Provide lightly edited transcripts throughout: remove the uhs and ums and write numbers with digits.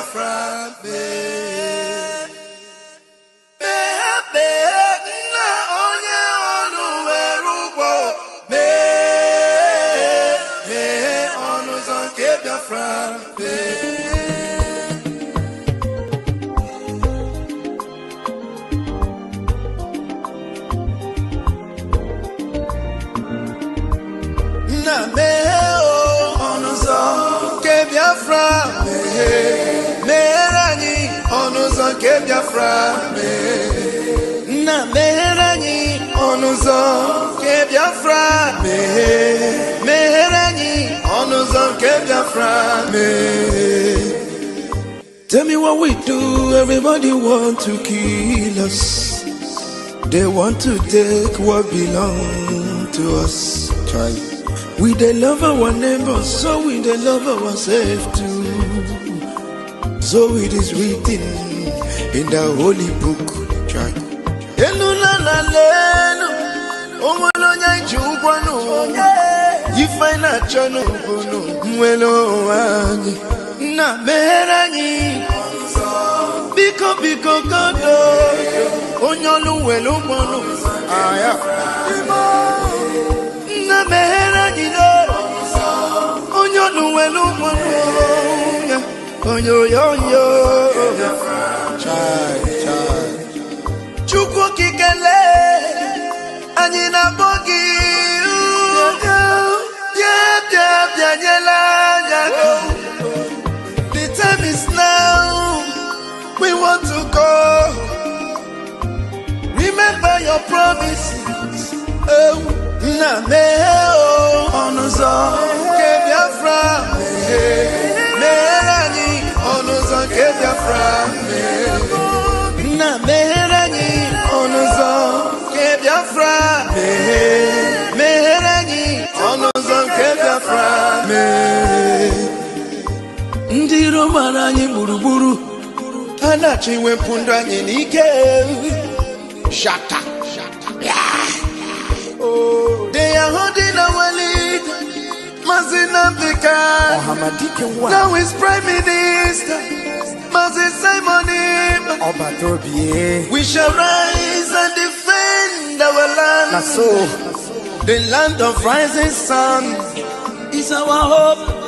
Biafra na meherani onuzo ke Biafra meherani onuzo ke Biafra. Tell me what we do, everybody want to kill us. They want to take what belongs to us. Try. We they love our neighbors, so we they love ourselves too. So it is written in the holy book. Try. You find a channel, na meherani biko kodo onyolu welu bono aya na meherani do onyolu welu bono onyo chai chukwu kikele anyị na bogi the time is now. We want to go. Remember your promises. Oh, na me onuzo ke Biafra meherani onuzo ke Biafra na meherani onuzo ke Biafra meherani onuzo ke Biafra ndiro marani buruburu anachi wepunda anyị n'ike. Shut up. Oh, they are holding our lead. Mazinambika. Now he's Prime Minister. Mazin Simoni. We shall rise and defend our land. The land of rising sun is our hope.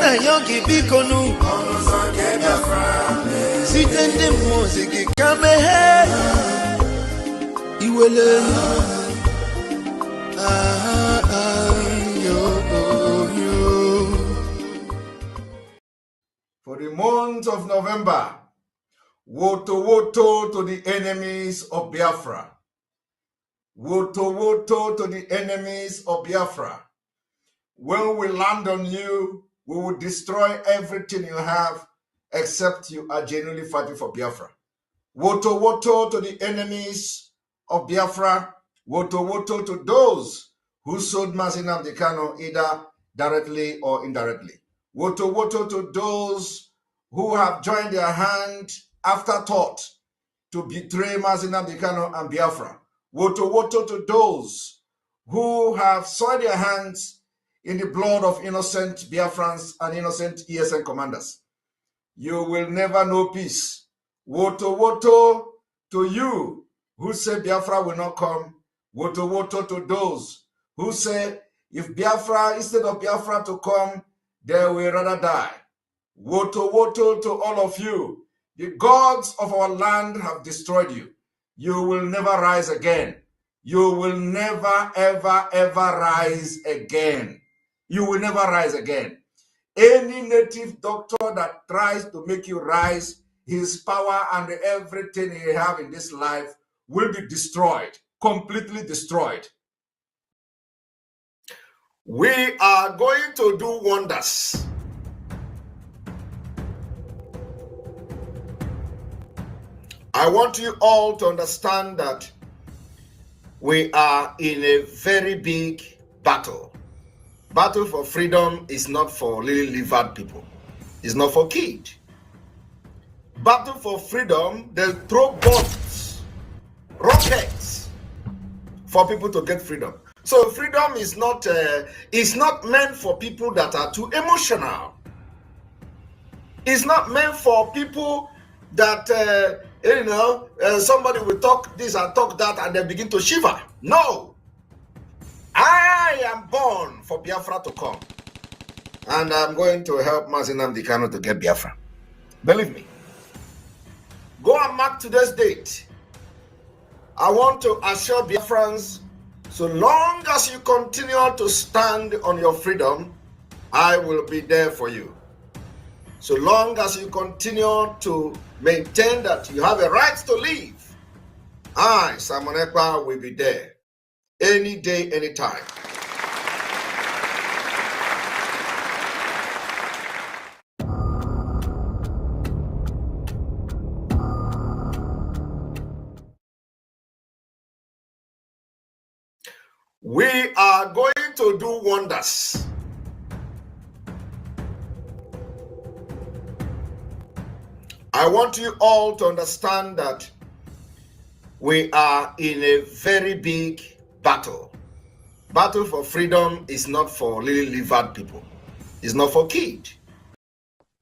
Yogi bikonu sitende muziki kame iwele For the month of November, woto to the enemies of Biafra. Woto to the enemies of Biafra. When we land on you, we will destroy everything you have except you are genuinely fighting for Biafra. Woto to the enemies of Biafra. Woto to those who sold Nnamdi Kanu either directly or indirectly. Woto to those who have joined their hand after thought to betray Nnamdi Kanu and Biafra. Woto to those who have soiled their hands in the blood of innocent Biafrans and innocent ESN commanders. You will never know peace. Woto to you who say Biafra will not come. Woto to those who say if Biafra, instead of Biafra to come, they will rather die. Woto to all of you. The gods of our land have destroyed you. You will never rise again. You will never, ever rise again. You will never rise again. Any native doctor that tries to make you rise, his power and everything he have in this life will be destroyed, completely destroyed. We are going to do wonders. I want you all to understand that we are in a very big battle. Battle for freedom is not for lily-livered people. It's not for kids. Battle for freedom, they throw bombs, rockets for people to get freedom. So freedom is not meant for people that are too emotional. It's not meant for people that somebody will talk this and talk that and they begin to shiver. No. I am born for Biafra to come. And I'm going to help Mazi Nnamdi Kanu to get Biafra. Believe me. Go and mark today's date. I want to assure Biafrans, so long as you continue to stand on your freedom, I will be there for you. So long as you continue to maintain that you have a right to live, I, Simon Ekpa, will be there. Any day, anytime. We are going to do wonders. I want you all to understand that we are in a very big battle. Battle for freedom is not for lily-livered people. It's not for kids.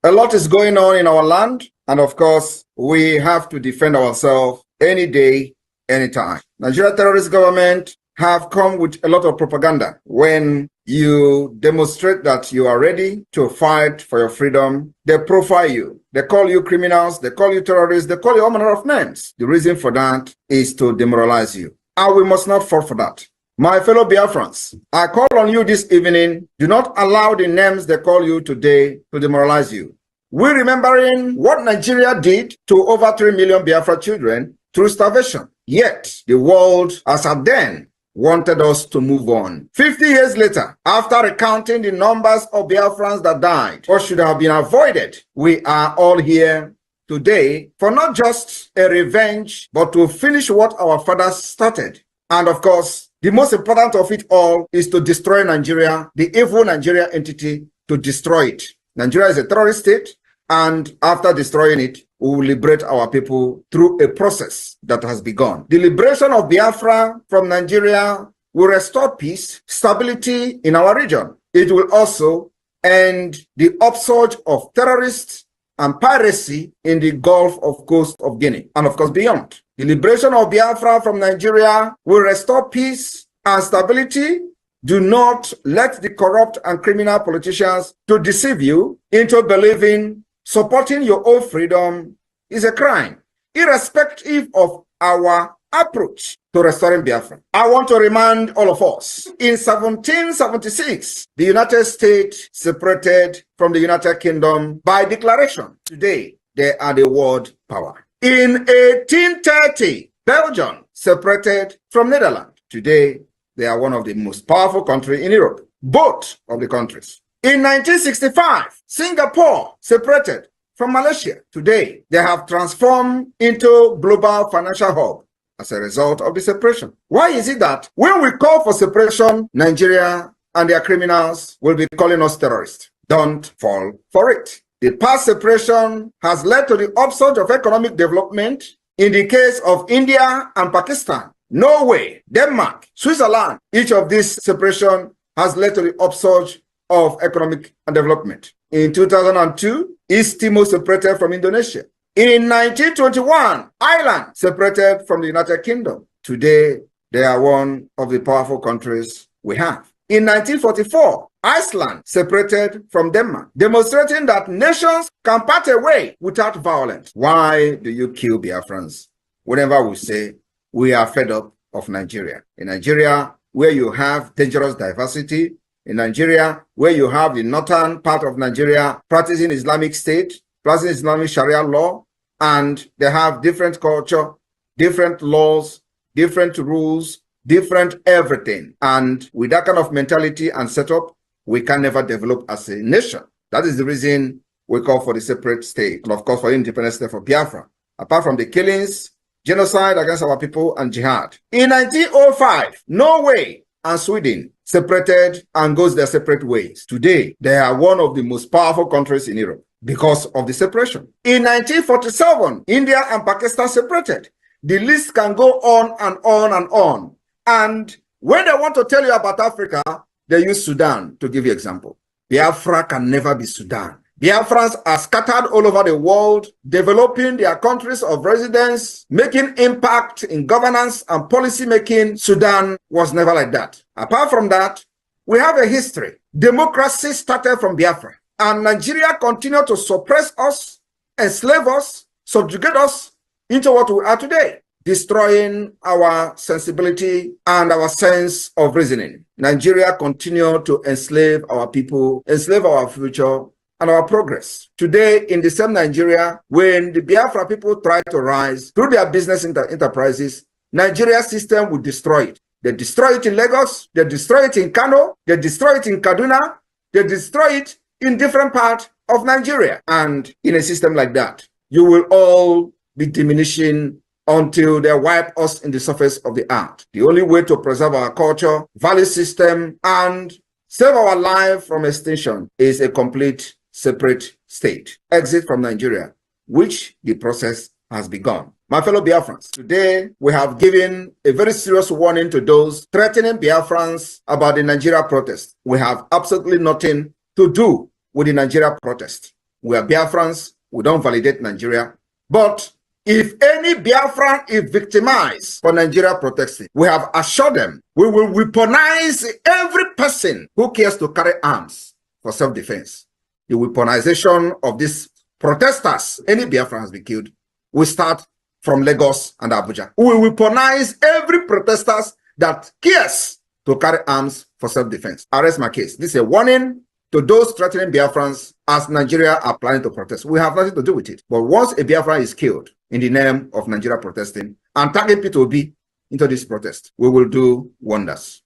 A lot is going on in our land, and of course, we have to defend ourselves any day, anytime. Nigeria terrorist government have come with a lot of propaganda. When you demonstrate that you are ready to fight for your freedom, they profile you. They call you criminals, they call you terrorists, they call you all manner of names. The reason for that is to demoralize you. And we must not fall for that. My fellow Biafrans, I call on you this evening, do not allow the names they call you today to demoralize you. We're remembering what Nigeria did to over 3 million Biafra children through starvation. Yet, the world, as at then, wanted us to move on. 50 years later, after recounting the numbers of Biafrans that died or should have been avoided, we are all here today for not just a revenge, but to finish what our fathers started. And of course, the most important of it all is to destroy Nigeria, the evil Nigeria entity, to destroy it. Nigeria is a terrorist state, and after destroying it, we will liberate our people through a process that has begun. The liberation of Biafra from Nigeria will restore peace, stability in our region. It will also end the upsurge of terrorists and piracy in the Gulf of Coast of Guinea, and of course beyond. The liberation of Biafra from Nigeria will restore peace and stability. Do not let the corrupt and criminal politicians to deceive you into believing supporting your own freedom is a crime, irrespective of our approach to restoring Biafra. I want to remind all of us, in 1776, the United States separated from the United Kingdom by declaration. Today, they are the world power. In 1830, Belgium separated from Netherlands. Today, they are one of the most powerful countries in Europe, both of the countries. In 1965, Singapore separated from Malaysia. Today, they have transformed into global financial hub as a result of the separation. Why is it that when we call for separation, Nigeria and their criminals will be calling us terrorists? Don't fall for it. The past separation has led to the upsurge of economic development in the case of India and Pakistan, Norway, Denmark, Switzerland. Each of these separation has led to the upsurge of economic and development. In 2002, East Timor separated from Indonesia. In 1921, Ireland separated from the United Kingdom. Today, they are one of the powerful countries we have. In 1944, Iceland separated from Denmark, demonstrating that nations can part away without violence. Why do you kill Biafrans? Whenever we say we are fed up of Nigeria. In Nigeria, where you have dangerous diversity, in Nigeria, where you have the northern part of Nigeria practicing Islamic State, practicing Islamic Sharia law, and they have different culture, different laws, different rules, different everything. And with that kind of mentality and setup, we can never develop as a nation. That is the reason we call for the separate state, and of course for independent state for Biafra. Apart from the killings, genocide against our people, and jihad. In 1905, Norway and Sweden separated and goes their separate ways. Today, they are one of the most powerful countries in Europe because of the separation. In 1947, India and Pakistan separated. The list can go on and on and on. And when they want to tell you about Africa, they use Sudan to give you example. Biafra can never be Sudan. Biafrans are scattered all over the world, developing their countries of residence, making impact in governance and policy making. Sudan was never like that. Apart from that, we have a history. Democracy started from Biafra, and Nigeria continued to suppress us, enslave us, subjugate us into what we are today, destroying our sensibility and our sense of reasoning. Nigeria continued to enslave our people, enslave our future, and our progress. Today, in the same Nigeria, when the Biafra people try to rise through their business enterprises, Nigeria system will destroy it. They destroy it in Lagos, they destroy it in Kano, they destroy it in Kaduna, they destroy it in different parts of Nigeria. And in a system like that, you will all be diminishing until they wipe us in the surface of the earth. The only way to preserve our culture, value system, and save our life from extinction is a complete separate state. Exit from Nigeria, which the process has begun. My fellow Biafrans, today we have given a very serious warning to those threatening Biafrans about the Nigeria protest. We have absolutely nothing to do with the Nigeria protest. We are Biafrans, we don't validate Nigeria. But if any Biafran is victimized for Nigeria protesting, we have assured them we will weaponize every person who cares to carry arms for self-defense. The weaponization of these protesters, any Biafran has been killed, will start from Lagos and Abuja. We will weaponize every protesters that cares to carry arms for self-defense. I rest my case. This is a warning to those threatening Biafrans as Nigeria are planning to protest. We have nothing to do with it. But once a Biafran is killed in the name of Nigeria protesting and target P2B into this protest, we will do wonders.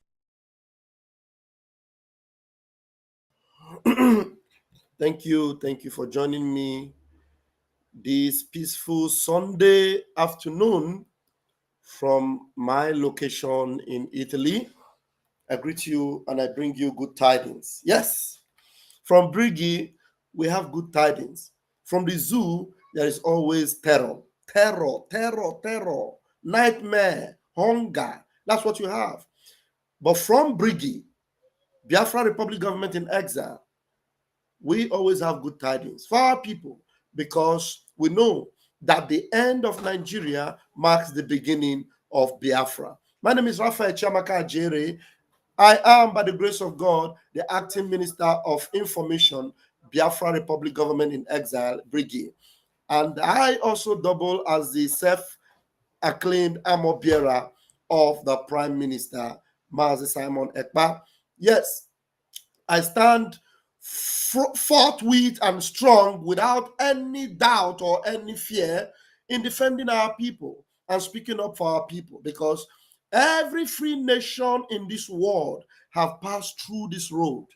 Thank you for joining me this peaceful Sunday afternoon from my location in Italy. I greet you and I bring you good tidings. Yes, from Brgie, we have good tidings. From the zoo, there is always terror, nightmare, hunger. That's what you have. But from Brgie, Biafra Republic government in exile, we always have good tidings for our people, because we know that the end of Nigeria marks the beginning of Biafra. My name is Raphael Chiamaka Ajere. I am, by the grace of God, the acting minister of information, Biafra Republic government in exile, Brgie. And I also double as the self-acclaimed armor bearer of the Prime Minister, Mazi Simon Ekpa. Yes, I stand forthwith and strong without any doubt or any fear in defending our people and speaking up for our people, because every free nation in this world have passed through this road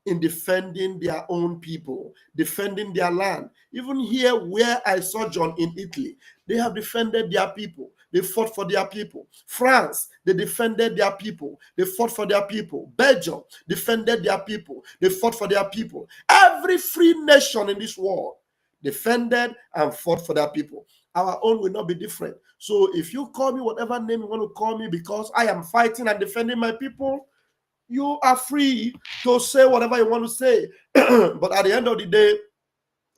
in defending their own people, defending their land. Even here where I sojourn in Italy, they have defended their people. They fought for their people. France, they defended their people. They fought for their people. Belgium defended their people. They fought for their people. Every free nation in this world defended and fought for their people. Our own will not be different. So if you call me whatever name you want to call me because I am fighting and defending my people, you are free to say whatever you want to say. But at the end of the day,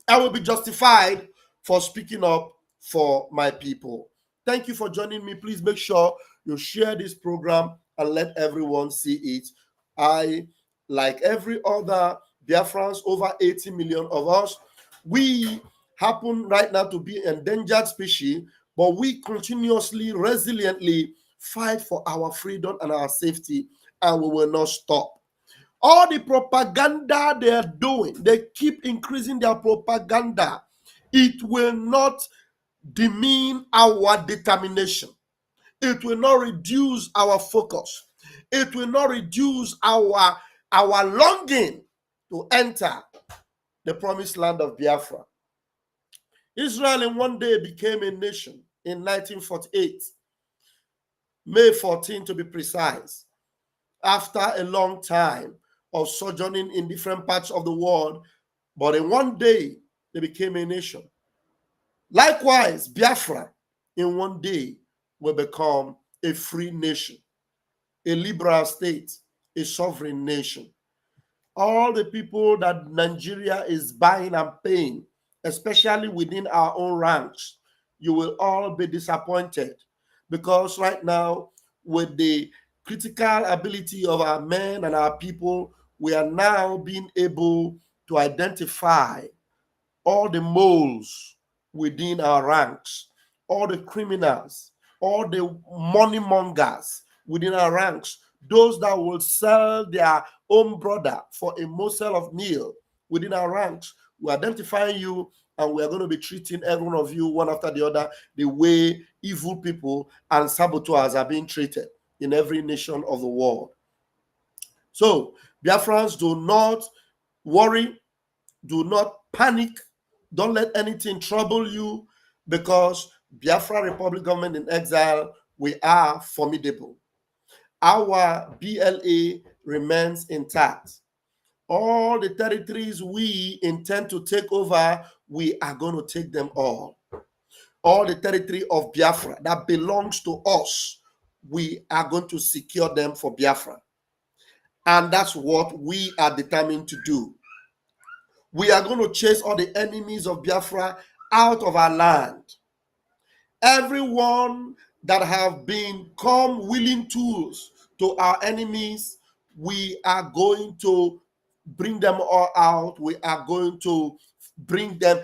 I will be justified for speaking up for my people. Thank you for joining me. Please make sure you share this program and let everyone see it. I, like every other Biafrans, over 80 million of us, we happen right now to be endangered species, but we continuously, resiliently fight for our freedom and our safety, and we will not stop. All the propaganda they are doing, they keep increasing their propaganda. It will not demean our determination. It will not reduce our focus. It will not reduce our longing to enter the promised land of Biafra. Israel in one day became a nation in 1948, May 14 to be precise, after a long time of sojourning in different parts of the world, but in one day they became a nation. Likewise, Biafra in one day will become a free nation, a liberal state, a sovereign nation. All the people that Nigeria is buying and paying, especially within our own ranks, you will all be disappointed, because right now, with the critical ability of our men and our people, we are now being able to identify all the moles within our ranks, all the criminals, all the money mongers within our ranks, those that will sell their own brother for a morsel of meal within our ranks. We're identifying you, and we're going to be treating every one of you one after the other the way evil people and saboteurs are being treated in every nation of the world. So, Biafrans, do not worry, do not panic, don't let anything trouble you, because Biafra Republic Government in Exile, we are formidable. Our BLA remains intact. All the territories we intend to take over, we are going to take them all. All the territory of Biafra that belongs to us, we are going to secure them for Biafra. And that's what we are determined to do. We are going to chase all the enemies of Biafra out of our land. Everyone that have become willing tools to our enemies, we are going to bring them all out. We are going to bring them,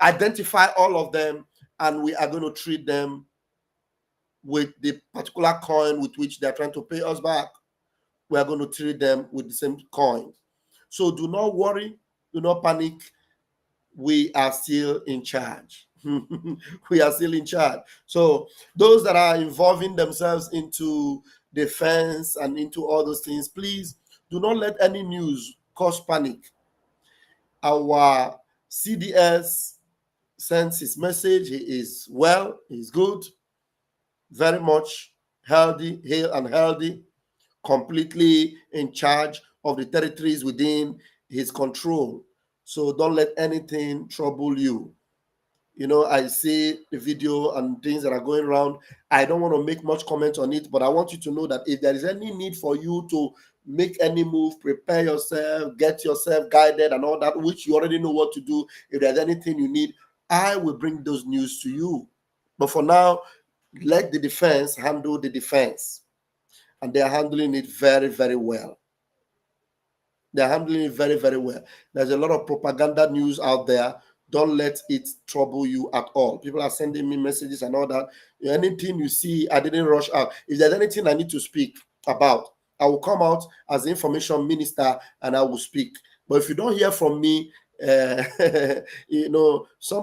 identify all of them, and we are going to treat them with the particular coin with which they're trying to pay us back. We are going to treat them with the same coin. So do not worry, do not panic. We are still in charge. We are still in charge. So those that are involving themselves into defense and into all those things, please do not let any news cause panic. Our CDS sends his message. He is well, he's good, very much healthy, hale and healthy, completely in charge of the territories within his control. So don't let anything trouble you. I see the video and things that are going around. I don't want to make much comment on it, but I want you to know that if there is any need for you to make any move, prepare yourself, get yourself guided and all that, which you already know what to do. If there's anything you need, I will bring those news to you. But for now, let the defense handle the defense. And they are handling it very, very well. They're handling it very, very well. There's a lot of propaganda news out there. Don't let it trouble you at all. People are sending me messages and all that. Anything you see, I didn't rush out. If there's anything I need to speak about, I will come out as the information minister and I will speak. But if you don't hear from me, some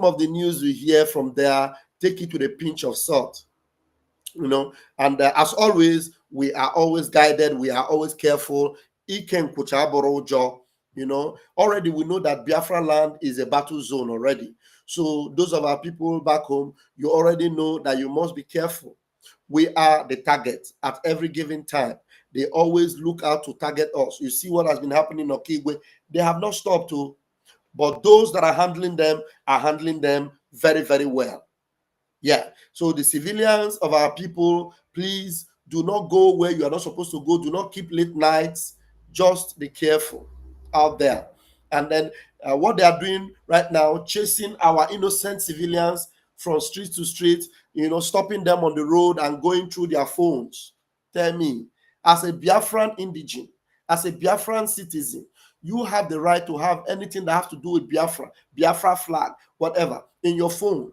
of the news we hear from there, take it with a pinch of salt. And as always, we are always guided. We are always careful. Already we know that Biafra land is a battle zone already. So those of our people back home, you already know that you must be careful. We are the target at every given time. They always look out to target us. You see what has been happening in Okigwe. They have not stopped to, but those that are handling them very, very well. Yeah. So the civilians of our people, please do not go where you are not supposed to go. Do not keep late nights. Just be careful out there. And then what they are doing right now, chasing our innocent civilians from street to street, stopping them on the road and going through their phones. Tell me, as a Biafran indigene, as a Biafran citizen, you have the right to have anything that has to do with Biafra flag, whatever, in your phone.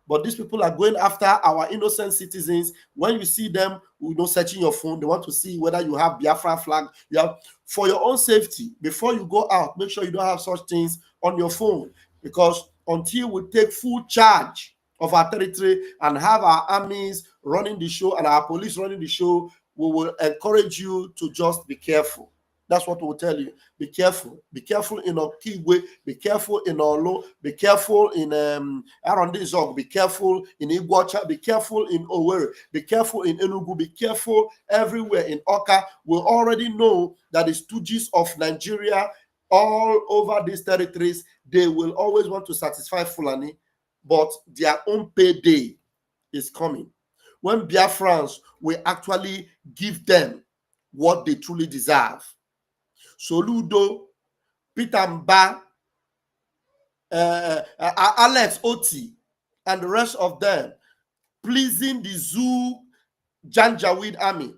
But these people are going after our innocent citizens. When you see them, searching your phone, they want to see whether you have Biafra flag. You have, for your own safety, before you go out, make sure you don't have such things on your phone. Because until we take full charge of our territory and have our armies running the show and our police running the show, we will encourage you to just be careful. That's what we'll tell you. Be careful. Be careful in Okigwe. Be careful in Olo. Be careful in Arondizog. Be careful in Iguacha. Be careful in Owerri. Be careful in Enugu. Be careful everywhere in Oka. We already know that the stooges of Nigeria all over these territories, they will always want to satisfy Fulani, but their own payday is coming. When Biafrans will actually give them what they truly deserve. Soludo, Peter Mba, Alex Oti, and the rest of them pleasing the Zoo Janjaweed army.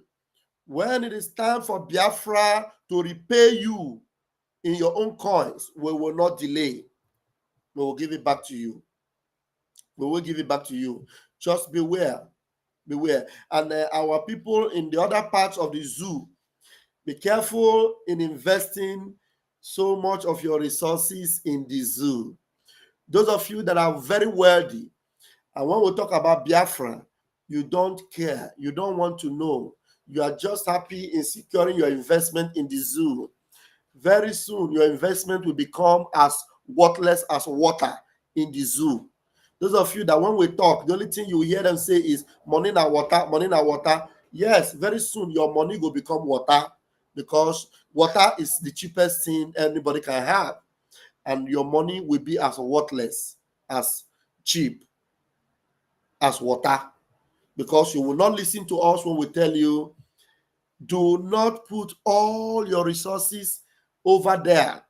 When it is time for Biafra to repay you in your own coins, we will not delay. We will give it back to you. We will give it back to you. Just beware. Beware. And our people in the other parts of the zoo, be careful in investing so much of your resources in the zoo. Those of you that are very wealthy, and when we talk about Biafra, you don't care. You don't want to know. You are just happy in securing your investment in the zoo. Very soon, your investment will become as worthless as water in the zoo. Those of you that when we talk, the only thing you hear them say is money na water, money na water. Yes, very soon your money will become water, because water is the cheapest thing anybody can have. And your money will be as worthless, as cheap as water, because you will not listen to us when we tell you, do not put all your resources over there.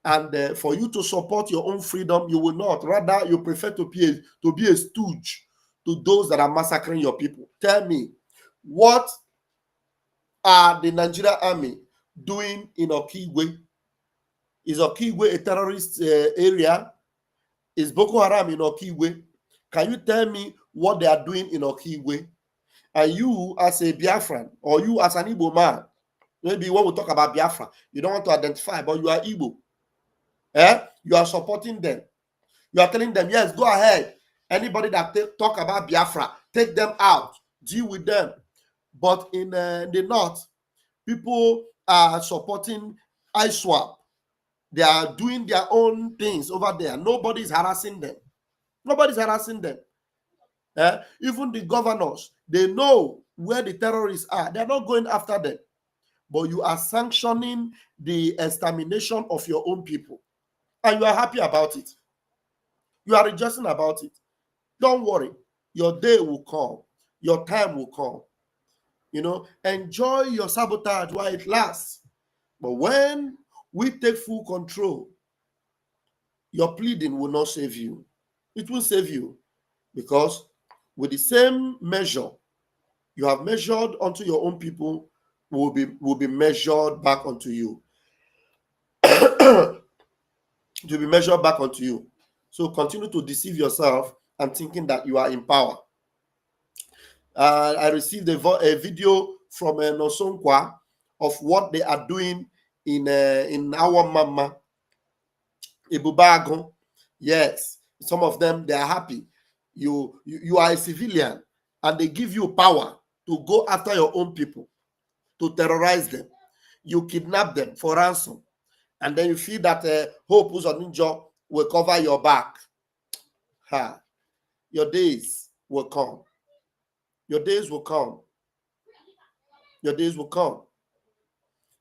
And for you to support your own freedom, you will not. Rather, you prefer to be a stooge to those that are massacring your people. Tell me, what are the Nigerian army doing in Okigwe? Is Okigwe a terrorist area? Is Boko Haram in Okigwe? Can you tell me what they are doing in Okigwe? And you, as a Biafran, or you as an Igbo man, maybe when we talk about Biafra, you don't want to identify, but you are Igbo. You are supporting them. You are telling them, yes, go ahead. Anybody that talk about Biafra, take them out, deal with them. But in the north, people are supporting ISWAP. They are doing their own things over there. Nobody's harassing them. Nobody's harassing them. Even the governors, they know where the terrorists are. They're not going after them. But you are sanctioning the extermination of your own people. And you are happy about it. You are rejoicing about it. Don't worry. Your day will come. Your time will come. Enjoy your sabotage while it lasts. But when we take full control, your pleading will not save you. It will save you, because with the same measure you have measured unto your own people will be measured back unto you. To be measured back onto you. So continue to deceive yourself and thinking that you are in power. I received a video from Nosonkwa of what they are doing in our mama Ibubago. Yes, some of them, they are happy. You are a civilian, and they give you power to go after your own people, to terrorize them. You kidnap them for ransom. And then you feel that Hope Uzodinjo will cover your back. Your days will come. Your days will come. Your days will come.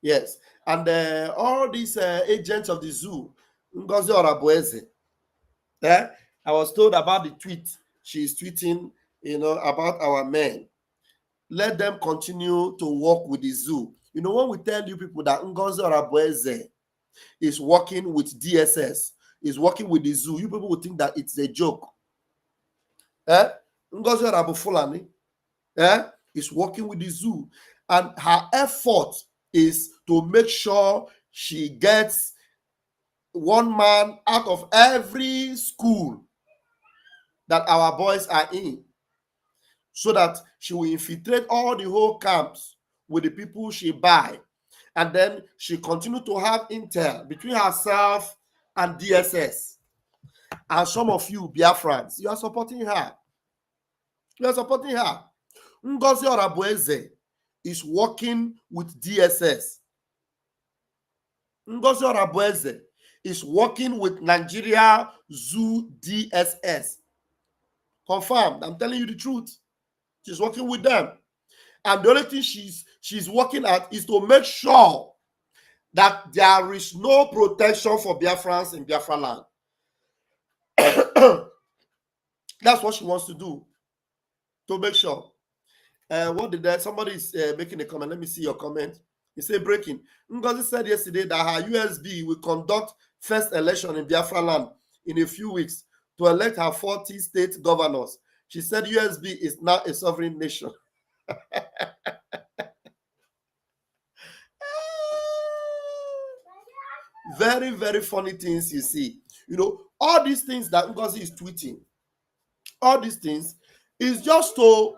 Yes. And all these agents of the zoo, Ngozi Orabueze, I was told about the tweet she's tweeting, about our men. Let them continue to work with the zoo. When we tell you people that Ngozi Orabueze is working with DSS, is working with the zoo, you people would think that it's a joke. Ngozi Orabufulani is working with the zoo, and her effort is to make sure she gets one man out of every school that our boys are in, so that she will infiltrate all the whole camps with the people she buy. And then she continue to have intel between herself and DSS. And some of you Biafrans, you are supporting her. You are supporting her. Ngozi Orabueze is working with DSS. Ngozi Orabueze is working with Nigeria Zoo DSS. Confirmed. I'm telling you the truth. She's working with them. And the only thing she's working at is to make sure that there is no protection for Biafrans in Biafra land. That's what she wants to do, to make sure. What did that? Somebody is making a comment. Let me see your comment. He said, breaking. Ngozi said yesterday that her USB will conduct first election in Biafra land in a few weeks to elect her 40 state governors. She said USB is now a sovereign nation. Very, very funny things you see. You know, all these things that Ngozi is tweeting, all these things is just to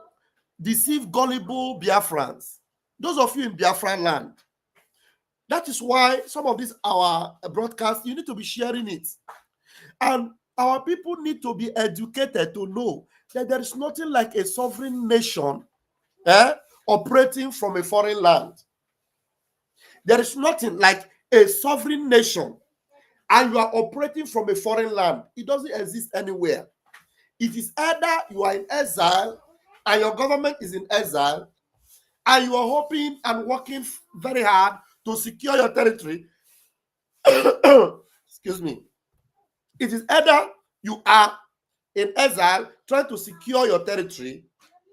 deceive gullible Biafrans. Those of you in Biafra land. That is why some of these our broadcasts, you need to be sharing it. And our people need to be educated to know that there is nothing like a sovereign nation operating from a foreign land. There is nothing like a sovereign nation and you are operating from a foreign land. It doesn't exist anywhere. It is either you are in exile and your government is in exile and you are hoping and working very hard to secure your territory. Excuse me. It is either you are in exile trying to secure your territory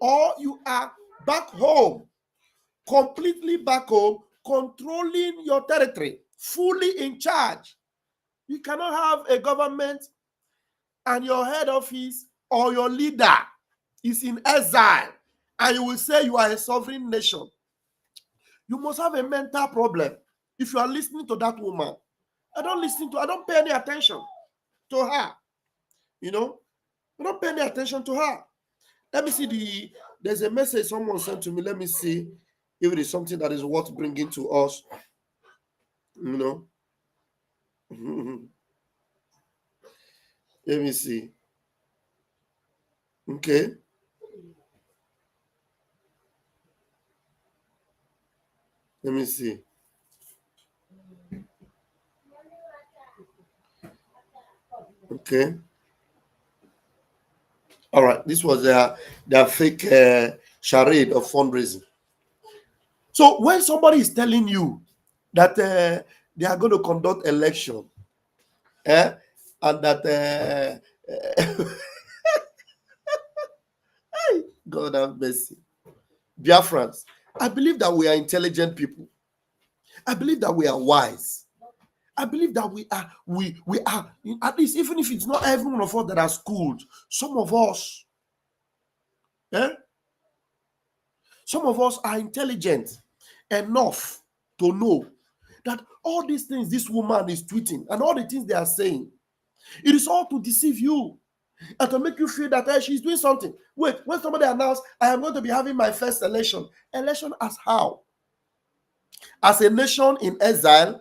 or you are back home, completely back home, controlling your territory, fully in charge. You cannot have a government and your head office or your leader is in exile and you will say you are a sovereign nation. You must have a mental problem. If you are listening to that woman, I don't pay any attention to her. You know, I don't pay any attention to her. Let me see there's a message someone sent to me. Let me see if it is something that is worth bringing to us. You know. Let me see. Okay. Let me see. Okay. All right. This was their fake charade of fundraising. So when somebody is telling you that they are going to conduct election, and that God have mercy, Biafrans, I believe that we are intelligent people. I believe that we are wise. I believe that we are, at least even if it's not every one of us that are schooled, some of us are intelligent enough to know that all these things this woman is tweeting and all the things they are saying, it is all to deceive you and to make you feel that she's doing something. Wait, when somebody announced, I am going to be having my first election as how? As a nation in exile?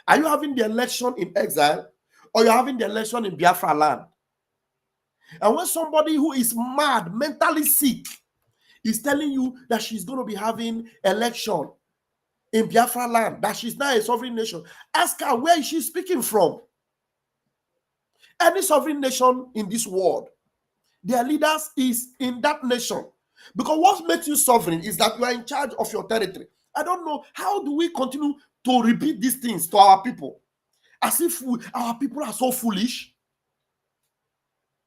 Are you having the election in exile or you're having the election in Biafra land? And when somebody who is mad, mentally sick, is telling you that she's going to be having election in Biafra land, that she's not a sovereign nation, ask her where is she speaking from. Any sovereign nation in this world, their leaders is in that nation. Because what makes you sovereign is that you are in charge of your territory. I don't know, how do we continue to repeat these things to our people? As if our people are so foolish?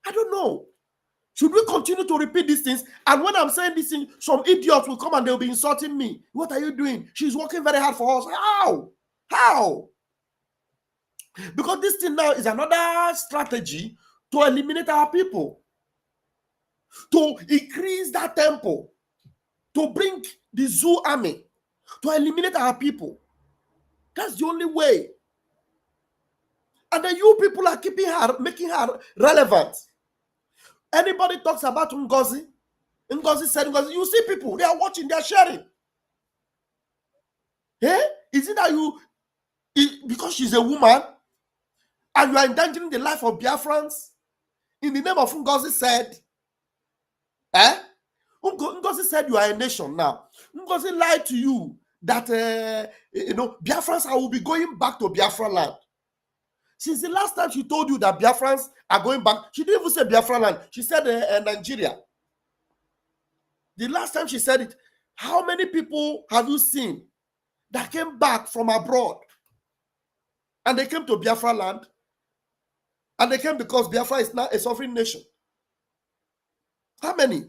I don't know. Should we continue to repeat these things? And when I'm saying this thing, some idiots will come and they'll be insulting me. What are you doing? She's working very hard for us. How? Because this thing now is another strategy to eliminate our people, to increase that tempo, to bring the zoo army, to eliminate our people. That's the only way. And then you people are keeping her, making her relevant. Anybody talks about Ngozi said, you see people, they are watching, they are sharing. Is it that because she's a woman, and you are endangering the life of Biafrans in the name of Ngozi said, Ngozi said you are a nation now. Ngozi lied to you that Biafrans will be going back to Biafra land. Since the last time she told you that Biafrans are going back, she didn't even say Biafra land. She said Nigeria. The last time she said it, how many people have you seen that came back from abroad and they came to Biafra land? And they came because Biafra is now a sovereign nation. How many?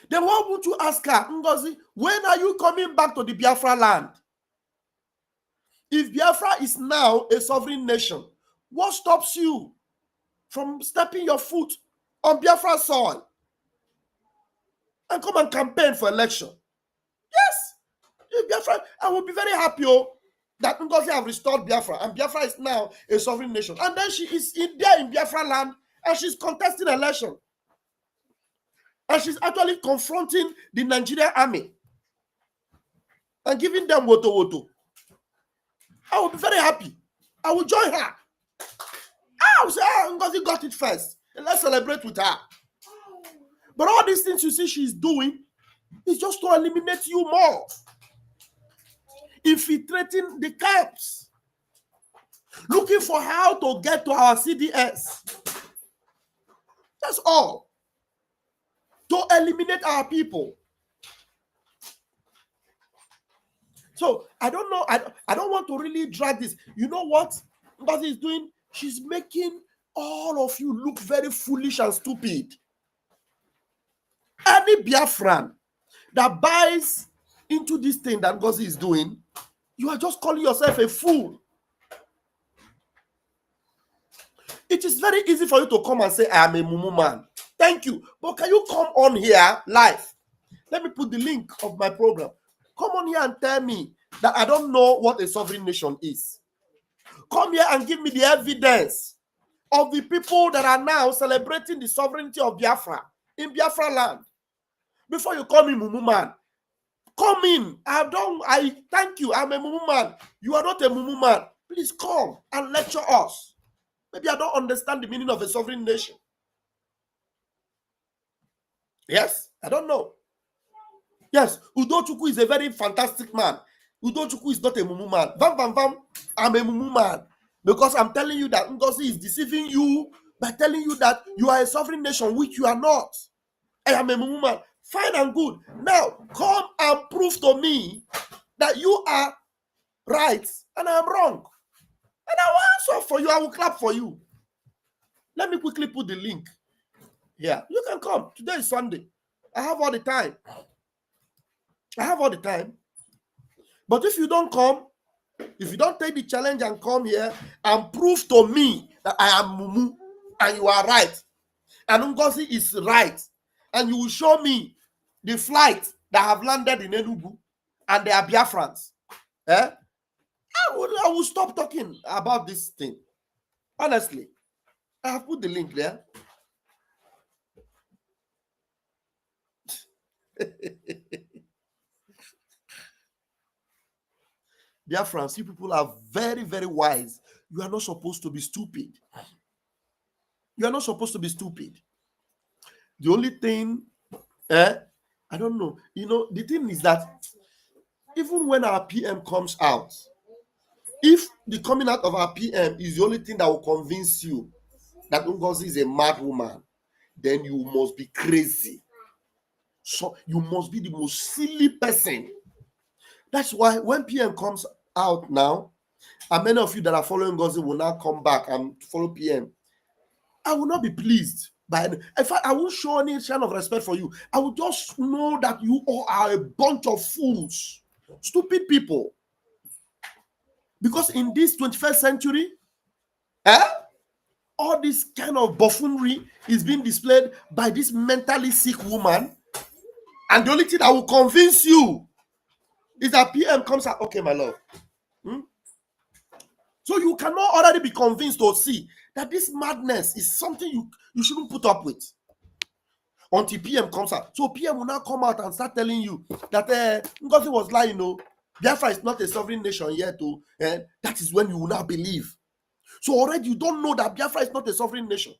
Then why would you ask her, Ngozi, when are you coming back to the Biafra land? If Biafra is now a sovereign nation, what stops you from stepping your foot on Biafra soil and come and campaign for election? Yes. If Biafra, I will be very happy that Ngozi have restored Biafra and Biafra is now a sovereign nation. And then she is there in Biafra land and she's contesting election. And she's actually confronting the Nigerian army and giving them woto. I will be very happy. I will join her. I will say, Ngozi got it first. And let's celebrate with her. But all these things you see she's doing is just to eliminate you more. Infiltrating the camps. Looking for how to get to our CDS. That's all. To eliminate our people. So I don't know. I don't want to really drag this. You know what Ngozi is doing? She's making all of you look very foolish and stupid. Any Biafran that buys into this thing that Ngozi is doing, you are just calling yourself a fool. It is very easy for you to come and say, I am a mumu man. Thank you. But can you come on here live? Let me put the link of my program. Come on here and tell me that I don't know what a sovereign nation is. Come here and give me the evidence of the people that are now celebrating the sovereignty of Biafra in Biafra land. Before you call me mumu man, come in. I thank you. I'm a mumu man. You are not a mumu man. Please come and lecture us. Maybe I don't understand the meaning of a sovereign nation. Yes, I don't know. Yes, Udochukwu is a very fantastic man. Udochukwu is not a mumu man. I'm a mumu man. Because I'm telling you that Ngozi is deceiving you by telling you that you are a sovereign nation, which you are not. I am a mumu man. Fine and good. Now, come and prove to me that you are right and I am wrong. And I will answer for you. I will clap for you. Let me quickly put the link here. You can come. Today is Sunday. I have all the time. But if you don't come, if you don't take the challenge and come here and prove to me that I am mumu and you are right, and Ngozi is right, and you will show me the flight that have landed in Enugu and they are Biafrans, I will stop talking about this thing. Honestly, I have put the link there. Biafrans, you people are very, very wise. You are not supposed to be stupid. You are not supposed to be stupid. The only thing, I don't know. You know, the thing is that even when our PM comes out, if the coming out of our PM is the only thing that will convince you that Ngozi is a mad woman, then you must be crazy. So you must be the most silly person. That's why when PM comes out now, and many of you that are following Ngozi will now come back and follow PM, I will not be pleased. In fact, I won't show any kind of respect for you. I will just know that you all are a bunch of fools, stupid people. Because in this 21st century, all this kind of buffoonery is being displayed by this mentally sick woman. And the only thing that will convince you is that PM comes out, okay, my love. So you cannot already be convinced or see that this madness is something you shouldn't put up with until PM comes out. So PM will now come out and start telling you that Ngozi was lying, Biafra is not a sovereign nation yet. That is when you will now believe. So already you don't know that Biafra is not a sovereign nation.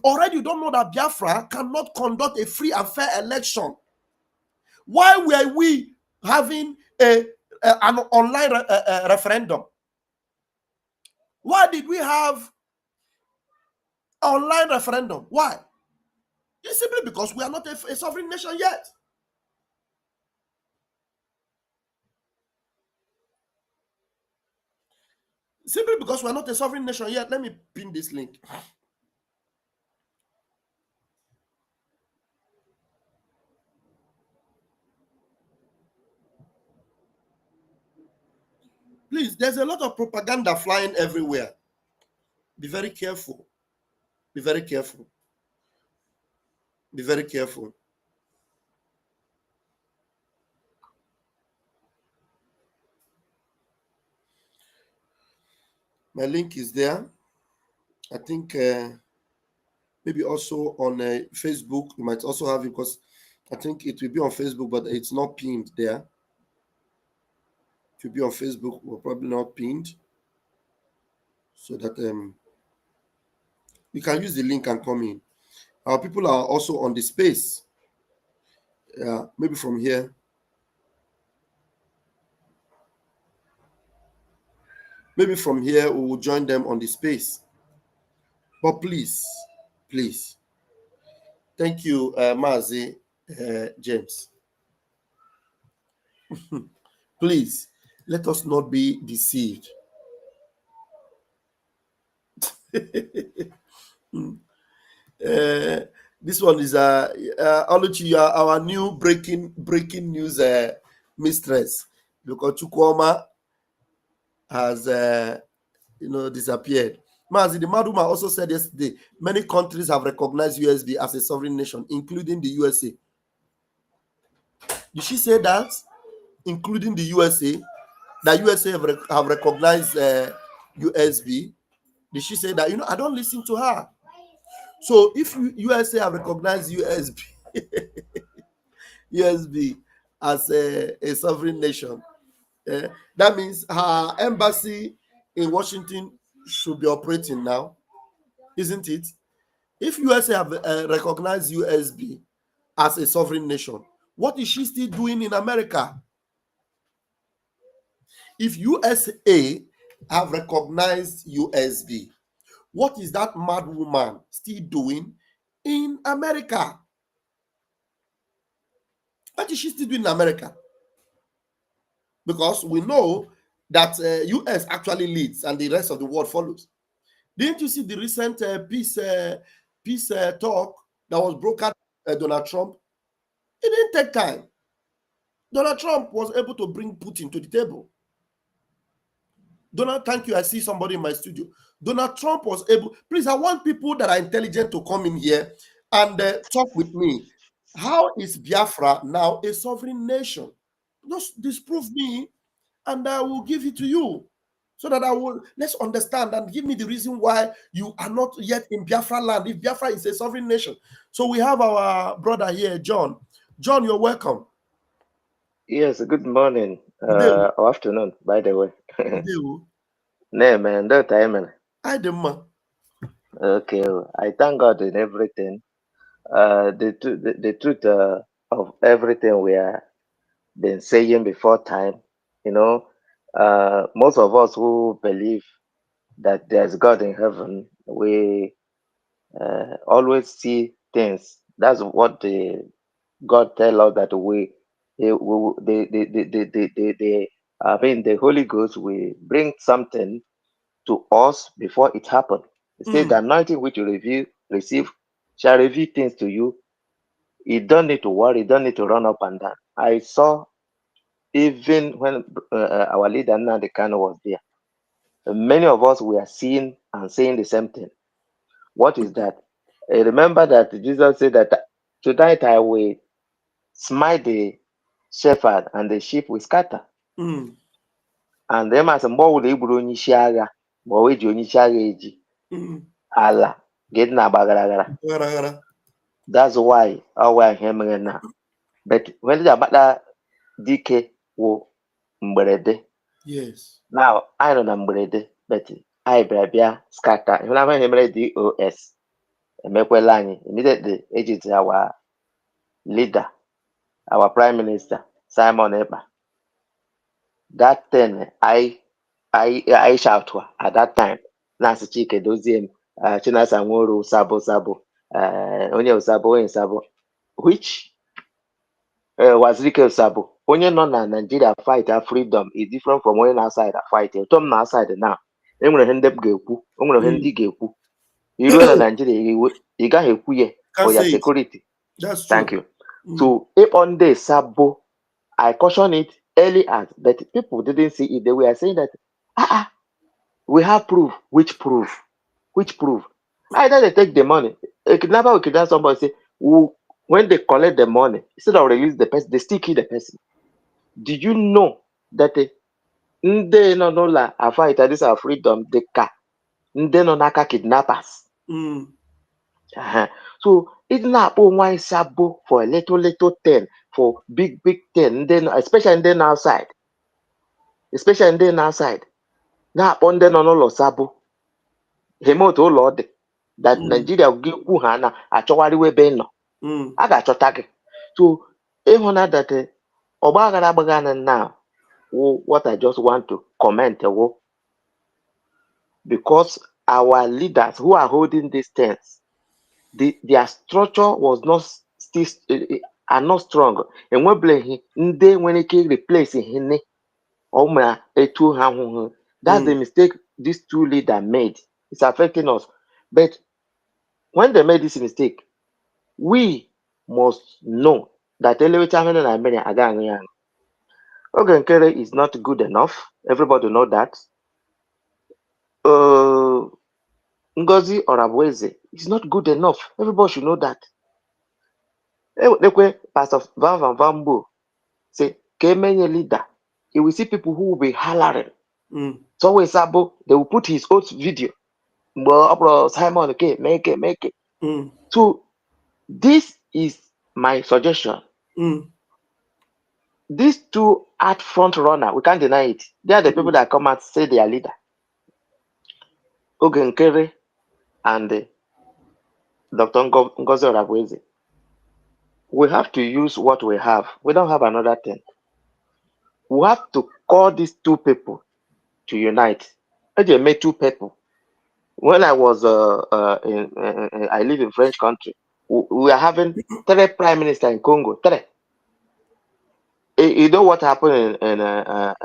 Already you don't know that Biafra cannot conduct a free and fair election. Why were we having an online referendum? Why did we have online referendum? Why? It's simply because we are not a sovereign nation yet. Simply because we are not a sovereign nation yet. Let me pin this link. Please, there's a lot of propaganda flying everywhere. Be very careful. Be very careful. Be very careful. My link is there. I think maybe also on Facebook. You might also have it, because I think it will be on Facebook, but it's not pinned there. It will be on Facebook, we're probably not pinned. So that you can use the link and come in. Our people are also on the space. Maybe from here. Maybe from here we will join them on the space. But please, please. Thank you, Mazi James. Please, let us not be deceived. This one is Oluchi, you are our new breaking news mistress, because Chukwuma has disappeared. Mazi, the Maduma also said yesterday, many countries have recognized USB as a sovereign nation, including the USA. Did she say that? Including the USA? That USA have recognized USB? Did she say that? I don't listen to her. So if USA have recognized USB as a sovereign nation, that means her embassy in Washington should be operating now, isn't it? If USA have recognized USB as a sovereign nation, what is she still doing in America? If USA have recognized USB, what is that mad woman still doing in America? What is she still doing in America? Because we know that US actually leads and the rest of the world follows. Didn't you see the recent peace talk that was brokered by Donald Trump? It didn't take time. Donald Trump was able to bring Putin to the table. Donald, thank you. I see somebody in my studio. Donald Trump was able. Please, I want people that are intelligent to come in here and talk with me. How is Biafra now a sovereign nation? Just disprove me, and I will give it to you, so that let's understand and give me the reason why you are not yet in Biafra land, if Biafra is a sovereign nation. So we have our brother here, John. John, you're welcome. Yes, good morning or afternoon, by the way. No, man, that time. Okay, I thank God in everything. The truth of everything we are been saying before time, most of us who believe that there's God in heaven, we always see things. That's what the God tell us, that I mean, the Holy Ghost will bring something to us before it happened. It says the anointing which you receive shall reveal things to you. You don't need to worry. You don't need to run up and down. I saw even when our leader Nnamdi Kanu was there, many of us were seeing and saying the same thing. What is that? Remember that Jesus said that tonight I will smite the shepherd and the sheep will scatter. And them as a more will able onye isi agha ma o ji onye isi agha eji ala get na bagara. That's why our him now. But when they about DK wo mberede. Yes. Now I know na mberede, but I bịa scatter. When I him DOS. emekwela anyị immediately ejide our leader, our prime minister Simon Ekpa. That thing I shout at that time. Nancy Chike Doziem, Chinasa Nworo, Sabo, onye Sabo, which was Rike Sabo. Onye nọ na Nigeria fight our freedom is different from onye outside fight. Tom na outside now. Enwere ndị ga-ekwu, enwere ndị ga-ekwu. Iruo na Nigeria, ị gaghị ekwu ya for your security. That's true. Thank you. So, if on the Sabo, I caution it early as, but people didn't see it. They were saying that, we have proof. Which proof? Which proof? Either they take the money. A kidnapper will kidnap somebody, say, when they collect the money, instead of release the person, they still kill the person. Did you know that they no la a fight, this our freedom, they ka they no naka kidnappers? So it's not one sabo for a little thing, for big thing, then especially then outside. Now upon then on all sabo. Hemoto Lord that Nigeria give Wuhana a chawari webeno. I got your target. So ehona that Obagana now what I just want to comment because our leaders who are holding these things, their structure was not still are not strong. And when they can replace him, that's the mistake these two leaders made. It's affecting us. But when they made this mistake, we must know that elevator again. Ogenkere is not good enough. Everybody know that. Ngozi Orabweze is not good enough. Everybody should know that. Pastor Van Vambo say, Kemenye leader. You will see people who will be hollering. So Sabo, they will put his own video. Simon, okay, make it. So this is my suggestion. These two art front runner, we can't deny it. They are the people that come out say they are leader. Ogenkere and Dr. Ngozi Orabweze. We have to use what we have. We don't have another thing. We have to call these two people to unite. They made two people. When I was I live in French country, we are having 3 prime minister in Congo. 3. You know what happened in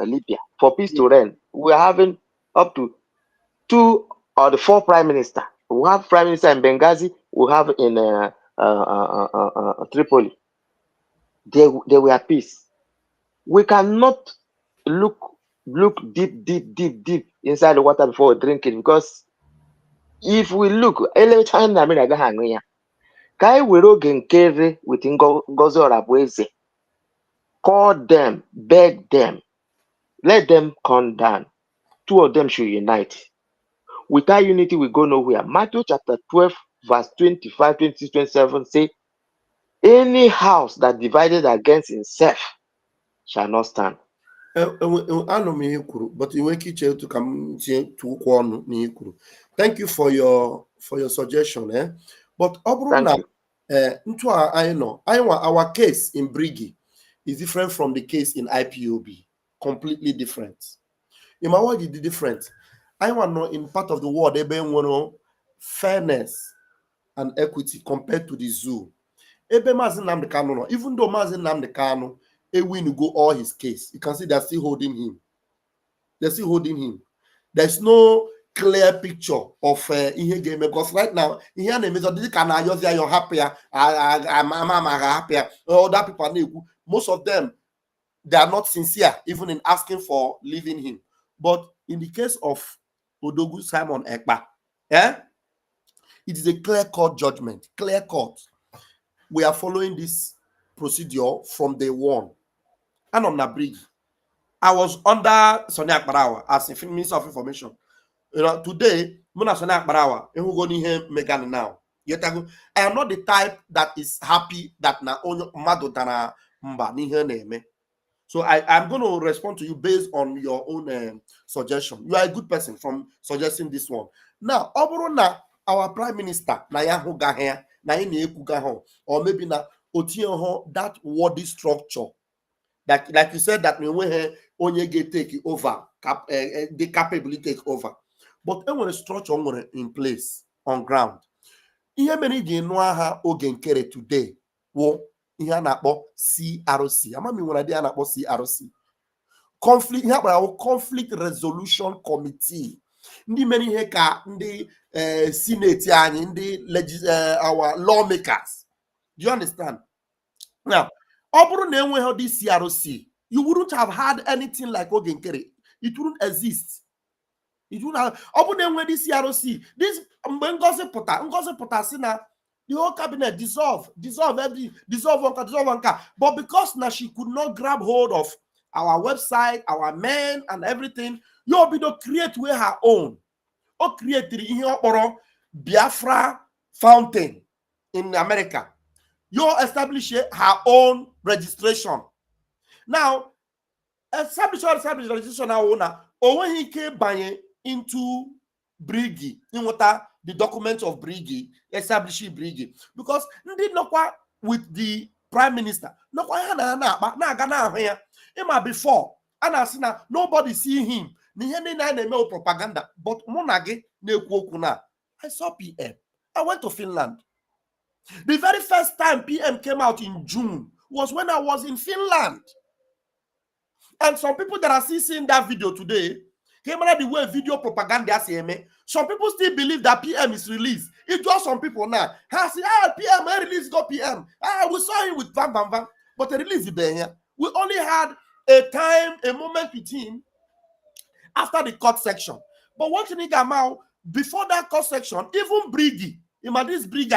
Libya? For peace to reign, we are having up to 2 or the 4 prime minister. We have prime minister in Benghazi. We have in Tripoli. They were peace. We cannot look deep inside the water before we drink it, because if we look, Kai were Genkere with Ngozi Orabweze, call them, beg them, let them come down. 2 of them should unite. Without unity, we go nowhere. Matthew chapter 12, verse 25, 26, 27 say, any house that divided against itself shall not stand. But thank you for your suggestion. But our case in Brgie is different from the case in IPOB. Completely different. In my word, it's different. I want to know in part of the world, they want fairness and equity compared to the zoo. Even though Mazen Namdekano, a win to go all his case, you can see they're still holding him. There's no clear picture of in game, because right now in here name is you're happier, I'm happier. All that people, most of them, they are not sincere even in asking for leaving him. But in the case of Odogu Simon Ekpa, it is a clear-cut judgment. Clear-cut. We are following this procedure from day one. And on Brgie, I was under Sonia Akbarawa as a Minister of Information. Today, Muna Sonia Akbarawa, and we're going to hear Megan now. I am not the type that is happy that na onyo mado dana mba ni her name. So I'm going to respond to you based on your own suggestion. You are a good person from suggesting this one. Now, Oborona our prime minister na ya hụ ga here na anyị na-ekwuga ha, or maybe na otinye that wordy structure that, like you said, that we onye get take over, the capability take over, but when a structure in place on ground. Ihe mere ji nụ aha oge nkere today wo ihe a na-akpọ CRC. Amami nwere dị a na-akpọ CRC. Conflict, ihe akpọrọ Conflict Resolution Committee. Ndị mere ihe ka ndị senate anyị, ndị our lawmakers. Do you understand? Now, ọ bụrụ na enweghị dị CRC, you wouldn't have had anything like oge nkere. It wouldn't exist. It wouldn't have. Ọ bụrụ na enweghị dị CRC, this mgbe Ngozi pụta si na the whole cabinet dissolve one. But because now she could not grab hold of our website, our men, and everything, you'll be to create with her own. Or create the Biafra Fountain in America. You establish her own registration. Now, establish registration now, or when he came by into Brgie, in the documents of Brgie, establishing Brgie, because they not quite with the prime minister. No quite before, and I see now nobody see him. No propaganda, but Monage I saw PM. I went to Finland. The very first time PM came out in June was when I was in Finland. And some people that are still seeing that video today, came out the way video propaganda. Some people still believe that PM is released. It's just some people now. I say, PM, I release go PM. We saw him with Bam Bam Bam, but the release is there. We only had a moment with him after the court section. But what you need to before that court section, even Brgie, this Brgie,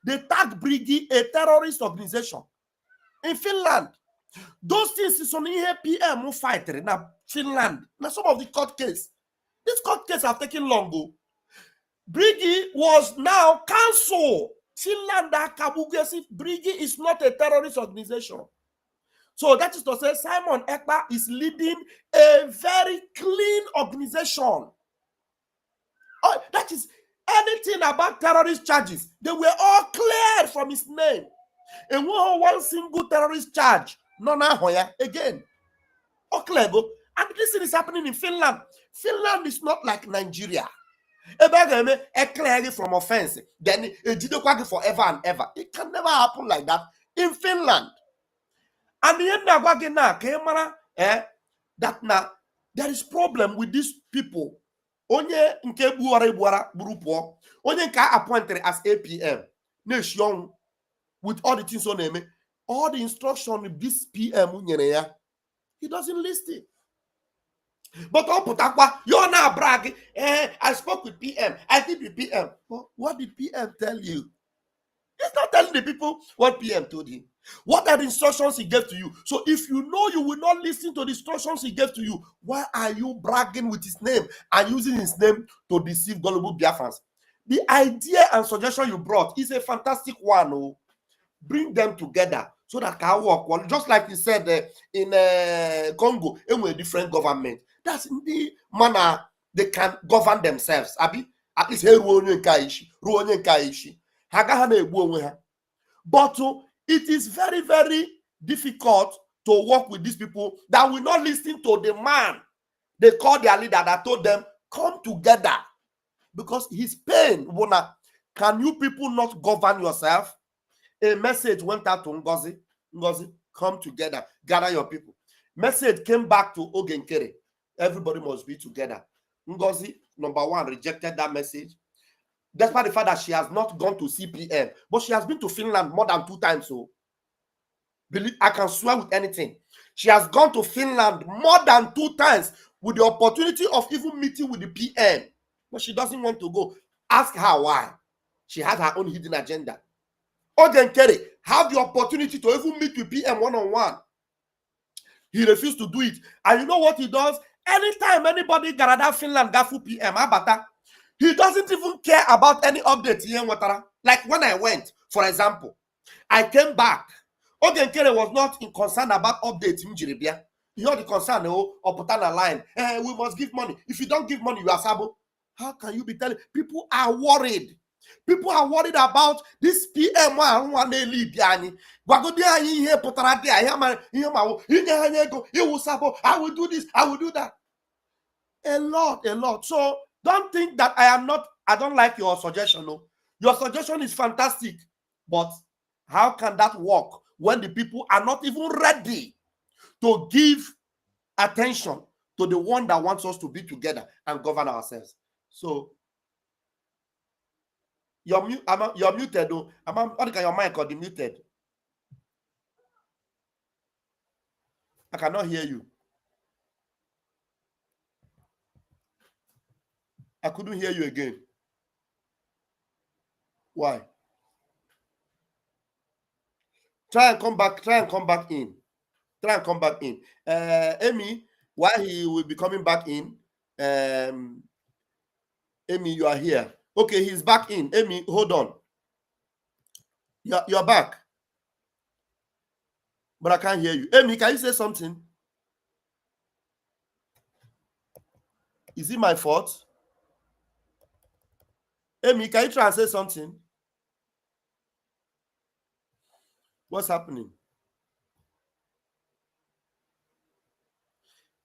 they tagged Brgie a terrorist organization in Finland. Those things is only here PM fight in Finland. Now some of the court case. This court case have taken long. Brgie was now cancelled. Finland, Brgie is not a terrorist organization. So that is to say, Simon Ekpa is leading a very clean organization. Oh, that is anything about terrorist charges. They were all cleared from his name. And one single terrorist charge. No, again. Oh, clear. And this thing is happening in Finland. Finland is not like Nigeria. A clear from offense. Then it did not forever and ever. It can never happen like that in Finland. And the end that now there is problem with these people. Onye nke buara burupo. Onye nke appointed as APM. Nation with all the things on him. All the instruction of this PM, he doesn't listen. But you're now bragging. I spoke with PM. I did with PM. But what did PM tell you? He's not telling the people what PM told him. What are the instructions he gave to you? So if you know you will not listen to the instructions he gave to you, why are you bragging with his name and using his name to deceive gullible Biafrans? The idea and suggestion you brought is a fantastic one. Oh. Bring them together so that can work. Well, just like you said in Congo, and with different government. That's in the manner they can govern themselves. Abi, at least but it is very, very difficult to work with these people that will not listen to the man they call their leader that told them, come together. Because his pain, can you people not govern yourself? A message went out to Ngozi. Ngozi, come together, gather your people. Message came back to Ogenkere. Everybody must be together. Ngozi, number one, rejected that message. Despite the fact that she has not gone to CPM, but she has been to Finland more than 2 times. So, I can swear with anything. She has gone to Finland more than 2 times with the opportunity of even meeting with the PM. But she doesn't want to go. Ask her why. She has her own hidden agenda. Ogenkere have the opportunity to even meet with PM one-on-one. He refused to do it. And you know what he does? Anytime anybody gather Finland gafu PM, he doesn't even care about any update here in Watara. Like when I went, for example, I came back. Ogenkere was not concerned about updates in Jiribia. He had the concern, or put on a line. We must give money. If you don't give money, you are sabo. How can you be telling? People are worried. People are worried about this PM. I will do this, I will do that. A lot. So don't think that I don't like your suggestion. No, your suggestion is fantastic, but how can that work when the people are not even ready to give attention to the one that wants us to be together and govern ourselves? So you're muted though. Your mic or muted? I cannot hear you. I couldn't hear you again. Why? Try and come back in. Try and come back in. Amy, while he will be coming back in, Amy, you are here. Okay, he's back in. Amy, hold on. You're back. But I can't hear you. Amy, can you say something? Is it my fault? Amy, can you try and say something? What's happening?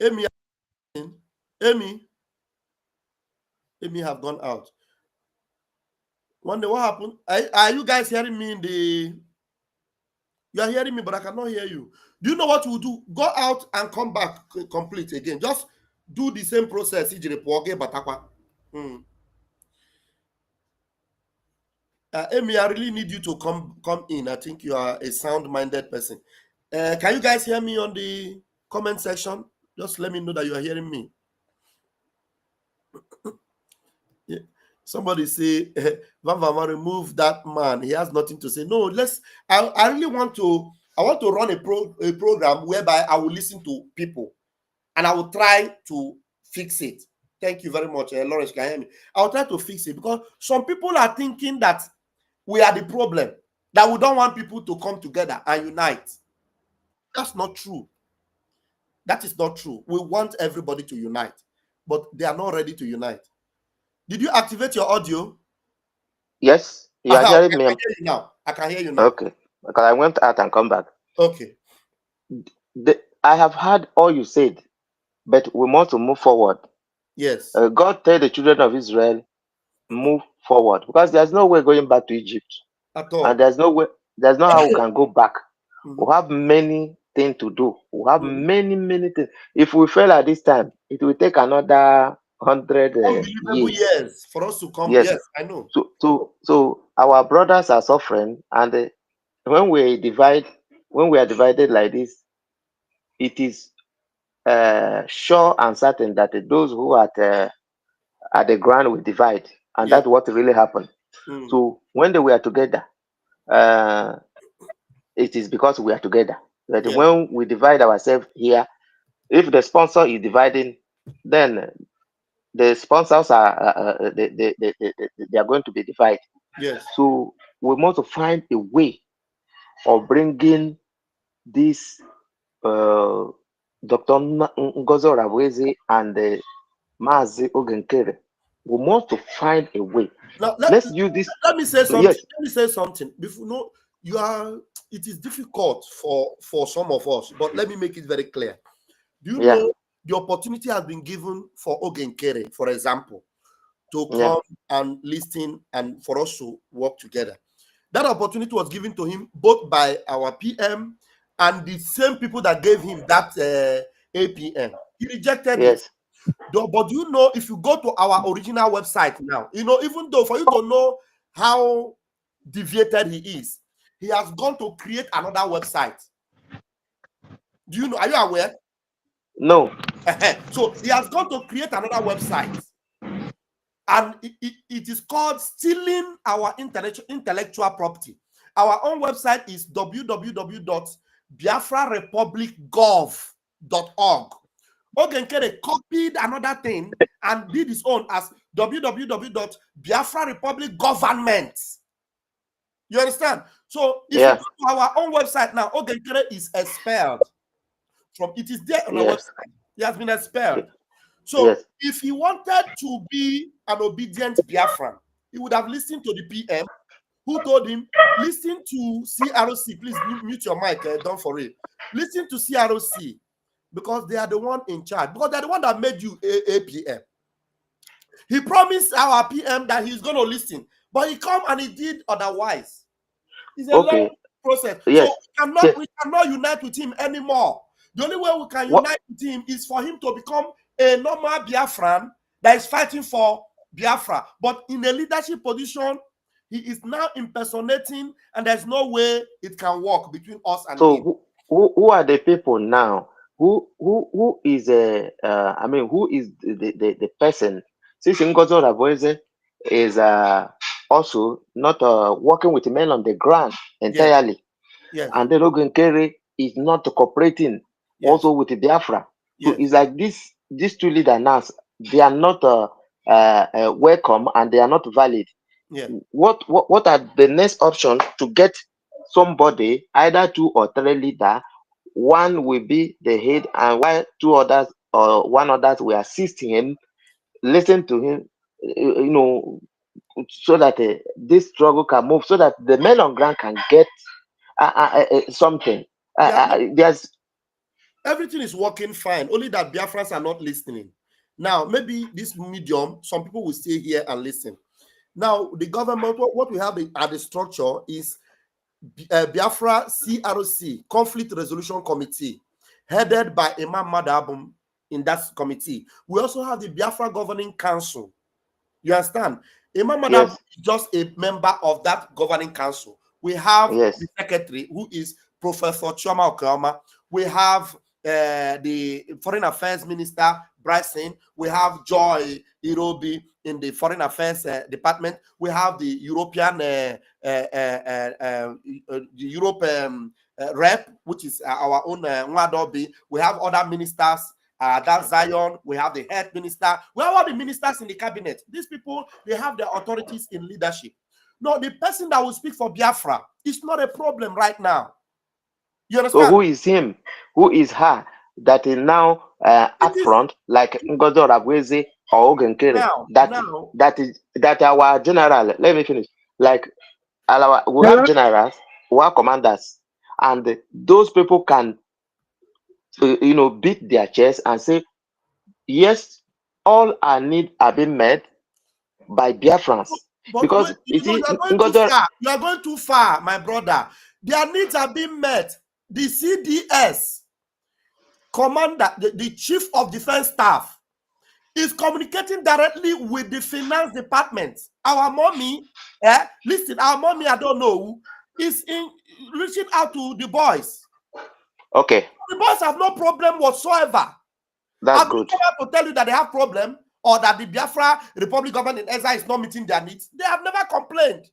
Amy have gone out. Wonder what happened. Are you guys hearing me in the... You are hearing me, but I cannot hear you. Do you know what we'll do? Go out and come back complete again. Just do the same process. Amy, I really need you to come in. I think you are a sound-minded person. Can you guys hear me on the comment section? Just let me know that you are hearing me. Yeah. Somebody say, Van remove that man. He has nothing to say. No, I really want to run a program whereby I will listen to people and I will try to fix it. Thank you very much, Lawrence. Can you hear me? I'll try to fix it because some people are thinking that we are the problem, that we don't want people to come together and unite. That's not true. That is not true. We want everybody to unite, but they are not ready to unite. Did you activate your audio? Yes, you are hearing me. I can hear you now. Okay, because I went out and come back. Okay. I have heard all you said, but we want to move forward. Yes. God tell the children of Israel, move forward, because there's no way going back to Egypt at all, and there's no how we can go back. We have many things to do. We have many things. If we fail at this time, it will take another 100 years for us to come. Yes, I know. So our brothers are suffering, and when we are divided like this, it is sure and certain that those who are at the ground will divide, and that's what really happened. So when we are together, it is because we are together. But when we divide ourselves here, if the sponsor is dividing, then the sponsors are they are going to be divided. Yes. So we want to find a way of bringing this Dr. Ngozo Ravweze and Mazi Ogenkere. We want to find a way. Now, let's use this. Let me say something. Yes. Let me say something. Before, it is difficult for some of us, but let me make it very clear. Do you know the opportunity has been given for Ogenkere, for example, to come and listen and for us to work together? That opportunity was given to him both by our PM and the same people that gave him that APM. He rejected it. But do you know, if you go to our original website now, even though for you to know how deviated he is, he has gone to create another website. Do you know? Are you aware? No. So he has gone to create another website. And it is called Stealing Our Intellectual Property. Our own website is www.biafrarepublicgov.org. Ogenkere copied another thing and did his own as www.biafrarepublicgovernment. You understand? So if you go to our own website now, Ogenkere is expelled from. It is there on our website. He has been expelled. So Yes. if he wanted to be an obedient Biafran, he would have listened to the PM who told him, listen to CROC, please mute your mic, don't for it. Listen to CROC because they are the one in charge, because they're the one that made you a PM. He promised our PM that he's going to listen, but he come and he did otherwise. It's a long process. Yes. So we cannot unite with him anymore. The only way we can unite with him is for him to become a normal Biafran that is fighting for Biafra. But in a leadership position, he is now impersonating, and there's no way it can work between us and him. So who are the people now? Who is I mean, who is the person? Since Ngozo Raboeze is also not working with men on the ground entirely, yes. And then Logan Kerry is not cooperating also with the Biafra. So it's like these two leaders now, they are not welcome and they are not valid. What are the next options to get somebody, either 2 or 3 leader? One will be the head, and while 2 others or 1 others will assist him, listen to him, so that this struggle can move, so that the men on ground can get something. There's everything is working fine, only that Biafrans are not listening. Now, maybe this medium, some people will stay here and listen. Now, the government, what we have at the structure is Biafra CRC, Conflict Resolution Committee, headed by Imam Madabum in that committee. We also have the Biafra Governing Council. You understand? Imam Madabum is just a member of that governing council. We have the secretary, who is Professor Chioma Okeoma. We have the Foreign Affairs Minister, Bryson. We have Joy Irobi in the Foreign Affairs Department. We have the European rep, which is our own Nwadobi. We have other ministers, that Zion. We have the head minister. We have all the ministers in the cabinet. These people, they have their authorities in leadership. No, the person that will speak for Biafra is not a problem right now. You understand? So who is him? Who is her that is now up front, like Ngozo Ragweze or Ogenkere? That our general, let me finish. Like we have generals, we have commanders, and those people can beat their chest and say, yes, all our needs are being met by Biafrans. But because you are going too far, my brother. Their needs are being met. The CDS commander, the chief of defense staff, is communicating directly with the finance department. Our mommy, listen, our mommy, I don't know, is reaching out to the boys. Okay. The boys have no problem whatsoever. That's good. I'm not to tell you that they have problem, or that the Biafra Republic government in exile is not meeting their needs. They have never complained.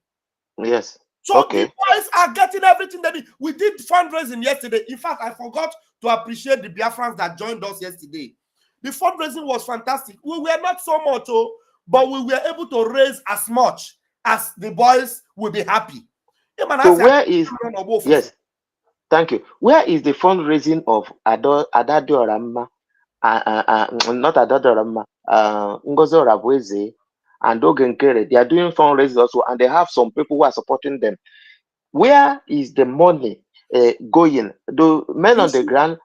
Yes. So the boys are getting everything they need. We did fundraising yesterday. In fact, I forgot to appreciate the Biafrans that joined us yesterday. The fundraising was fantastic. We were not so much, but we were able to raise as much as the boys will be happy. So where is... Yes. Thank you. Where is the fundraising of Adado Ramma, not Adado Ramma, Ngozo Rabweze and Ogenkere? They are doing fundraising also, and they have some people who are supporting them. Where is the money going? Do men on the ground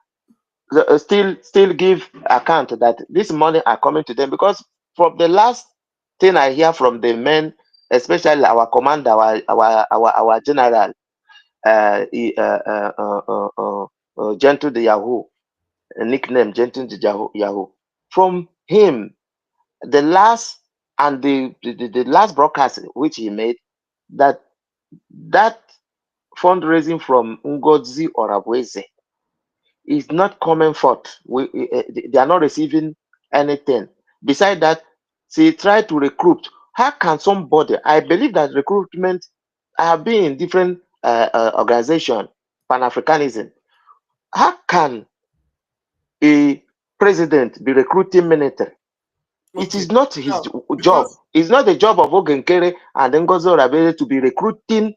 still give account that this money are coming to them? Because from the last thing I hear from the men, especially our commander, our general, Gentle the Yahoo, nickname Gentle the Yahoo. From him, the last and the last broadcast which he made, that fundraising from Ngozi or Abweze is not coming forth. They are not receiving anything. Besides that, they try to recruit. How can somebody? I believe that recruitment have been in different organization, Pan-Africanism. How can a president be recruiting military? Okay. It is not his job. It's not the job of Ogenkere and Ngozi Rabele to be recruiting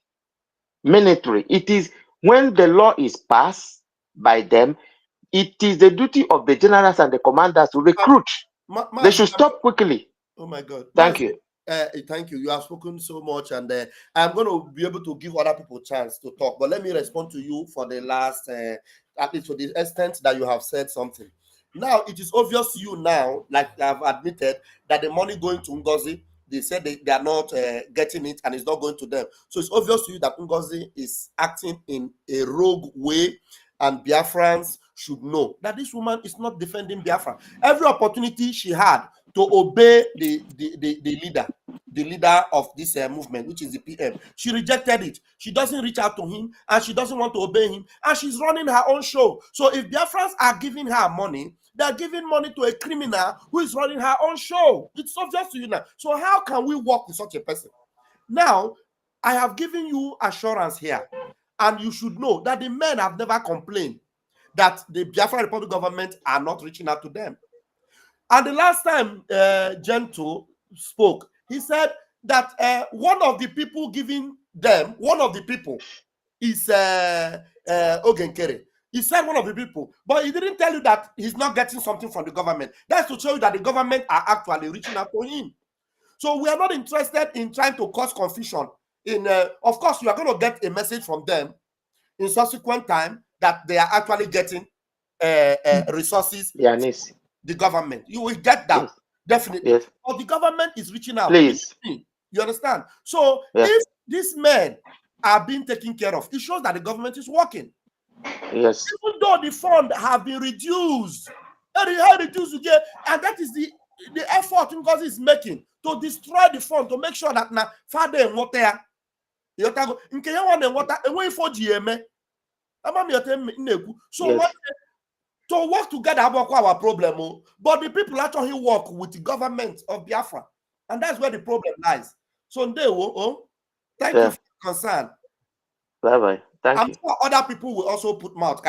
military. It is when the law is passed by them, it is the duty of the generals and the commanders to recruit. They should stop quickly. Oh my God. Thank you. Thank you. You have spoken so much, and I'm going to be able to give other people a chance to talk. But let me respond to you for the last, at least to the extent that you have said something. Now, it is obvious to you now, like I've admitted, that the money going to Ngozi, they said they are not getting it and it's not going to them. So it's obvious to you that Ngozi is acting in a rogue way, and Biafrans should know that this woman is not defending Biafra. Every opportunity she had to obey the leader of this movement, which is the PM, she rejected it. She doesn't reach out to him, and she doesn't want to obey him, and she's running her own show. So if Biafrans are giving her money, they're giving money to a criminal who is running her own show. It's obvious to you now. So how can we work with such a person? Now, I have given you assurance here, and you should know that the men have never complained that the Biafra Republic government are not reaching out to them. And the last time Gento spoke, he said that one of the people giving them, one of the people is Ogenkere. He said one of the people, but he didn't tell you that he's not getting something from the government. That's to show you that the government are actually reaching out to him. So we are not interested in trying to cause confusion. Of course, you are going to get a message from them in subsequent time that they are actually getting resources. Yanis. The government, you will get that. Yes. Definitely. Yes. But the government is reaching out. Please. You understand? So yes. If these men are being taken care of, it shows that the government is working. Yes. Even though the fund have been reduced, and that is the effort Ngozi is making to destroy the fund, to make sure that now father and water, so yes. To work together about our problem, but the people actually work with the government of Biafra, and that's where the problem lies. So thank you for your concern. Bye-bye. I'm sure other people will also put mouth.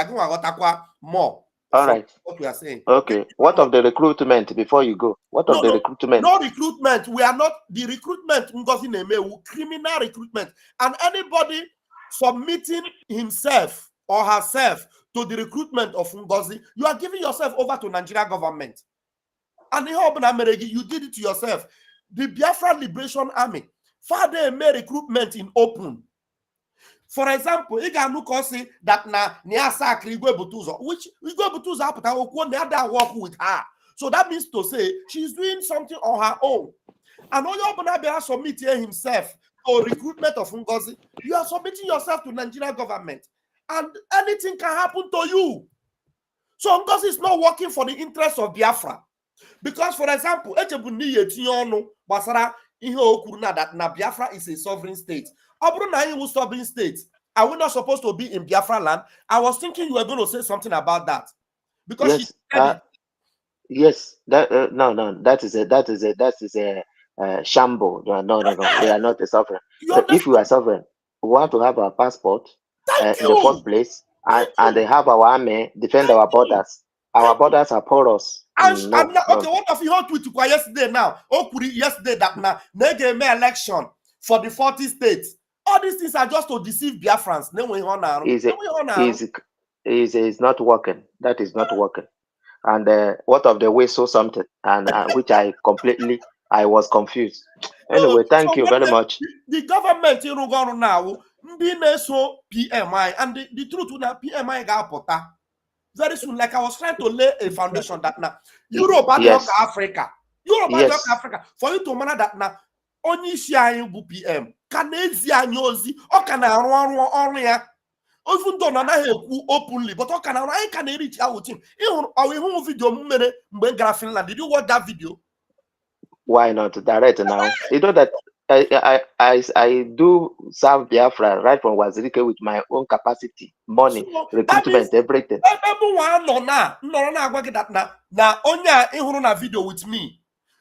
More. All right. What we are saying. Okay. What of the recruitment before you go? What of the recruitment? No recruitment. We are not the recruitment. Criminal recruitment, and anybody submitting himself or herself to the recruitment of Ngozi, you are giving yourself over to Nigeria government. And you did it to yourself. The Biafra Liberation Army, father made recruitment in open. For example, you can look and see that which we go to work with her. So that means to say she's doing something on her own. And Oyo submitting himself to recruitment of Ngozi, you are submitting yourself to Nigeria government. And anything can happen to you. So Ngozi is not working for the interest of Biafra. Because, for example, that Biafra is a sovereign state. Sovereign state. Are we not supposed to be in Biafra land? I was thinking you were going to say something about that. Because yes, that is a shamble. No. We are not a sovereign. So if we are sovereign, we want to have our passport in the first place, and they have our army defend our borders. Our borders are porous. Okay, what of you tweet yesterday now? Yesterday that now they election for the 40 states. All these things are just to deceive Biafrans. Is not working. That is not working. And what of the way saw something, and which I was confused. Anyway, thank you very much. The government in Uganda now, PMI, and the truth is that PMI got pota very soon. Like I was trying to lay a foundation that now Europe and Africa, Africa, for you to manage that now only share PM can nyozi or can I even though Nana openly, but I can reach out with him. Our video Finland. Did you watch that video? Why not direct now? You know that I do serve Biafra right from Wazirike with my own capacity, money, recruitment, everything. Now only video with me.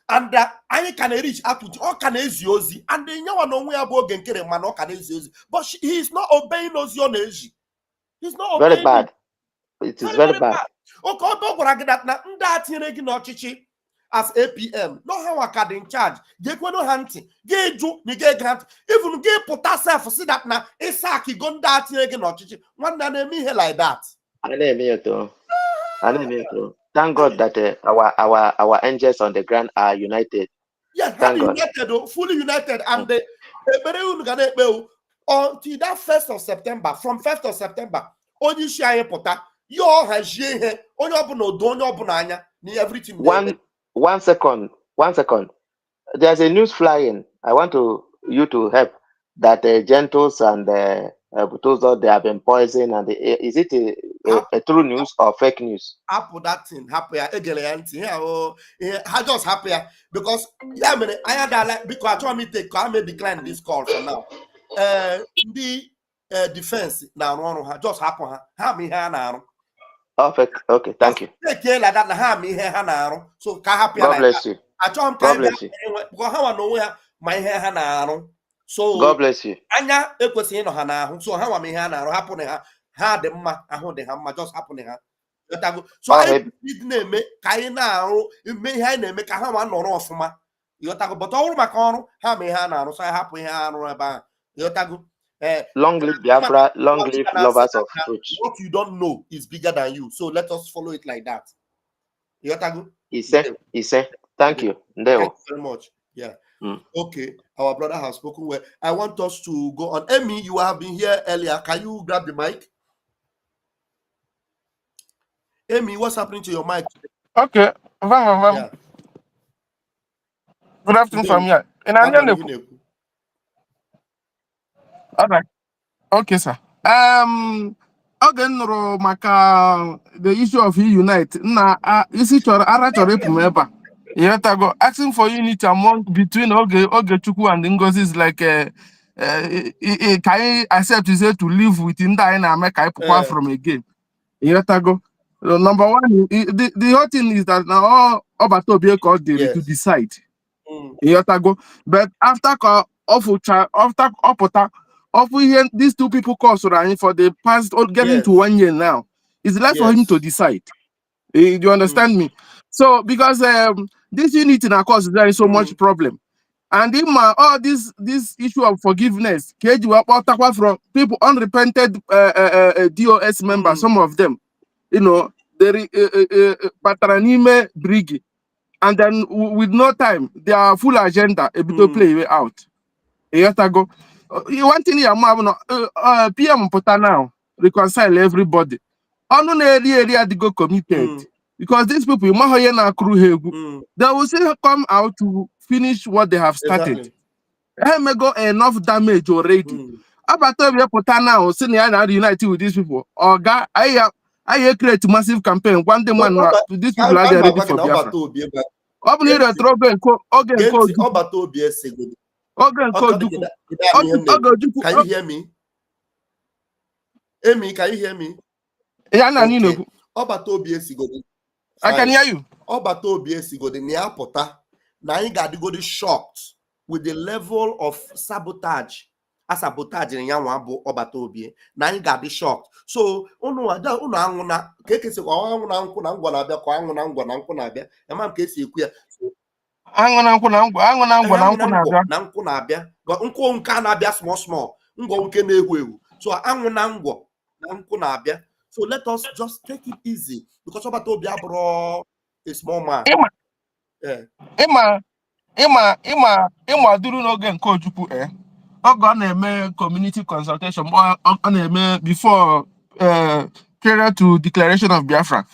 And I can reach out to all can easy and then you know we are both getting man can easy. But he is not obeying those your age. He's not obeying. Very bad. It is very bad. As APM, no how I can in charge. Get no hunting, get you, get grant, even get put yourself see that now. Isaki gon that again or chichi. One name me like that. I name you too. Thank God that our angels on the ground are united. Yes, Thank God. united, fully united, and they until that 1st of September. From 1st of September, only share pota. You all has here, only open no don't open anya, ni everything. One second. There's a news flying. I want you to help that gentles and Butozo, they have been poisoned. And is it a true news or fake news? Apple that thing happy again, I just happy because yeah, I mean, I had like because I may decline this call for now. The defense now just happen. How me now? Okay, thank you. Take care like that. How me here now? So can happy God like bless that. you. I told God bless you. because how I know where my hair now. So God bless you. anya ekwesịghị ịnọ ha n'ahụ so ha nwa m ihe a na-arụ hapụ na ha dị mma ahụ dị ha mma just hapụ na ha so anyị dị na-eme ka anyị na-arụ ime ihe anyị na-eme ka ha nwa nọrọ ọfụma ịghọtago but ọ bụrụ maka ọrụ ha ma ihe a na-arụ so anyị hapụ ihe arụ ebe ahụ ịghọtago long live Biafra, long live lovers of truth. What you don't know is bigger than you, so let us follow it like that. Ịghọtago? Ise. Thank you. Thank you very much. Yeah. Okay, our brother has spoken well. I want us to go on. Emmy, you have been here earlier. Can you grab the mic? Emmy, what's happening to your mic? Okay. Yeah. Good afternoon from here. All right. Okay, sir. Again, maka the issue of unite. Isi chọrọ ara chọrọ ịpụ m ebe a. Go asking for unity among between Ogechukwu and Ngozi is like can I accept is to live within that and make I from again. Go. Number one, the whole thing is that now all Obatobi called to decide. Go. But after these two people cause for the past getting to 1 year now, it's left for him to decide. Do you understand me? So because this unity now causes there is so much problem, and in all this issue of forgiveness, from people unrepented DOS members, some of them, they Patranime Brgie, and then with no time, their full agenda to play out. Go. One thing PM Pota now reconcile everybody. On area they go committed. Because these people, they will still come out to finish what they have started. They may go enough damage already. About now, senior united with these people. Or I create massive campaign. One day, these people are ready for Biafra. Can you hear me? Amy, can you hear me? Yeah, okay. I can hear you. Now you got to go shocked with the level of sabotage. Sabotage in Yamwabo Obatobie. Now you got to shocked. So, Una Keke se Emam Kesi queer. Small. So so let us just take it easy because Obatobia bro a small man. Ima duru n'oge nke Ojukwu ọ na-eme community consultation ọ na-eme before prior to declaration of Biafra.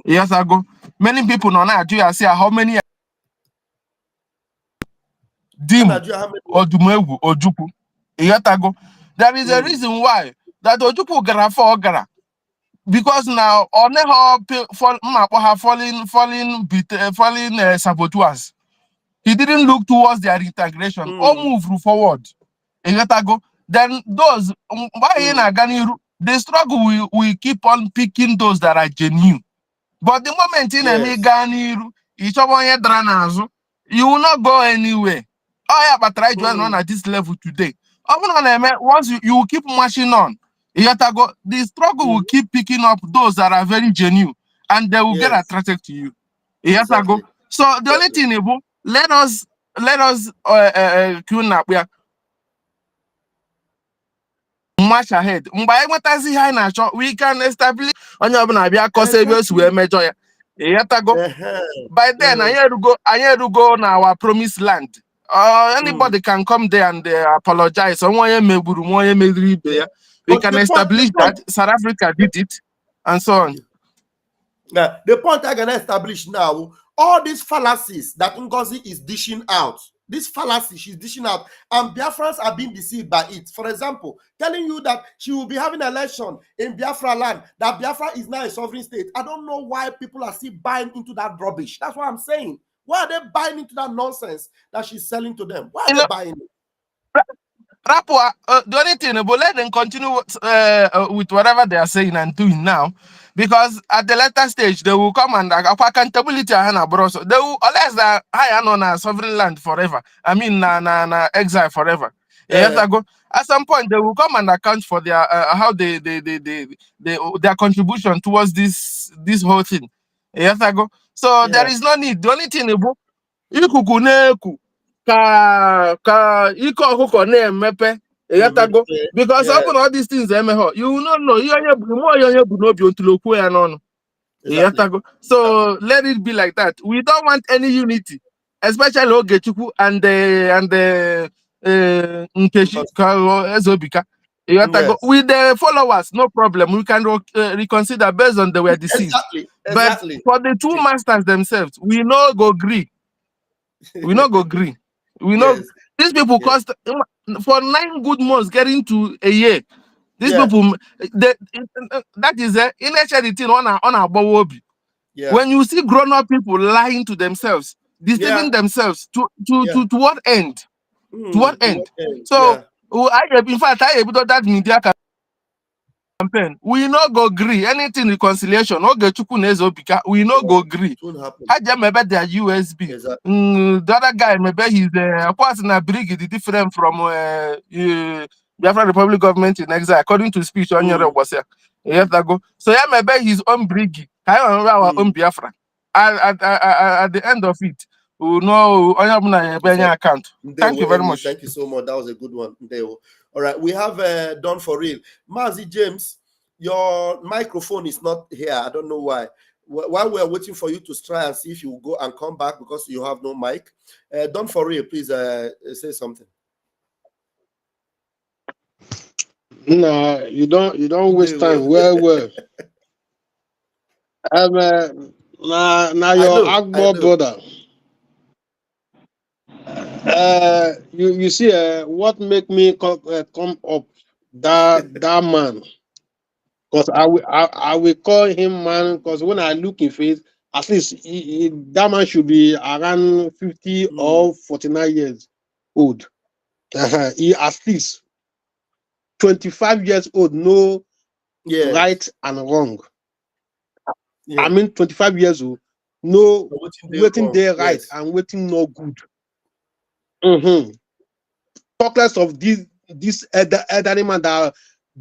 Years ago, many people nọ na-ajụ ya say how many Dim Odumegwu Ojukwu. There is a reason why that Ojukwu gara for gara. Because now on falling saboteurs. He didn't look towards their integration or move forward. Then those the struggle will keep on picking those that are genuine. But the moment in you will not go anywhere. Oh yeah, but try to run at this level today. Once you will keep marching on. The struggle will keep picking up those that are very genuine and they will get attracted to you. Exactly. So the only thing, let us march ahead. We can establish on your major. By then, I had to go on our promised land. Anybody can come there and apologize. We can establish that South Africa did it, and so on. Now, the point I can establish now, all these fallacies that Ngozi is dishing out, this fallacy she's dishing out, and Biafrans are being deceived by it. For example, telling you that she will be having an election in Biafra land, that Biafra is now a sovereign state. I don't know why people are still buying into that rubbish. That's what I'm saying. Why are they buying into that nonsense that she's selling to them? Why are they buying it? Rapua, the only thing, but let them continue with whatever they are saying and doing now, because at the later stage they will come and accountability so they will, unless that I am on a sovereign land forever. I mean, na exile forever. At some point they will come and account for their how their contribution towards this whole thing. So there is no need. The only thing about ka ike ọkụkọ na-emepe because open all these things you will not know onye bụ n'obi otulokwu ya n'ọnụ. So let it be like that. We don't want any unity, especially Ogechukwu and Nkechi Ezobika. With the followers, no problem. We can reconsider based on they were deceived. But for the two masters themselves, we no go agree. We not go agree. We know these people cost for 9 good months getting to a year. These people, that is in thing on our Bowobi. When you see grown-up people lying to themselves, deceiving themselves, to what end? To what end? So in fact, I able that media campaign. We not go agree. Anything reconciliation. We not go agree. I just maybe their USB. The other guy maybe he's a Brgie different from Biafra Republic government in exile according to speech on your was here. So maybe his own Brgie. I remember our own Biafra. At the end of it, we know account. Thank you very much. Thank you so much. That was a good one. All right, we have done for real. Mazi James, your microphone is not here. I don't know why. While we're waiting for you to try and see if you will go and come back because you have no mic. Done for real, please say something. No, you don't waste time. Well. Now your Agbo brother. You see what make me come up that man, because I will call him man, because when I look in face, at least that man should be around 50 or 49 years old. He at least 25 years old, no right and wrong. I mean 25 years old, no waiting there right and waiting no good. Talk less of this elderly man that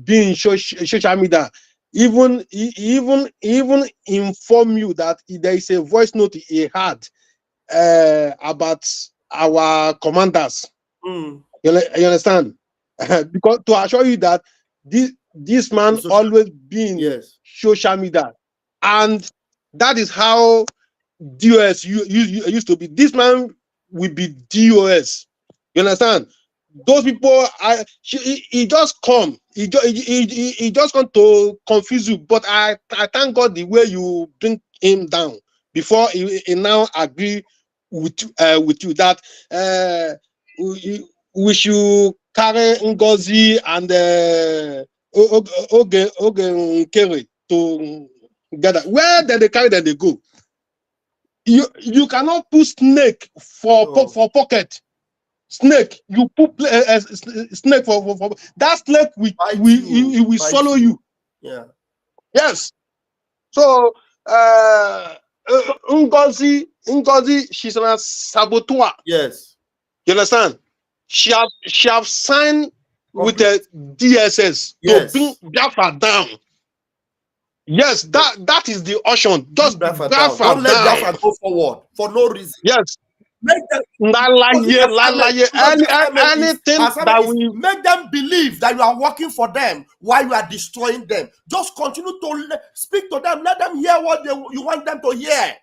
being social media, even inform you that there is a voice note he had about our commanders. You understand? Because to assure you that this man always been social media, and that is how DOS used to be. This man will be DOS. You understand? Those people, he just come. He just come to confuse you. But I thank God the way you bring him down before he now agree with you that we should carry Ngozi and Nkere together. Where did they carry them? They go. You cannot put snake for pocket. Snake, you put snake for that snake will swallow you. Yeah. Yes. So Ngozi, she's a saboteur. Yes. You understand? She have signed with the DSS to bring Biafra down. Yes, that is the option. Just Biafra don't let Biafra go forward for no reason. Yes. Make them. Anything that we make them believe that you are working for them while you are destroying them. Just continue to speak to them. Let them hear what you want them to hear.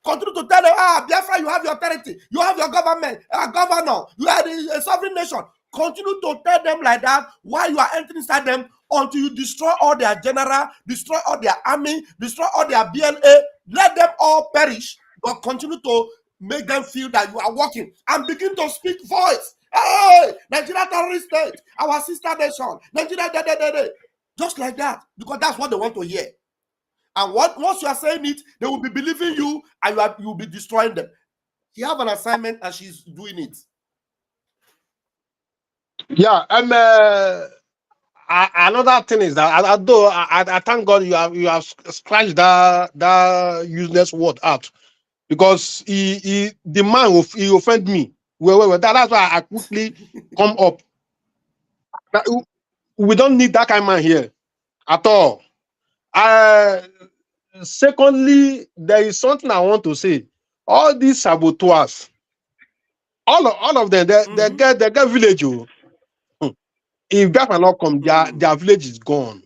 Continue to tell them, Biafra, you have your authority, you have your government, governor, you are a sovereign nation. Continue to tell them like that while you are entering inside them until you destroy all their general, destroy all their army, destroy all their BLA. Let them all perish, but continue to make them feel that you are working and begin to speak voice. Hey, Nigeria terrorist state, our sister nation, Nigeria, just like that, because that's what they want to hear. And once you are saying it, they will be believing you, and you will be destroying them. She have an assignment, and she's doing it. Yeah, another thing is that although I thank God you have scratched that useless word out, because the man he offended me. Well, that's why I quickly come up. We don't need that kind of man here at all. Secondly, there is something I want to say. All these saboteurs, all of them, they get village. If that cannot come, their village is gone.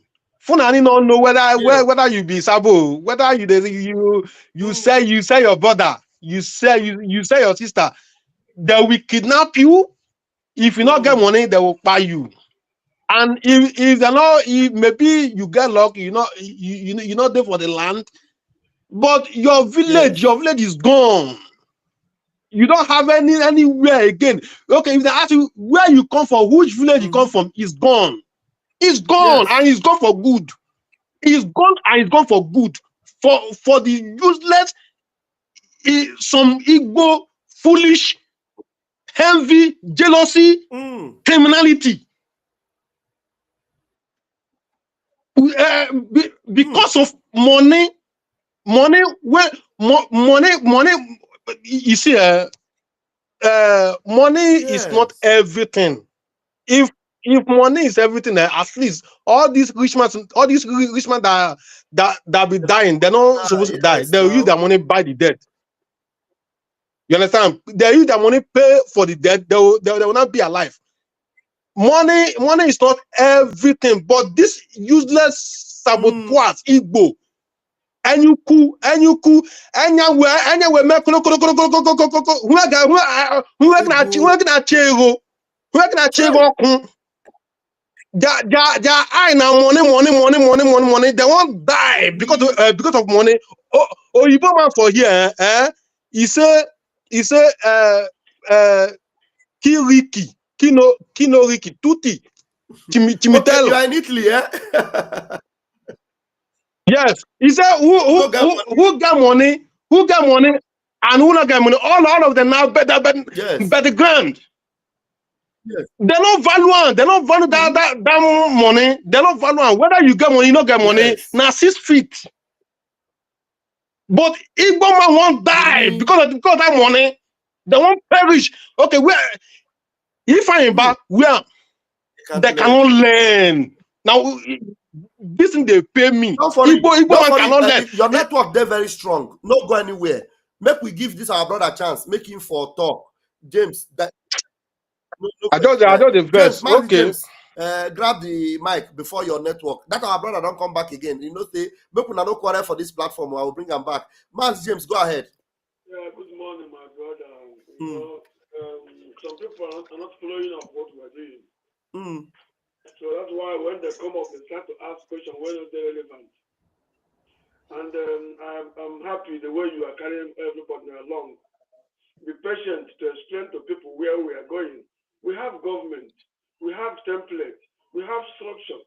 Funani don't know whether you be sabo, whether you say your brother, you say your sister. They will kidnap you. If you not get money, they will buy you. And if they're not, if maybe you get lucky, you not there for the land, but your village is gone. You don't have anywhere again. Okay, if they ask you where you come from, which village you come from, is gone. It's gone, and it's gone for good. It's gone, and it's gone for good. For the useless, some ego, foolish, envy, jealousy, criminality. Because of money, you see, money is not everything. If money is everything, at least all these rich men that be dying, they're not supposed to die. They'll use their money buy the dead. You understand? They use their money pay for the dead. They will not be alive. Money is not everything, but this useless saboteurs, Igbo, Enyuku, anywhere, their eye now money. They won't die because of money. Oh, you man for here, he say, Kiriki, Kino Riki, Tuti, Chimitelo. Okay, you are in Italy, yeah? Yes, he said, who got money? Who got money? And who not got money? All of them now better the ground. Yes. They don't value one. They don't value that money. They don't value one. Whether you get money, you don't get money. Now 6 feet. But Igbo man won't die because of that money. They won't perish. Okay, where if I am back, where they cannot learn. Now this thing they pay me. Igbo man cannot learn. Your network they're very strong. Not go anywhere. Make we give this our brother a chance. Make him for talk. James, that I don't the verse. Okay. James, grab the mic before your network. That our brother don't come back again. You know, say make we no quarrel for this platform. I will bring him back. Max James, go ahead. Yeah, good morning, my brother. You know, some people are not following up what we're doing. So that's why when they come up, they start to ask questions when they're relevant. And I'm happy the way you are carrying everybody along. Be patient to explain to people where we are going. We have government, we have template, we have structure.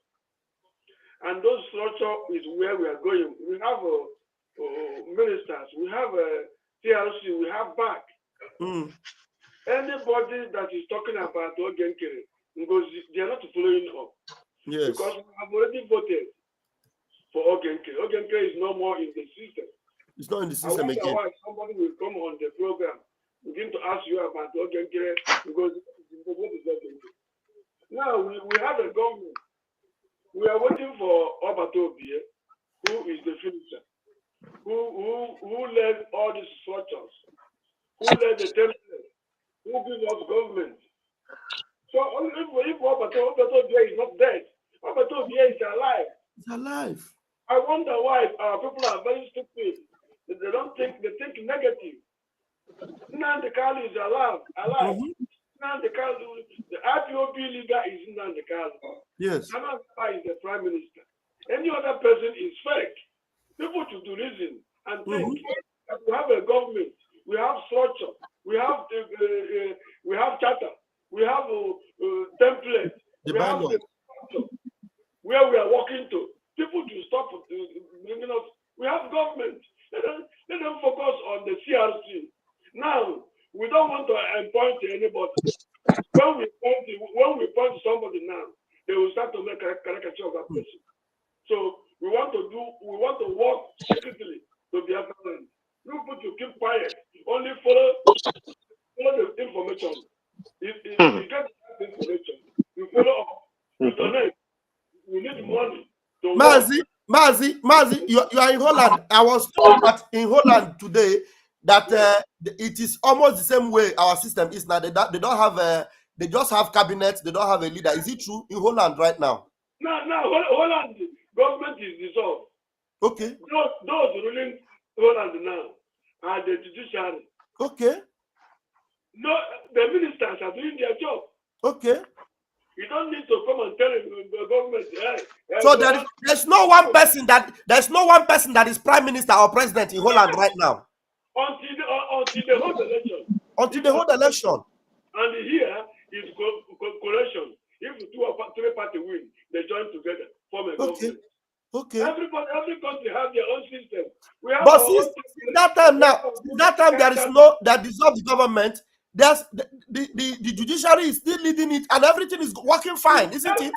And those structure is where we are going. We have ministers, we have a TLC, we have back. Anybody that is talking about Ogenkere, because they are not following up. Yes. Because we have already voted for Ogenkere. Ogenkere is no more in the system. It's not in the system again. Why somebody will come on the program, begin to ask you about Ogenkere, because what is Ogenkere? Now we have a government. We are waiting for Obatobie, who is the finisher, who led all these structures. who led the template, who gave us government. So if Obato is not dead, Obato is alive. It's alive. I wonder why our people are very stupid. They don't think, they think negative. Nnamdi Kanu is alive. Nnamdi Kanu, the IPOB leader is Nnamdi Kanu. Yes. Anambra is the prime minister. Any other person is fake. People should do reason and think that we have a government, we have structure, we have charter, we have a template, we have the structure where we are working to. People should stop bringing us. We have government. Let them focus on the CRC. Now, we don't want to point to anybody. When we point to somebody now, they will start to make a caricature of that person. So we want to work secretly to the other land. You put to keep quiet. Only follow the information. If you get the information, you follow up. You donate. We need money. Mazi, you are in Holland. I was told that in Holland today that it is almost the same way our system is now. They don't have they just have cabinets. They don't have a leader. Is it true in Holland right now? No, Holland government is dissolved. Okay. Those ruling Holland now are the judiciary. Okay. No, the ministers are doing their job. Okay. You don't need to come and tell the government. So there's no one person that is prime minister or president in Holland right now. Until the whole election. Until the whole election. And here is coalition. If two or three parties win, they join together, form a government. Okay. Every country has their own system. We have but since that time there is no that dissolve the government. There's the judiciary is still leading it, and everything is working fine, isn't it?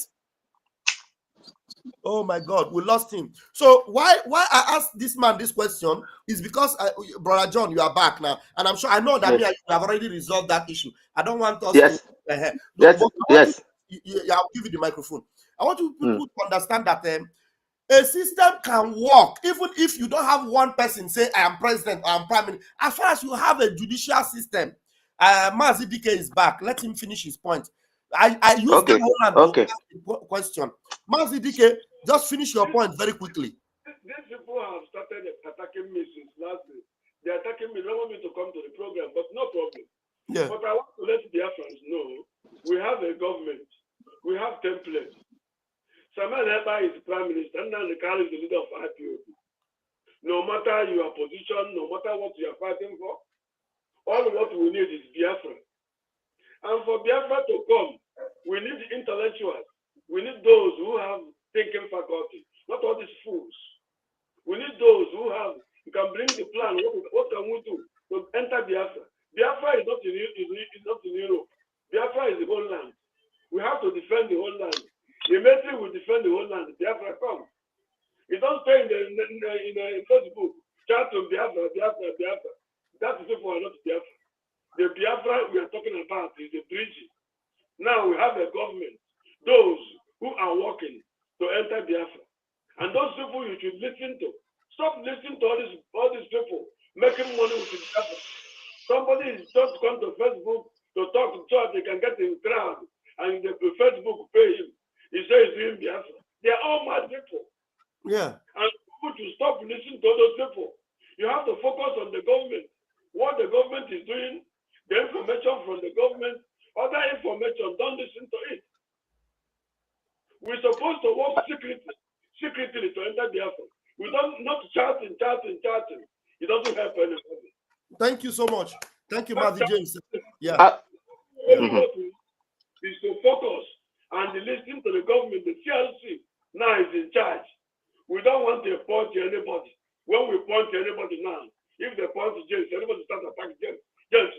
Oh my God, we lost him. So why I asked this man this question is because Brother John, you are back now, and I'm sure I know that you have already resolved that issue. I don't want us yes. to. Yes. I'll give you the microphone. I want you people to understand that a system can work even if you don't have one person say I am president or I am prime minister. As far as you have a judicial system. Mazi DK is back. Let him finish his point. I use the question. Mazi DK, just finish your point very quickly. These people have started attacking me since last week. They're attacking me. They don't want me to come to the program, but no problem. Yeah. But I want to let the Afghans know we have a government. We have templates. Samuel Eba is the prime minister, and Nnamdi Kanu is the leader of IPOB. No matter your position, no matter what you are fighting for, all what we need is Biafra. And for Biafra to come, we need intellectuals. We need those who have thinking faculty, not all these fools. We need those who can bring the plan. What can we do to enter Biafra? Biafra is not in Europe. Biafra is the whole land. We have to defend the whole land. Immediately we defend the whole land. Biafra comes. You don't stay in Facebook, chat to Biafra. That is people are not Biafra. The Biafra we are talking about is the Brgie. Now we have a government. Those who are working to enter Biafra. And those people you should listen to. Stop listening to all these people making money with Biafra. Somebody is just come to Facebook to talk to church, they can get in crowd, and the Facebook pay him. He says he's doing Biafra. They are all mad people. Yeah. And people should stop listening to those people. You have to focus on the government. What the government is doing, the information from the government, other information, don't listen to it. We're supposed to work secretly to enter Biafra. We don't not chatting. It doesn't help anybody. Thank you so much. Thank you, Mazi James. Yeah. Is to focus and listen to the government. The CLC now is in charge. We don't want to point to anybody. When we point to anybody now, if they point to James, everybody starts attacking James. James.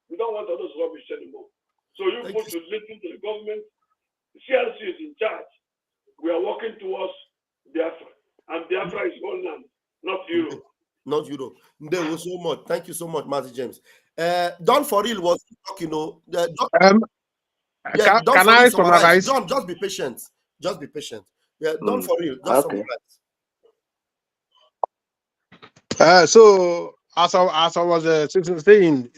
We don't want all those rubbish anymore. So you put to listen to the government. The CLC is in charge. We are working towards Biafra. And Biafra is whole land, not Europe. Not Europe. There was so much. Thank you so much, Mazi James. Don for real was talking. Can I summarize? Don, just be patient. Just be patient. Yeah, Don for real. Just so as I was saying,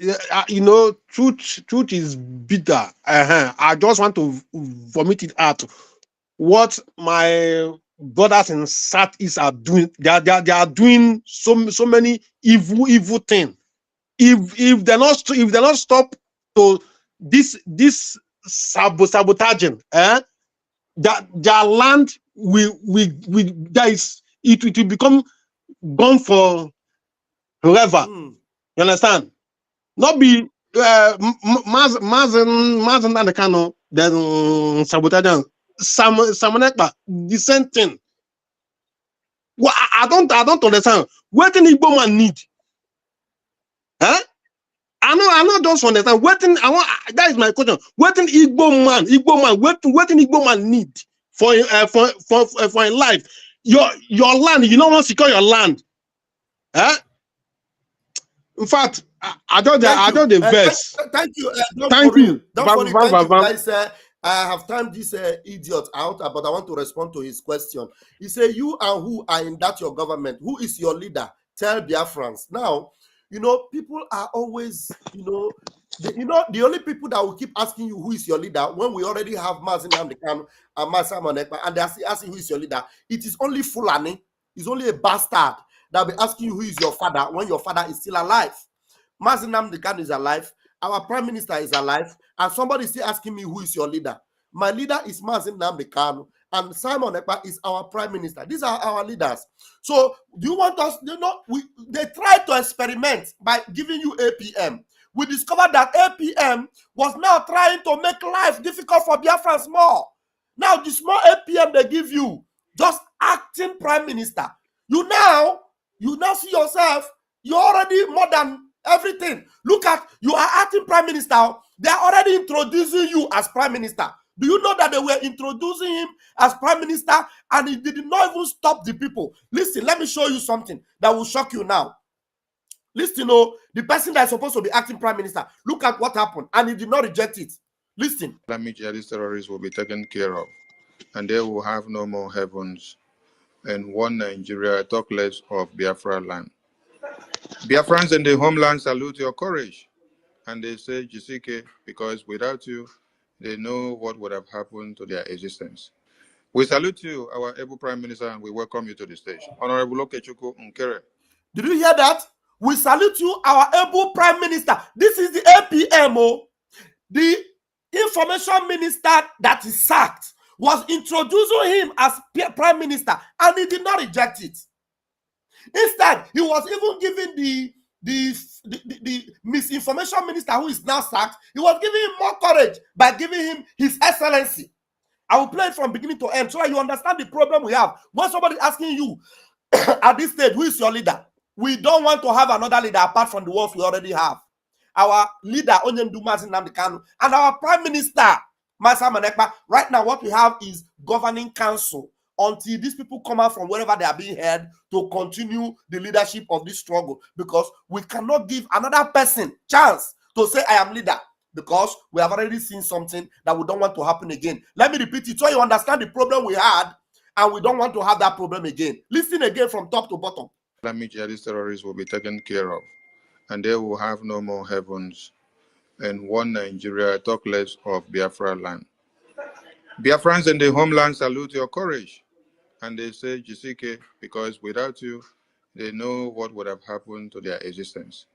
you know, truth is bitter. I just want to vomit it out. What my brothers in Southeast are doing, they are doing so many evil things. If they're not stop to this sabotaging, that their land will it will become gone for forever. You understand? Not be Mazen and the Kano, then sabotage Samonekba, the same thing. Well, I don't understand. What an Igbo man need? Huh? I know just understand. What I want, that is my question. What an Igbo man, what an Igbo man need for life? Your land, you don't want to secure your land. Huh? In fact, I don't the verse. Thank you. Thank you. Don't worry, thank you, guys. I have timed this idiot out, but I want to respond to his question. He said, "You and who are in that your government? Who is your leader? Tell Biafrans." Now, you know, people are always, the only people that will keep asking you who is your leader when we already have Mazen Namdekan and Masa Monekpa, and they are asking who is your leader. It is only Fulani. It's only a bastard that will be asking you who is your father when your father is still alive. Mazen Namdekan is alive. Our prime minister is alive, and somebody is still asking me who is your leader. My leader is Mazen Namdekan, and Simon Ekpa is our prime minister. These are our leaders. So, do you want us? They tried to experiment by giving you APM. We discovered that APM was now trying to make life difficult for Biafrans more. Now, the small APM they give you, just acting prime minister. You now see yourself. You're already more than everything. Look at, you are acting prime minister. They are already introducing you as prime minister. Do you know that they were introducing him as prime minister and he did not even stop the people? Listen, let me show you something that will shock you now. Listen, the person that is supposed to be acting prime minister, look at what happened, and he did not reject it. Listen. Islamic jihadist terrorists will be taken care of, and they will have no more heavens. And one Nigeria, talk less of Biafra land. Biafrans in the homeland salute your courage, and they say Jisike, because without you, they know what would have happened to their existence. We salute you, our able Prime Minister, and we welcome you to the stage. Honorable Okechukwu Nkere. Did you hear that? We salute you, our able Prime Minister. This is the APMO. The information minister that is sacked was introducing him as Prime Minister, and he did not reject it. Instead, he was even giving the misinformation minister who is now sacked, he was giving him more courage by giving him His Excellency. I will play it from beginning to end so that you understand the problem we have. When somebody is asking you at this stage, who is your leader? We don't want to have another leader apart from the ones we already have. Our leader, Onyendu Mazen Nnamdi Kanu, and our Prime Minister, Masa Monekpa. Right now, what we have is governing council until these people come out from wherever they are being held to continue the leadership of this struggle, because we cannot give another person chance to say, I am leader, because we have already seen something that we don't want to happen again. Let me repeat it so you understand the problem we had, and we don't want to have that problem again. Listen again from top to bottom. Islamic jihadist terrorists will be taken care of, and they will have no more heavens. And one Nigeria, talk less of Biafra land. Biafrans in the homeland salute your courage, and they say Jisike, because without you, they know what would have happened to their existence.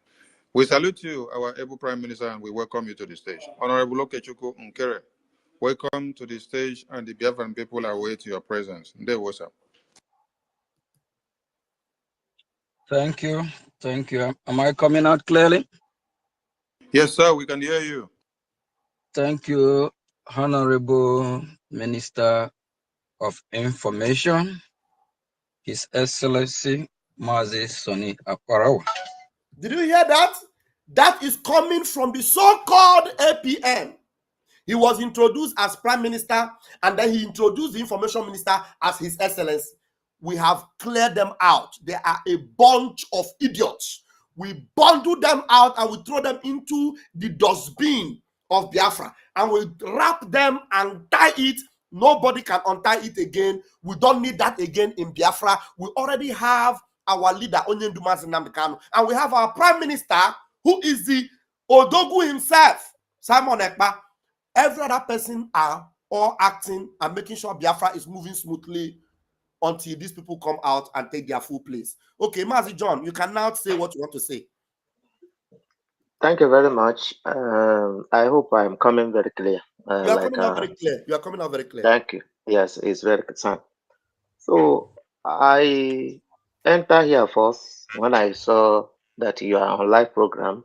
We salute you, our able Prime Minister, and we welcome you to the stage. Honorable Okechukwu Nkere, welcome to the stage, and the Biafran people await your presence. What's up? Thank you. Thank you. Am I coming out clearly? Yes, sir, we can hear you. Thank you, Honorable Minister of Information, His Excellency Mazi Soni Akparawa. Did you hear that? That is coming from the so-called APM. He was introduced as Prime Minister, and then he introduced the Information Minister as His Excellency. We have cleared them out. They are a bunch of idiots. We bundle them out and we throw them into the dustbin of Biafra, and we wrap them and tie it. Nobody can untie it again. We don't need that again in Biafra. We already have our leader, Onyendumazi Nnamdi Kanu, and we have our prime minister, who is the Odogu himself, Simon Ekpa. Every other person are all acting and making sure Biafra is moving smoothly until these people come out and take their full place. Okay, Mazi John, you can now say what you want to say. Thank you very much. I hope I'm coming very clear. You are coming out very clear. You are coming out very clear. Thank you. Yes, it's very concerned. So I enter here first when I saw that you are on live program.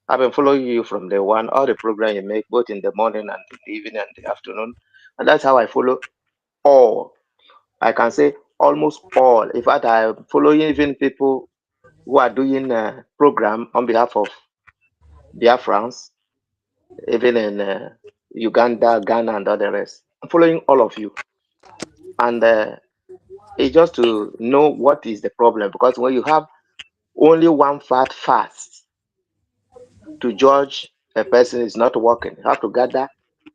I've been following you from the one, all the program you make, both in the morning and in the evening and the afternoon. And that's how I follow all. I can say almost all. In fact, I'm following even people who are doing a program on behalf of Biafrans, even in Uganda, Ghana, and other rest. I'm following all of you. And it's just to know what is the problem, because when you have only one fast to judge a person is not working, you have to gather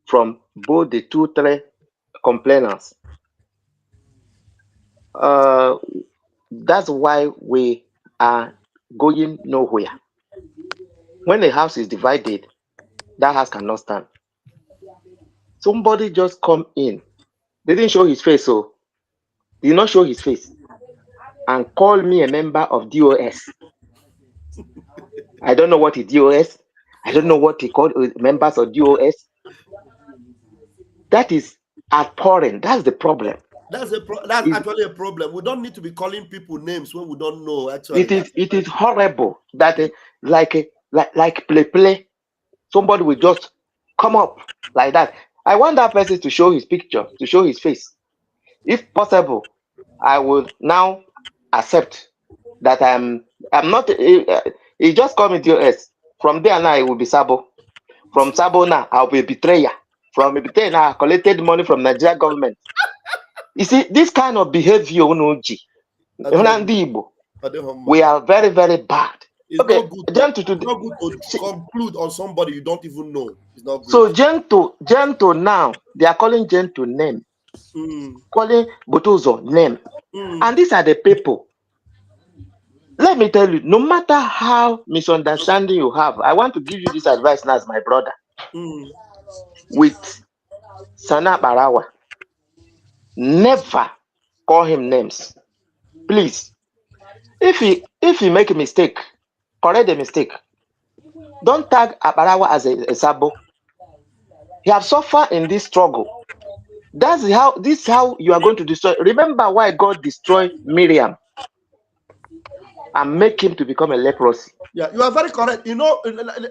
from both the 2-3 complainants. That's why we are going nowhere. When a house is divided, that house cannot stand. Somebody just come in, they didn't show his face, so did not show his face, and call me a member of DOS. I don't know what is DOS. I don't know what he called members of DOS. That is abhorrent. That's the problem. That's actually a problem. We don't need to be calling people names when we don't know. Actually, it is horrible that like play. Somebody will just come up like that. I want that person to show his picture, to show his face. If possible, I will now accept that I'm not. He just called me DOS. From there now, it will be Sabo. From Sabo now, I'll be a betrayer. From a betrayer now, I collected money from Nigeria government. You see, this kind of behavior, we are very, very bad. It's not good. It's not good to conclude on somebody you don't even know. It's not good. So Gento now, they are calling Gento name, calling Botozo name, and these are the people. Let me tell you, no matter how misunderstanding you have, I want to give you this advice now as my brother. With Sana Barawa, never call him names. Please. If he make a mistake, correct the mistake. Don't tag Abarawa as a Sabo. He have suffered in this struggle. This is how you are going to destroy. Remember why God destroyed Miriam and make him to become a leprosy. Yeah, you are very correct. You know,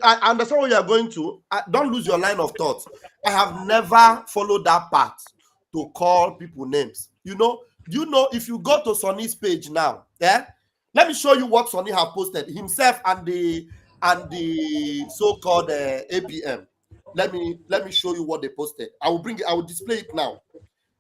I understand what you are going to. Don't lose your line of thought. I have never followed that path to call people names. You know, if you go to Sonny's page now, let me show you what Sonny have posted himself and the so-called APM. Let me show you what they posted. I will display it now.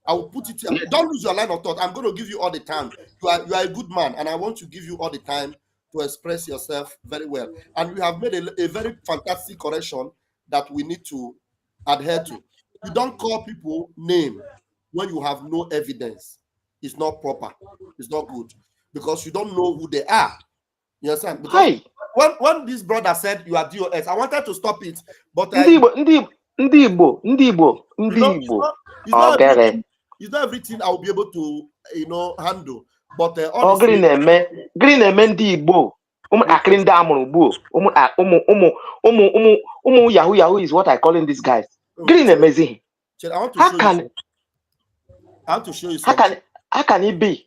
I will put it here. Don't lose your line of thought. I'm going to give you all the time. You are a good man, and I want to give you all the time to express yourself very well. And you have made a very fantastic correction that we need to adhere to. You don't call people name when you have no evidence. It's not proper. It's not good, because you don't know who they are. You understand? Because when this brother said you are DOS, I wanted to stop it, but it's not everything I will be able to, handle. But honestly, green Yahoo is what I call in these guys. Green amazing. I want to show you something. How can it be?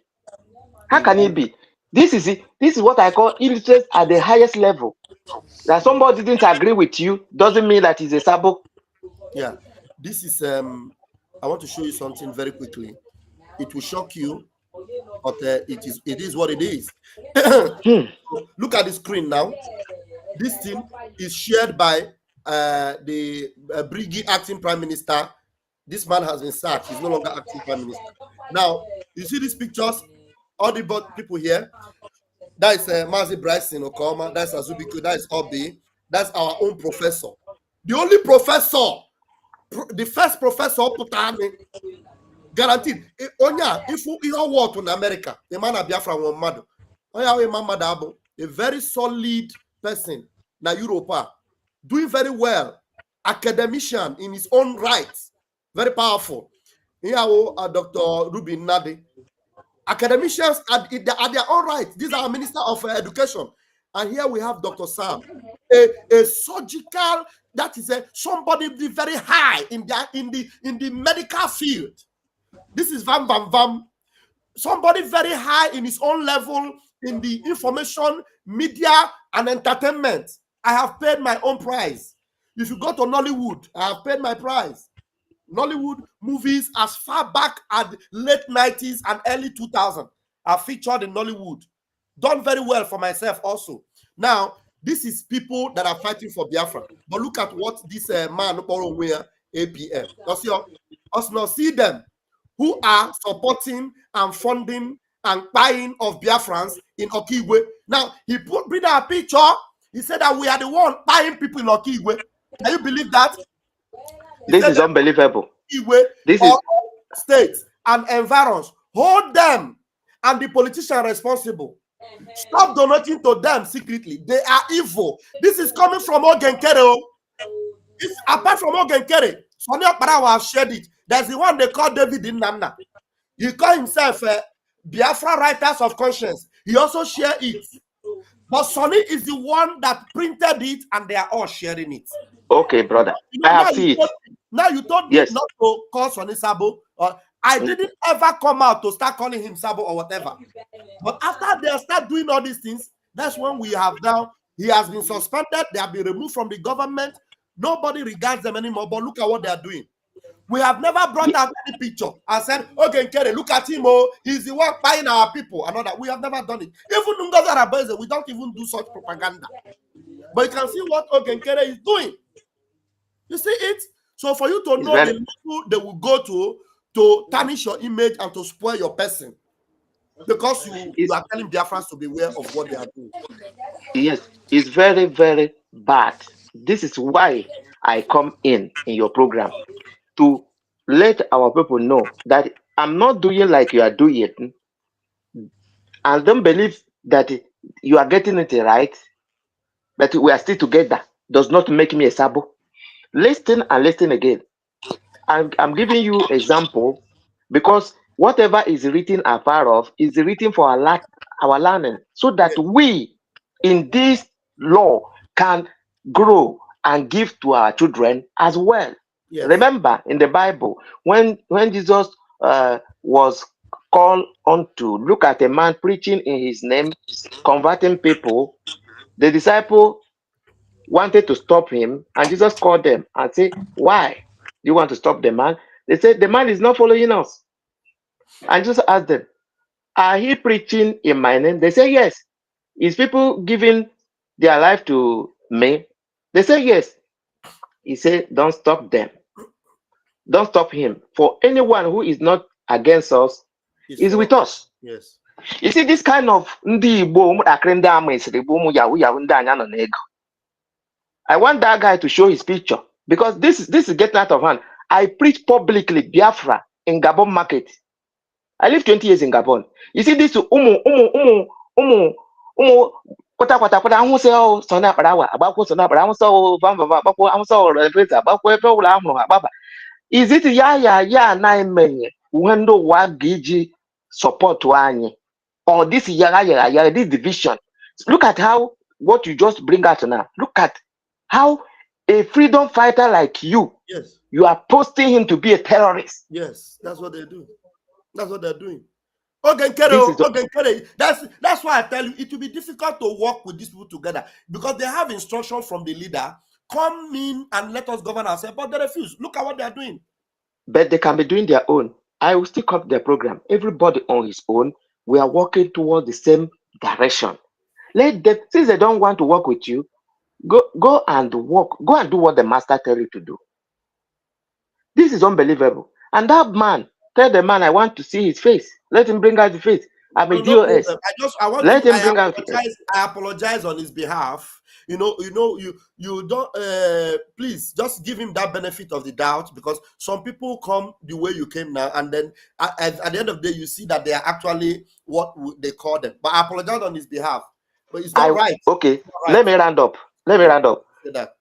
How can it be? This is what I call illiterate at the highest level. That somebody didn't agree with you doesn't mean that he's a Sabo. Yeah, this is I want to show you something very quickly. It will shock you, but it is what it is. Look at the screen now. This thing is shared by the Brgie acting prime minister. This man has been sacked. He's no longer acting prime minister. Now, you see these pictures? All the people here. That is Mazi Bryson Okoma. That's Azubiku. That is Obi. That's our own professor. The only professor, the first professor, guaranteed. If you what in America, the man of Biafra one mad. a very solid person, na Europa, doing very well, academician in his own right, very powerful. Here, Dr. Ruben Nadi, academicians at their own right. These are Minister of Education. And here we have Dr. Sam, a surgical, that is somebody very high in the medical field. This is Vam Vam Vam, somebody very high in his own level in the information, media, and entertainment. I have paid my own price. If you go to Nollywood, I have paid my price. Nollywood movies as far back as late 90s and early 2000 are featured in Nollywood. Done very well for myself also. Now, this is people that are fighting for Biafra. But look at what this man, APM. Us not see them who are supporting and funding and buying of Biafrans in Okigwe. Now, he bring a picture. He said that we are the one buying people in Okigwe. Can you believe that? This is unbelievable. This is states and environs. Hold them and the politician responsible. Stop donating to them secretly. They are evil. This is coming from Ogenkere. Apart from Ogenkere, Sonny Okpara have shared it. There's the one they call David Nnamna. He called himself Biafra Writers of Conscience. He also shared it. But Sonny is the one that printed it and they are all sharing it. Okay, brother. I have seen it. Now you told me not to call Sonny Sabo. I didn't ever come out to start calling him Sabo or whatever. But after they start doing all these things, that's when we have now, he has been suspended. They have been removed from the government. Nobody regards them anymore. But look at what they are doing. We have never brought out any picture and said, okay, Nkere, look at him. Oh, he's the one buying our people. And all that. We have never done it. Even Ngozi Arabeze, we don't even do such propaganda. But you can see what Nkere is doing. You see it? So for you to know the people they will go to tarnish your image and to spoil your person, because you are telling Biafrans to beware of what they are doing. Yes, it's very, very bad. This is why I come in your program, to let our people know that I'm not doing like you are doing it, and don't believe that you are getting it right, but we are still together. Does not make me a sabo. Listen and listen again. I'm giving you example because whatever is written afar of is written for our learning, so that we in this law can grow and give to our children as well. Yes. Remember in the Bible when Jesus was called on to look at a man preaching in his name, converting people, the disciple wanted to stop him, and Jesus called them and said, why do you want to stop the man? They said, the man is not following us. And Jesus asked them, are he preaching in my name? They say yes. Is people giving their life to me? They say yes. He said, don't stop them. Don't stop him. For anyone who is not against us is with us. Yes. You see, this kind of I want that guy to show his picture, because this is getting out of hand. I preach publicly Biafra in Gabon market. I lived 20 years in Gabon. You see this is it ya na when do wagiji support wanye or this this division? Look at how what you just bring out now. Look at how a freedom fighter like you, yes, you are posting him to be a terrorist. Yes, that's what they do. That's what they're doing. Okay, that's why I tell you it will be difficult to work with these people together, because they have instruction from the leader, come in and let us govern ourselves, but they refuse. Look at what they are doing. But they can be doing their own. I will still copy their program. Everybody on his own. We are working towards the same direction. Let them, since they don't want to work with you, go and work. Go and do what the master tell you to do. This is unbelievable. And that man, tell the man, I want to see his face. Let him bring out the face. I'm a DOS. I apologize on his behalf. You don't. Please just give him that benefit of the doubt, because some people come the way you came now, and then at the end of the day, you see that they are actually what they call them. But I apologize on his behalf. But it's not right. Okay, it's not right. Let me round up. Say that.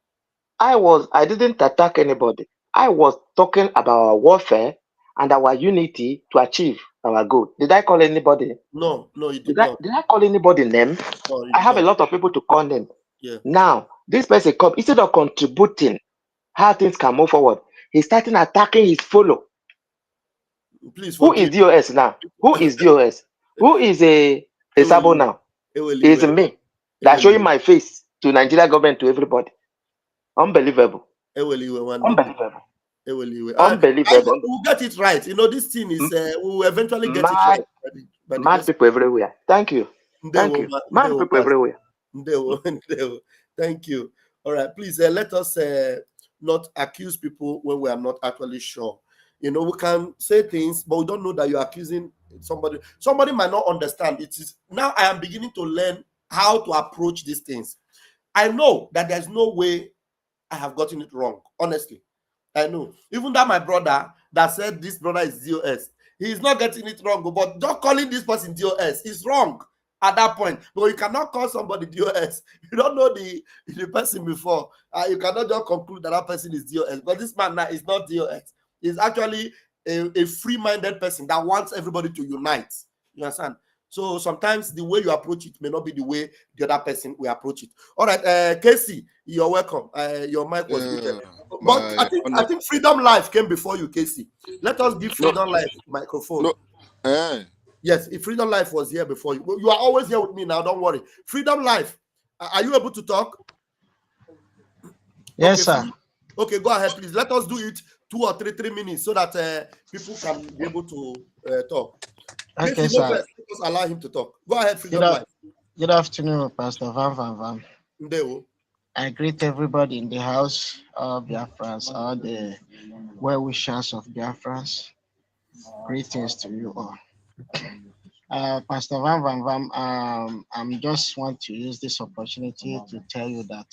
I didn't attack anybody. I was talking about our warfare and our unity to achieve our goal. Did I call anybody? No, you did not. Did I call anybody name? No, I have a lot of people to call name. Yeah. Now, this person come, instead of contributing how things can move forward, he's starting attacking his follow. Please Who is DOS now? Who is DOS? Who is a Sabo now? It's me. That's showing my face to Nigeria government, to everybody. Unbelievable. Unbelievable. Unbelievable. We'll get it right. This thing is we'll eventually get it right. Mad people everywhere. Thank you. Thank you. Mad people everywhere. Thank you. All right, please let us not accuse people when we are not actually sure. We can say things, but we don't know that you're accusing somebody. Somebody might not understand. It is now I am beginning to learn how to approach these things. I know that there's no way I have gotten it wrong. Honestly, I know. Even that my brother that said this brother is DOS, he's not getting it wrong. But just calling this person DOS is wrong at that point. Because you cannot call somebody DOS. You don't know the person before. You cannot just conclude that person is DOS. But this man now is not DOS. He's actually a free-minded person that wants everybody to unite. You understand? So sometimes the way you approach it may not be the way the other person will approach it. All right, Casey, you're welcome. Your mic was muted. But I think Freedom Life came before you, Casey. Let us give Freedom Life microphone. Yes, if Freedom Life was here before you. You are always here with me now, don't worry. Freedom Life, are you able to talk? Yes, sir. Okay, go ahead, please. Let us do it 2 or 3 minutes so that people can be able to talk. Okay, sir. Let us allow him to talk. Go ahead, Freedom Life. Good afternoon, Pastor Van. I greet everybody in the house, all Biafrans, all the well-wishers of Biafrans. Greetings to you all. Pastor Van, I'm just want to use this opportunity to tell you that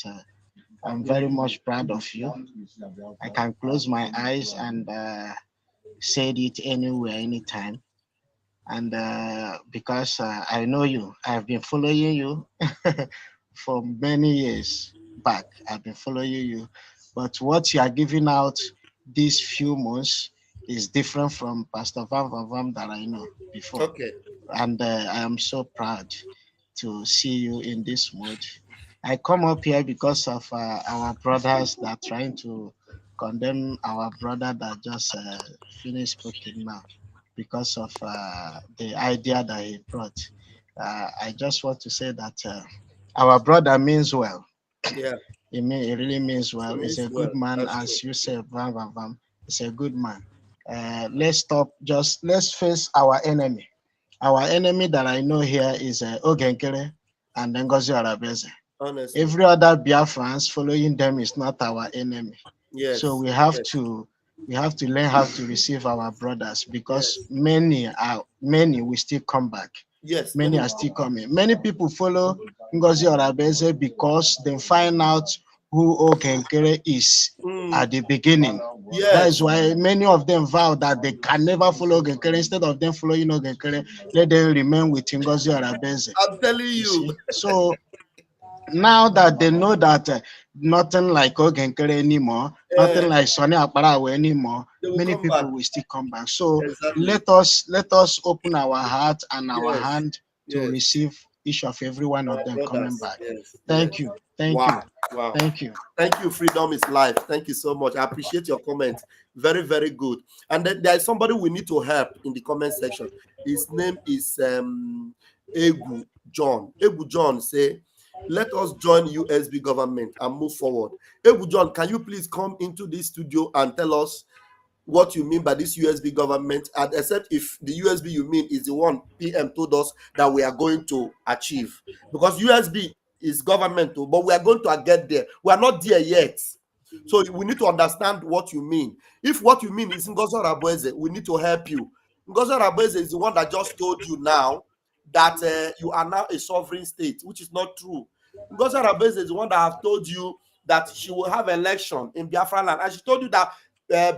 I'm very much proud of you. I can close my eyes and say it anywhere, anytime. And because I know you, I've been following you for many years back. I've been following you. But what you are giving out these few months is different from Pastor Van that I know before. Okay. And I am so proud to see you in this mood. I come up here because of our brothers that are trying to condemn our brother that just finished speaking now because of the idea that he brought. I just want to say that our brother means well. Yeah. He really means well. He's a good man, as you said, Vam. He's a good man. Let's face our enemy. Our enemy that I know here is Ogenkere and Ngozi Arabeze. Honestly. Every other Biafrans following them is not our enemy. Yes. So we have to learn how to receive our brothers, because many will still come back. Yes. Many are still coming. Many people follow Ngozi Arabeze because they find out who Ogenkere is at the beginning. Yes. That is why many of them vow that they can never follow Ogenkere. Instead of them following Ogenkere, let them remain with Ngozi Arabeze. I'm telling you. So now that they know that nothing like Ogenkere anymore, nothing like Sonny Akparawe anymore, many people will still come back. So let us open our heart and our hand to receive each of every one of them coming back. Thank you. Wow. Thank you. Thank you. Freedom is life. Thank you so much. I appreciate your comment. Very, very good. And then there is somebody we need to help in the comment section. His name is Egu John. Egu John say, let us join USB government and move forward. Egu John, can you please come into this studio and tell us what you mean by this USB government, and except if the USB you mean is the one PM told us that we are going to achieve, because USB is government, but we are going to get there. We are not there yet, so we need to understand what you mean. If what you mean is Ngozi Arabeze, we need to help you. Ngozi Arabeze is the one that just told you now that you are now a sovereign state, which is not true. Ngozi Arabeze is the one that have told you that she will have election in Biafra land, and she told you that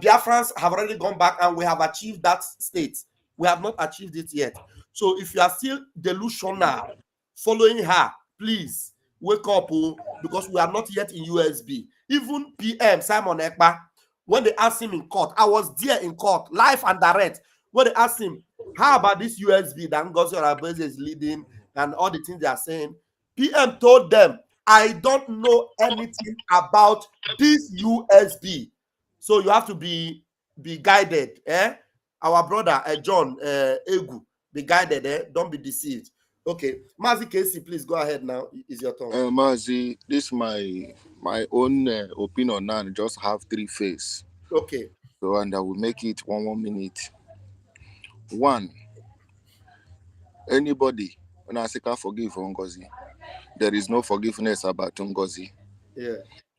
Biafrans have already gone back and we have achieved that state. We have not achieved it yet. So if you are still delusional following her, please wake up, because we are not yet in USB. Even PM Simon Ekpa, when they asked him in court, I was there in court, live and direct, when they asked him, how about this USB that Ngozi Arabeze is leading and all the things they are saying, PM told them, I don't know anything about this USB. So you have to be guided. Our brother John Egu, be guided. Don't be deceived. Okay, Mazi Casey, please go ahead now. It's your turn. Mazi, this my own opinion now. Just have 3 phases. Okay. So, and I will make it 1 minute. 1. Anybody when I say can't forgive Ngozi, there is no forgiveness about Ngozi. Yeah.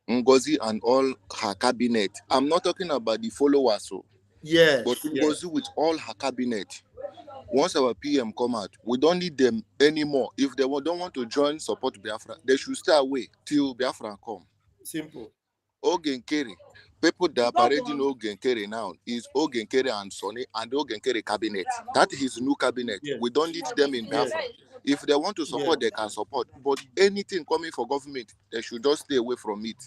Ngozi and all her cabinet. I'm not talking about the followers, so yeah, but Ngozi with all her cabinet. Once our PM come out, we don't need them anymore. If they don't want to join support Biafra, they should stay away till Biafra come. Simple. Ogenkere. People that are parading Ogenkere now is Ogenkere and Sonny and Ogenkere cabinet. That is his new cabinet. Yeah. We don't need them in Biafra. Yeah. If they want to support, they can support. But anything coming for government, they should just stay away from it.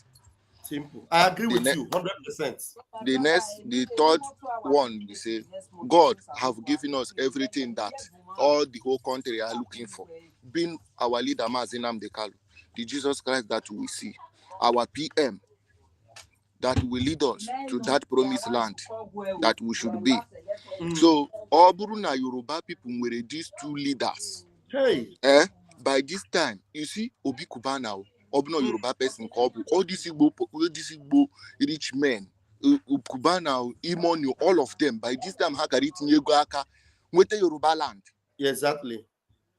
Simple. I agree with you 100%. The third one, we say, God have given us everything that all the whole country are looking for. Being our leader, Mazinam Dekalu, the Jesus Christ that we see, our PM that will lead us to that promised land that we should be. So, all Buruna Yoruba people were these 2 leaders. Hey. By this time, you see, Obi Kubana, Obno Yoruba person, all these Igbo rich men, Kubana, Imonu, all of them, by this time, Hakarit Nyegaka, went to Yoruba land. Exactly.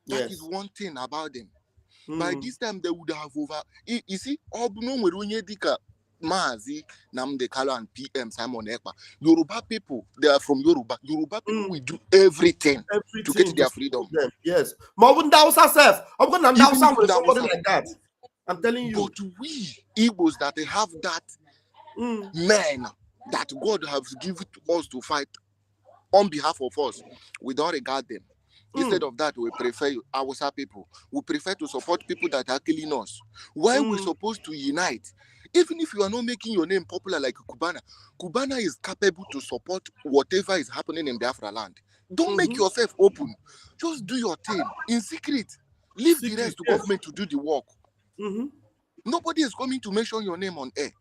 That is one thing about them. By this time, they would have over. You see, Obno Merunyedika, Mazi, Namdekalo, and PM Simon Ekpa. Yoruba people, they are from Yoruba. Yoruba people will do everything to get their freedom. Yes. Self. I'm going to somebody like that. I'm telling you. But we Igbos that have that men that God has given to us to fight on behalf of us, we don't regard them. Instead of that, we prefer our people. We prefer to support people that are killing us. Why are we supposed to unite? Even if you are not making your name popular like Kubana, Kubana is capable to support whatever is happening in Biafra land. Don't make yourself open. Just do your thing in secret. Leave the rest to government to do the work. Nobody is coming to mention your name on air.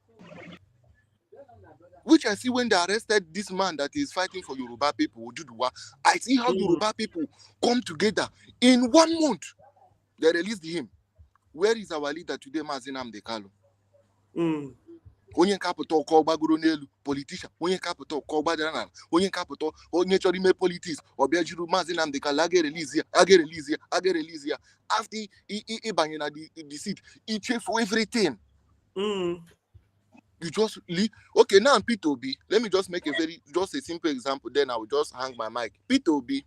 Which I see when they arrested this man that is fighting for Yoruba people, Oduduwa. I see how Yoruba people come together. In 1 month, they released him. Where is our leader today, Mazinam Dekalu? Onye capital call Bagurunelu, politician, onye capital call Badana, onye capital, onye chorime politics, or Bejiru Mazinam Dekala, I get release here. After he banging at the seat, he check for everything. You just leave. Okay, now I'm P2B. Let me just make just a simple example, then I will just hang my mic. P2B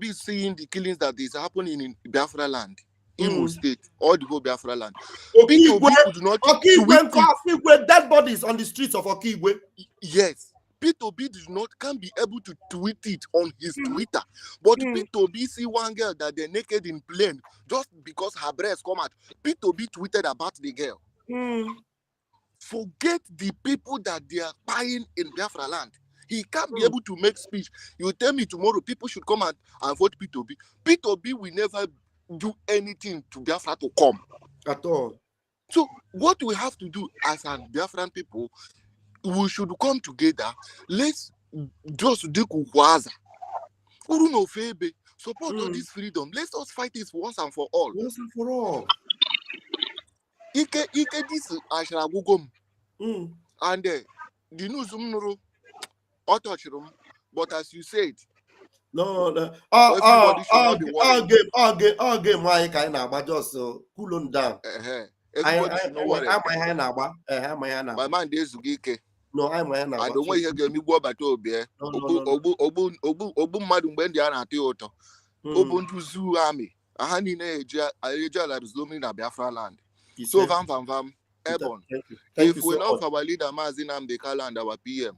is seeing the killings that is happening in Biafra land, Imo State, all the whole Biafra land. P2B could not Okigwe dead bodies on the streets of Okigwe. Yes. P2B can't be able to tweet it on his Twitter. But P2B see one girl that they're naked in plane just because her breasts come out. P2B tweeted about the girl. Forget the people that they are buying in Biafra land. He can't be able to make speech. You tell me tomorrow people should come and vote P2B. P2B will never do anything to Biafra to come. At all. So what we have to do as a Biafran people, we should come together. Let's just do Kukwaza. Uruno Febe. Support all this freedom. Let's us fight this once and for all. Once and for all. Ike this Ashragugum. And the news but as you said, no. All game. Why kind of just cool on down. Everybody should know what my man is Gike. No, I'm I don't want you to get me go back to Obu Madu when they are at the auto. Obu to Zoo Army. Ahani Eja like zooming at Biafra land. So vam Ebon. Thank If you we so love much. our leader Mazinam Dekala and our PM,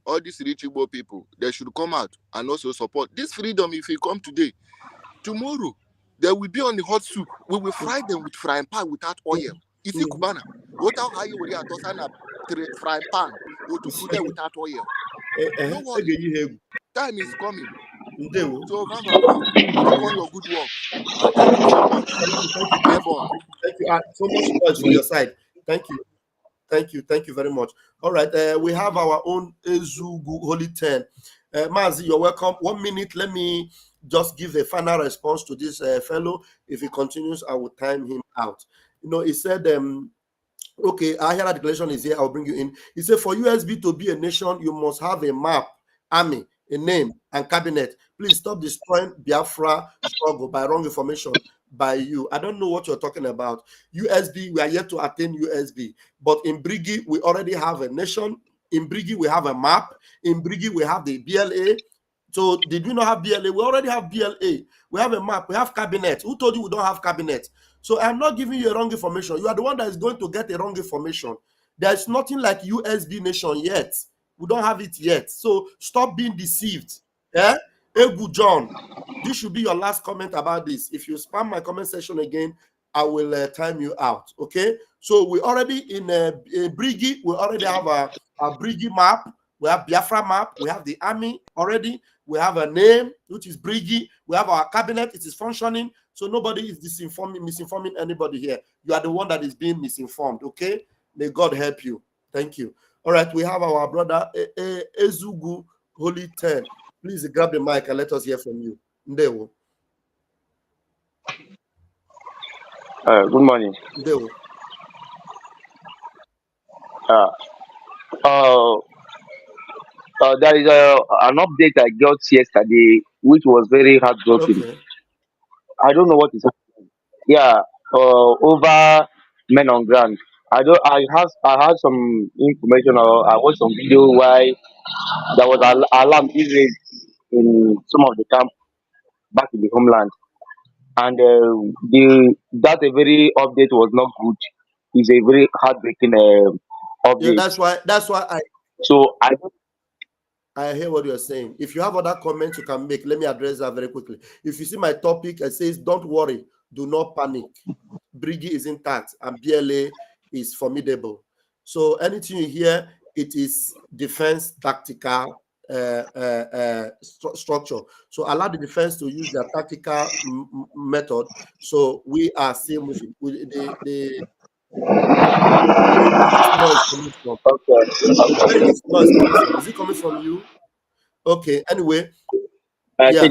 all these rich Igbo people, they should come out and also support this freedom. If you come today, tomorrow they will be on the hot soup. We will fry them with frying pan without oil. Is it Kubana? What how you would have frying pan to put them without oil? No worry. Time is coming. So keep on your good work. And thank you so much. Airborne. Thank you. So much noise from your side. Thank you. Thank you very much. All right, we have our own Ezugu Holy 10. Mazi, you're welcome. 1 minute, let me just give a final response to this fellow. If he continues, I will time him out. He said, okay, I hear that declaration is here, I'll bring you in. He said, for USB to be a nation, you must have a map, army, a name, and cabinet. Please stop destroying Biafra struggle by wrong information by you. I don't know what you're talking about. USB, we are yet to attain USB. But in Brgie, we already have a nation. In Brgie, we have a map. In Brgie, we have the BLA. So did we not have BLA? We already have BLA. We have a map. We have cabinet. Who told you we don't have cabinet? So I'm not giving you a wrong information. You are the one that is going to get a wrong information. There's nothing like USB nation yet. We don't have it yet. So stop being deceived. Yeah? Egu John, this should be your last comment about this. If you spam my comment section again, I will time you out. Okay? So we already in Brigi, we already have a Brigi map. We have Biafra map. We have the army already. We have a name, which is Brigi. We have our cabinet. It is functioning. So nobody is misinforming anybody here. You are the one that is being misinformed. Okay? May God help you. Thank you. All right. We have our brother Ezugu Holy 10. Please grab the mic and let us hear from you. Ndewo. Good morning. Ndewo. There is an update I got yesterday, which was very heartbroken. Okay. I don't know what is happening. Yeah, over men on ground. I had some information, or I watched some video why there was an alarm being raised in some of the camp back in the homeland, and that a very update was not good. It's a very heartbreaking Yeah, update. that's why I So I hear what you're saying. If you have other comments you can make, let me address that very quickly. If you see my topic, it says, don't worry, do not panic. Brigi is intact and BLA is formidable. So anything you hear, it is defense tactical structure. So allow the defense to use their tactical method. So we are still moving. Where is this noise coming from? Where is this noise coming from? Is it coming from you? Okay. Anyway, yeah,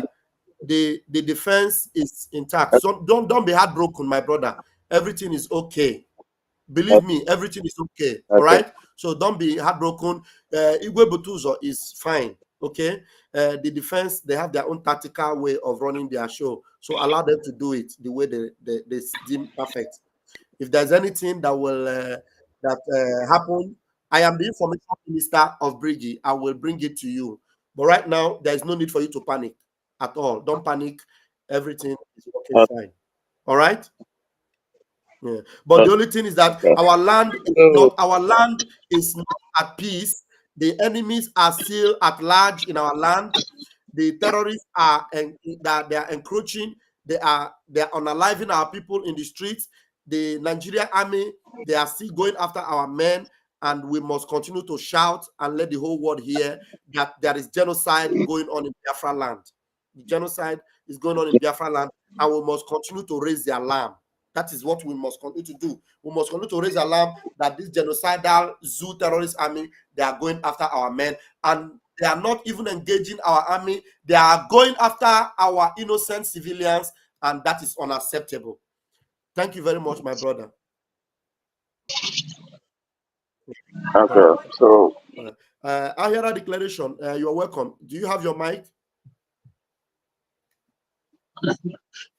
the defense is intact. So don't be heartbroken, my brother. Everything is okay. Believe me, everything is okay. All right. So don't be heartbroken. Igwe Butuzo is fine. Okay. The defense, they have their own tactical way of running their show. So allow them to do it the way they deem perfect. If there's anything that will happen, I am the information minister of Brigi. I will bring it to you. But right now, there is no need for you to panic at all. Don't panic. Everything is working fine. All right. Yeah. But the only thing is that our land is not at peace. The enemies are still at large in our land. The terrorists are they are encroaching. They are unaliving our people in the streets. The Nigerian army, they are still going after our men, and we must continue to shout and let the whole world hear that there is genocide going on in Biafra land. The genocide is going on in Biafra land, and we must continue to raise the alarm. That is what we must continue to do. We must continue to raise alarm that this genocidal zoo terrorist army, they are going after our men, and they are not even engaging our army. They are going after our innocent civilians, and that is unacceptable. Thank you very much, my brother. Okay, so Ahera declaration, you are welcome. Do you have your mic?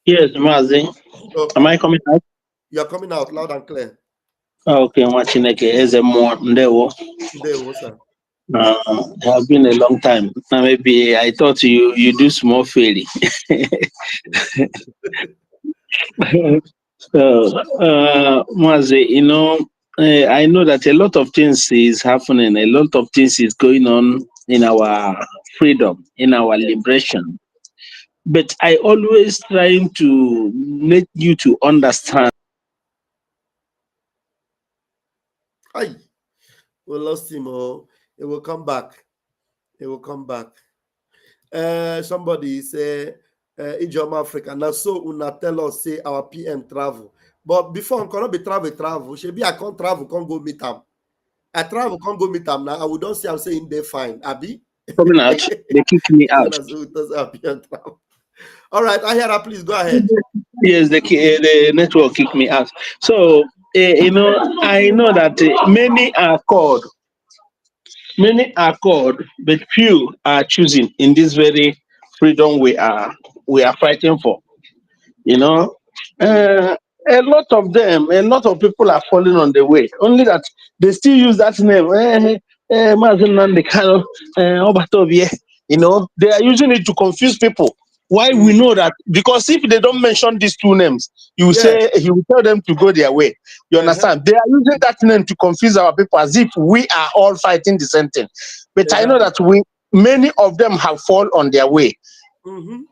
Yes, Mazi. Am I coming out? You are coming out loud and clear. Okay, I'm watching more. Ndewo, sir. It has been a long time. Now maybe I thought you do small fairy. Mazi, I know that a lot of things is happening, a lot of things is going on in our freedom, in our liberation. But I always trying to make you to understand. Hi, we lost him. Oh, it will come back. It will come back. Somebody say, Ijom Africa. Now, so una tell us say our PM travel. But before I cannot be travel. Shebi I can't travel, can't go meet them. I travel, can't go meet them now. I would don't say I'm saying they're fine. Abi? Coming out, they kick me out. All right, Ahera, please go ahead. Yes, the network kicked me out. So, I know that many are called, but few are choosing in this very freedom we are fighting for. You know, a lot of people are falling on the way. Only that they still use that name. Mazen Nnamdi Kanu, Obatobie. They are using it to confuse people. Why we know that? Because if they don't mention these two names, you say he will tell them to go their way. You understand? They are using that name to confuse our people as if we are all fighting the same thing. But I know that many of them have fallen on their way.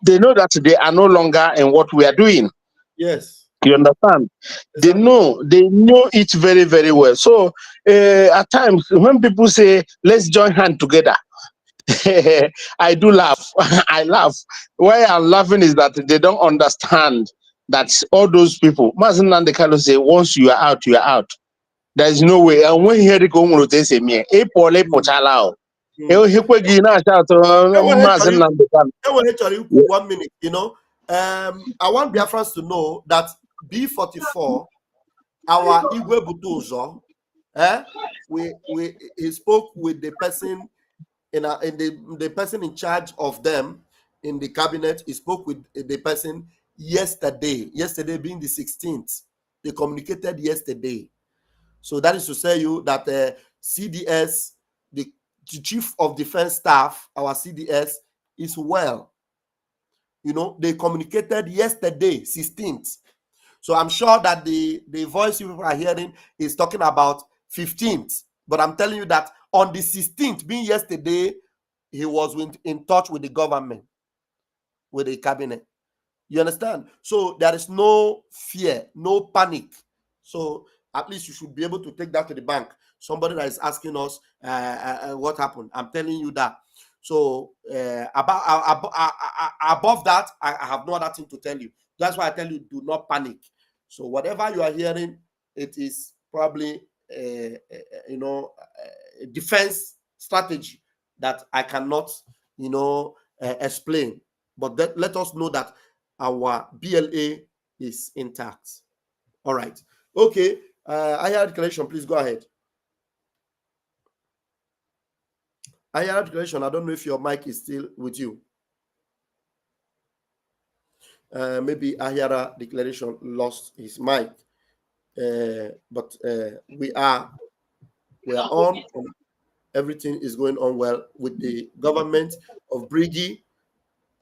They know that they are no longer in what we are doing. Yes. You understand? Exactly. They know it very, very well. So at times when people say, let's join hands together, I do laugh. I laugh. Why I'm laughing is that they don't understand that all those people, Mazen Nnamdi Kanu say, once you are out, you are out. There is no way. And when he heard it go, they say, me, pochalao. 1 minute, I want Biafrans to know that B44, our Igwe Butuzo, he spoke with the person the person in charge of them in the cabinet. He spoke with the person yesterday being the 16th. They communicated yesterday. So that is to say you that CDS, the chief of defense staff, our CDS, is well. They communicated yesterday, 16th. So I'm sure that the voice you are hearing is talking about 15th. But I'm telling you that on the 16th, being yesterday, he was in touch with the government, with the cabinet. You understand? So there is no fear, no panic. So at least you should be able to take that to the bank. Somebody that is asking us what happened. I'm telling you that. So above that, I have no other thing to tell you. That's why I tell you, do not panic. So whatever you are hearing, it is probably a defense strategy that I cannot, explain. But let us know that our BLA is intact. All right. Okay. Higher declaration, please go ahead. Higher declaration, I don't know if your mic is still with you. Maybe Ahira declaration lost his mic. But we are on. Everything is going on well with the government of Brgie,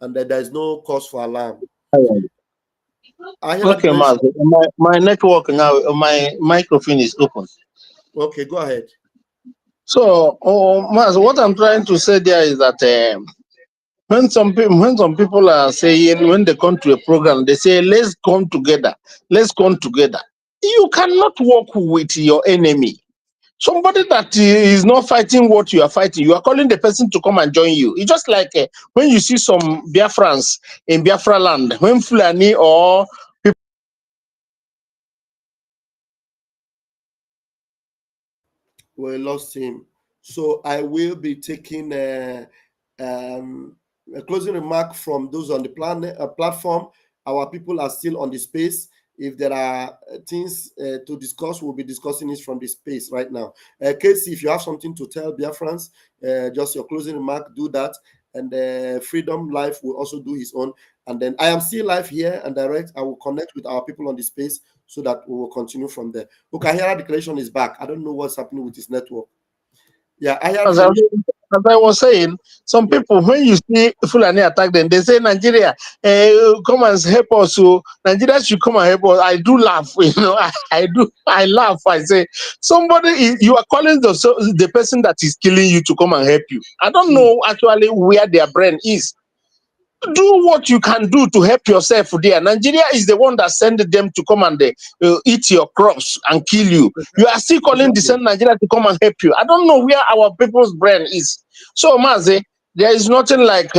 and there is no cause for alarm. Okay, my network now, my microphone is open. Okay, go ahead. So, Maz, what I'm trying to say there is that when some people are saying, when they come to a program, they say, let's come together. Let's come together. You cannot work with your enemy. Somebody that is not fighting what you are fighting, you are calling the person to come and join you. It's just like when you see some Biafrans in Biafra land, when Fulani or people. We lost him. So I will be taking a closing remark from those on the platform. Our people are still on the space. If there are things to discuss, we'll be discussing it from the space right now. Casey, if you have something to tell Biafrans, just your closing remark, do that. And Freedom Life will also do his own. And then I am still live here and direct. I will connect with our people on the space so that we will continue from there. Okay, Ahira declaration is back. I don't know what's happening with his network. Yeah, as I was saying, some people, when you see Fulani attack them, they say, Nigeria, come and help us. So Nigeria should come and help us. I do laugh, I laugh. I say, you are calling the person that is killing you to come and help you. I don't know actually where their brain is. Do what you can do to help yourself there. Nigeria is the one that sent them to come and eat your crops and kill you. You are still calling the same Nigeria to come and help you. I don't know where our people's brain is. So, Mazi, there is nothing like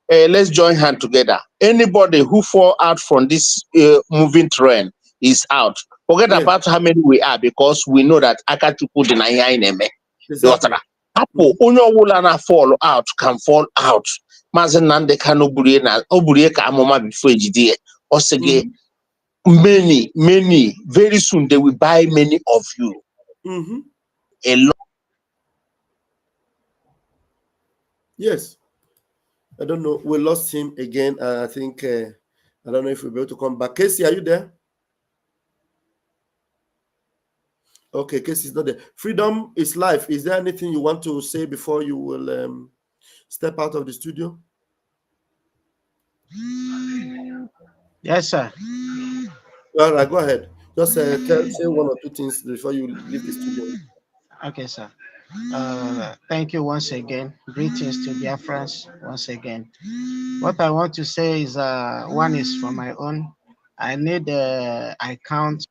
let's join hands together. Anybody who fall out from this moving train is out. Forget about how many we are, because we know that Akachukwu dị na ihe anyị na-eme. Exactly. Apple, onye ọbụla na fall out can fall out. Maazị Nnamdi Kanu burie ka amụma before ejide ya. Ọ sị gị, many, very soon they will buy many of you. A lot. Yes. I don't know. We lost him again. I think, I don't know if we'll be able to come back. Casey, are you there? Okay, Casey's not there. Freedom is life. Is there anything you want to say before you will step out of the studio? Yes, sir. All right, go ahead. Just say one or two things before you leave the studio. Okay, sir. Thank you once again. Greetings to Biafrans once again. What I want to say is, one is for my own. I need account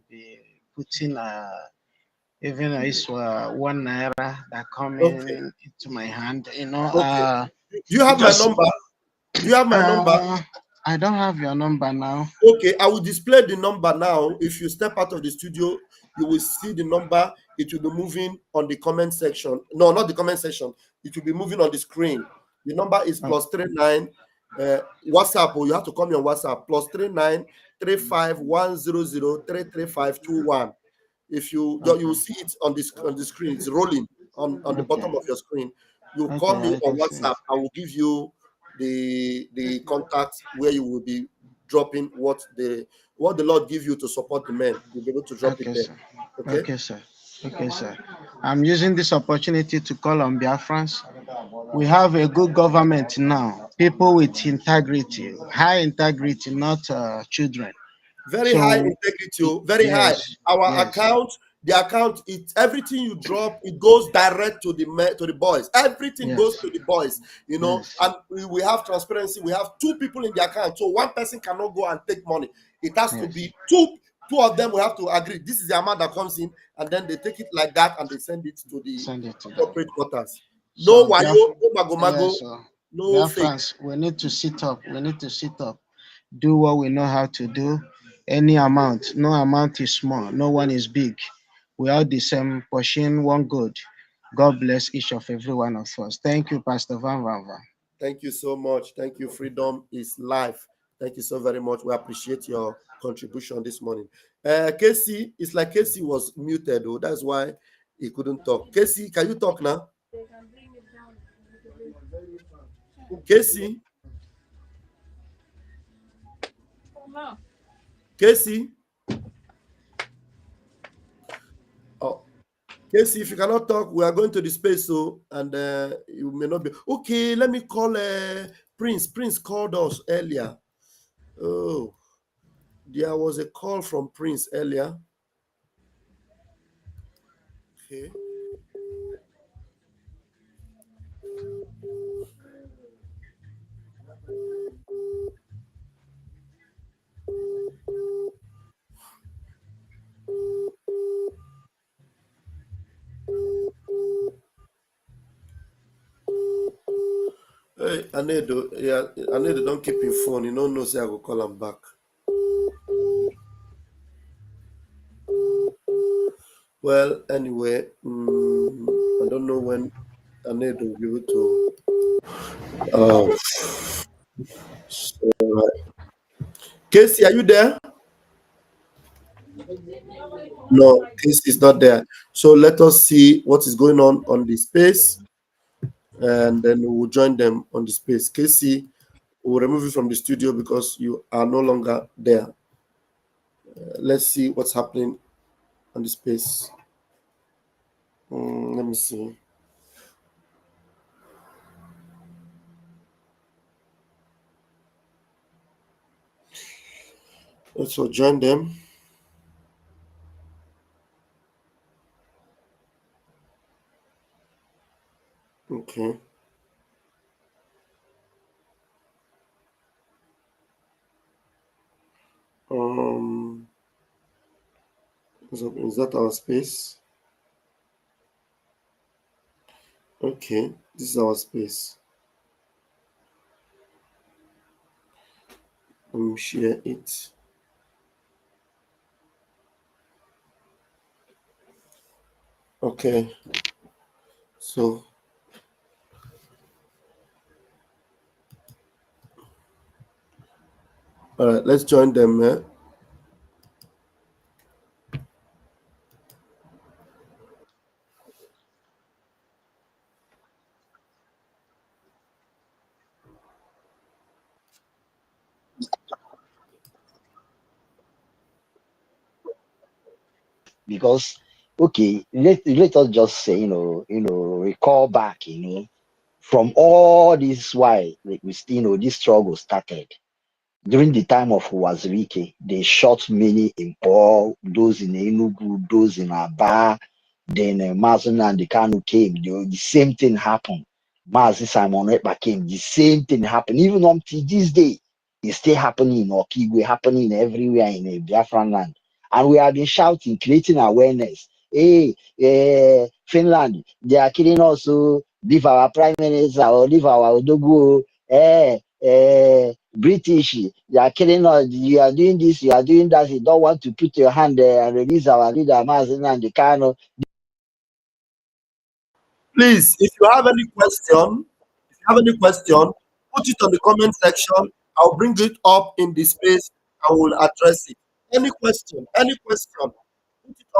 be putting even it's 1 naira that coming into my hand. You know. Do you have my number? Do you have my number? I don't have your number now. Okay, I will display the number now. If you step out of the studio, you will see the number. It will be moving on the comment section. No, not the comment section. It will be moving on the screen. The number is +39 WhatsApp. Or you have to call me on WhatsApp. +39 35 100 33521. If you will see it on the screen, it's rolling on the bottom of your screen. You call me on WhatsApp. I will give you the contact where you will be dropping what the Lord give you to support the men. You'll be able to drop it there. Sir. Okay, sir. Okay, sir. I'm using this opportunity to call on Biafrans. We have a good government now. People with integrity, high integrity, not children. Very high integrity, very high. Our account, the account, everything you drop, it goes direct to the boys. Everything goes to the boys, you know. And we have transparency. We have 2 people in the account, so one person cannot go and take money. It has to be two of them. We have to agree. This is the amount that comes in, and then they take it like that and they send it to the corporate quarters. No wayo, no mago, no fake. We need to sit up. We need to sit up. Do what we know how to do. Any amount, no amount is small, no one is big. We are the same, pushing one good. God bless each of every one of us. Thank you, Pastor Van Van Van. Thank you so much. Thank you. Freedom is life. Thank you so very much. We appreciate your contribution this morning. Casey, it's like Casey was muted, though. That's why he couldn't talk. Casey, can you talk now? Casey? Casey? Oh, Casey, if you cannot talk, we are going to the space, so and you may not be okay. Let me call Prince. Prince called us earlier. Oh, there was a call from Prince earlier. Okay. Hey, Anedo, yeah, Anedo, don't keep your phone. You don't know, say I will call him back. Well, anyway, I don't know when Anedo will be able to. Casey, are you there? No, Casey is not there. So let us see what is going on the space, and then we will join them on the space. Casey, we will remove you from the studio because you are no longer there. Let's see what's happening on the space. Let me see. Let's join them. Okay. Is that our space? Okay, this is our space. Let me share it. Okay. So all right, let's join them. Because okay, let us just say, recall back, from all this why this struggle started. During the time of Wazirike, they shot many in Paul, those in Enugu, those in Aba. Then Mazin and the Kanu came. The same thing happened. Mazi Simon Ekpa came. The same thing happened. Even until this day, it's still happening in Okigwe, happening everywhere in Biafran land. And we have been shouting, creating awareness. Hey, Finland, they are killing us. So leave our prime minister or leave our Odogu. British, you are killing us, you are doing this, you are doing that, you don't want to put your hand there and release our leader, Mazin and the Kano. Please, if you have any question, put it on the comment section. I'll bring it up in the space and we'll address it. Any question, put it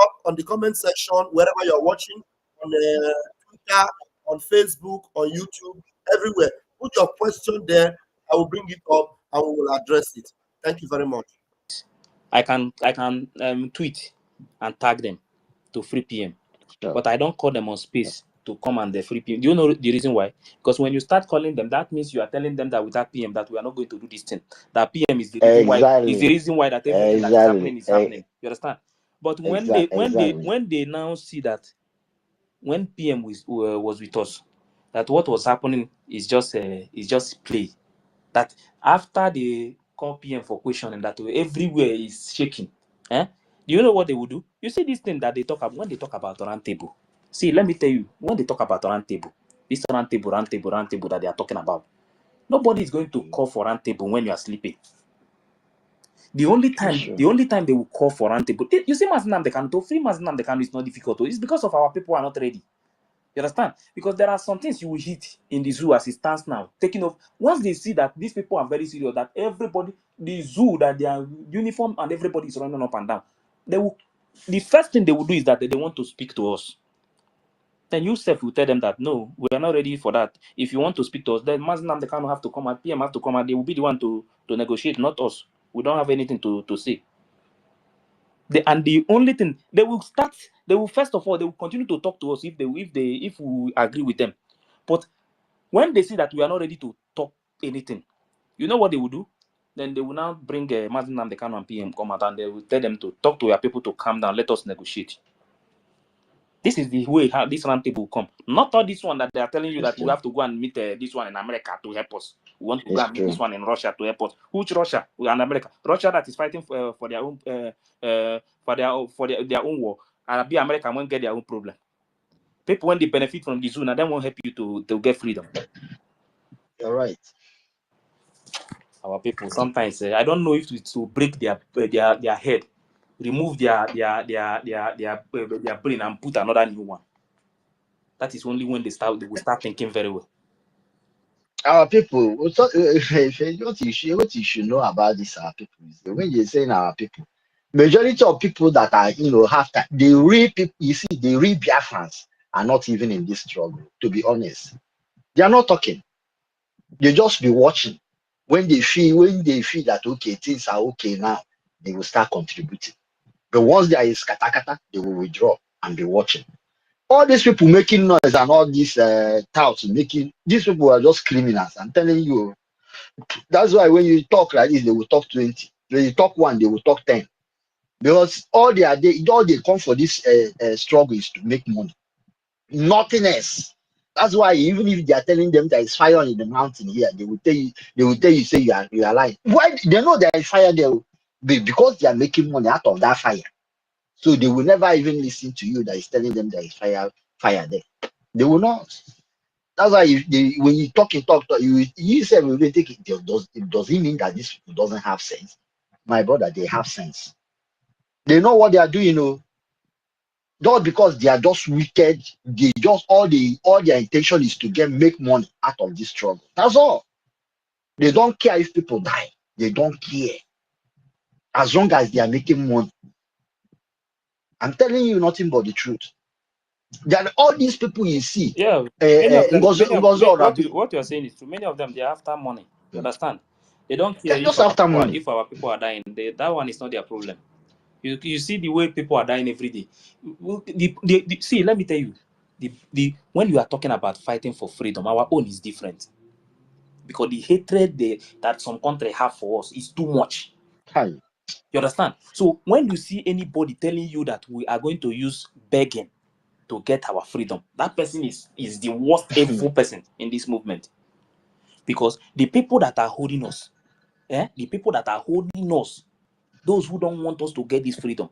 up on the comment section wherever you're watching, on Twitter, on Facebook, on YouTube, everywhere. Put your question there. I will bring it up and we will address it. Thank you very much. I can tweet and tag them to free PM, but I don't call them on space to come and the free PM. Do you know the reason why? Because when you start calling them, that means you are telling them that without PM that we are not going to do this thing. That PM is the reason why that everything that is happening is happening. You understand? But when they now see that when PM was with us, that what was happening is just play. That after they call PM for questioning, that everywhere is shaking. Do you know what they will do? You see this thing that they talk about when they talk about round table. See, let me tell you, when they talk about round table, this round table that they are talking about, nobody is going to call for round table when you are sleeping. The only time they will call for round table, you see, Mazinam they can to free Mazinam they can is not difficult. It's because of our people are not ready. You understand? Because there are some things you will hit in the zoo as it stands now. Taking off. Once they see that these people are very serious, that everybody, the zoo, that they are uniform and everybody is running up and down, the first thing they will do is that they want to speak to us. Then you self will tell them that no, we are not ready for that. If you want to speak to us, then Mazinam they can't have to come out, PM have to come out. They will be the one to negotiate, not us. We don't have anything to say. The only thing they will first of all they will continue to talk to us if we agree with them. But when they see that we are not ready to talk anything, you know what they will do? Then they will now bring Mazin Nnamdi Kanu and PM come out and they will tell them to talk to your people to calm down, let us negotiate. This is the way how this round table will come. Not all this one that they are telling you that we have to go and meet this one in America to help us. We want to go and meet this one in Russia to help us. Which Russia? We are in America. Russia that is fighting for their own their own war. And be America won't get their own problem. People when they benefit from the zone, and they won't help you to get freedom. You're right. Our people sometimes I don't know if to break their head, remove their brain and put another new one. That is only when they will start thinking very well. Our people, what you should know about this, our people, is when you're saying our people, majority of people that are, have time, the real people, you see, the real Biafrans are not even in this struggle, to be honest. They are not talking. They just be watching. When they feel that, okay, things are okay now, they will start contributing. But once there is katakata, they will withdraw and be watching. All these people making noise and all these touts these people are just criminals. I'm telling you. That's why when you talk like this, they will talk 20. When you talk one, they will talk 10. Because all they come for this struggle is to make money. Nothing else. That's why even if they are telling them there is fire in the mountain here, they will tell you say you are lying. Why they know there is fire there? Because they are making money out of that fire. So they will never even listen to you that is telling them there is fire there. They will not. That's why when you talk, you say we will take it. Does it mean that this people doesn't have sense? My brother, they have sense. They know what they are doing, you know. Not because they are just wicked, they just all their intention is to make money out of this struggle. That's all. They don't care if people die. They don't care. As long as they are making money. I'm telling you nothing but the truth. There are all these people you see. Yeah, what you are saying is true. Many of them, they are after money. You understand? They don't care Just after money. if our people are dying. That one is not their problem. You see the way people are dying every day. See, let me tell you, when you are talking about fighting for freedom, our own is different. Because the hatred that some country have for us is too much. Hi. You understand? So when you see anybody telling you that we are going to use begging to get our freedom, that person is the worst evil person in this movement. Because the people that are holding us, the people that are holding us, those who don't want us to get this freedom,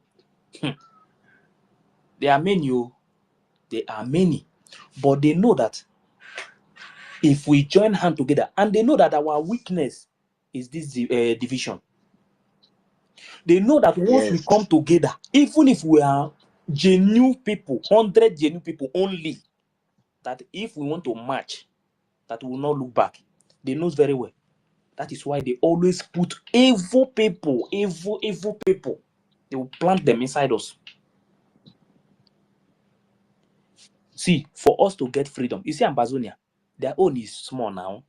there are many, but they know that if we join hands together, and they know that our weakness is this division. They know that once we come together, even if we are genuine people, 100 genuine people only, that if we want to march, that we will not look back. They know very well. That is why they always put evil people. They will plant them inside us. See, for us to get freedom, you see Amazonia, their own is small now.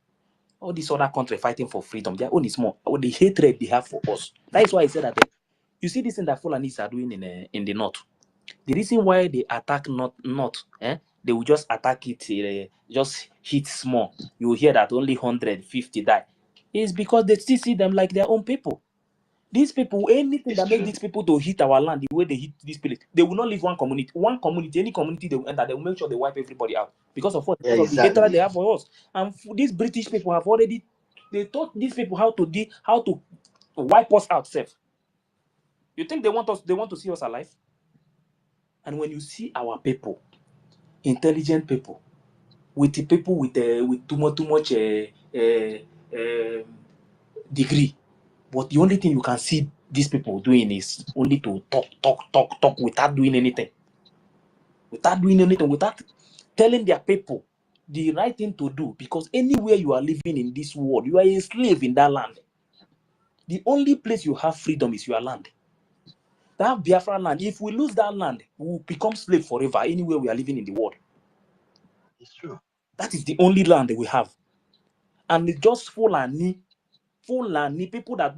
All these other countries fighting for freedom, their own is small. The hatred they have for us. That is why I said that you see this thing that Fulanis are doing in the north. The reason why they attack north, they will just attack it, just hit small. You will hear that only 150 die. It's because they still see them like their own people. These people, anything that make these people to hit our land the way they hit this place, they will not leave one community. One community, any community they will enter, they will make sure they wipe everybody out. Because of what? Because of the hatred they have for us. And these British people have already, they taught these people how to wipe us out safe. You think they want to see us alive? And when you see our people, intelligent people, with the people with too much degree, but the only thing you can see these people doing is only to talk without doing anything, without telling their people the right thing to do. Because anywhere you are living in this world, you are a slave in that land. The only place you have freedom is your land. That Biafra land, if we lose that land, we will become slave forever anywhere we are living in the world. It's true. That is the only land that we have. And it's just Fulani people that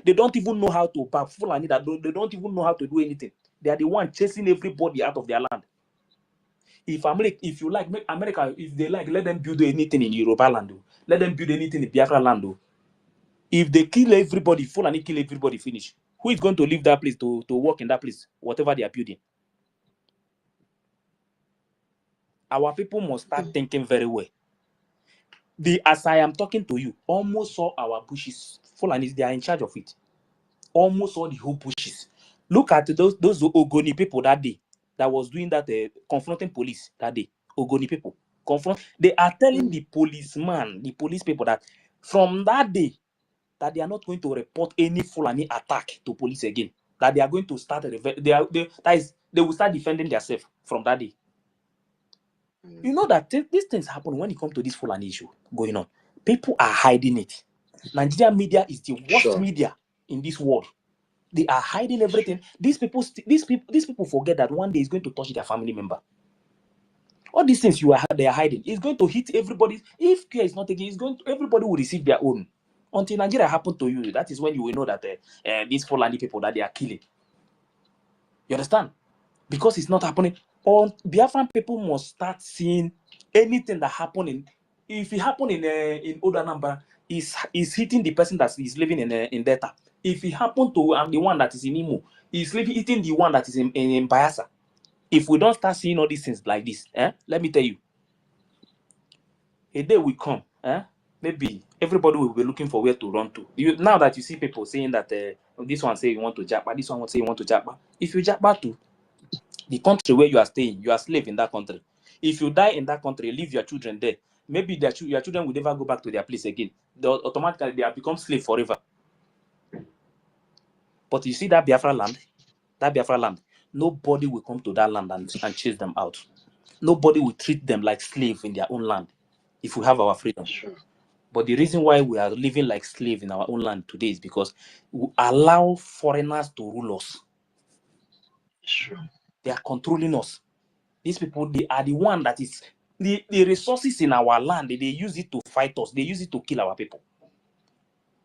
they don't even know how to pack. Fulani that they don't even know how to do anything. They are the one chasing everybody out of their land. If you like, make America, if they like, let them build anything in Yoruba land. Let them build anything in Biafra land. If they kill everybody, Fulani kill everybody, finish. Who is going to leave that place to work in that place, whatever they are building? Our people must start thinking very well. As I am talking to you, almost all our bushes, Fulanis, they are in charge of it. Almost all the whole bushes. Look at those Ogoni people that day that was doing that, confronting police that day. Ogoni people they are telling the police people that from that day that they are not going to report any Fulani attack to police again. That they are going to start they will start defending themselves from that day. You know that these things happen when it comes to this Fulani issue going on. People are hiding it. Nigerian media is the worst media in this world. They are hiding everything. These people forget that one day is going to touch their family member. All these things they are hiding. It's going to hit everybody. If care is not taken, everybody will receive their own. Until Nigeria happen to you, that is when you will know that these Fulani people that they are killing. You understand? Because it's not happening. Biafran people must start seeing anything that happen if it happen in Oda number is hitting the person that is living in Delta. If it happened to the one that is in Imo, he's eating the one that is in Bayelsa. If we don't start seeing all these things like this, let me tell you, a day will come, maybe everybody will be looking for where to run to. Now that you see people saying that this one say you want to japa, this one will say you want to japa. If you japa to the country where you are staying, you are slave in that country. If you die in that country, leave your children there. Maybe your children will never go back to their place again. Automatically they have become slave forever. But you see that Biafra land, nobody will come to that land and chase them out. Nobody will treat them like slave in their own land if we have our freedom. Sure. But the reason why we are living like slave in our own land today is because we allow foreigners to rule us. Sure. They are controlling us. These people, they are the one that is the resources in our land. They use it to fight us. They use it to kill our people.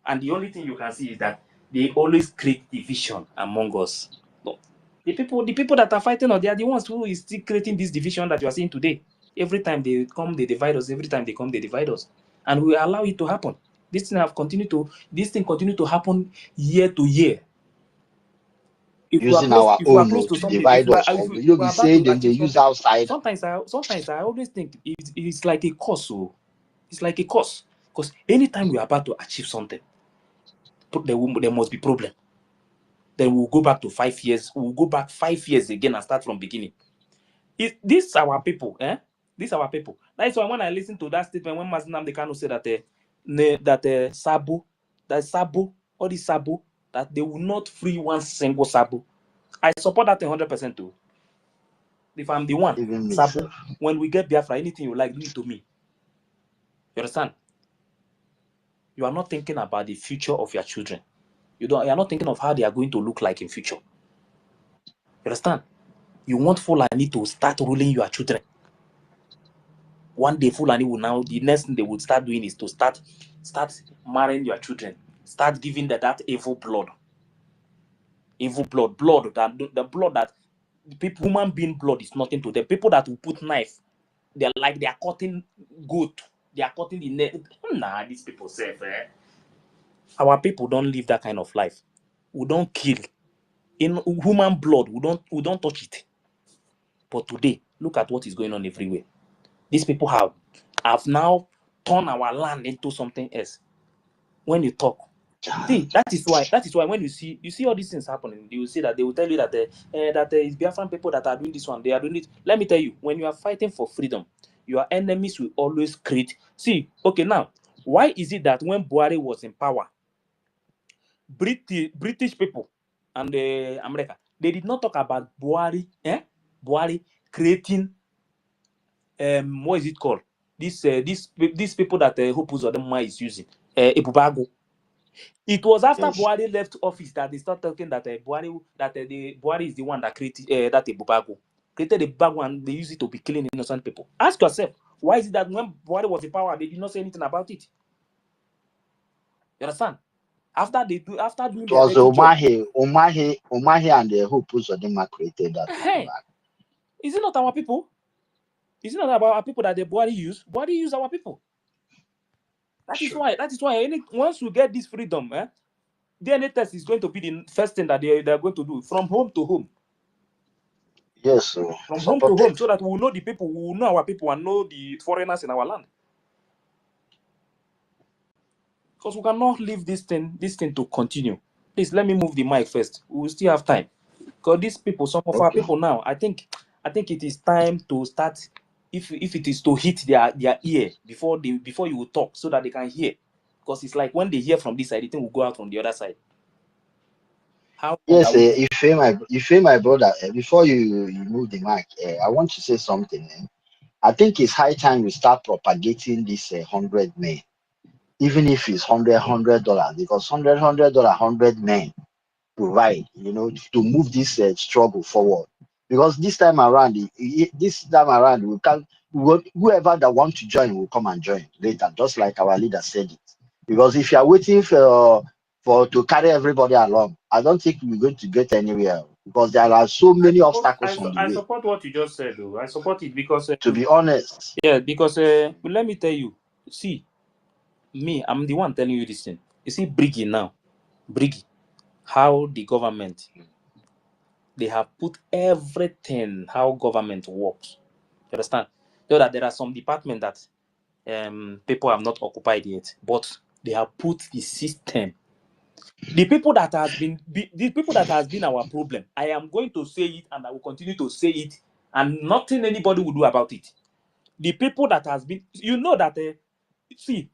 And the only thing you can see is that they always create division among us. No. The people that are fighting us, they are the ones who is still creating this division that you are seeing today. Every time they come, they divide us. Every time they come, they divide us. And we allow it to happen. This thing continue to happen year to year. If we are Using close, our if we are own close to to something, divide us. Or if you we be are about say to them they achieve use something, outside. sometimes I always think it's like a course. So it's like a course. Because anytime we are about to achieve something, there must be problem. Then we'll go back to 5 years. We'll go back 5 years again and start from beginning. These our people, These our people. That's why when I listen to that statement, when Nnamdi Kanu said that Sabo, all these Sabo, that they will not free one single Sabo. I support that 100% too. If I'm the one, Even Sabo, myself. when we get Biafra, anything you like, do it to me. You understand? You are not thinking about the future of your children. You are not thinking of how they are going to look like in future. You understand? You want Fulani to start ruling your children. One day Fulani will now, the next thing they would start doing is to start marrying your children. Start giving that evil blood. Evil blood that the blood that human being blood is nothing to them. People that will put knife, they are cutting goat. They are cutting the neck. Nah, these people say, our people don't live that kind of life. We don't kill. In human blood, we don't touch it. But today, look at what is going on everywhere. These people have now turned our land into something else. When you talk, see, that is why when you see all these things happening, you will see that they will tell you that it's Biafran people that are doing this one, they are doing it. Let me tell you, when you are fighting for freedom, your enemies will always create. See, okay, now, why is it that when Buhari was in power, British people and America, they did not talk about Buhari creating what is it called? These people that Hope Uzodinma is using, Ebubago. It was after Buhari left office that they started talking that Buhari is the one that created that Ebubago. Created Ebubago and they use it to be killing innocent people. Ask yourself, why is it that when Buhari was in power, they did not say anything about it? You understand? After doing It their was dirty job. Umahi and the Hope Uzodinma created that. Hey, is it not our people? Is it not about our people that the Buhari use? Buhari use our people. That is why once we get this freedom, DNA test is going to be the first thing that they are going to do from home to home. Yes, from home to home, so that we will know the people, we will know our people and know the foreigners in our land. Because we cannot leave this thing to continue. Please let me move the mic first. We will still have time. Because these people, some of our people now, I think it is time to start. If it is to hit their ear before you will talk, so that they can hear. Because it's like when they hear from this side, the thing will go out from the other side. Yes, if my brother, before you move the mic, I want to say something. I think it's high time we start propagating this 100 men, even if it's $100, because $100, $100 men provide, to move this struggle forward. Because this time around, we can whoever that want to join will come and join later, just like our leader said it. Because if you are waiting to carry everybody along, I don't think we're going to get anywhere, because there are so many obstacles on the way. I support what you just said, though. I support it because to be honest. Yeah, because let me tell you, see, I'm the one telling you this thing. You see Brgie now. Brgie. how the government, they have put everything how government works. You understand? So that there are some departments that people have not occupied yet, but they have put the system. The people that has been our problem. I am going to say it, and I will continue to say it, and nothing anybody will do about it. The people that has been, you know that see,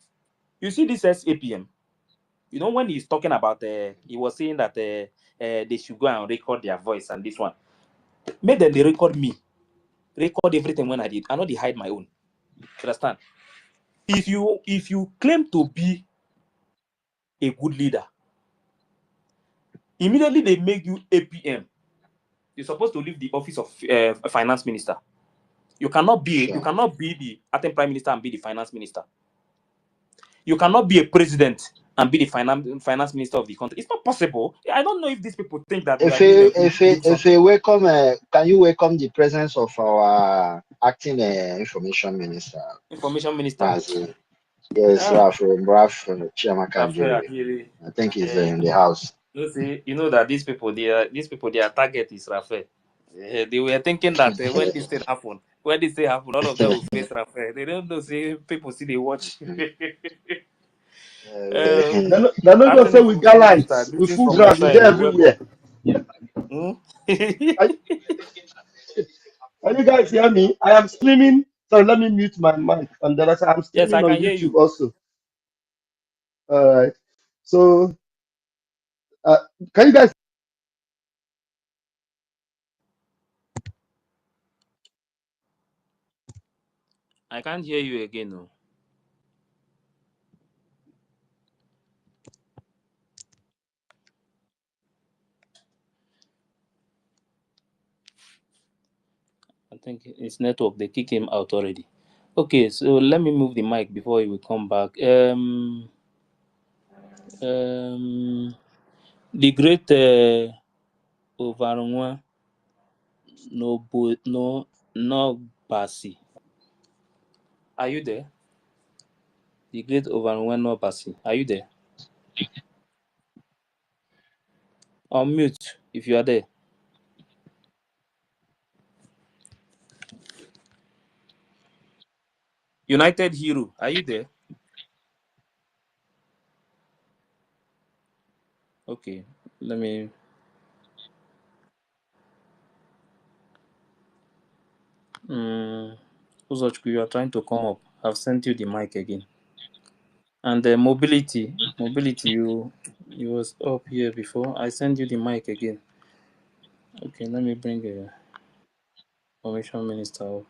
you see this SAPM. You know when he's talking about he was saying that they should go and record their voice, and this one made them they record me, record everything when I did. I know they hide my own. You understand? If you claim to be a good leader, immediately they make you APM. You're supposed to leave the office of finance minister. You cannot be the acting prime minister and be the finance minister. You cannot be a president and be the finance minister of the country. It's not possible. I don't know if these people think that we are doing If you welcome, can you welcome the presence of our acting information minister? Information minister. Brgie. Yes, Raf Chiamaka. I think he's in the house. You know that these people, their target is Rafael. They were thinking that when this thing happen, all of them will face Rafael. They don't know. See, people see they watch. They're not just say we gallants, we full ground, we there everywhere. Can you guys hear me? I am streaming. Sorry, let me mute my mic. And then I'm streaming yes, I can on hear YouTube you. also. All right. So, can you guys? I can't hear you again, no. I think it's network. They kick him out already. Okay, so let me move the mic before he will come back. The great Overonwa no Basi. Are you there? The great Overonwa no Basi. Are you there? On mute if you are there. United Hero, are you there? Okay, let me. Uzochku, you are trying to come up. I've sent you the mic again. And the mobility, you was up here before. I sent you the mic again. Okay, let me bring a information minister up.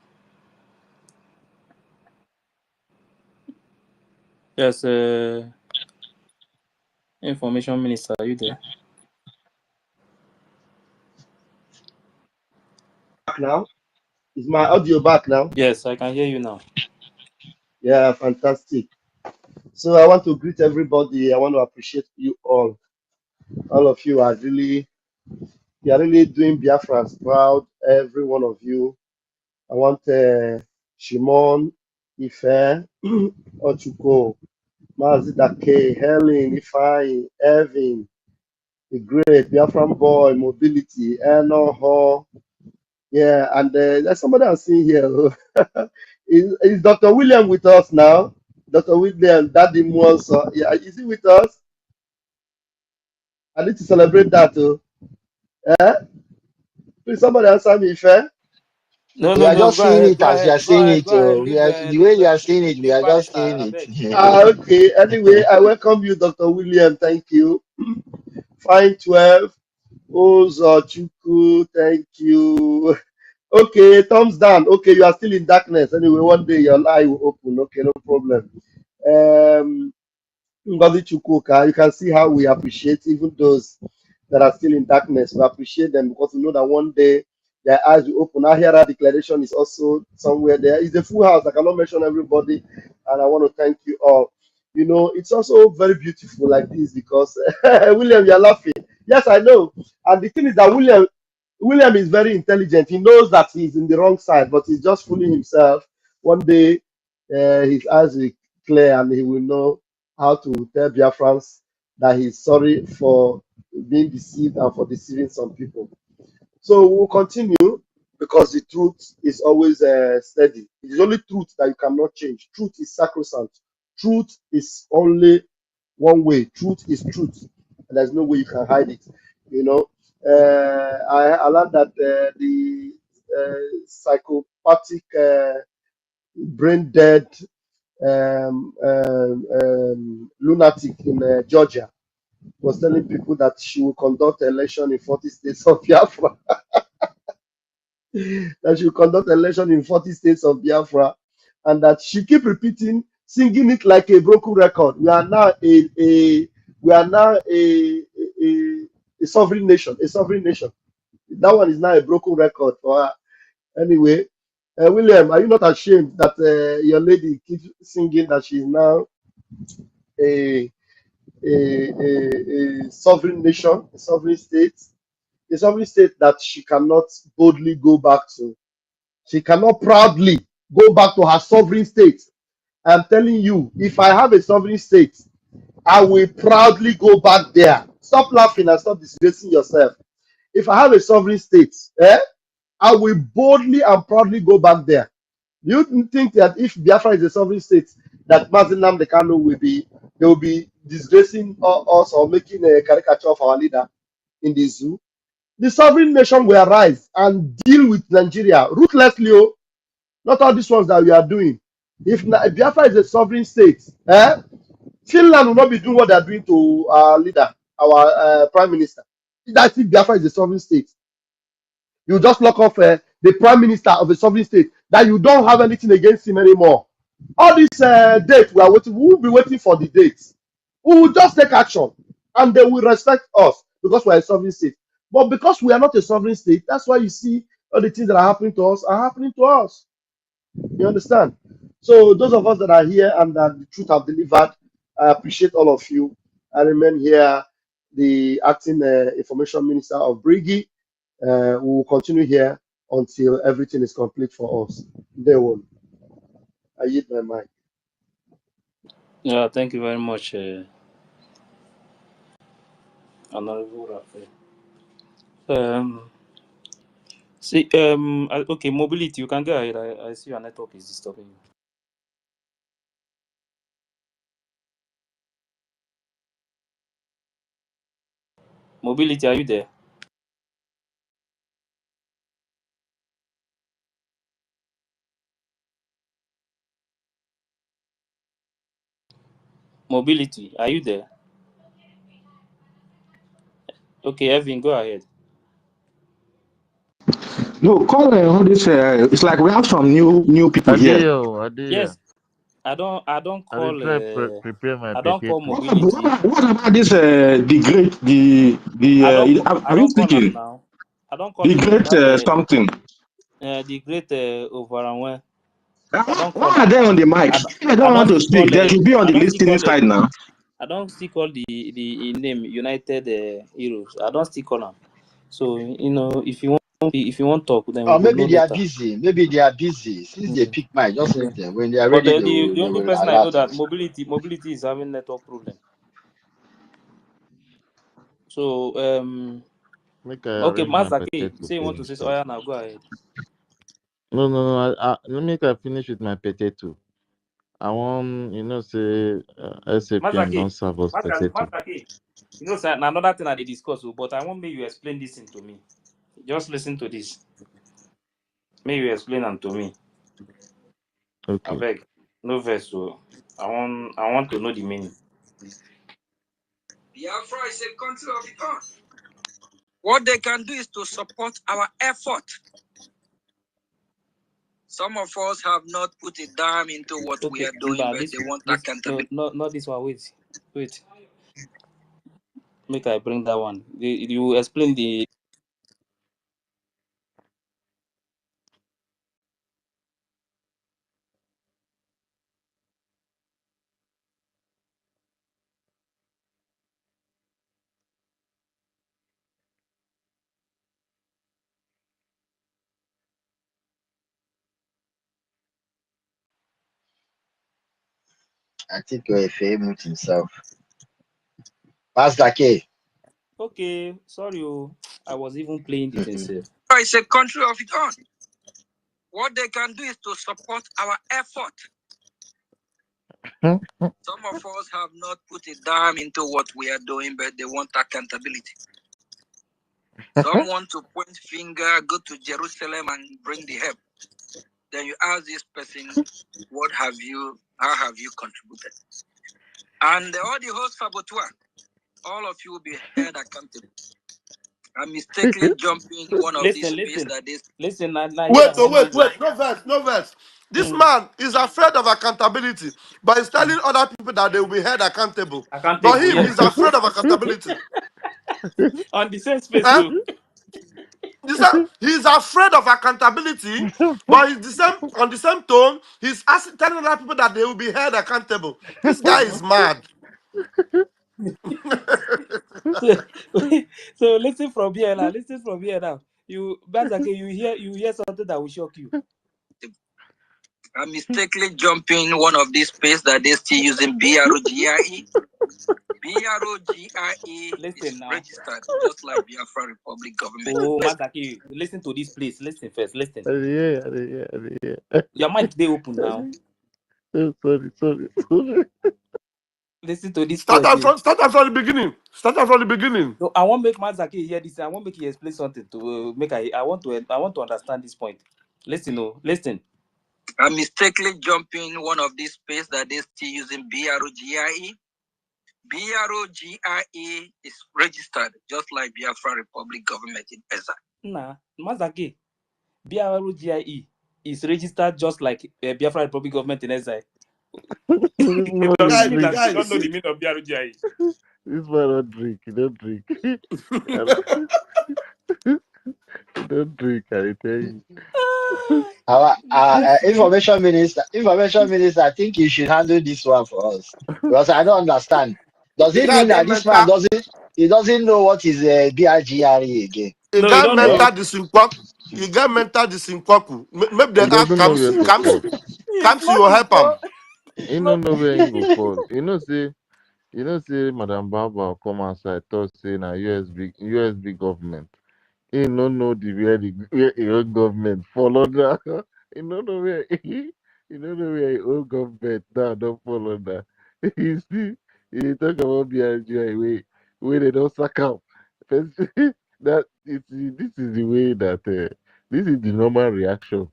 Yes, information minister, are you there? Back now? Is my audio back now? Yes, I can hear you now. Yeah, fantastic. So I want to greet everybody. I want to appreciate you all. All of you are really doing Biafrans proud. Every one of you. I want Shimon, Ife, Ochuko, Mazidake, Helen, Ifai, Evan, the great Biafran boy, mobility, Enoho. Yeah, and there's somebody I'm seeing here. is Dr. William with us now? Dr. William, Daddy Mwansa. Yeah, is he with us? I need to celebrate that too. Please, somebody answer me, Ife. We are just Go seeing ahead, it as we are seeing it. We are, the way you are seeing it, we leave are five just star, seeing I it. beg. Okay, anyway, I welcome you, Dr. William. Thank you. Fine 12. Ozochuku, thank you. Okay, thumbs down. Okay, you are still in darkness. Anyway, one day your eye will open. Okay, no problem. Ngozi Chukwuka, you can see how we appreciate even those that are still in darkness. We appreciate them because we know that one day their eyes will open. Our Hera declaration is also somewhere there. It's a full house. I cannot mention everybody, and I want to thank you all. You know, it's also very beautiful like this because William, you're laughing. Yes, I know. And the thing is that William is very intelligent. He knows that he's in the wrong side, but he's just fooling himself. One day, his eyes will clear and he will know how to tell Biafrans that he's sorry for being deceived and for deceiving some people. So we'll continue because the truth is always steady. It is only truth that you cannot change. Truth is sacrosanct. Truth is only one way. Truth is truth. And there's no way you can hide it. You know, I learned that the psychopathic, brain dead lunatic in Georgia was telling people that she will conduct election in 40 states of Biafra. That she will conduct election in 40 states of Biafra, and that she keep repeating, singing it like a broken record. We are now a sovereign nation, a sovereign nation. That one is now a broken record for her. Anyway, William, are you not ashamed that your lady keeps singing that she is now a a sovereign nation, a sovereign state that she cannot boldly go back to. She cannot proudly go back to her sovereign state. I'm telling you, if I have a sovereign state, I will proudly go back there. Stop laughing and stop disgracing yourself. If I have a sovereign state, I will boldly and proudly go back there. You think that if Biafra is a sovereign state, that Mazi Nnamdi Kanu will be disgracing us or making a caricature of our leader in the zoo? The sovereign nation will arise and deal with Nigeria ruthlessly. Not all these ones that we are doing. If Biafra is a sovereign state, Finland will not be doing what they are doing to our leader, our prime minister. That's if Biafra is a sovereign state. You just lock off the prime minister of a sovereign state that you don't have anything against him anymore. All this date we are waiting, we will be waiting for the dates. We will just take action and they will respect us because we are a sovereign state. But because we are not a sovereign state, that's why you see all the things that are happening to us are happening to us. You understand? So those of us that are here and that the truth have delivered, I appreciate all of you. I remain here, the acting information minister of Brgie. We will continue here until everything is complete for us. They will. I yield my mic. Yeah, thank you very much, Honorable Raphael. Okay, mobility, you can go ahead. I see your network is disturbing you. Mobility, are you there? Mobility, are you there? Okay, Evan, go ahead. No, call all this. It's like we have some new people here. Yes, I don't call. Prepare my I don't call potato. mobility. What about this? The great, I are you don't call him speaking? now. I don't call The him great that. something. The great Overanwe. I don't call Why are him. they on the mic? I I don't don't want to still call. speak. They should be on I the don't still listening call. side now. I don't still call the name United Heroes. I don't still call them. So if you want talk, then we Or go know maybe they are later. busy. Maybe they are busy. Since they pick mine, just Yeah. leave them. When they are But ready, the they only will person I know alert that us. mobility is having network problem. So Make I okay, arrange my Master K, potato say you want to finish say so. first. Yeah, now go ahead. No. Let me make I finish with my potato. I want, say Master SAPM K, don't serve us potato. Master K. Sir, another thing that they discuss, but I want me you explain this thing to me. Just listen to this. May you explain them to me. I Okay. beg. No verse, so I want to know the meaning. Biafra is a country of its own. What they can do is to support our effort. Some of us have not put a dime into what we are doing, but they want accountability. No, not this one. Wait. Make I bring that one. You explain the. I think you're a famous himself. Pastor K. Okay, sorry, I was even playing the thing safe. It's a country of its own. What they can do is to support our effort. Some of us have not put a dime into what we are doing, but they want accountability. Some want to point finger, go to Jerusalem and bring the help. Then you ask this person, how have you contributed? And all the host saboteur, all of you will be held accountable. I mistakenly jumping one of these spaces that is. Listen, wait, no verse. This man is afraid of accountability, but he's telling other people that they will be held accountable. But him, he's afraid of accountability. On the same space too. He's afraid of accountability, but he's on the same tone, he's telling other people that they will be held accountable. This guy is mad. So listen from here now. Listen from here now. You hear something that will shock you. I mistakenly jumping one of these spaces that they're still using BROGIE. BROGIE is registered just like Biafra Republic government. Oh, Mazaki, listen to this, please. Listen first. Listen. Yeah. Your mic they open now. Sorry. Listen to this. Start from the beginning. No, I want to make Mazaki hear this. I want to make you explain something to make. I want to understand this point. Listen. I mistakenly jumping one of these spaces that they're still using BROGIE. BROGIE is registered just like Biafra Republic government in EZA. Nah, Mazaki, BROGIE is registered just like Biafra Republic government in EZA. You don't know the meaning of BROGIE. This man don't drink. He don't drink. Don't drink, I tell you. Our information minister, I think you should handle this one for us because I don't understand. Does it mean that this man doesn't know what is BRGRE again? You got mental disinkwaku. Maybe they ask Kamsi will help him. He don't know where he go fall. You know, say Madam Baba come outside talk say na USB government. He don't know where the old government fall under. He don't know where the old government now don't fall under. You see, you talk about BRGI where they don't sack up. This is the way that this is the normal reaction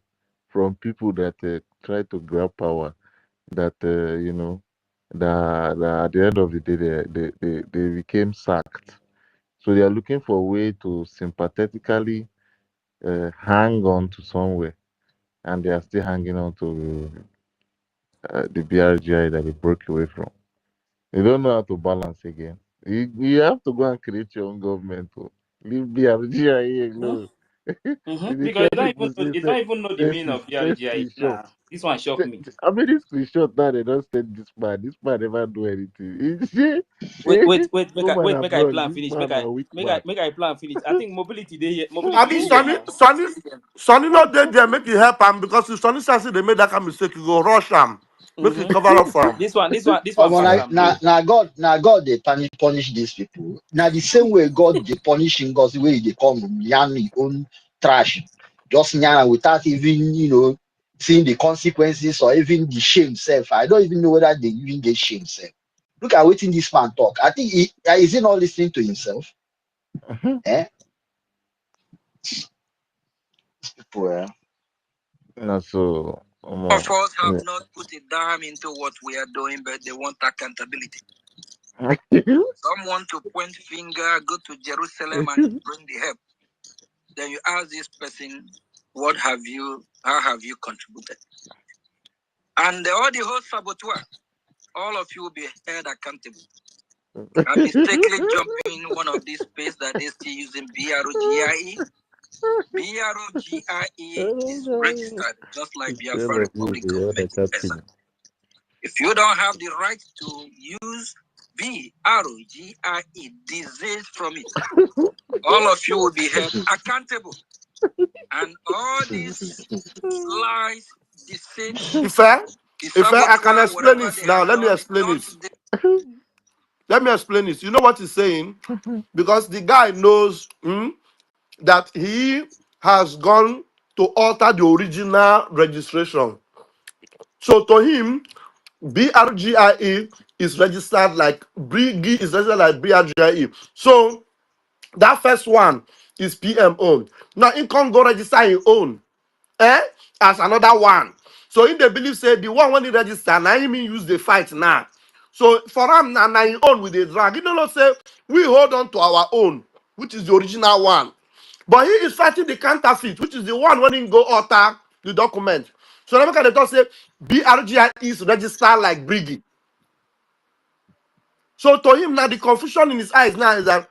from people that try to grab power. That that at the end of the day they became sacked. So they are looking for a way to sympathetically hang on to somewhere, and they are still hanging on to the BRGI that they broke away from. They don't know how to balance again. You have to go and create your own government. Leave BRGI alone. Because you don't even know the meaning of BRGI. Nah, this one shocked me. I mean, this screenshot now they don't send this man. This man never do anything. Wait, make I plan finish. Make I plan finish. I think mobility day. I mean, Sonny not there, make you help him because if Sonny says they made that kind of mistake, you go rush him. Make you cover up for him. This one. Now God they punish these people. Now the same way God they punishing God's way they come yarn own trash. Just yarn without even seeing the consequences or even the shame self. I don't even know whether they even get shame self. Look at waiting this man talk. I think is he not listening to himself? Eh? These people, so of us have not put a dime into what we are doing, but they want accountability. Some want to point finger, go to Jerusalem and bring the help. Then you ask this person, how have you contributed? And all the whole saboteur, all of you will be held accountable. I mistakenly jumping one of these spaces that they're still using BROGIE. BROGIE is registered just like Biafra Republic government. If you don't have the right to use BROGIE, disease from it, all of you will be held accountable. And all these lies, deceit, If I can explain it now, let me explain it. Let me explain this. You know what he's saying? Because the guy knows that he has gone to alter the original registration. So to him, BRGIE is registered like Brgie is registered like BRGIE. So that first one is PM own. Now he can't go register his own as another one. So in the belief say the one when he register, now he mean use the fight now. So for him now his own with the drag. You know say we hold on to our own, which is the original one. But he is fighting the counterfeit, which is the one when he go alter the document. So let me kind of talk say BRGI is registered like Brgie. So to him now the confusion in his eyes now is that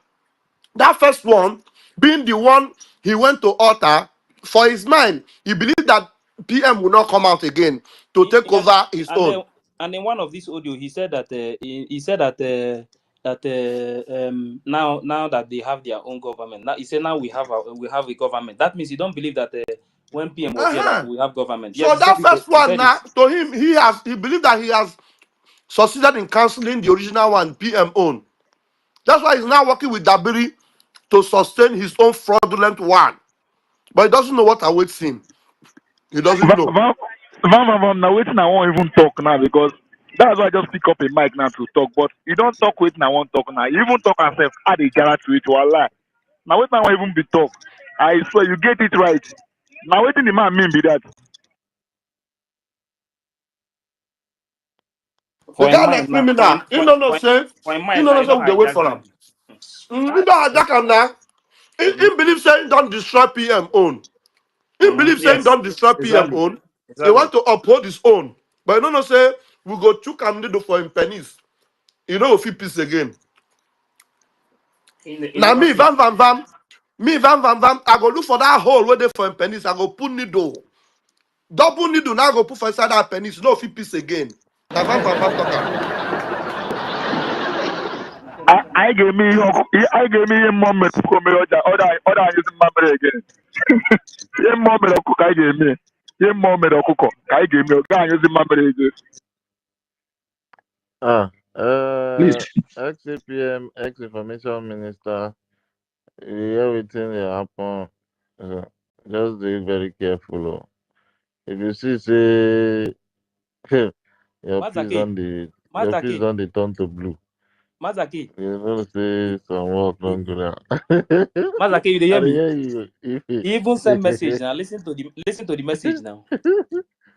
first one being the one he went to alter, for his mind, he believed that PM will not come out again to take over his own. And in one of these audio, he said that he said that now that they have their own government, now he said now we have a government. That means he don't believe that when PM was here that we have government. So Yes, that first one it. now to him he believed that he has succeeded in cancelling the original one PM own. That's why he's now working with Dabiri to sustain his own fraudulent one. But he doesn't know what awaits him. He doesn't know. Now waiting, I won't even talk now because that's why I just pick up a mic now to talk. But you don't talk waiting, I won't talk now. You even talk yourself, add a gara to it, lie. Now waiting, I won't even be talk. I swear you get it right. Now waiting, the man mean be that. The guy na criminal. He no know say. He no know say we dey wait for him. He don't attack him now. He believe say he don't destroy PM own. He believe say he don't destroy PM own. He want to uphold his own. But you don't know say we go chook am needle for him pennies. You know if he peace again. Now me van, I go look for that hole where they for him pennies. I go put needle. Double needle now I go put for inside that pennies. You know if he peace again. Now van talk am. I gave me a moment to come other using memory again. A moment of cook I gave me. A moment of cook I gave me. Guy using memory again. Ex-APM, ex-information minister, everything that happen, just be very careful. Oh. If you see, say, your face on the turn to blue. Mazaki. You know, say some work don't go down. Mazaki, you hear me? Hear you. He even send message now. Listen to the message now.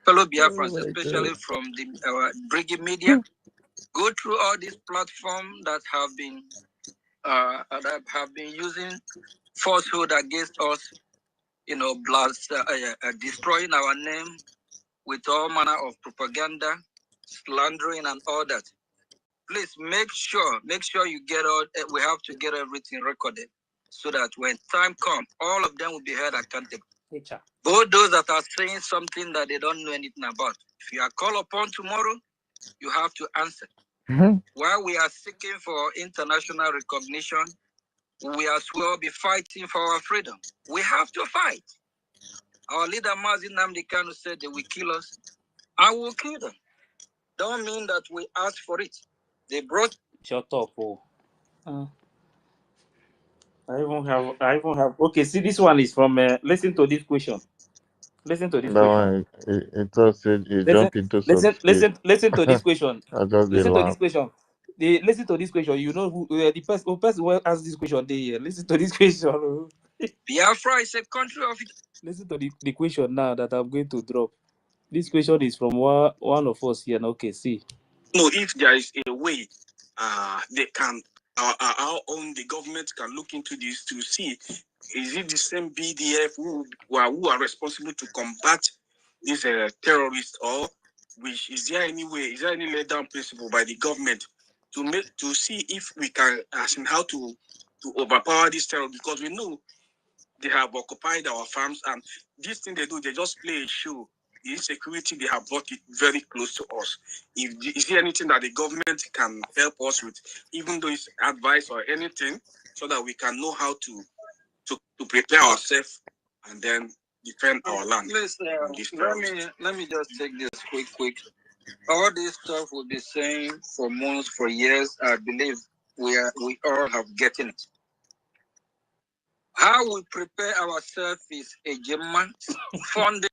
Fellow Biafrans, especially from our Brgie media, go through all these platforms that have been using falsehood against us, destroying our name with all manner of propaganda, slandering, and all that. Please make sure you get all. We have to get everything recorded so that when time comes, all of them will be held accountable. Both those that are saying something that they don't know anything about. If you are called upon tomorrow, you have to answer. While we are seeking for international recognition, we as well be fighting for our freedom. We have to fight. Our leader Mazi Nnamdi Kanu said they will kill us. I will kill them. Don't mean that we ask for it. They brought. Shut up, oh. I even have. Okay, see, this one is from. Listen to this question. Listen to this question. It also jump into some Listen to this question. Listen to this question. Listen to this question. You know who the person who asked this question? Listen to this question. Biafra is a country of. Listen to the question now that I'm going to drop. This question is from one of us here. Okay, see. No, if there is a way, they can, our own, the government can look into this to see, is it the same BDF who are responsible to combat these terrorists, or is there any laid down principle by the government to see if we can, as in how to overpower these terrorists, because we know they have occupied our farms, and this thing they do, they just play a show. The insecurity, they have brought it very close to us. Is there anything that the government can help us with, even though it's advice or anything, so that we can know how to prepare ourselves and then defend our land? Please, let me just take this quick. All this stuff we'll be saying for months, for years, I believe we all have gotten it. How we prepare ourselves is a German funding.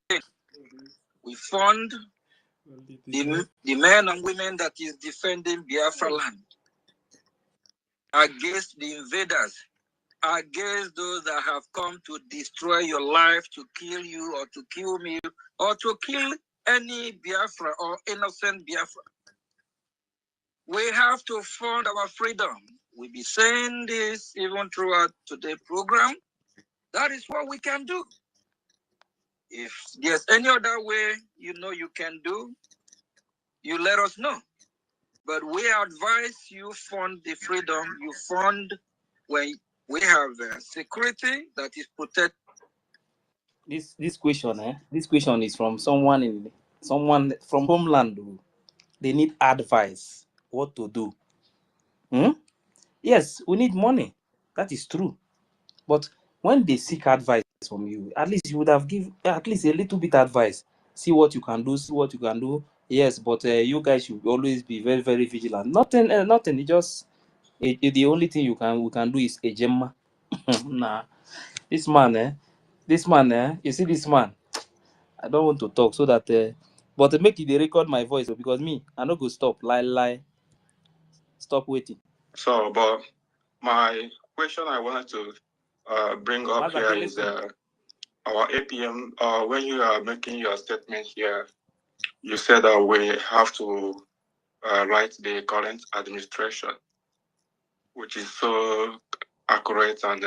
We fund the men and women that is defending Biafra land against the invaders, against those that have come to destroy your life, to kill you or to kill me, or to kill any Biafra or innocent Biafra. We have to fund our freedom. We'll be saying this even throughout today's program. That is what we can do. If there's any other way you know you can do, you let us know. But we advise you fund the freedom you fund when we have security that is protected. This question is from someone from homeland. They need advice what to do. Yes, we need money. That is true. But when they seek advice from you, at least you would have given at least a little bit advice. See what you can do. See what you can do. Yes, but you guys should always be very, very vigilant. Nothing. It just the only thing we can do is a gemma. Nah, this man, you see this man. I don't want to talk so that, but make it they record my voice because me, I no go stop lie. Stop waiting. So, but my question I wanted to bring up here is our APM. When you are making your statement here, you said that we have to write the current administration, which is so accurate and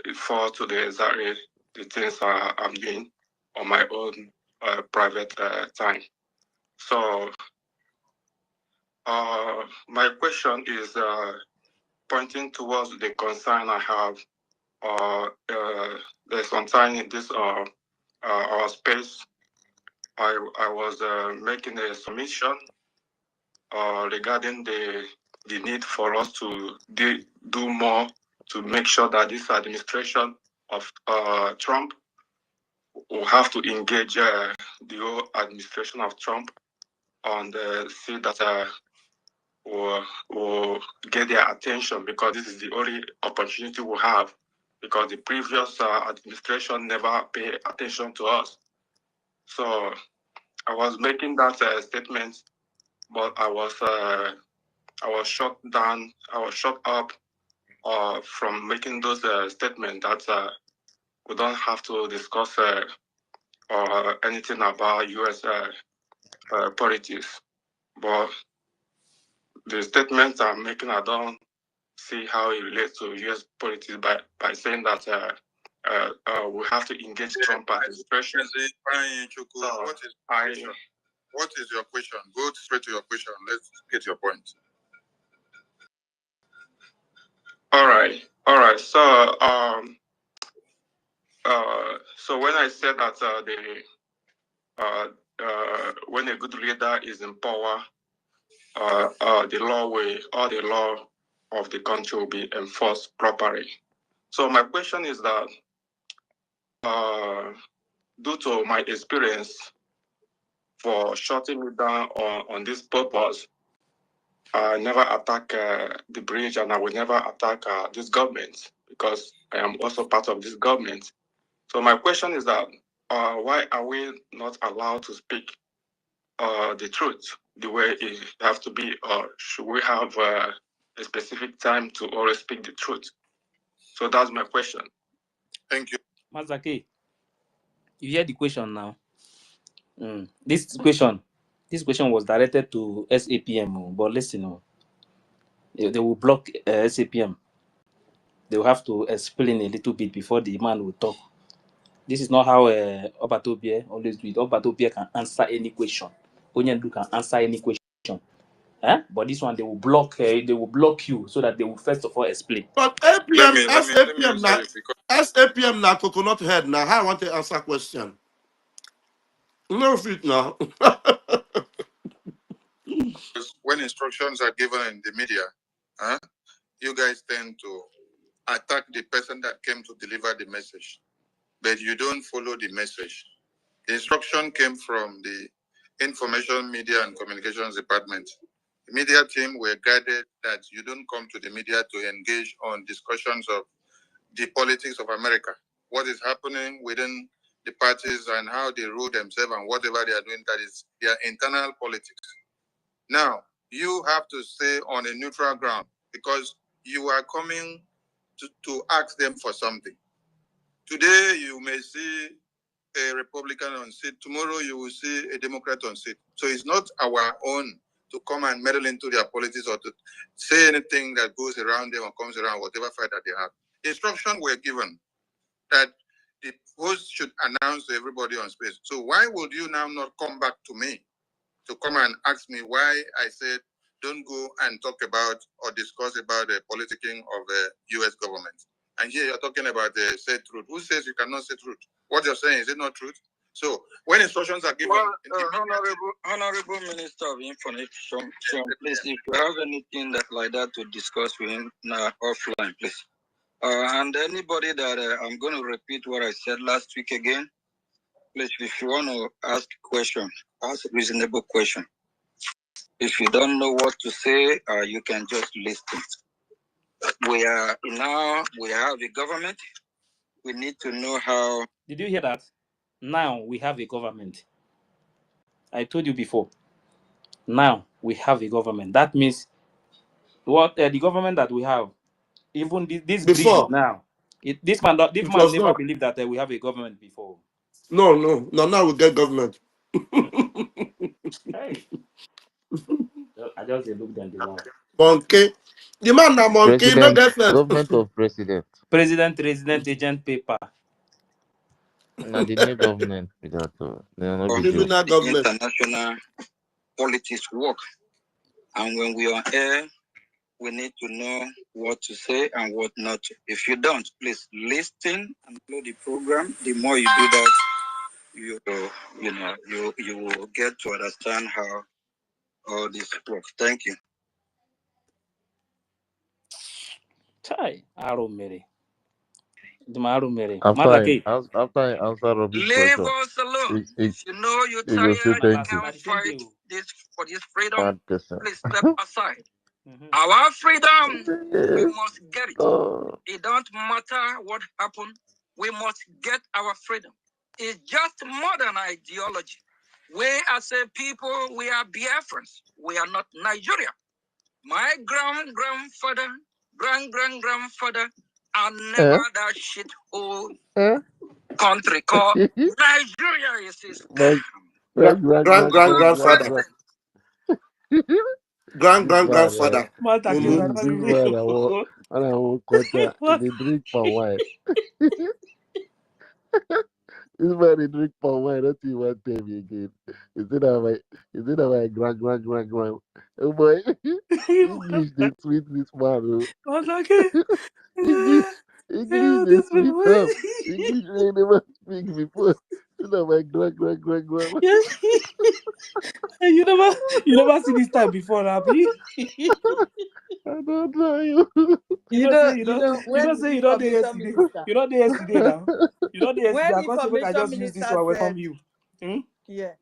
it falls to the exactly the things I'm doing on my own private time. So my question is pointing towards the concern I have. There's some time in this our space. I was making a submission regarding the need for us to do more to make sure that this administration of Trump will have to engage the whole administration of Trump and see that will get their attention, because this is the only opportunity we have, because the previous administration never paid attention to us. So I was making that statement, but I was shut down. I was shut up from making those statements that we don't have to discuss or anything about U.S. politics. But the statements I'm making, I don't see how it relates to U.S. politics by saying that we have to engage Trump administration. What is your question? Go straight to your question. Let's get your point. All right. So when I said that when a good leader is in power, the law of the country will be enforced properly. So my question is that, due to my experience for shutting me down on this purpose, I never attack the bridge, and I will never attack this government, because I am also part of this government. So my question is that, why are we not allowed to speak the truth the way it has to be, or should we have a specific time to always speak the truth? So that's my question. Thank you. Mazake, you hear the question now. This question was directed to SAPM, but listen, they will block SAPM. They will have to explain a little bit before the man will talk. This is not how Obatobie always do it. Obatobie can answer any question. Onyendu can answer any question. But this one, they will block you so that they will first of all explain. But SAPM now coconut head now. How I want to answer question? No fit now. When instructions are given in the media, you guys tend to attack the person that came to deliver the message, but you don't follow the message. The instruction came from the Information, Media, and Communications Department. The media team were guided that you don't come to the media to engage on discussions of the politics of America, what is happening within the parties and how they rule themselves and whatever they are doing, that is their internal politics. Now, you have to stay on a neutral ground because you are coming to ask them for something. Today, you may see a Republican on seat. Tomorrow, you will see a Democrat on seat. So it's not our own to come and meddle into their politics or to say anything that goes around them or comes around whatever fight that they have. Instructions were given that the host should announce to everybody on space. So why would you now not come back to me to come and ask me why I said don't go and talk about or discuss about the politicking of the U.S. government? And here you're talking about the say truth. Who says you cannot say truth? What you're saying, is it not truth? So when instructions are given... Well, Honorable Minister of Information, please, if you have anything like that to discuss with him offline, please. And anybody that I'm going to repeat what I said last week again, please, if you want to ask a question, ask a reasonable question. If you don't know what to say, you can just listen. We have a government. We need to know how. Did you hear that? Now we have a government. I told you before. Now we have a government. That means what the government that we have, even this Brgie now. This man never believed that we have a government before. No. Now we get government. Hey. I just looked at the one. Monkey. The man now monkey, no different. Government of president. President, resident, agent, paper. Now the new government without criminal government. International politics work. And when we are here, we need to know what to say and what not to. If you don't, please listen and follow the program. The more you do that, you will get to understand how all this works. Thank you. Chai, Arumere. After I answer Robbie's question, us alone. If you know you're tired, you can't fight for this freedom, please step aside. Our freedom, we must get it. It don't matter what happened, we must get our freedom. It's just modern ideology. We as a people, we are Biafrans. We are not Nigeria. My grandfather, grandfather, are never that shithole country called Nigeria is his grandfather. Grandfather. They drink palm wine. This man they drink palm wine. That's what you want to tell me again. Is it my grand? Oh boy, English they sweet this man. English they sweet up. English they never speak before. Is that my grand? You never see this time before, Abby. I don't know you. You don't say you don't do yesterday. You don't do yesterday now. You don't do yesterday. I just use this one welcome you. Yeah.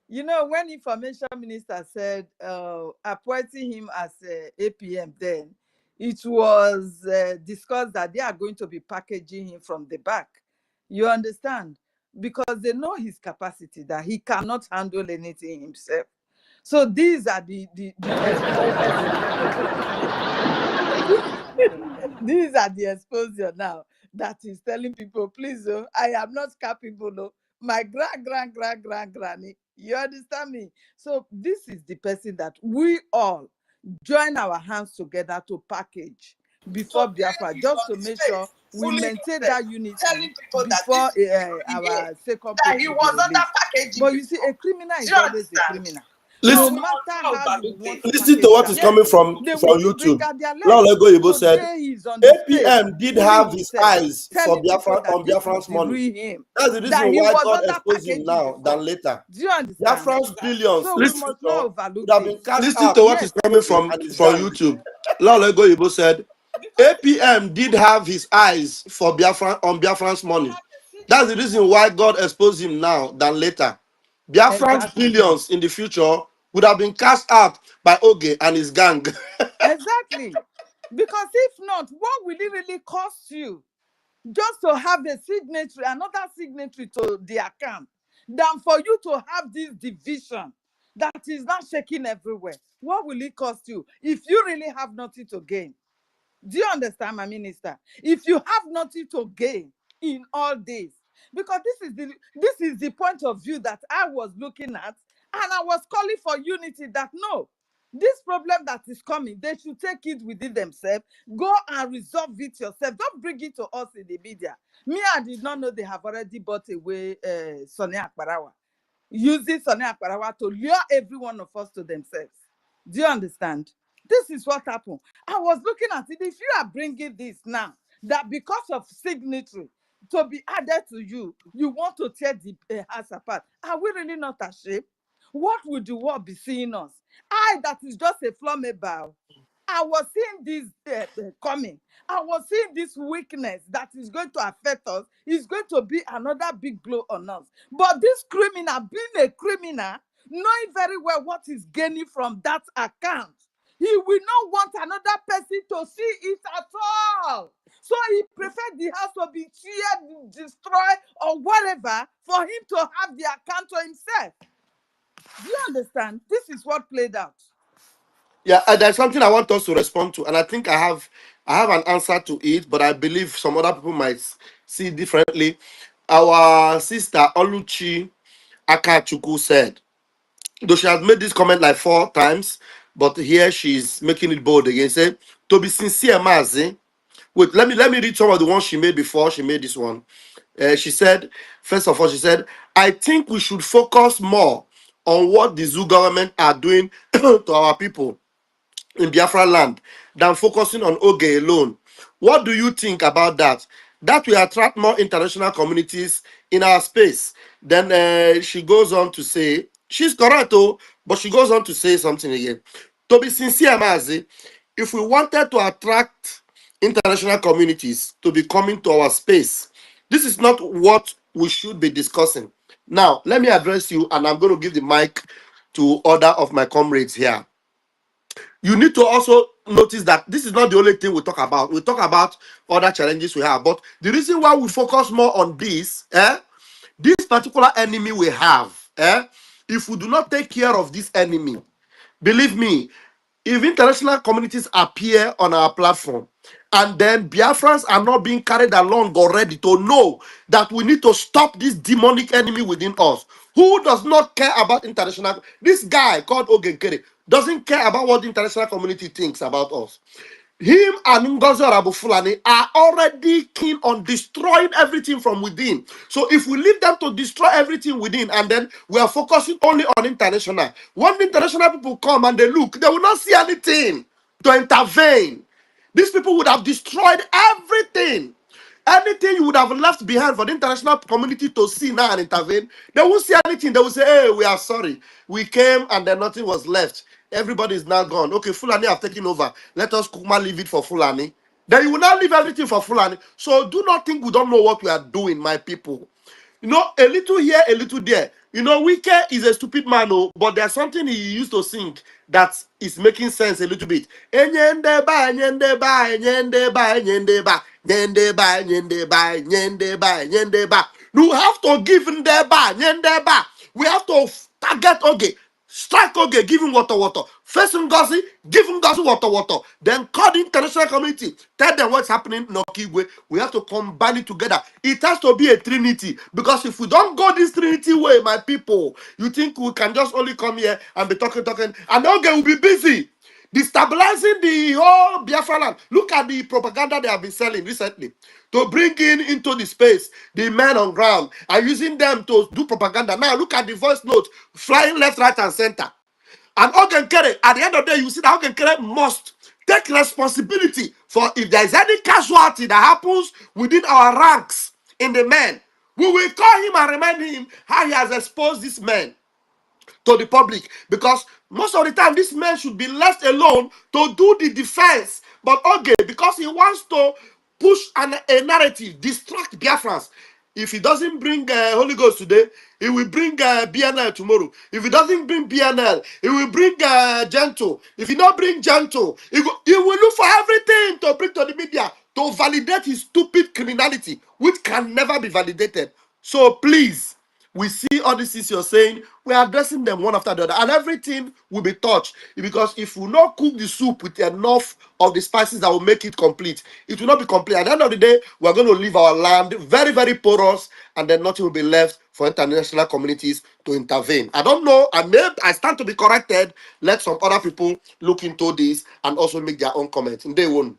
You know, when information minister said appointing him as APM, then it was discussed that they are going to be packaging him from the back. You understand? Because they know his capacity, that he cannot handle anything himself. So these are these are the exposure now that is telling people, please, I am not capable. My granny. You understand me? So this is the person that we all join our hands together to package before Biafra, just to make sure we maintain that unity before our second post will be released. But you see, a criminal is always a criminal. No matter how you want to listen to what is coming from YouTube. Lego said APM did have his eyes for Biafra on Biafran's money. That's the reason why God exposed him now than later. Do you understand? Biafran's billions. So we must not overlook listen to what is coming from YouTube. Lego said APM did have his eyes for Biafra on Biafran's money. That's the reason why God exposed him now than later. Biafran's billions in the future would have been cast out by Oge and his gang. Exactly. Because if not, what will it really cost you just to have a signatory, another signatory to the account, than for you to have this division that is not shaking everywhere? What will it cost you if you really have nothing to gain? Do you understand, my minister? If you have nothing to gain in all this, because this is the point of view that I was looking at, and I was calling for unity, that no, this problem that is coming, they should take it within themselves, go and resolve it yourself. Don't bring it to us in the media. Me, I did not know they have already bought away Sonia Akbarawa, using Sonia Akbarawa to lure every one of us to themselves. Do you understand? This is what happened. I was looking at it. If you are bringing this now, that because of signatory to be added to you, you want to tear the house apart. Are we really not ashamed? What would the world be seeing us? I, that is just a Formidable. I was seeing this coming. I was seeing this weakness that is going to affect us. It's going to be another big blow on us. But this criminal, being a criminal, knowing very well what he's gaining from that account, he will not want another person to see it at all. So he preferred the house to be cheered, destroyed, or whatever, for him to have the account to himself. Do you understand? This is what played out. Yeah, there's something I want us to respond to, and I think I have an answer to it, but I believe some other people might see differently. Our sister Oluchi Akachuku said, though she has made this comment like 4 times, but here she's making it bold again. Say, to be sincere, Mazi. Wait, let me read some of the ones she made before she made this one. She said, first of all, she said, I think we should focus more on what the zoo government are doing to our people in Biafra land than focusing on Oge alone. What do you think about that? That will attract more international communities in our space. Then she goes on to say, she's correct, oh, but she goes on to say something again. To be sincere, Mazi, if we wanted to attract international communities to be coming to our space, this is not what we should be discussing. Now, let me address you, and I'm going to give the mic to other of my comrades here. You need to also notice that this is not the only thing we talk about. We talk about other challenges we have. But the reason why we focus more on this particular enemy we have, if we do not take care of this enemy, believe me, if international communities appear on our platform and then Biafrans are not being carried along already to know that we need to stop this demonic enemy within us, who does not care about international, this guy called Ogenkere doesn't care about what the international community thinks about us. Him and Ngozi Fulani are already keen on destroying everything from within. So if we leave them to destroy everything within and then we are focusing only on international, when the international people come and they look, they will not see anything to intervene. These people would have destroyed everything. Anything you would have left behind for the international community to see now and intervene, they won't see anything. They will say, hey, we are sorry. We came and then nothing was left. Everybody is now gone. Okay, Fulani have taken over. Let us Kuma leave it for Fulani. Then you will not leave everything for Fulani. So do not think we don't know what we are doing, my people. You know, a little here, a little there. You know, Wike is a stupid man, oh, but there's something he used to sing that is making sense a little bit. Enyendeba, enyendeba, enyendeba, enyendeba, enyendeba, enyendeba, enyendeba, enyendeba. You have to give ndeba, enyendeba. We have to target okay. Strike Oge, give him water. First Ngozi, give him Ngozi water. Then call the international community. Tell them what's happening in Okigwe. We have to combine it together. It has to be a trinity. Because if we don't go this trinity way, my people, you think we can just only come here and be talking, and Oge will be busy destabilizing the whole Biafra land. Look at the propaganda they have been selling recently to bring into the space the men on ground and using them to do propaganda. Now look at the voice note flying left, right, and center. And Ogenkere, at the end of the day, you see that Ogenkere must take responsibility for if there is any casualty that happens within our ranks in the men. We will call him and remind him how he has exposed these men to the public, because most of the time this man should be left alone to do the defense. But okay, because he wants to push a narrative, distract Biafrans, If he doesn't bring Holy Ghost today, he will bring BNL tomorrow. If he doesn't bring BNL, he will bring Gentle. If he not bring Gentle, he will look for everything to bring to the media to validate his stupid criminality, which can never be validated. So please, we see all these things you're saying, we're addressing them one after the other, and everything will be touched. Because if we not cook the soup with enough of the spices that will make it complete, it will not be complete. At the end of the day, we're going to leave our land very, very porous, and then nothing will be left for international communities to intervene. I don't know. I stand to be corrected. Let some other people look into this and also make their own comments. And they won't.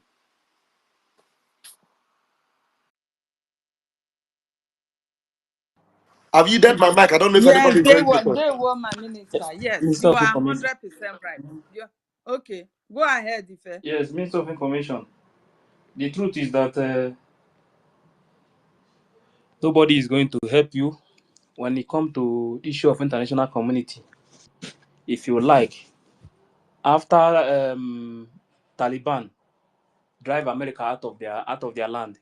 Have you dead my mic? I don't know if Yes, anybody is going to talk. they were my minister. Yes, Minister you of are Information. 100% right. Yeah. Okay, go ahead, Ife. Yes, Minister of Information. The truth is that nobody is going to help you when it comes to issue of international community. If you like, after Taliban drive America out of their land,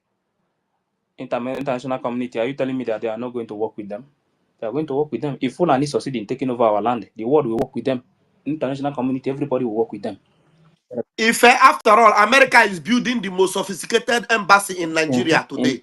international community, are you telling me that they are not going to work with them? They are going to work with them. If Fulani succeed in taking over our land, the world will work with them. International community, everybody will work with them. If after all, America is building the most sophisticated embassy in Nigeria today,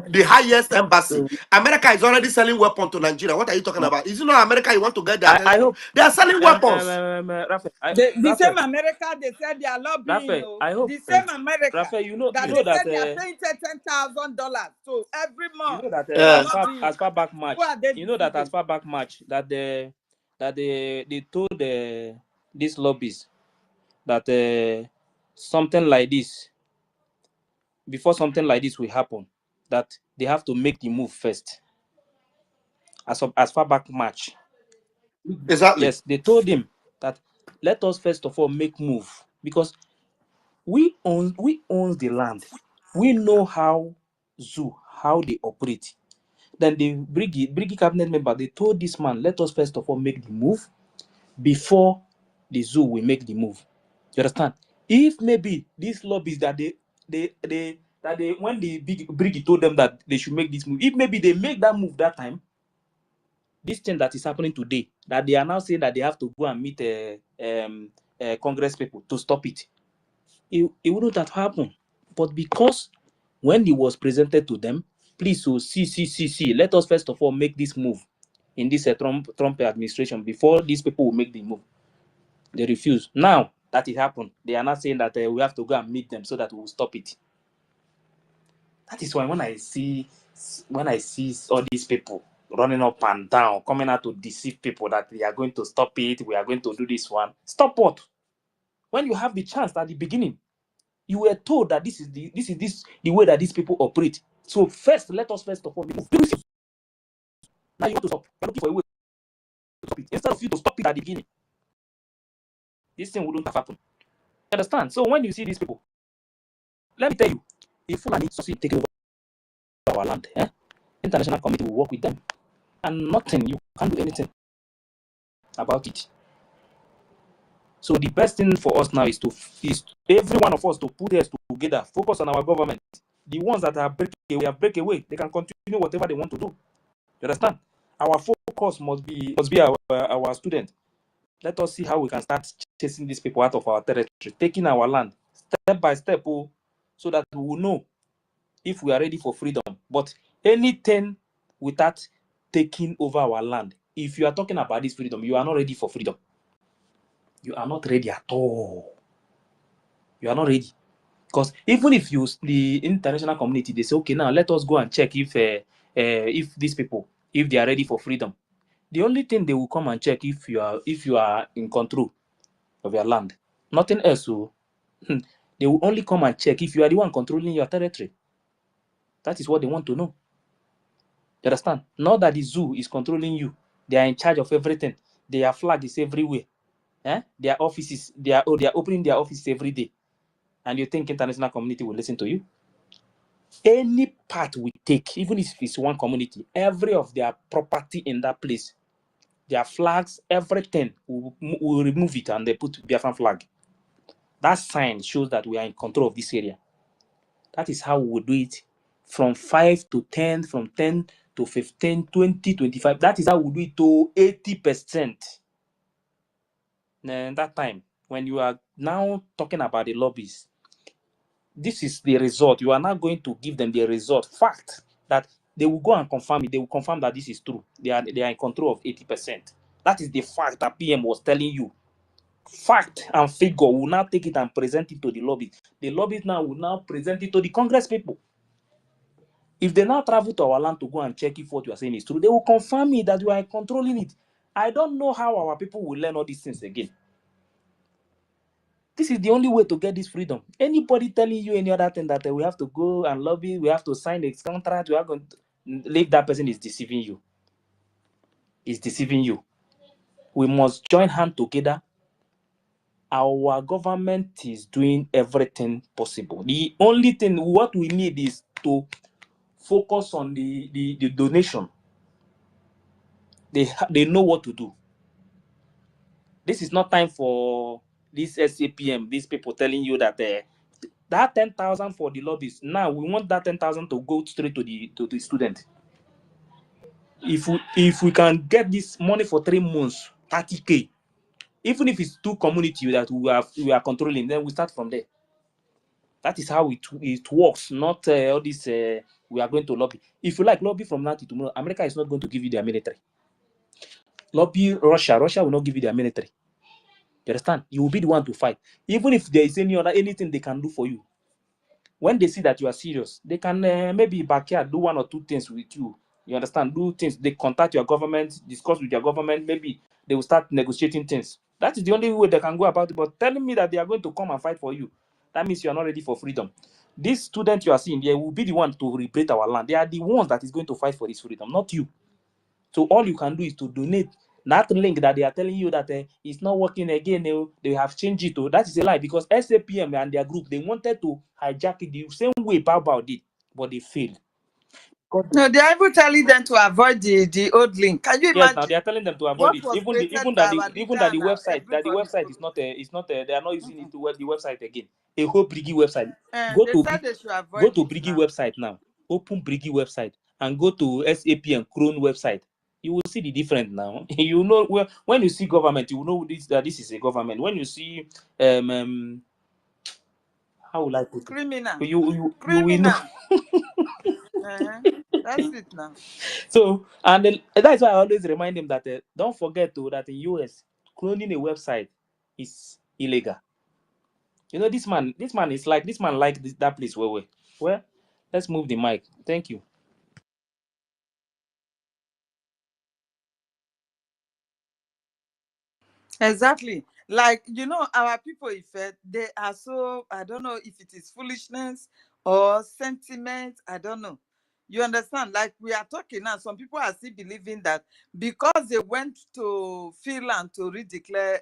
the highest embassy. America is already selling weapons to Nigeria. What are you talking about? Is it not America you want to get their attention? I hope They are selling weapons. The same America they said they are lobbying. Raphael, I hope the same America Raphael, you know they that said they are paying $10,000 so every you month. know that They are as far back March, Who are they you know that as deceiving? far back March that they told these lobbies that something like this, before something like this will happen, that they have to make the move first. As far back March. Exactly. Yes, they told him that let us first of all make move, because we own the land. We know how they operate. Then the Brgie cabinet member, they told this man, let us first of all make the move before the zoo will make the move. You understand? If maybe these lobbies that when the Brgie told them that they should make this move, if maybe they make that move that time, this thing that is happening today, that they are now saying that they have to go and meet Congress people to stop it, it wouldn't have happened. But because when it was presented to them, please, so see, let us first of all make this move in this Trump administration before these people will make the move. They refuse. Now that it happened, they are not saying that we have to go and meet them so that we will stop it. That is why when I see all these people running up and down, coming out to deceive people that they are going to stop it, we are going to do this one. Stop what? When you have the chance at the beginning, you were told that this is the way that these people operate. So first, let us first of all move. Now you want to stop. You're looking for a way to stop it. Instead of you to stop it at the beginning, this thing wouldn't have happened. You understand? So when you see these people, let me tell you, if Fulani succeed taking over our land, international community will work with them. And nothing, you can't do anything about it. So the best thing for us now is every one of us to put us together, focus on our government. The ones that are break away, they can continue whatever they want to do. You understand? Our focus must be our student. Let us see how we can start chasing these people out of our territory, taking our land step by step, so that we will know if we are ready for freedom. But anything without taking over our land, if you are talking about this freedom, you are not ready for freedom. You are not ready at all. You are not ready. Because even if the international community, they say, okay, now let us go and check if these people, if they are ready for freedom. The only thing they will come and check if you are in control of your land. Nothing else. So they will only come and check if you are the one controlling your territory. That is what they want to know. You understand? Not that the zoo is controlling you. They are in charge of everything. Their flag is everywhere. Their offices, they are opening their offices every day. And you think international community will listen to you? Any part we take, even if it's one community, every of their property in that place, their flags, everything, will remove it and they put Biafran flag. That sign shows that we are in control of this area. That is how we will do it from 5 to 10, from 10 to 15, 20, 25. That is how we do it to 80%. And that time, when you are now talking about the lobbies, this is the result. You are now going to give them the result. Fact that they will go and confirm it. They will confirm that this is true. They are in control of 80%. That is the fact that PM was telling you. Fact and figure will now take it and present it to the lobby. The lobbies now will now present it to the Congress people. If they now travel to our land to go and check if what you are saying is true, they will confirm it that you are controlling it. I don't know how our people will learn all these things again. This is the only way to get this freedom. Anybody telling you any other thing that we have to go and lobby, we have to sign a contract, we are going to leave, that person is deceiving you. Is deceiving you. We must join hands together. Our government is doing everything possible. The only thing what we need is to focus on the donation. They know what to do. This is not time for this SAPM, these people telling you that that 10,000 for the lobbies. Now we want that 10,000 to go straight to the student. If we can get this money for 3 months, 30K, even if it's 2 communities that we are controlling, then we start from there. That is how it works. Not all this. We are going to lobby. If you like lobby from now to tomorrow, America is not going to give you their military. Lobby Russia will not give you their military. You understand? You will be the one to fight. Even if there is anything they can do for you. When they see that you are serious, they can maybe backyard do 1 or 2 things with you. You understand? Do things. They contact your government, discuss with your government. Maybe they will start negotiating things. That is the only way they can go about it. But telling me that they are going to come and fight for you, that means you are not ready for freedom. These students you are seeing, they will be the one to liberate our land. They are the ones that is going to fight for this freedom, not you. So all you can do is to donate. That link that they are telling you that it's not working again, they have changed it. That is a lie, because SAPM and their group, they wanted to hijack it the same way Bao did, but they failed. No, they are even telling them to avoid the old link. Can you imagine? Yes, now they are telling them to avoid it. Even that the website is not they are not using it to the website again. A whole Brgie website. Go to Brgie website now. Open Brgie website and go to SAPM Crown website. You will see the difference now. You know, when you see government, you will know that this is a government. When you see how will I put it? Criminal. You will know. That's it now. So, and then, that's why I always remind them that don't forget that in US, cloning a website is illegal. You know, this man like that place where. Well, let's move the mic. Thank you. Exactly. Like, our people, they are so, I don't know if it is foolishness or sentiment, I don't know. You understand? Like, we are talking now, some people are still believing that because they went to Finland to redeclare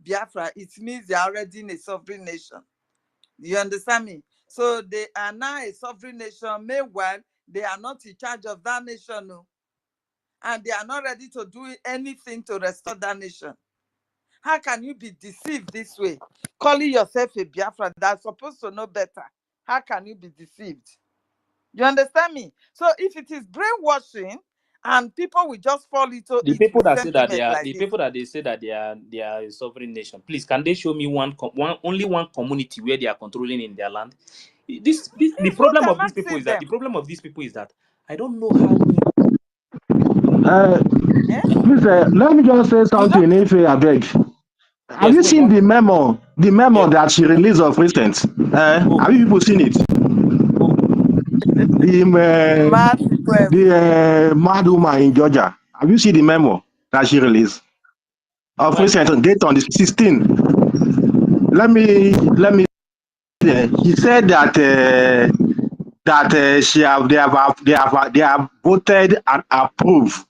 Biafra, it means they are already in a sovereign nation. You understand me? So they are now a sovereign nation. Meanwhile, they are not in charge of that nation, no. And they are not ready to do anything to restore that nation. How can you be deceived this way? Calling yourself a Biafra that's supposed to know better. How can you be deceived? You understand me? So if it is brainwashing and people will just fall into The it people with that say that sentiment they say that they are a sovereign nation, please, can they show me only one community where they are controlling in their land? The problem of these people is that I don't know how. Please, let me just say something, if I beg. Have you seen the memo? The memo that she released of recent? Have you people seen it? The mad woman in Georgia. Have you seen the memo that she released of recent date on the 16th? Let me. He said that they have voted and approved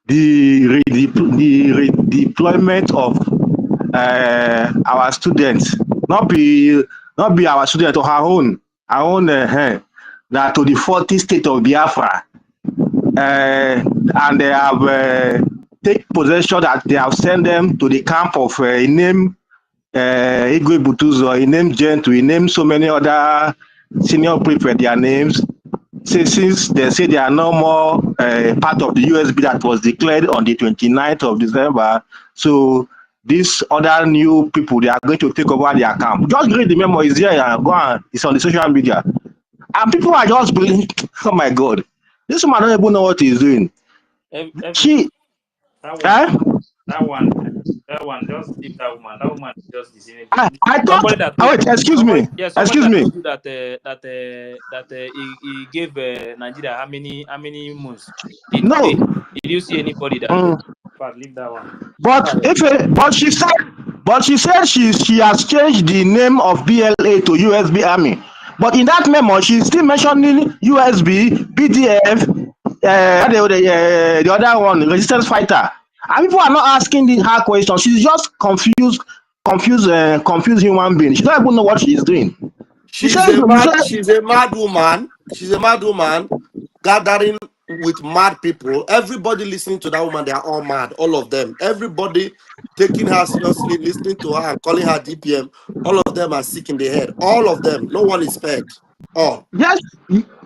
the redeployment of our students, not be our students, or our own that to the 40 state of Biafra, and they have take possession, that they have sent them to the camp of Inem Igwe Butuzo, Inem Gentu, Inem so many other senior prefect, their names. since they say they are no more part of the USB that was declared on the 29th of December, so these other new people, they are going to take over their camp. Just read the memo, it's there, go on, it's on the social media. And people are just believing, oh my God, this woman don't even know what he's doing. She, that one, just leave that woman. That woman is just deceiving I people. thought, wait, excuse me, Somebody excuse that me. told you that he gave Nigeria how many months? Did you see anybody that told? But leave that one. But she said she has changed the name of BLA to USB Army. But in that memo, she's still mentioning USB, BDF, the other one, resistance fighter. And people are not asking her questions. She's just confused human being. She don't even know what she's doing. She's a mad woman. She's a mad woman gathering with mad people. Everybody listening to that woman, they are all mad. All of them. Everybody taking her seriously, listening to her and calling her DPM. All of them are sick in the head. All of them. No one is fed. All. Yes,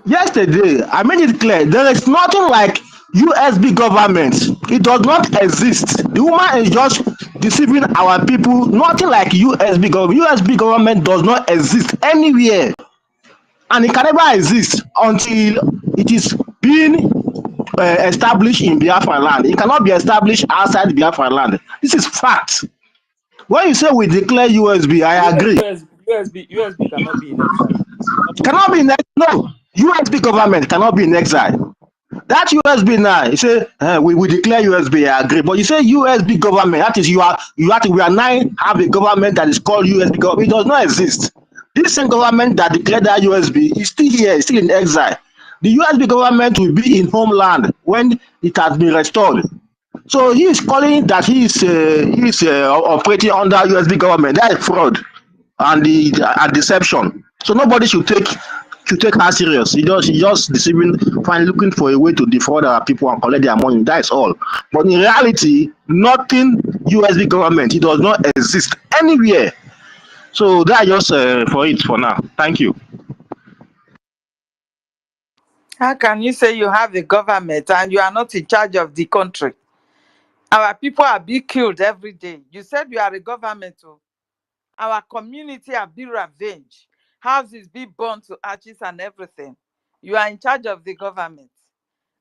yesterday, I made it clear there is nothing like USB government. It does not exist. The woman is just deceiving our people. Nothing like USB government. USB government does not exist anywhere. And it can never exist until it is being established in Biafra land. It cannot be established outside Biafra land. This is fact. When you say we declare USB, I agree. USB cannot be in exile. Cannot be in exile. No, USB government cannot be in exile. That USB now, you say we declare USB, I agree. But you say USB government, that is we are now have a government that is called USB government. It does not exist. This same government that declared that USB is still here, is still in exile. The USB government will be in homeland when it has been restored. So he is calling that he is operating under USB government. That is fraud and deception. So nobody should take her serious. She just deceiving, looking for a way to defraud our people and collect their money. That's all. But in reality, nothing USB government. It does not exist anywhere. So that's just for it for now. Thank you. How can you say you have a government and you are not in charge of the country? Our people are being killed every day. You said you are a government. Our community are being ravaged. Houses being burned to ashes and everything. You are in charge of the government.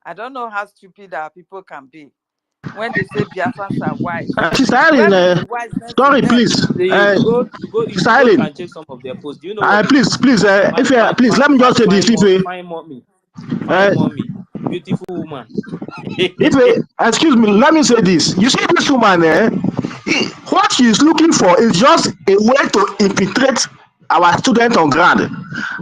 I don't know how stupid our people can be. When they say Biafrans are wise. Sister Helen, sorry, please. Go and check some of their posts. Do you know what? Please, please, please, let me just say this. Fine mommy, beautiful woman. Excuse me, let me say this. You see this woman, what she is looking for is just a way to infiltrate our students on ground.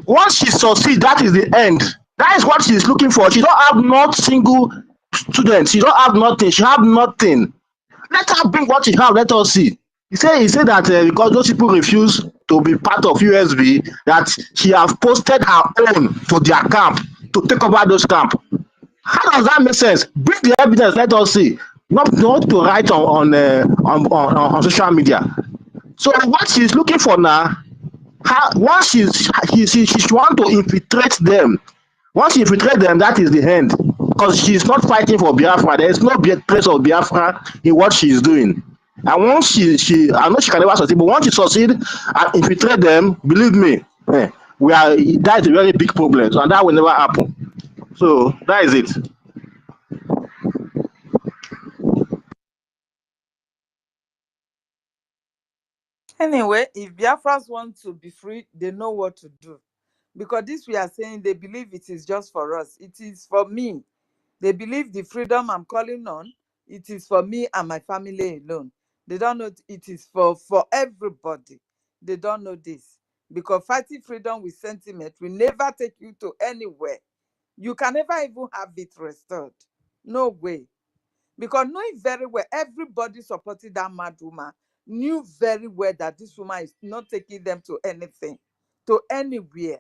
Once she succeeds, that is the end. That is what she is looking for. She don't have not single students. She don't have nothing. She have nothing. Let her bring what she have. Let us see. He said that because those people refuse to be part of USB, that she have posted her own to their camp to take over those camp. How does that make sense? Bring the evidence. Let us see. Not to write on social media. So what she's looking for now, once she want to infiltrate them. Once she infiltrate them, that is the end. Because she's not fighting for Biafra. There is no place of Biafra in what she's doing. And once I know she can never succeed, but once she succeed and infiltrate them, believe me, that is a very big problem. So, and that will never happen. So that is it. Anyway, if Biafrans want to be free, they know what to do. Because this we are saying, they believe it is just for us. It is for me. They believe the freedom I'm calling on, it is for me and my family alone. They don't know it is for everybody. They don't know this. Because fighting freedom with sentiment will never take you to anywhere. You can never even have it restored. No way. Because knowing very well, everybody supporting that mad woman knew very well that this woman is not taking them to anything, to anywhere.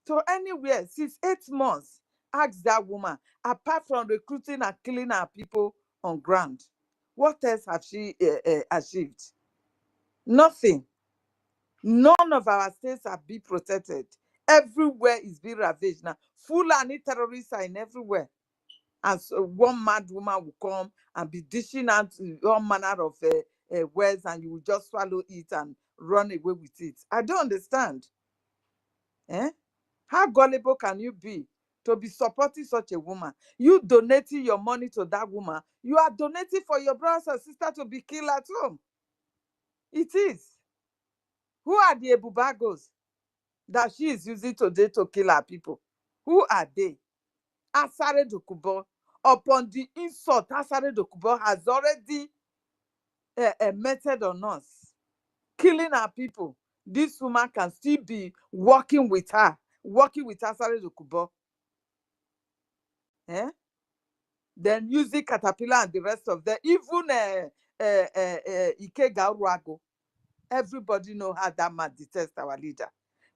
To anywhere. Since 8 months, ask that woman, apart from recruiting and killing our people on ground, what else have she achieved? Nothing. None of our states have been protected. Everywhere is being ravaged now. Fulani terrorists are in everywhere. And so one mad woman will come and be dishing out all manner of words, and you will just swallow it and run away with it. I don't understand. Eh? How gullible can you be to be supporting such a woman? You donating your money to that woman, you are donating for your brothers and sisters to be killed at home. It is. Who are the Ebubagos that she is using today to kill her people? Who are they? Asare Dokubo, upon the insult Asare Dokubo has already meted on us, killing our people. This woman can still be working with her, working with Asare Dokubo. Eh? Then using Caterpillar and the rest of them, even Ike Gauruago. Everybody know how that man detests our leader.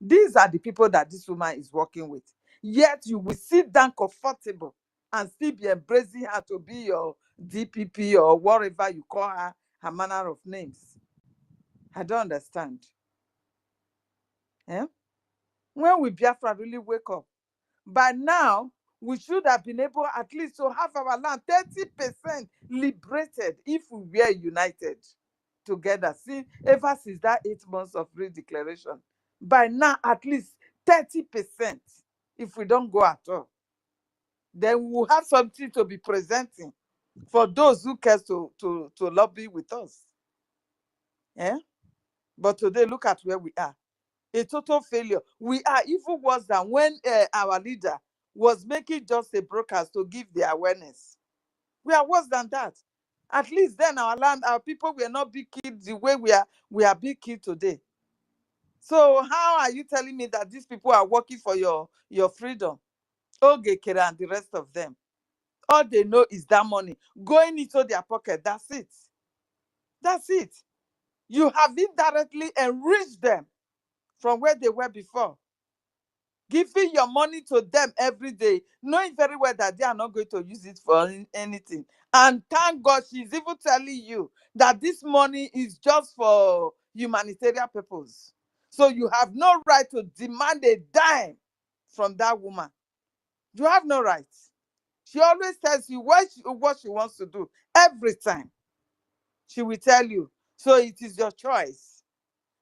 These are the people that this woman is working with. Yet you will sit down comfortable and still be embracing her to be your DPP or whatever you call her manner of names. I don't understand. Eh? When will Biafra really wake up? By now, we should have been able at least to have our land 30% liberated if we were united together. See, ever since that 8 months of redeclaration, by now at least 30%, if we don't go at all, then we'll have something to be presenting for those who care to lobby with us. Yeah? But today, look at where we are. A total failure. We are even worse than when our leader was making just a broadcast to give the awareness. We are worse than that. At least then our land, our people were not being killed the way we are being killed today. So how are you telling me that these people are working for your freedom? Ogekere and the rest of them. All they know is that money going into their pocket. That's it. That's it. You have indirectly enriched them from where they were before. Giving your money to them every day, knowing very well that they are not going to use it for anything. And thank God she's even telling you that this money is just for humanitarian purpose. So you have no right to demand a dime from that woman. You have no right. She always tells you what she wants to do. Every time she will tell you. So it is your choice.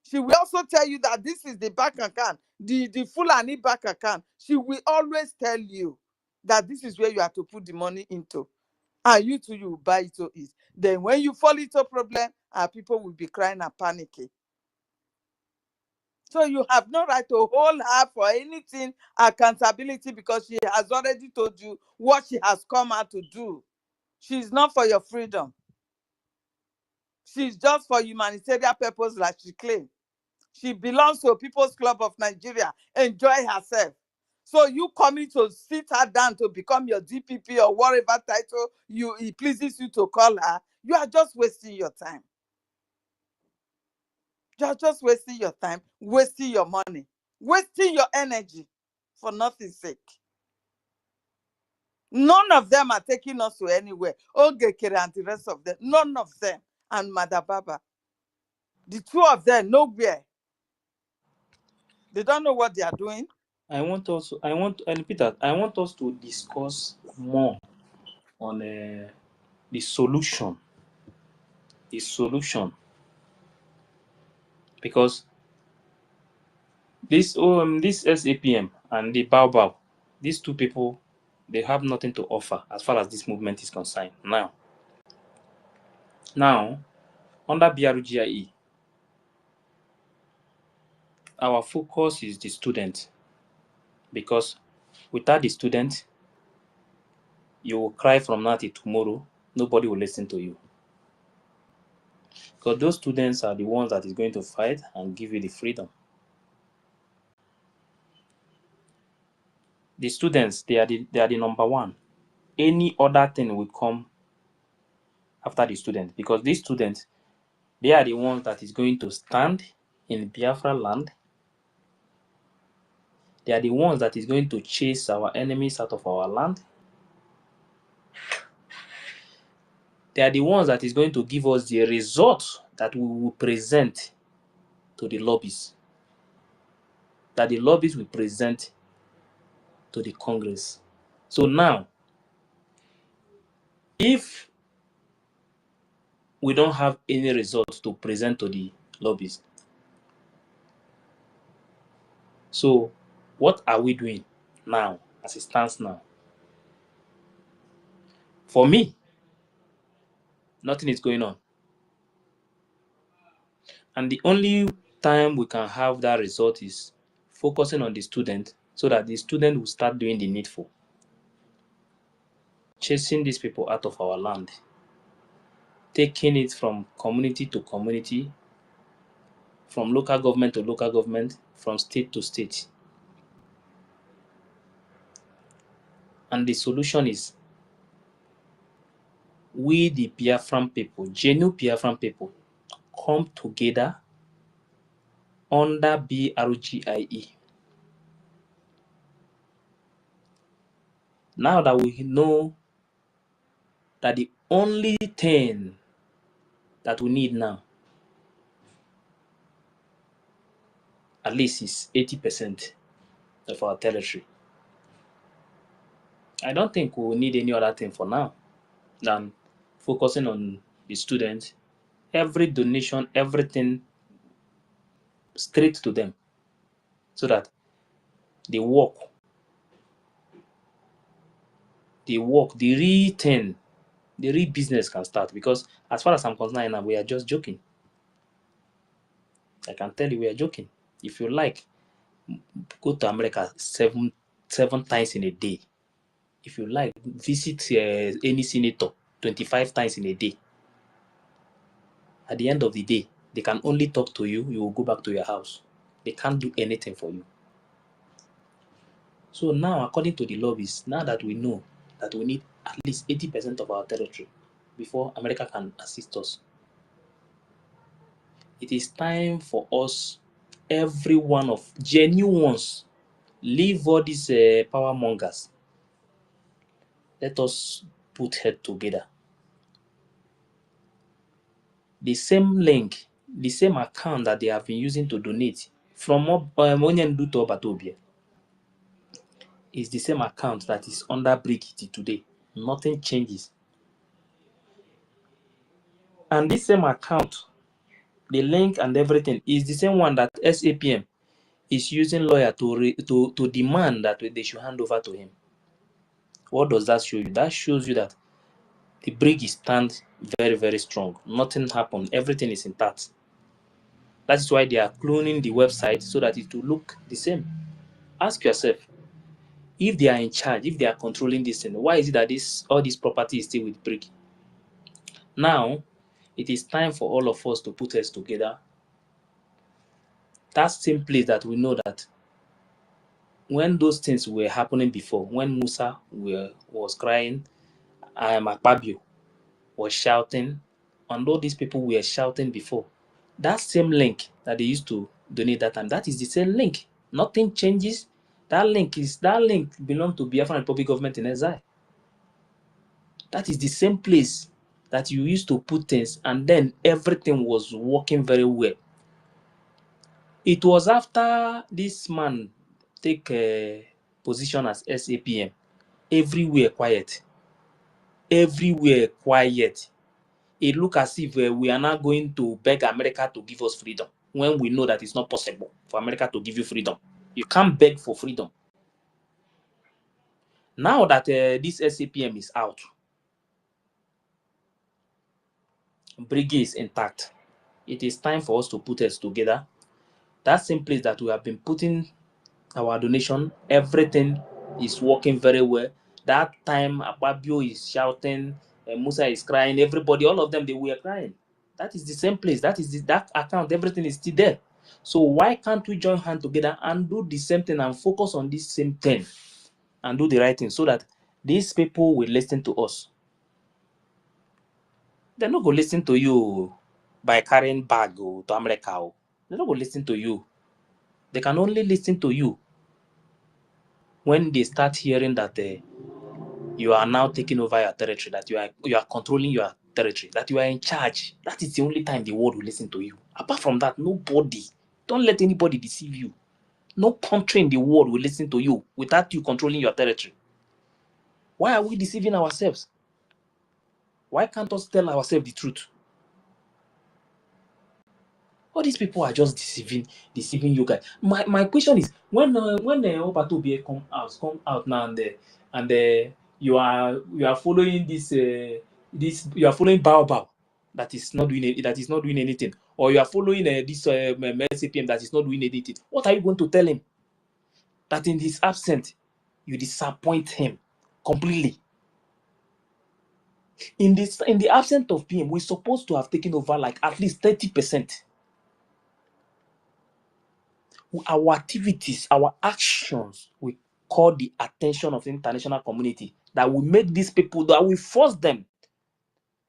She will also tell you that this is the bank account, the Fulani bank account. She will always tell you that this is where you have to put the money into. And you too, you buy it to it. Then when you fall into a problem, our people will be crying and panicking. So you have no right to hold her for anything accountability because she has already told you what she has come out to do. She's not for your freedom. She's just for humanitarian purpose like she claimed. She belongs to People's Club of Nigeria. Enjoy herself. So you coming to sit her down to become your DPP or whatever title it pleases you to call her, you are just wasting your time. You are just wasting your time, wasting your money, wasting your energy for nothing's sake. None of them are taking us to anywhere. Ogekere and the rest of them, none of them. And Madababa. The two of them, nowhere. They don't know what they are doing. Peter, I want us to discuss more on the solution. The solution. Because this SAPM and the Baobab, these two people, they have nothing to offer as far as this movement is concerned. Now, under BRGIE, our focus is the student. Because without the student, you will cry from now till tomorrow, nobody will listen to you. Because those students are the ones that is going to fight and give you the freedom. The students, they are the number one. Any other thing will come after the student, because these students, they are the ones that is going to stand in Biafra land. They are the ones that is going to chase our enemies out of our land. They are the ones that is going to give us the result that we will present to the lobbies. that the lobbies will present to the Congress. So now, if we don't have any results to present to the lobbies, so what are we doing now as it stands now? For me, nothing is going on. And the only time we can have that result is focusing on the student so that the student will start doing the needful. Chasing these people out of our land. Taking it from community to community, from local government to local government, from state to state. And the solution is we, the Biafran people, genuine Biafran people, come together under BRGIE. Now that we know that the only thing that we need now, at least, is 80% of our territory. I don't think we will need any other thing for now than focusing on the students. Every donation, everything straight to them so that they work, the real thing, the real business can start. Because as far as I'm concerned now, we are just joking. I can tell you we are joking. If you like, go to America seven times in a day. If you like, visit any senator 25 times in a day. At the end of the day, they can only talk to you. You will go back to your house. They can't do anything for you. So now, according to the lobbies, now that we know that we need at least 80% of our territory before America can assist us, it is time for us, every one of genuine ones, leave all these power mongers. Let us put head together. The same link, the same account that they have been using to donate from Onyendu to Obatobia is the same account that is under Brgie today. Nothing changes. And this same account, the link and everything, is the same one that SAPM is using lawyer to demand that they should hand over to him. What does that show you? That shows you that the Brgie stands very, very strong. Nothing happened. Everything is intact. That is why they are cloning the website so that it will look the same. Ask yourself, if they are in charge, if they are controlling this thing, why is it that all this property is still with Brgie? Now, it is time for all of us to put us together. That same place that we know that when those things were happening before, when Musa was crying, Akpabio was shouting, and all these people were shouting before, that same link that they used to donate that time, that is the same link. Nothing changes. That link belongs to Biafran Republic government in exile. That is the same place that you used to put things, and then everything was working very well. It was after this man take a position as SAPM, everywhere quiet. Everywhere quiet. It look as if we are now going to beg America to give us freedom, when we know that it's not possible for America to give you freedom. You can't beg for freedom. Now that this SAPM is out, Brgie is intact, it is time for us to put us together. That same place that we have been putting our donation, everything is working very well. That time Akpabio is shouting, Musa is crying, everybody, all of them, they were crying. That is the same place. That is that account, everything is still there. So why can't we join hands together and do the same thing and focus on this same thing and do the right thing so that these people will listen to us? They're not going to listen to you by carrying bag to America. They're not going to listen to you. They can only listen to you when they start hearing that you are now taking over your territory, that you are controlling your territory, that you are in charge. That is the only time the world will listen to you. Apart from that, nobody. Don't let anybody deceive you. No country in the world will listen to you without you controlling your territory. Why are we deceiving ourselves? Why can't us tell ourselves the truth? All these people are just deceiving you guys. My question is, when Obatobie come out now and you are following this you are following Baobab that is not doing anything, or you are following this SAPM that is not doing anything. What are you going to tell him? That in his absence, you disappoint him completely. In the absence of PM, we're supposed to have taken over like at least 30%. Our activities, our actions will call the attention of the international community, that will make these people, that will force them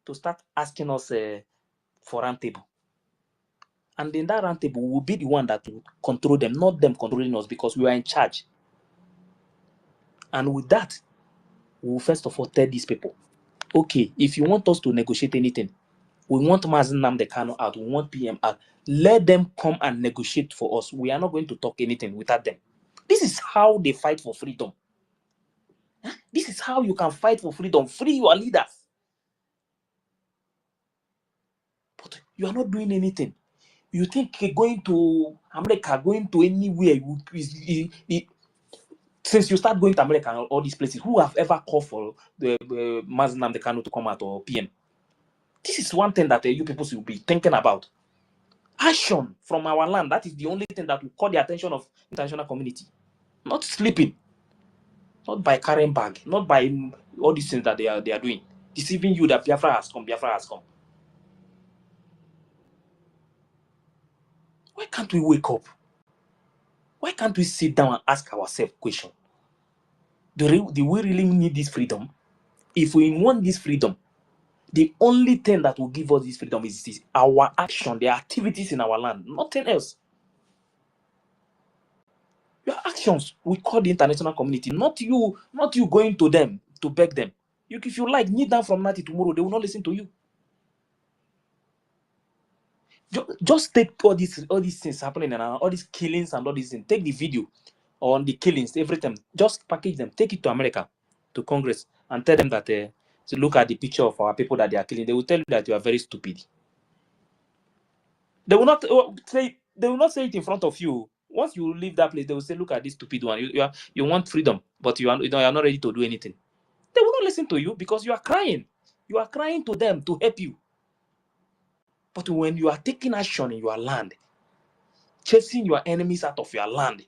to start asking us for roundtable. And in that roundtable, we'll be the one that will control them, not them controlling us, because we are in charge. And with that, we will first of all tell these people, okay, if you want us to negotiate anything, we want Mazen Nnamdi Kanu out, we want PM out, let them come and negotiate for us. We are not going to talk anything without them. This is how they fight for freedom. This is how you can fight for freedom. Free your leaders. But you are not doing anything. You think going to America, going to anywhere, since you start going to America and all these places, who have ever called for the Mazen Nnamdi Kanu to come out, or PM? This is one thing that you people should be thinking about. Action from our land. That is the only thing that will call the attention of international community. Not sleeping. Not by carrying bag. Not by all these things that they are doing. Deceiving you that Biafra has come. Biafra has come. Why can't we wake up? Why can't we sit down and ask ourselves question? Do we really need this freedom? If we want this freedom, the only thing that will give us this freedom is our action, the activities in our land, nothing else. Your actions will call the international community, not you going to them to beg them. If you like, kneel down from night tomorrow, they will not listen to you. Just take all these things happening and all these killings and all these things. Take the video on the killings, everything. Just package them, take it to America, to Congress, and tell them that to look at the picture of our people that they are killing. They will tell you that you are very stupid. They will not say it in front of you. Once you leave that place, they will say, "Look at this stupid one. You want freedom, but you are not ready to do anything." They will not listen to you because you are crying. You are crying to them to help you. But when you are taking action in your land, chasing your enemies out of your land,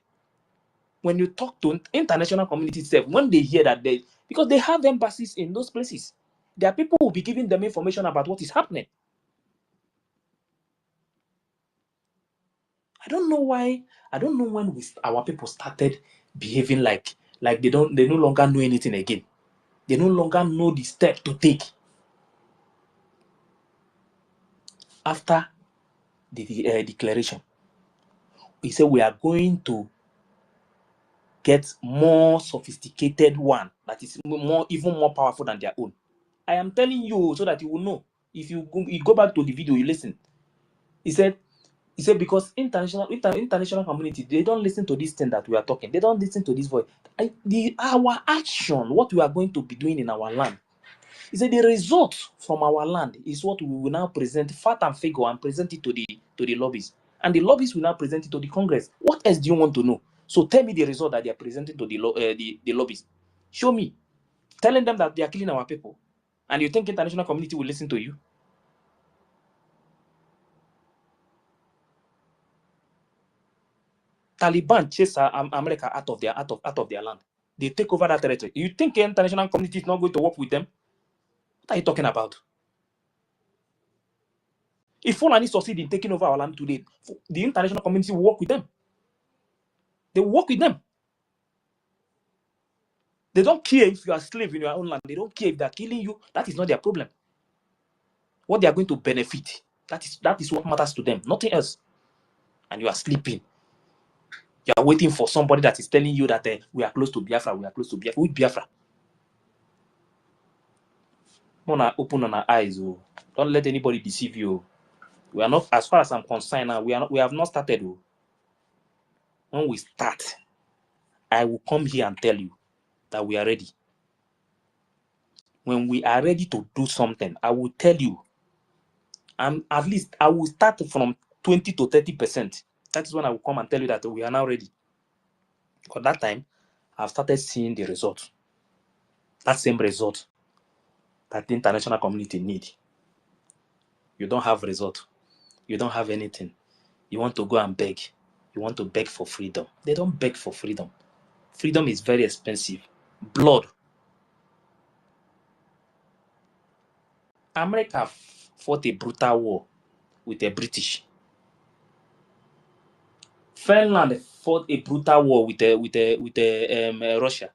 when you talk to international community itself, when they hear that because they have embassies in those places, there are people who will be giving them information about what is happening. I don't know why. I don't know when our people started behaving like they no longer know anything again. They no longer know the step to take. After the declaration, he said we are going to get more sophisticated one that is even more powerful than their own. I am telling you so that you will know. If you go back to the video, you listen. He said because international community, they don't listen to this thing that we are talking. They don't listen to this voice. Our action, what we are going to be doing in our land. He said the result from our land is what we will now present, fat and figure, and present it to the lobbies. And the lobbies will now present it to the Congress. What else do you want to know? So tell me the result that they are presenting to the lobbies. Show me. Telling them that they are killing our people. And you think international community will listen to you? Taliban chase America out of their land. They take over that territory. You think the international community is not going to work with them? What are you talking about? If Fulani succeed in taking over our land today, the international community will work with them. They will work with them. They don't care if you are a slave in your own land. They don't care if they are killing you. That is not their problem. What they are going to benefit, that is what matters to them, nothing else. And you are sleeping. You are waiting for somebody that is telling you that we are close to Biafra. We are close to Biafra. With Biafra. Open on our eyes. Oh. Don't let anybody deceive you. We are not, as far as I'm concerned now, we have not started. when we start, I will come here and tell you that we are ready. When we are ready to do something, I will tell you. And at least I will start from 20 to 30%. That is when I will come and tell you that we are now ready. Because that time, I've started seeing the result. That same result that the international community need. You don't have result. You don't have anything. You want to go and beg. You want to beg for freedom. They don't beg for freedom. Freedom is very expensive. Blood. America fought a brutal war with the British. Finland fought a brutal war with Russia.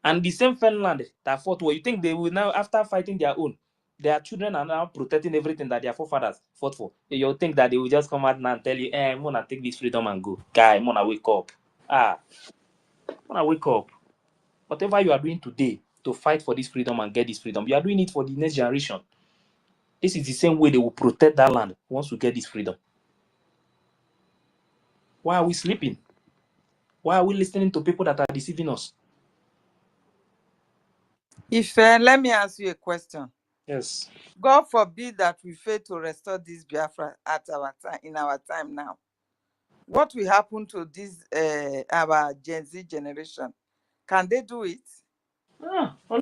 And the same Finland that fought war, you think they will now, after fighting their own, their children are now protecting everything that their forefathers fought for. You think that they will just come out now and tell you, I'm gonna take this freedom and go. Guy, I'm gonna wake up. I'm gonna wake up. Whatever you are doing today to fight for this freedom and get this freedom, you are doing it for the next generation. This is the same way they will protect that land once we get this freedom. Why are we sleeping? Why are we listening to people that are deceiving us? If let me ask you a question. Yes. God forbid that we fail to restore this Biafra at our time, in our time now. What will happen to this our Gen Z generation? Can they do it?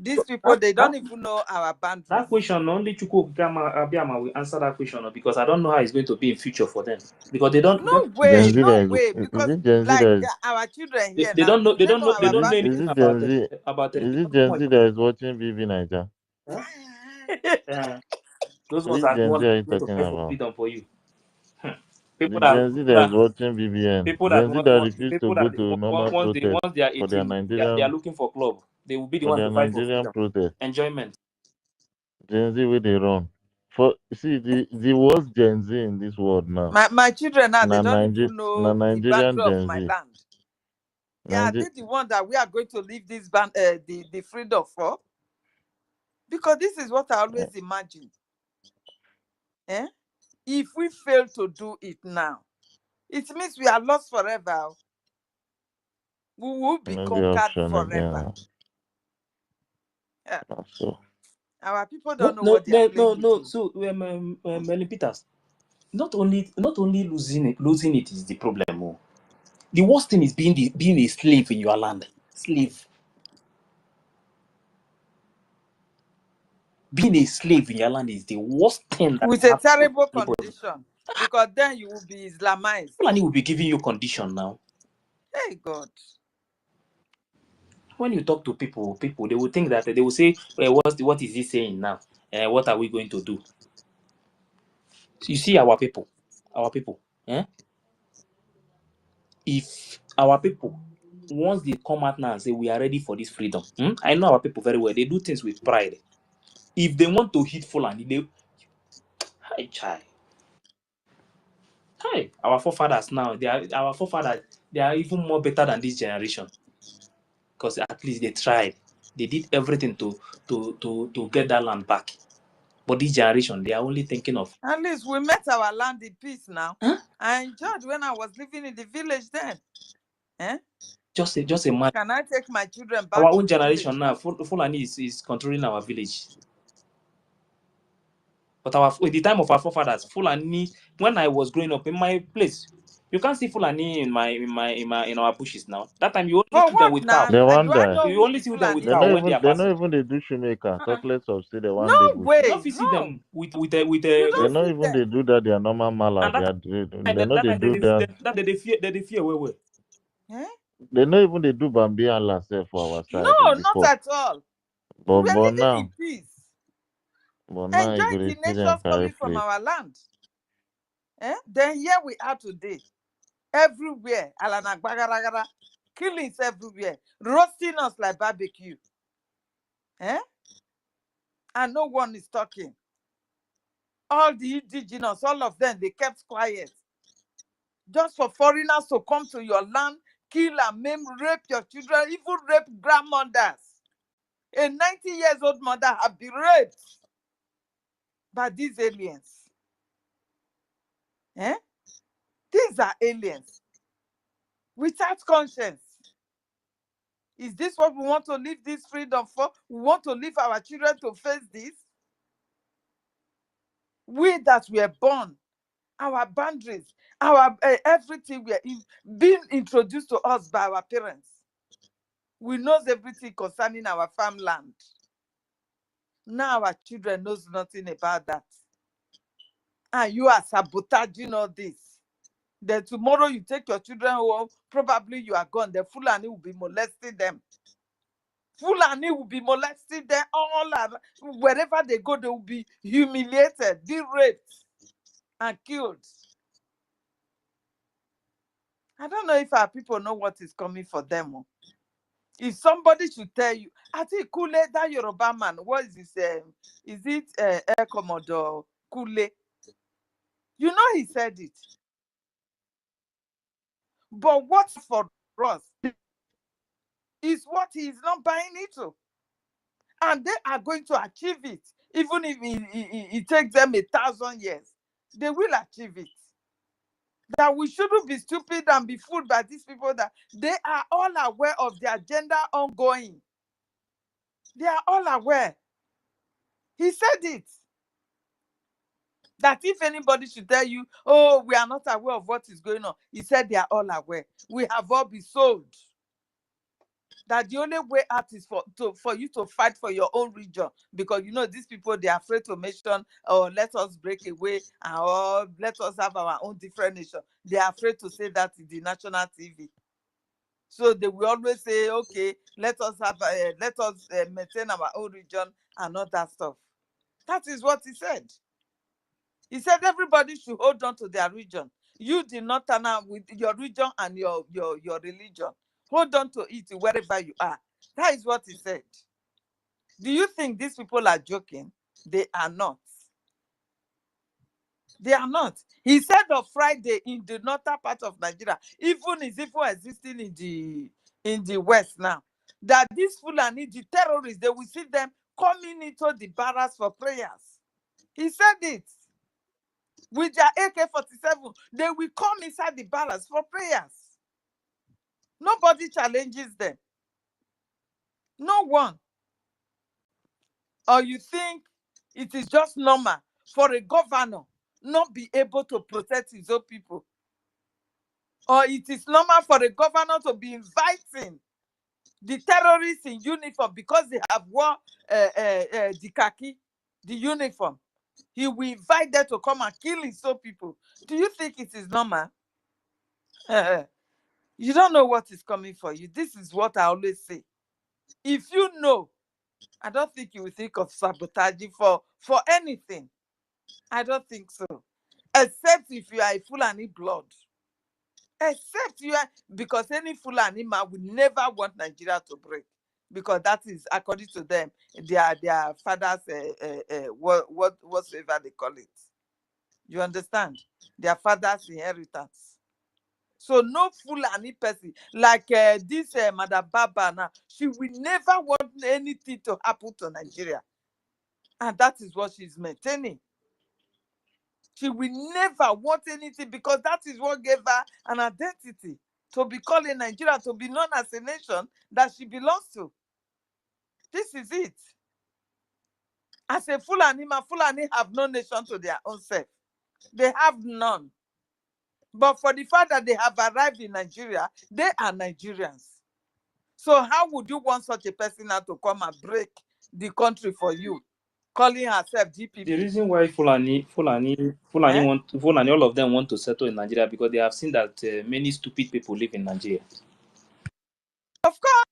These people, they don't even know our boundaries. That question, only Chukwu Abiyama will answer that question because I don't know how it's going to be in future for them. Because they don't. No way, no way. Because like our children here they now, don't know. They don't know. They don't know boundaries. anything about it. Is it Gen Z that is watching BB Niger? Those ones Which are the Gen ones Z are you going to talking fight for about? freedom for you. The Gen Z that is watching BBN. Gen Z that refuse to go to normal protest once they are 18, for their they are Nigerian looking for club. They will be the for ones their to fight for Nigerian freedom, protest. enjoyment. Gen Z where they run. For see the worst Gen Z in this world now. My children now, they don't even know the Nigerian boundary Gen of my Z. land. Yeah, are they the one that we are going to leave this the freedom for? Because this is what I always imagine. If we fail to do it now, it means we are lost forever. We will be conquered forever. Yeah. So our people don't know what they are playing. No. So, Melvin Peters, not only losing it is the problem. Oh. The worst thing is being a slave in your land. Slave. Being a slave in your land is the worst thing that with a terrible condition, because then you will be Islamized. Fulani will be giving you condition now. Hey God. When you talk to people, they will think that they will say, well, what is he saying now? What are we going to do? So you see our people. If our people, once they come out now and say we are ready for this freedom, I know our people very well. They do things with pride. If they want to hit Fulani, our forefathers now, they are even more better than this generation. Because at least they tried. They did everything to get that land back. But this generation, they are only thinking of. At least we met our land in peace now. I enjoyed when I was living in the village then. Just imagine. Can I take my children back? Our own generation now, Fulani is controlling our village. But at the time of our forefathers, Fulani, when I was growing up in my place, you can't see Fulani in our bushes now. That time you only see them with cow. They wonder. You only see them with cow when they are passing. They don't even they do shoemaker. Talk less of say they one no day way. You don't see them with They not even they do that. They are normal mala. They know they do that. That they fear well. They not even they do Bambi and Lasse for our side. No, not at all. But we are living now, in peace. now you Enjoying the nature story from our land. Then here we are today. Everywhere. Killings everywhere. Roasting us like barbecue. And no one is talking. All the indigenous, all of them, they kept quiet. Just for foreigners to come to your land, kill and maim, rape your children, even rape grandmothers. A 90-year-old mother have been raped by these aliens. These are aliens. without conscience. Is this what we want to leave this freedom for? We want to leave our children to face this? We that were born, our boundaries, our everything being introduced to us by our parents. We knows everything concerning our farmland. Now our children knows nothing about that. And you are sabotaging all this. Then tomorrow you take your children home, probably you are gone. The Fulani will be molesting them. Fulani will be molesting them all around. Wherever they go, they will be humiliated, be raped, and killed. I don't know if our people know what is coming for them. If somebody should tell you, I think Kule, that Yoruba man, what is his is it Air Commodore Kule? You know he said it. But what's for us is what he is not buying into. And they are going to achieve it. Even if it takes them 1,000 years, they will achieve it. That we shouldn't be stupid and be fooled by these people, that they are all aware of the agenda ongoing. They are all aware. He said it. That if anybody should tell you, oh, we are not aware of what is going on, he said they are all aware. We have all been sold. That the only way out is for you to fight for your own region, because you know these people, they are afraid to mention, or let us break away, or let us have our own different nation. They are afraid to say that in the national TV. So they will always say, okay, let us maintain our own region and all that stuff. That is what he said. He said everybody should hold on to their region. You did not turn out with your region and your religion. Hold on to it wherever you are. That is what he said. Do you think these people are joking? They are not. They are not. He said on Friday in the northern part of Nigeria, even is even existing in the west now, that these Fulani, the terrorists, they will see them coming into the barracks for prayers. He said it. With their AK-47, they will come inside the barracks for prayers. Nobody challenges them. No one. Or you think it is just normal for a governor not be able to protect his own people? Or it is normal for a governor to be inviting the terrorists in uniform because they have worn the khaki, the uniform? He will invite them to come and kill his own people. Do you think it is normal? You don't know what is coming for you. This is what I always say. If you know, I don't think you will think of sabotaging for anything. I don't think so. Except if you are a Fulani blood. Except you are, because any Fulani man will never want Nigeria to break. Because that is, according to them, their fathers, whatsoever they call it. You understand? Their father's inheritance. So no Fulani person, like this Madam Baba now, she will never want anything to happen to Nigeria. And that is what she's maintaining. She will never want anything, because that is what gave her an identity, to be called in Nigeria, to be known as a nation that she belongs to. This is it. As a Fulani man, Fulani have no nation to their own self. They have none. But for the fact that they have arrived in Nigeria, they are Nigerians. So how would you want such a person now to come and break the country for you, calling herself GPP? The reason why Fulani, all of them want to settle in Nigeria, because they have seen that many stupid people live in Nigeria. Of course.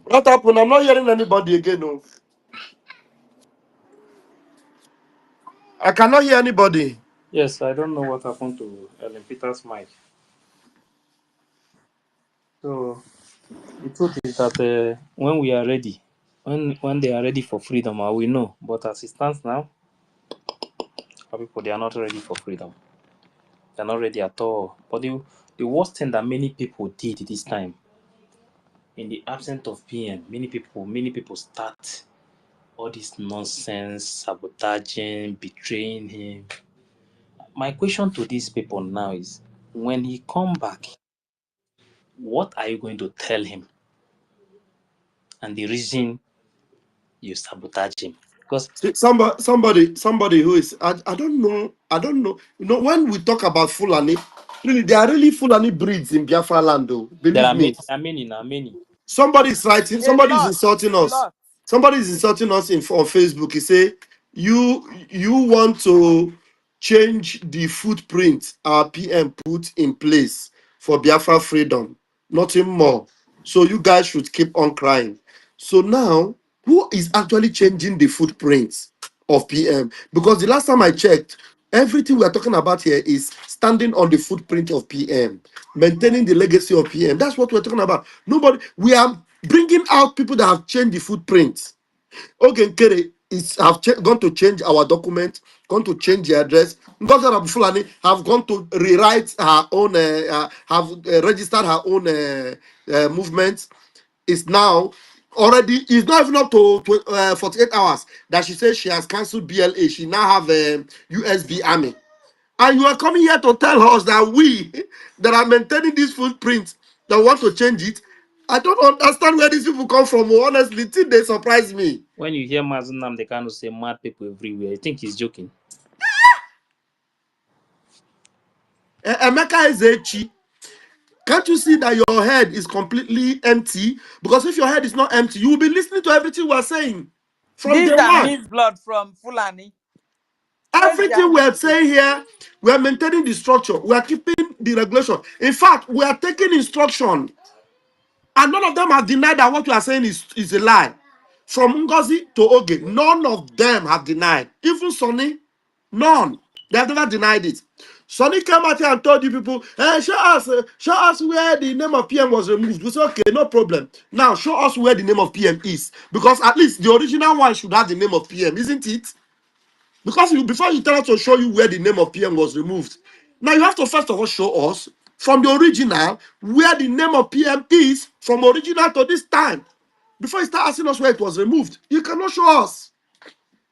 What happened? I'm not hearing anybody again. No. I cannot hear anybody. Yes, I don't know what happened to Ellen Peter's mic. So the truth is that when we are ready, when they are ready for freedom, we know. But as it stands now, our people, they are not ready for freedom. They're not ready at all. But the worst thing that many people did this time, in the absence of PM, many people start all this nonsense, sabotaging, betraying him. My question to these people now is, when he come back, what are you going to tell him? And the reason you sabotage him? Because somebody who is I don't know. You know, when we talk about Fulani, really there are really Fulani breeds in Biafra land, though. there Believe are me. many. Somebody is writing, A somebody is lot, insulting a us. lot. Somebody is insulting us on Facebook. He say, you want to change the footprint our PM put in place for Biafra freedom. Nothing more. So you guys should keep on crying. So now, who is actually changing the footprint of PM? Because the last time I checked, everything we are talking about here is standing on the footprint of PM, maintaining the legacy of PM. That's what we're talking about. We are bringing out people that have changed the footprint. Okay, Kere gone to change our document, gone to change the address. Ngozi Fulani have gone to rewrite her own, have registered her own movement. Is now already, it's not even up to 48 hours that she says she has cancelled BLA. She now have a USB army. And you are coming here to tell us that we that are maintaining this footprint that want to change it. I don't understand where these people come from. Honestly, till they surprise me. When you hear Mazunam, they kind of say mad people everywhere. I think he's joking. Emeka is a chi. Can't you see that your head is completely empty? Because if your head is not empty, you will be listening to everything we are saying from day These are one. mixed blood from Fulani. Everything we are saying here, we are maintaining the structure. We are keeping the regulation. In fact, we are taking instruction. And none of them have denied that what we are saying is a lie. From Ngozi to Oge, none of them have denied. Even Sonny, none. They have never denied it. Sonny came out here and told you people, hey, show us where the name of PM was removed. We said, okay, no problem. Now, show us where the name of PM is. Because at least the original one should have the name of PM, isn't it? Because before you tell us to show you where the name of PM was removed, now you have to first of all show us from the original where the name of PM is from original to this time. Before you start asking us where it was removed, you cannot show us.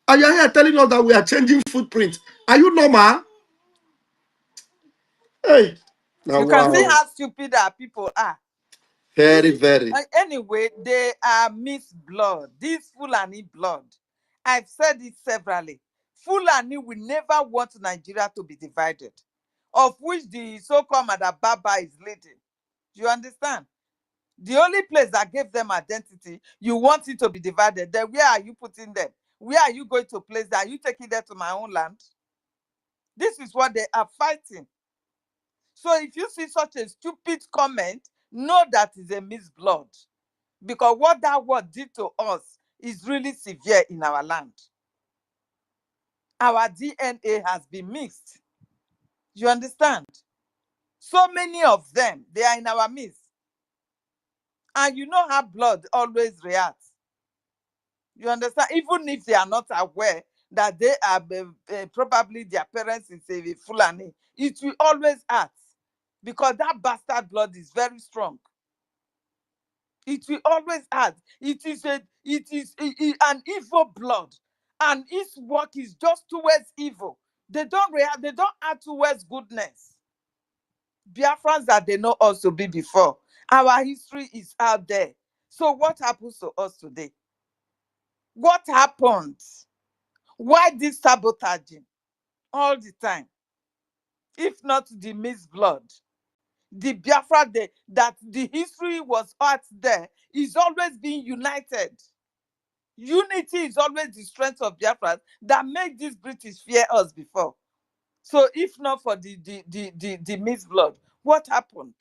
And you're here telling us that we are changing footprint. Are you normal? Hey. Now, You can see wow. how stupid our people are. Very, very. Anyway, they are mixed blood. This Fulani blood. I've said it severally. Fulani will never want Nigeria to be divided, of which the so-called Madam Baba is leading. Do you understand? The only place that gave them identity, you want it to be divided. Then where are you putting them? Where are you going to place them? Are you taking them to my own land? This is what they are fighting. So if you see such a stupid comment, know that is a mixed blood. Because what that word did to us is really severe in our land. Our DNA has been mixed. You understand? So many of them, they are in our midst. And you know how blood always reacts. You understand? Even if they are not aware that they are probably their parents is a Fulani, it will always act. Because that bastard blood is very strong. It will always add. It is an evil blood, and its work is just towards evil. They don't react. They don't add towards goodness. Biafrans that they know us to be before. Our history is out there. So what happens to us today? What happened? Why this sabotaging all the time? If not the mixed blood, the Biafra that the history was out there is always being united. Unity is always the strength of Biafra that made these British fear us before. So if not for the mixed blood, what happened?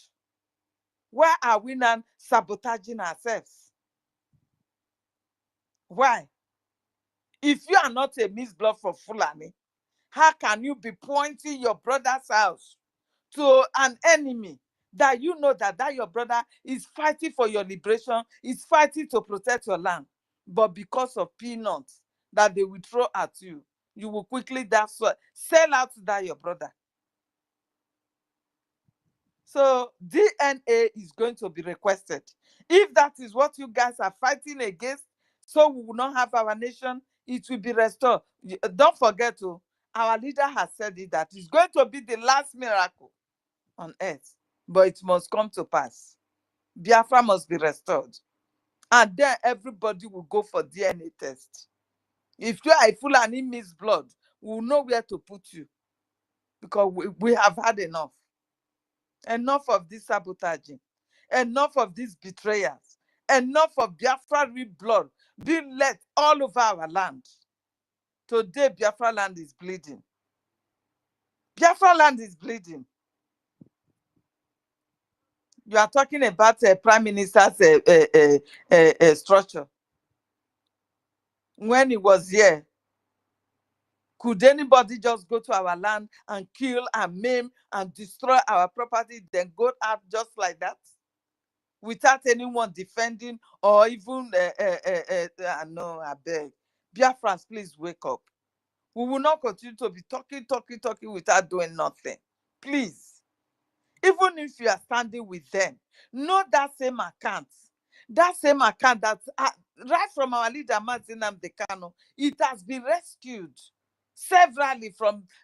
Why are we now sabotaging ourselves? Why? If you are not a mixed blood for Fulani, how can you be pointing your brother's house to an enemy that you know that your brother is fighting for your liberation, is fighting to protect your land, but because of peanuts that they will throw at you, you will quickly sell out that your brother. So DNA is going to be requested. If that is what you guys are fighting against, so we will not have our nation, it will be restored. Don't forget, our leader has said it, that it's going to be the last miracle on earth, but it must come to pass. Biafra must be restored. And then everybody will go for DNA test. If you are a Fulani mixed blood, we'll know where to put you, because we have had enough. Enough of this sabotaging. Enough of these betrayers. Enough of Biafra red blood being let all over our land. Today, Biafra land is bleeding. Biafra land is bleeding. You are talking about a prime minister's structure. When he was here, could anybody just go to our land and kill and maim and destroy our property, then go out just like that? Without anyone defending or even, no, I beg. Biafrans, please wake up. We will not continue to be talking without doing nothing. Please. Even if you are standing with them, know that same account. That same account that, right from our leader, Martin Amdekano, it has been rescued severally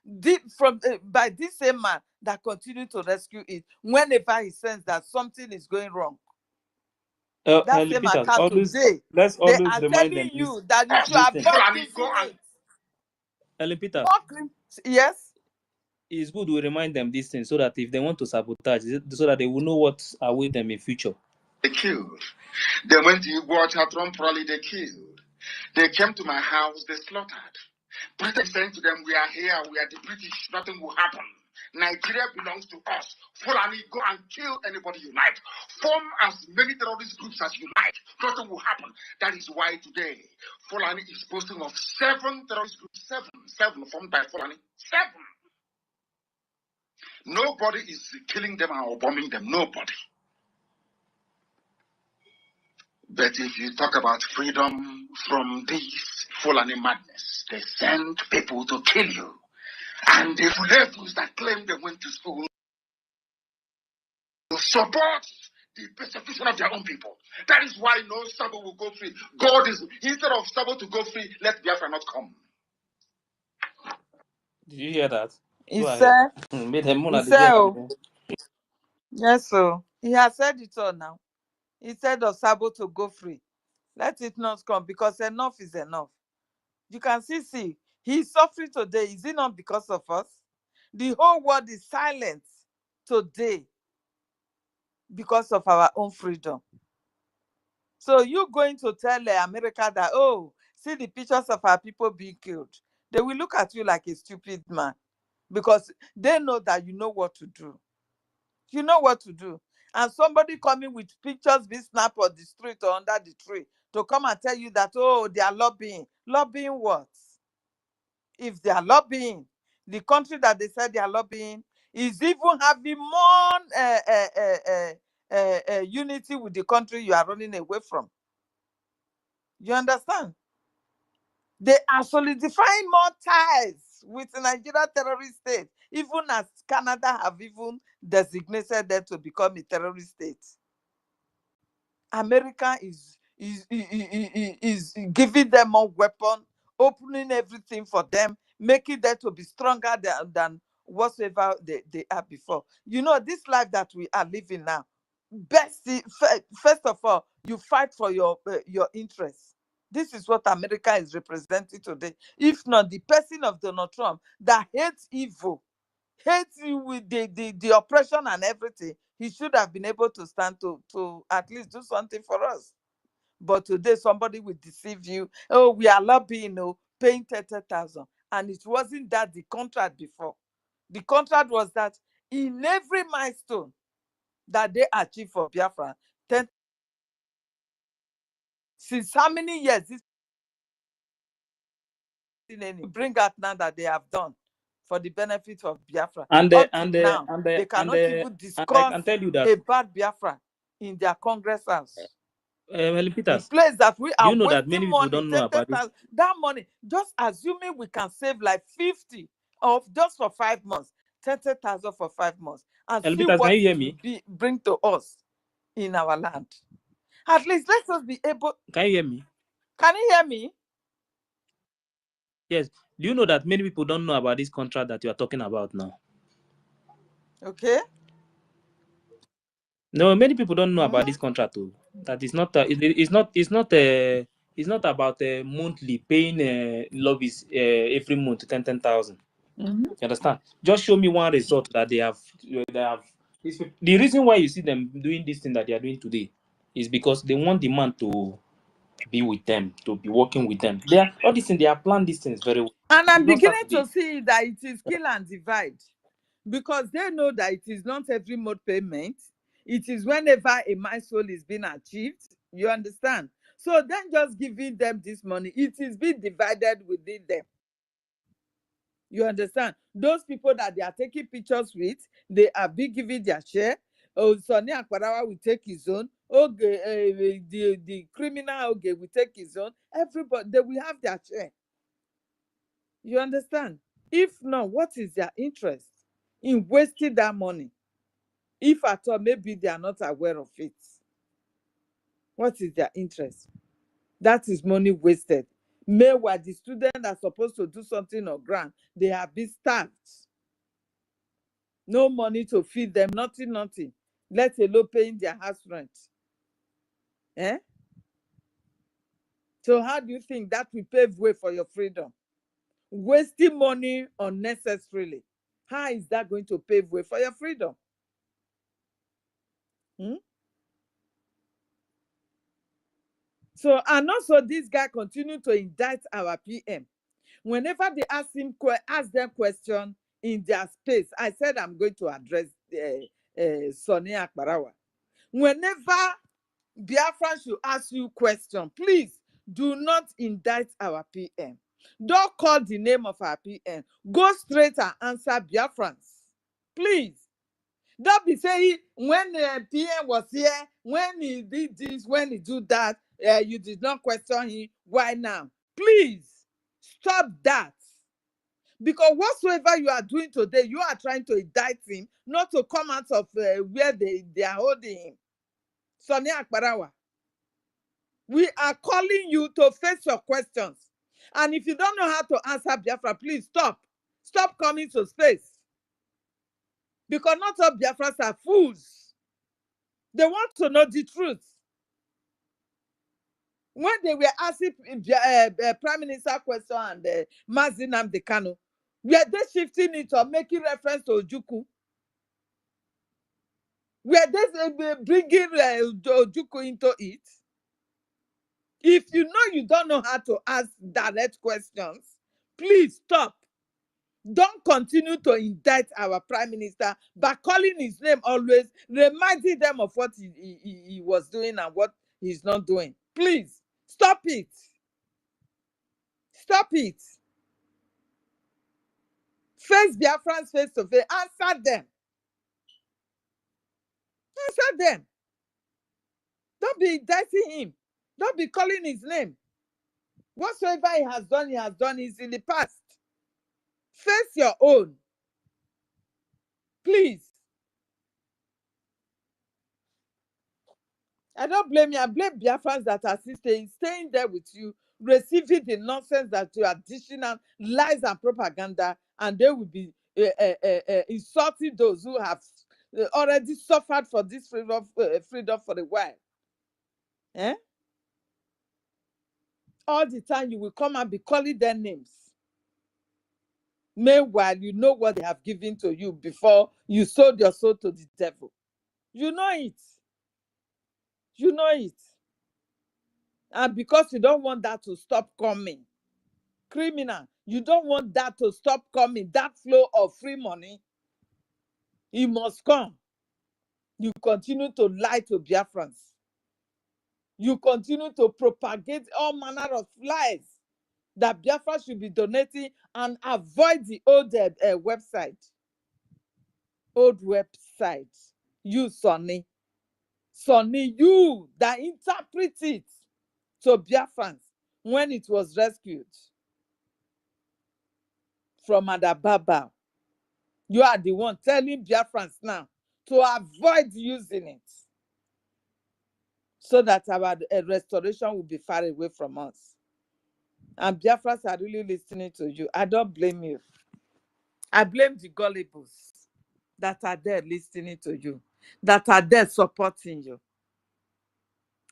by this same man that continue to rescue it whenever he senses that something is going wrong. That same Peters, account today, let's they always are remind telling them you that you should listen. avoid using it. Ellen Peters, yes? It's good we remind them these things so that if they want to sabotage, so that they will know what await them in future. They killed. They went to watch a Trump rally, they killed. They came to my house, they slaughtered. Britain saying to them, we are here, we are the British, nothing will happen. Nigeria belongs to us. Fulani, go and kill anybody you like. Form as many terrorist groups as you like. Nothing will happen. That is why today, Fulani is boasting of 7 terrorist groups. 7 formed by Fulani. 7. Nobody is killing them or bombing them. Nobody. But if you talk about freedom from this Fulani madness, they send people to kill you. And the Fulani that claim they went to school to support the persecution of their own people. That is why no Sabo will go free. God is, instead of Sabo to go free, let Biafra not come. Did you hear that? He Go said, ahead. Made him he said, yes, so he has said it all now. He said of Sabo to go free. Let it not come, because enough is enough. You can see, he's suffering today. Is it not because of us? The whole world is silent today because of our own freedom. So you going to tell America that, oh, see the pictures of our people being killed. They will look at you like a stupid man, because they know that you know what to do. You know what to do. And somebody coming with pictures being snapped on the street or under the tree to come and tell you that, oh, they are lobbying. Lobbying what? If they are lobbying, the country that they said they are lobbying is even having more unity with the country you are running away from. You understand? They are solidifying more ties with the Nigeria terrorist state, even as Canada have even designated them to become a terrorist state. America is giving them more weapons, opening everything for them, making them to be stronger than whatsoever they are before. You know, this life that we are living now, first of all, you fight for your interests. This is what America is representing today. If not the person of Donald Trump that hates evil, hates you with the oppression and everything, he should have been able to stand to at least do something for us. But today somebody will deceive you. Oh, we are lobbying, paying 30,000. And it wasn't that the contract before. The contract was that in every milestone that they achieve for Biafra, 10, since how many years this bring out now that they have done for the benefit of Biafra. And Up to now, they cannot even and discuss I can tell you that about Biafra in their Congress house. Helen The Peters, place that we do are you know that wasting many people money, don't know about this? that money, just assuming we can save like 50 of just for 5 months, 30,000 for 5 months, and see Peters, what can you hear it will me? bring to us in our land. At least let us be able. Can you hear me? Can you hear me? Yes. Do you know that many people don't know about this contract that you are talking about now? Okay. No, many people don't know about this contract too. That is not. It's not about monthly paying lobbies every month 10,000. Mm-hmm. You understand? Just show me one result that they have. The reason why you see them doing this thing that they are doing today is because they want the man to be with them, to be working with them. They are all these things. They have planned these things very well. And I'm It's not start beginning to today. see that it is kill and divide, because they know that it is not every month payment. It is whenever a milestone is being achieved. You understand? So then just giving them this money, it is being divided within them. You understand? Those people that they are taking pictures with, they are being given their share. Oh, Sonny Akwarawa will take his own. Okay, the criminal, okay, will take his own. Everybody, they will have their share. You understand? If not, what is their interest in wasting that money? If at all, maybe they are not aware of it. What is their interest? That is money wasted. Meanwhile, the students are supposed to do something on ground. They have been starved. No money to feed them, nothing. Let alone paying their house rent. Eh? So how do you think that will pave way for your freedom? Wasting money unnecessarily. How is that going to pave way for your freedom? Hmm? So, and also this guy continued to indict our PM. Whenever they ask them question in their space, I said I'm going to address Sonny Akbarawa. Whenever Biafran should ask you question, please do not indict our PM. Don't call the name of our PM. Go straight and answer Biafrans. Please. Don't be saying when PM was here, when he did this, when he do that, you did not question him. Why now? Please stop that. Because whatsoever you are doing today, you are trying to indict him, not to come out of where they are holding him. Sonny Akbarawa, we are calling you to face your questions. And if you don't know how to answer Biafra, please stop. Stop coming to space. Because not all Biafras are fools. They want to know the truth. When they were asking Prime Minister question and Mazi Nnamdi Kanu, were they shifting it or making reference to Ojukwu? Were they bringing Ojukwu into it? If you know you don't know how to ask direct questions, please stop. Don't continue to indict our Prime Minister by calling his name always, reminding them of what he was doing and what he's not doing. Please, stop it. Stop it. Face Biafrans face to face. Answer them. Answer them. Don't be indicting him. Don't be calling his name. Whatsoever he has done is in the past. Face your own. Please. I don't blame you. I blame Biafrans that are still staying there with you, receiving the nonsense that you are dishing out, lies and propaganda, and they will be insulting those who have already suffered for this freedom for a while. Eh? All the time you will come and be calling their names. Meanwhile, you know what they have given to you before you sold your soul to the devil. You know it. You know it. And because you don't want that to stop coming, criminal, you don't want that to stop coming, that flow of free money, it must come. You continue to lie to Biafrans. You continue to propagate all manner of lies that Biafra should be donating and avoid the old website. Old website. You, Sonny. Sonny, you that interpret it to Biafrans when it was rescued from Adababa. You are the one telling Biafrans now to avoid using it so that our restoration will be far away from us. And Biafrans are really listening to you. I don't blame you. I blame the gullibles that are there listening to you, that are there supporting you.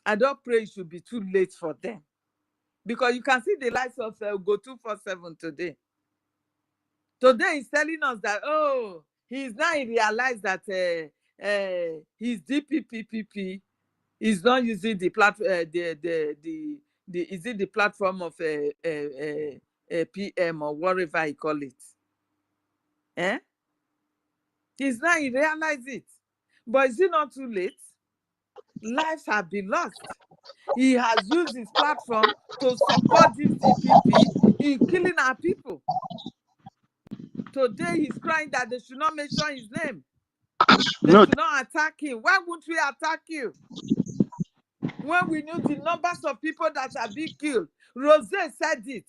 I don't pray it should be too late for them. Because you can see the lights of Go 247 today. Today he's telling us that, oh, he's now realized that his DPPPP is not using the platform, is it the platform of PM or whatever he call it. Eh? He's now he realized it. But is it not too late? Lives have been lost. He has used his platform to support this DPP in killing our people. Today he's crying that they should not mention his name. They should not attack him. Why won't we attack you? When we knew the numbers of people that are being killed, Rose said it.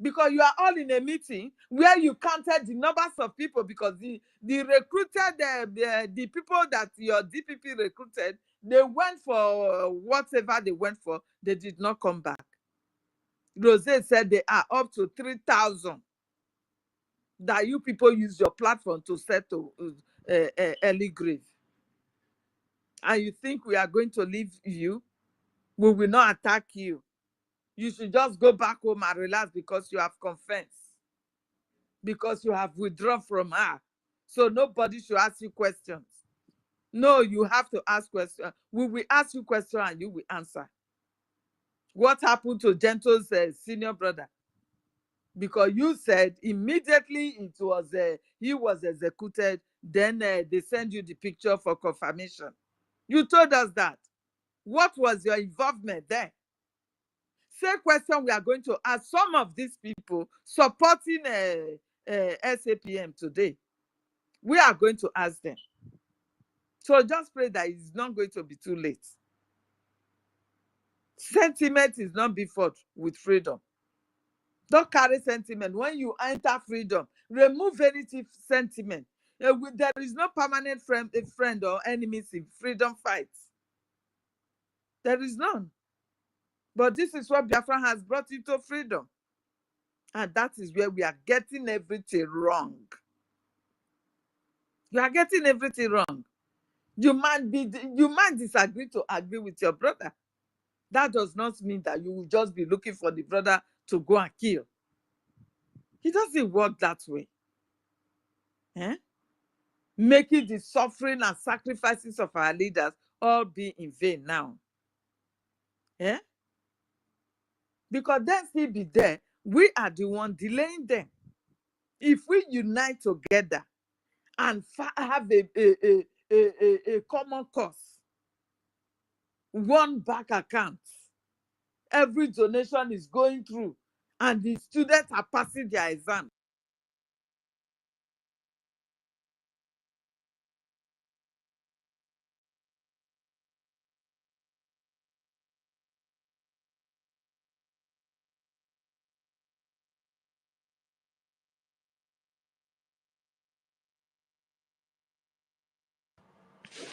Because you are all in a meeting where you counted the numbers of people, because the recruited, the people that your DPP recruited, they went for whatever they went for, they did not come back. Rose said they are up to 3,000 that you people use your platform to set to early grave. And you think we are going to leave you? We will not attack you. You should just go back home and relax because you have confessed. Because you have withdrawn from her. So nobody should ask you questions. No, you have to ask questions. We will ask you questions and you will answer. What happened to Gentle's senior brother? Because you said immediately it was he was executed, then they send you the picture for confirmation. You told us that. What was your involvement there? Same question we are going to ask some of these people supporting SAPM today. We are going to ask them. So just pray that it's not going to be too late. Sentiment is not before with freedom. Don't carry sentiment. When you enter freedom, remove any sentiment. There is no permanent friend or enemies in freedom fights. There is none. But this is what Biafra has brought into freedom. And that is where we are getting everything wrong. You are getting everything wrong. You might disagree to agree with your brother. That does not mean that you will just be looking for the brother to go and kill. It doesn't work that way. Eh? Making the suffering and sacrifices of our leaders all be in vain now. Eh? Because then still be there, we are the one delaying them. If we unite together and have a common cause, one bank account, every donation is going through, and the students are passing their exam.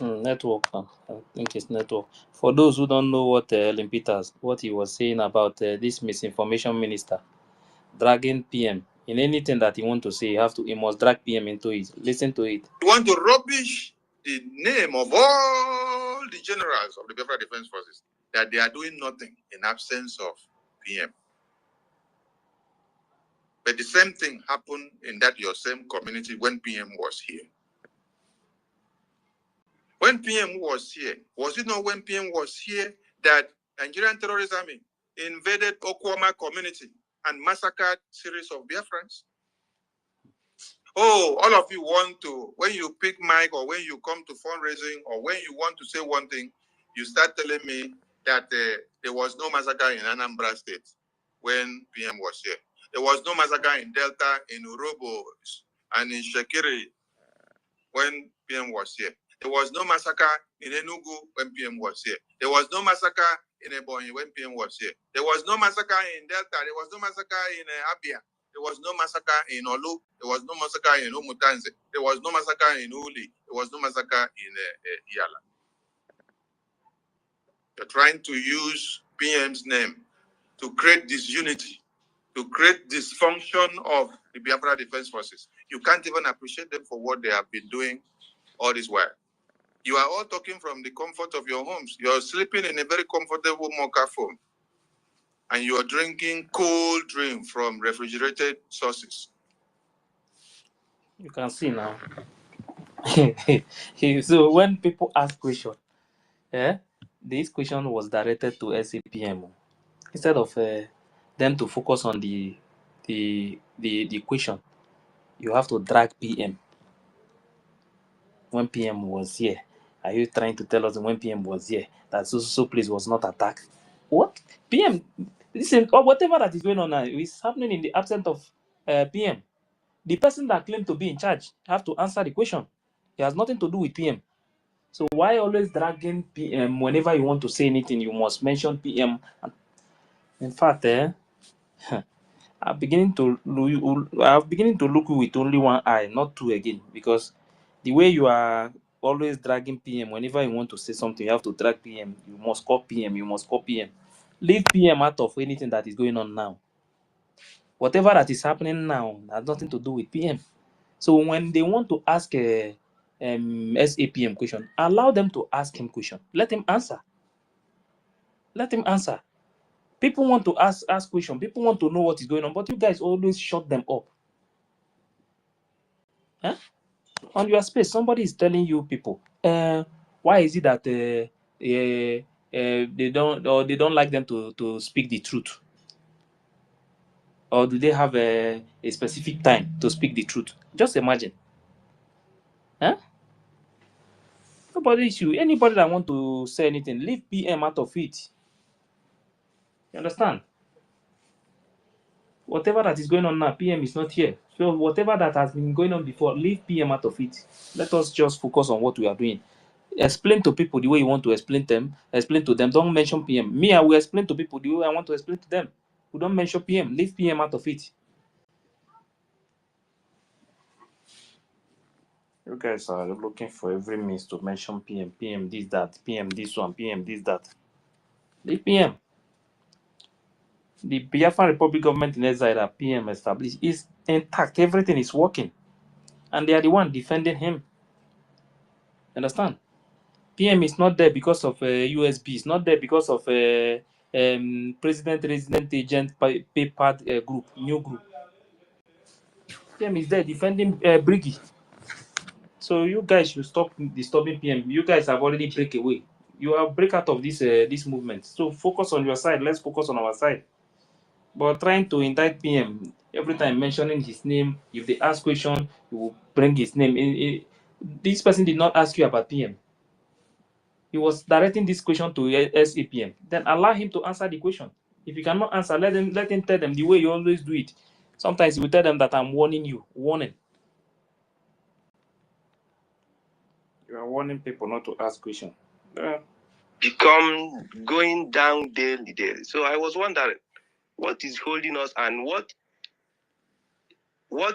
Network. I think it's network. For those who don't know what Ellen Peters, what he was saying about this misinformation minister dragging PM in anything that he want to say, he must drag PM into it. Listen to it. You want to rubbish the name of all the generals of the Biafra Defense Forces, that they are doing nothing in absence of PM. But the same thing happened in that your same community when PM was here. When PM was here, was it not when PM was here that Nigerian terrorist army invaded Okwama community and massacred series of Biafrans? Oh, all of you want to, when you pick mic or when you come to fundraising or when you want to say one thing, you start telling me that there was no massacre in Anambra State when PM was here. There was no massacre in Delta, in Urobo, and in Shekiri when PM was here. There was no massacre in Enugu when PM was here. There was no massacre in Ebonyi when PM was here. There was no massacre in Delta. There was no massacre in Abia. There was no massacre in Olu. There was no massacre in Umutanze. There was no massacre in Uli. There was no massacre in Yala. You're trying to use PM's name to create disunity, to create dysfunction of the Biafra Defense Forces. You can't even appreciate them for what they have been doing all this while. You are all talking from the comfort of your homes. You're sleeping in a very comfortable mocha foam, and you are drinking cold drink from refrigerated sources. You can see now. So when people ask questions, this question was directed to SAPM instead of them to focus on the question. You have to drag PM. When PM was here, are you trying to tell us when PM was here that so place was not attacked? What? PM? Listen, or whatever that is going on now is happening in the absence of PM. The person that claimed to be in charge have to answer the question. It has nothing to do with PM. So why always dragging PM? Whenever you want to say anything, you must mention PM. In fact, I'm beginning to look with only one eye, not two again, because the way you are always dragging PM, whenever you want to say something, you have to drag PM. You must call PM. You must call PM. Leave PM out of anything that is going on now. Whatever that is happening now has nothing to do with PM. So when they want to ask a SAPM question, allow them to ask him question. Let him answer. Let him answer. People want to ask question. People want to know what is going on, but you guys always shut them up. Huh? On your space, somebody is telling you people, why is it that they don't like them to speak the truth, or do they have a specific time to speak the truth? Just imagine. Huh? Nobody issue. Anybody that want to say anything, leave PM out of it. You understand? Whatever that is going on now, PM is not here. So whatever that has been going on before, leave PM out of it. Let us just focus on what we are doing. Explain to people the way you want to explain them. Explain to them. Don't mention PM. Me, I will explain to people the way I want to explain to them. We don't mention PM. Leave PM out of it. You guys are looking for every means to mention PM. PM this, that. PM this one. PM this, that. Leave PM. The Biafran Republic government in exile that PM established is intact. Everything is working. And they are the one defending him. Understand? PM is not there because of USB. It's not there because of President Resident Agent paper group, new group. PM is there defending Brgie. So you guys should stop disturbing PM. You guys have already break away. You are break out of this movement. So focus on your side. Let's focus on our side. But trying to indict PM every time mentioning his name, if they ask question, you will bring his name. This person did not ask you about PM. He was directing this question to SAPM. Then allow him to answer the question. If you cannot answer, let him tell them the way you always do it. Sometimes he will tell them that I'm warning you. Warning. You are warning people not to ask questions. Become going down daily. So I was wondering, what is holding us, and what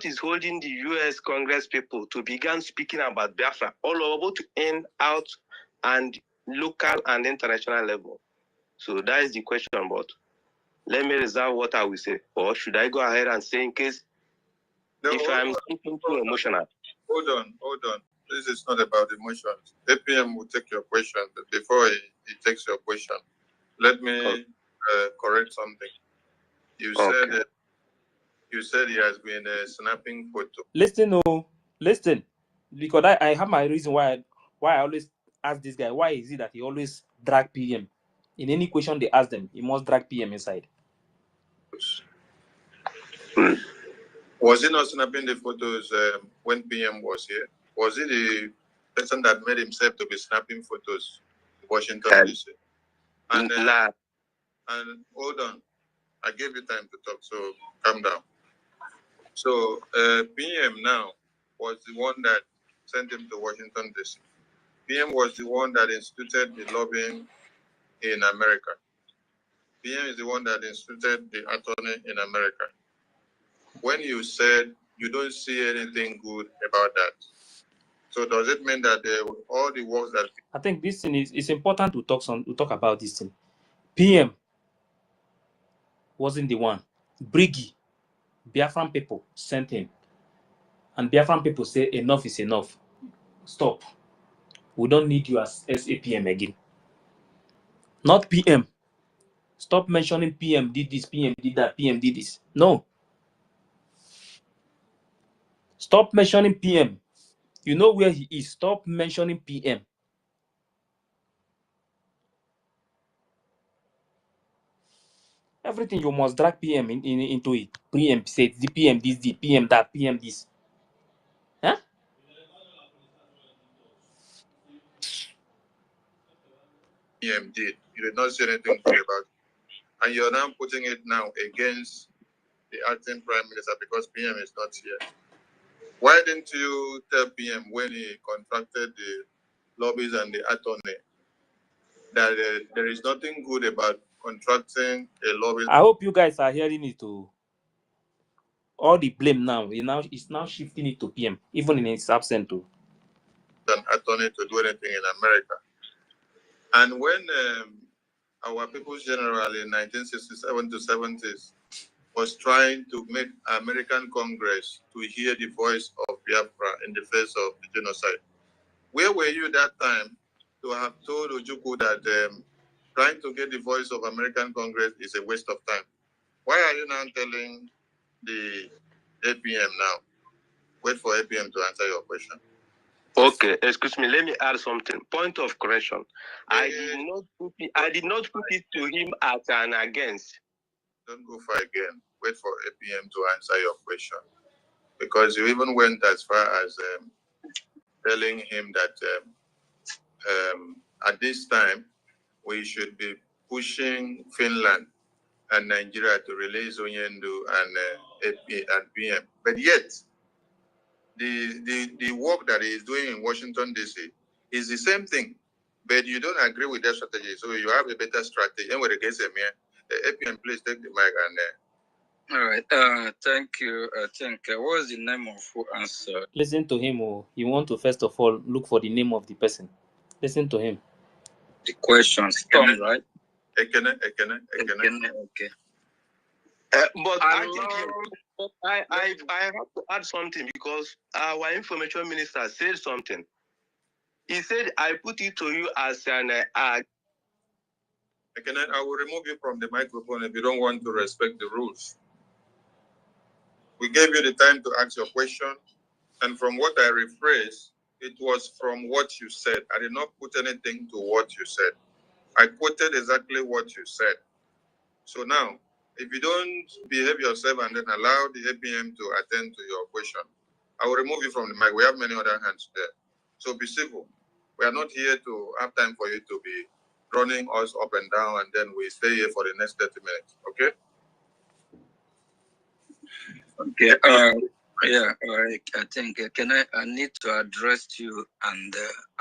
is holding the US Congress people to begin speaking about Biafra all over to end out and local and international level? So that is the question, but let me reserve what I will say. Or should I go ahead and say in case I'm speaking too emotional? Hold on. This is not about emotions. APM will take your question, but before he takes your question, let me correct something. You said he has been snapping photo. Listen, because I have my reason why I always ask this guy. Why is it that he always drag PM in any question they ask them? He must drag PM inside. Was he not snapping the photos when PM was here? Was he the person that made himself to be snapping photos in Washington, D.C.? And hold on. I gave you time to talk, so calm down. So PM now was the one that sent him to Washington, D.C. PM was the one that instituted the lobbying in America. PM is the one that instituted the attorney in America. when you said you don't see anything good about that, so does it mean that all the works that I think this thing is important to talk about this thing. PM wasn't the one. Brgie, Biafran people sent him. And Biafran people say enough is enough. Stop. We don't need you as SAPM again. Not PM. Stop mentioning PM did this, PM did that, PM did this. No. Stop mentioning PM. You know where he is. Stop mentioning PM. Everything you must drag PM into it. PM said the PM this, the PM that, PM this. Huh? PM did. You did not say anything good about it. And you're now putting it now against the acting prime minister because PM is not here. Why didn't you tell PM when he contracted the lobbies and the attorney that there is nothing good about contracting a lobby? I hope you guys are hearing it too. All the blame now, it's now shifting it to PM, even in his absence too. An attorney to do anything in America. And when our People's General in 1967 to 70s was trying to make American Congress to hear the voice of Biafra in the face of the genocide, where were you that time to have told Ojukwu that trying to get the voice of American Congress is a waste of time? Why are you now telling the APM now? Wait for APM to answer your question. Okay, excuse me. Let me add something. Point of correction. I did not put it to him as an against. Don't go far again. Wait for APM to answer your question, because you even went as far as telling him that at this time we should be pushing Finland and Nigeria to release Onyendu and PM. But yet, the work that he is doing in Washington, D.C. is the same thing. But you don't agree with their strategy, so you have a better strategy. And when it gets APM, please take the mic and all right. Thank you. I think what was the name of who answered? Listen to him. Oh, you want to first of all look for the name of the person. Listen to him. The questions come right. Okay. But I think I have to add something because our information minister said something. He said, I put it to you as an I will remove you from the microphone if you don't want to respect the rules. We gave you the time to ask your question, and from what I rephrased, it was from what you said. I did not put anything to what you said. I quoted exactly what you said. So now, if you don't behave yourself and then allow the APM to attend to your question, I will remove you from the mic. We have many other hands there. So be civil. We are not here to have time for you to be running us up and down, and then we stay here for the next 30 minutes. Okay? Okay. Yeah. I think I need to address you and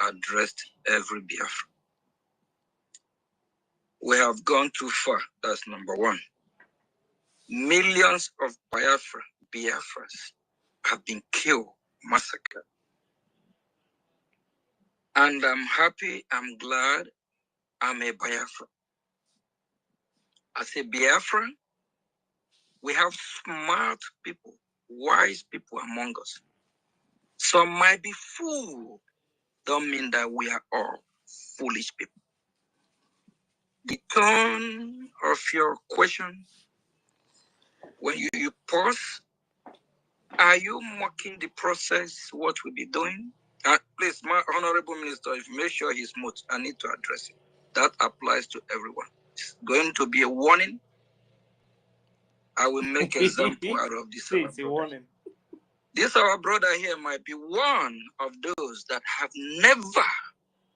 address every Biafra. We have gone too far. That's number one. Millions of Biafras have been killed, massacred. And I'm happy, I'm glad I'm a Biafra. As a Biafra, we have smart people, wise people among us. Some might be fool, don't mean that we are all foolish people. The tone of your question, when you pause, are you mocking the process, what we'll be doing? Please, my honorable minister, if you make sure he's mute, I need to address it. That applies to everyone. It's going to be a warning. I will make an example out of this. It's a warning. This our brother here might be one of those that have never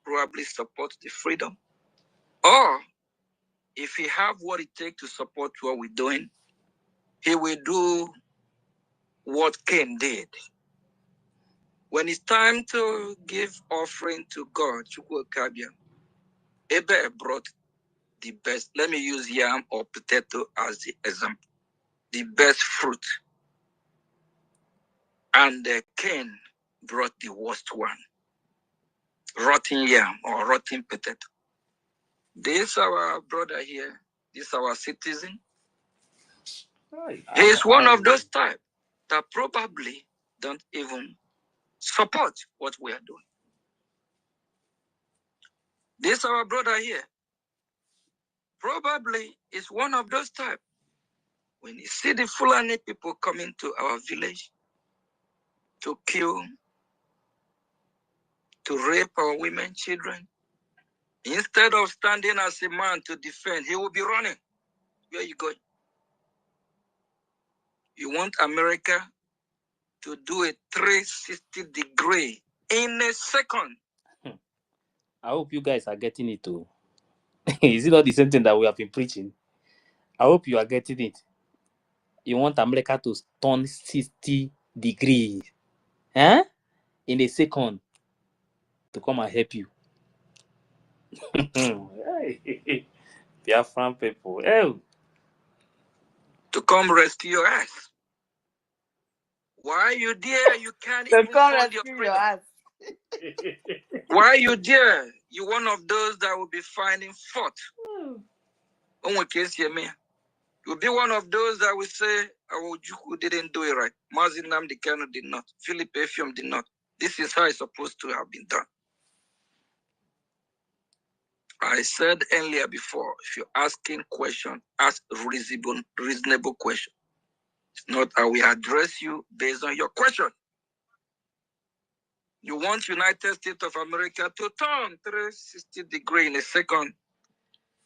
probably supported the freedom. Or if he have what it takes to support what we're doing, he will do what Cain did. When it's time to give offering to God, Abel brought the best. Let me use yam or potato as the example. The best fruit And Cain brought the worst one, rotten yam or rotten potato. This our brother here, this our citizen. He is one of those type that probably don't even support what we are doing. This our brother here probably is one of those type. When you see the Fulani people coming to our village to kill, to rape our women, children, instead of standing as a man to defend, he will be running. Where you going? You want America to do a 360-degree in a second. I hope you guys are getting it too. Is it not the same thing that we have been preaching? I hope you are getting it. You want America to turn 60 degrees, huh? In a second to come and help you. Biafran people. Oh. To come rescue your ass. Why you there? You can't even hold your freedom. Why you there? You one of those that will be finding fault. You'll be one of those that will say, Awojuku didn't do it right. Mazinam Dikano did not. Philip Efium did not. This is how it's supposed to have been done. I said earlier before, if you're asking questions, ask reasonable question. It's not how we address you based on your question. You want United States of America to turn 360 degrees in a second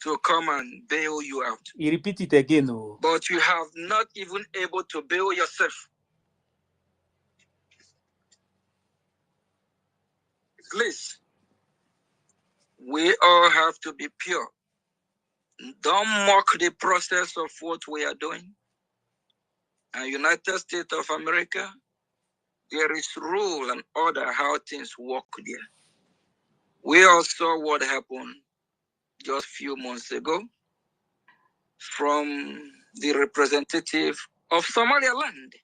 to come and bail you out. You repeat it again. Oh. But you have not even able to bail yourself. Please, we all have to be pure. Don't mock the process of what we are doing. And United States of America, there is rule and order how things work there. We all saw what happened just a few months ago from the representative of Somaliland.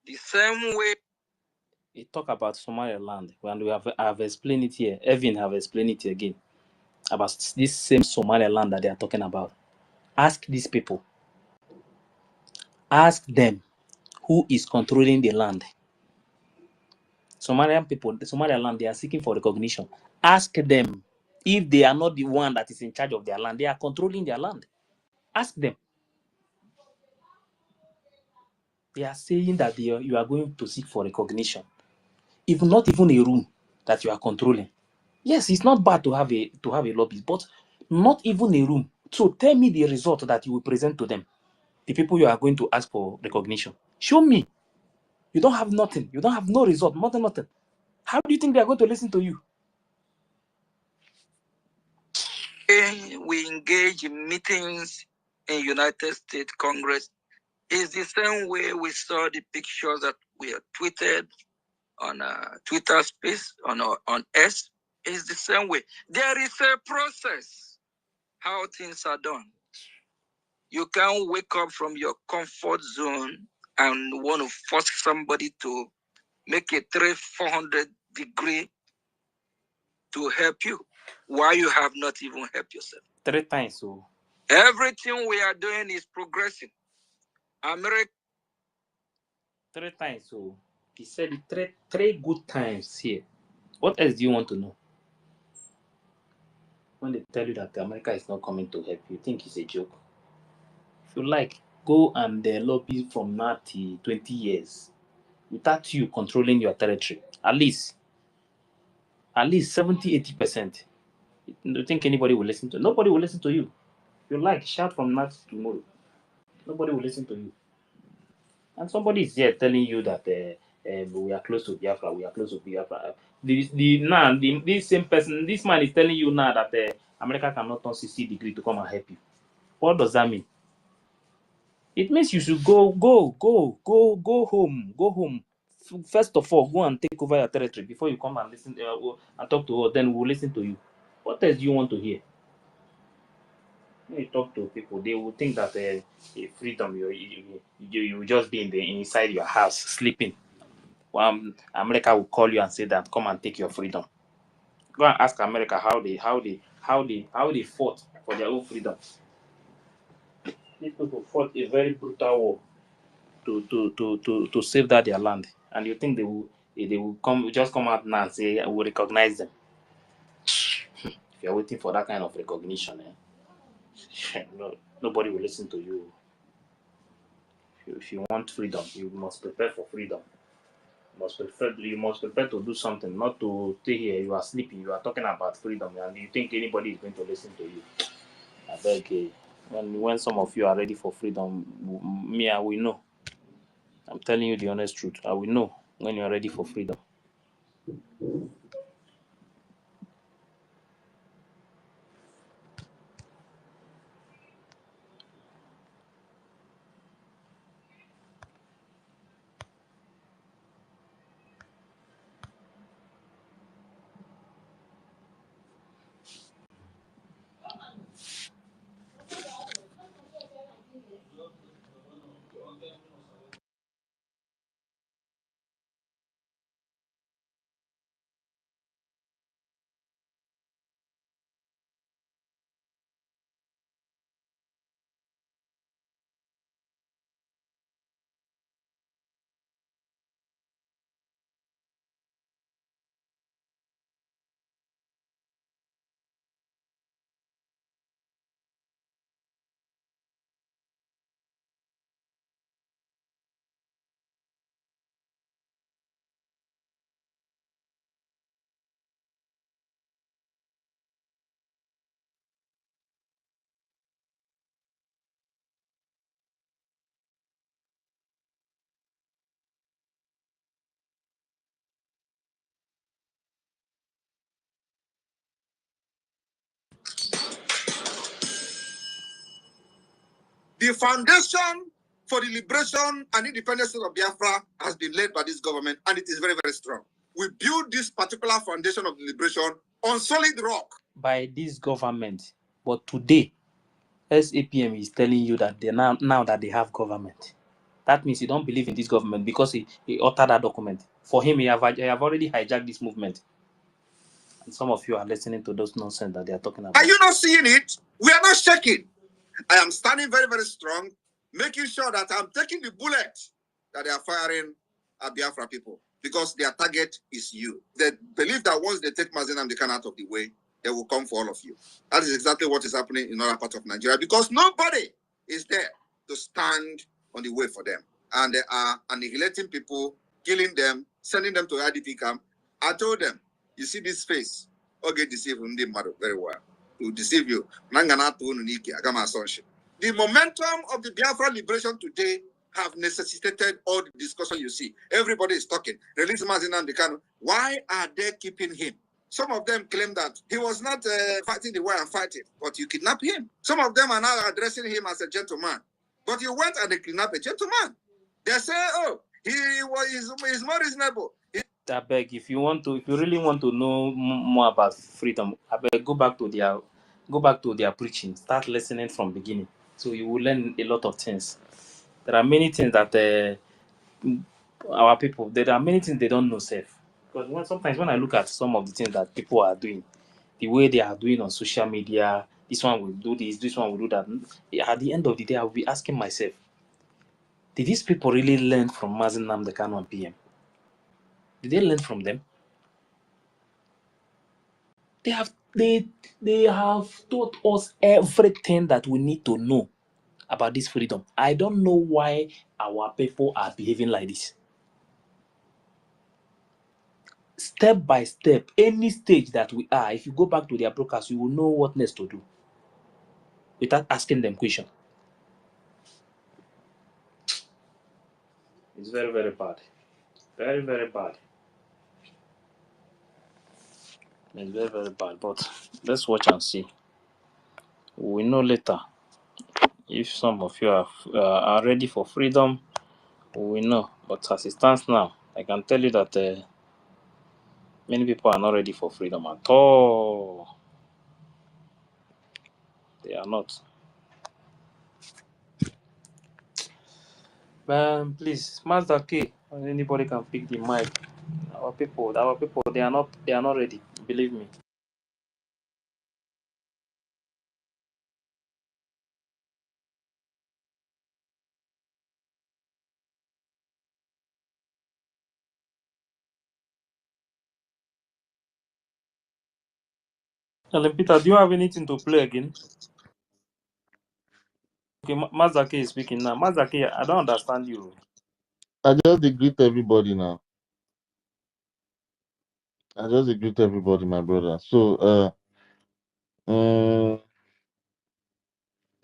The same way. We talk about Somaliland, and I have explained it here. Evan have explained it again about this same Somaliland that they are talking about. Ask these people. Ask them who is controlling the land. Somalian people, the Somaliland, they are seeking for recognition. Ask them if they are not the one that is in charge of their land. They are controlling their land. Ask them. They are saying that you are going to seek for recognition. If not even a room that you are controlling. Yes, it's not bad to have a lobby, but not even a room. So tell me the result that you will present to them. The people you are going to ask for recognition. Show me. You don't have nothing. You don't have no result. Nothing. How do you think they are going to listen to you? We engage in meetings in United States Congress is the same way we saw the pictures that we have tweeted on Twitter space, on S. Is the same way. There is a process how things are done. You can't wake up from your comfort zone and want to force somebody to make a 400 degree to help you. Why you have not even helped yourself? 3 times. So everything we are doing is progressing. America. 3 times. So he said it three good times here. What else do you want to know? When they tell you that America is not coming to help you, think it's a joke. If you like, go and lobby from now to 20 years without you controlling your territory. At least 70-80%. Do you think anybody will listen to you? Nobody will listen to you. If you like, shout from now to tomorrow. Nobody will listen to you. And somebody is here telling you that we are close to Biafra. We are close to Biafra. This same person, this man is telling you now that America cannot turn 60 degrees to come and help you. What does that mean? It means you should go home. Go home. First of all, go and take over your territory before you come and listen and talk to us. Then we'll listen to you. What else do you want to hear? When you talk to people, they will think that freedom, you will just be inside your house sleeping America will call you and say that come and take your freedom. Go and ask America how they fought for their own freedom. These people fought a very brutal war to save that their land. And you think they will come out now and say I will recognize them. If you're waiting for that kind of recognition, no, nobody will listen to you. If you want freedom, you must prepare for freedom. You must prepare to do something, not to stay here. You are sleeping. You are talking about freedom, and you think anybody is going to listen to you. I beg. When some of you are ready for freedom, me, I will know. I'm telling you the honest truth. I will know when you are ready for freedom. The foundation for the liberation and independence of Biafra has been laid by this government, and it is very, very strong. We build this particular foundation of the liberation on solid rock. By this government. But today, SAPM is telling you that they now that they have government. That means he don't believe in this government because he altered that document. For him, he have already hijacked this movement. And some of you are listening to those nonsense that they are talking about. Are you not seeing it? We are not shaking. I am standing very, very strong, making sure that I'm taking the bullet that they are firing at Biafra people, because their target is you. They believe that once they take Mazen Amdekan out of the way, they will come for all of you. That is exactly what is happening in other parts of Nigeria, because nobody is there to stand on the way for them. And they are annihilating people, killing them, sending them to IDP camp. I told them, you see this face, okay, deceive them very well. To deceive you. The momentum of the Biafra liberation today have necessitated all the discussion you see. Everybody is talking. Release Mazen Amdekan. Why are they keeping him? Some of them claim that he was not fighting the way I'm fighting, but you kidnapped him. Some of them are now addressing him as a gentleman, but you went and kidnapped a gentleman. They say, oh, he's more reasonable. I beg, if you really want to know more about freedom, I beg, go back to their preaching. Start listening from beginning, so you will learn a lot of things. There are many things that our people. There are many things they don't know, safe. Because sometimes when I look at some of the things that people are doing, the way they are doing on social media, this one will do this one will do that. At the end of the day, I will be asking myself, did these people really learn from Mazen Namdekan and PM? Did they learn from them? They have taught us everything that we need to know about this freedom. I don't know why our people are behaving like this. Step by step, any stage that we are, if you go back to their broadcast, you will know what next to do without asking them questions. It's very, very bad. Very, very bad. It's very, very bad. But let's watch and see. We know later if some of you are ready for freedom. We know. But as it stands now, I can tell you that many people are not ready for freedom at all. They are not. Please, Master K, Anybody can pick the mic. Our people, they are not ready. Believe me. Ellen Peter, do you have anything to play again? Okay, Mazaki is speaking now. Mazaki, I don't understand you. I just greet everybody now. I just greet everybody, my brother. So, um,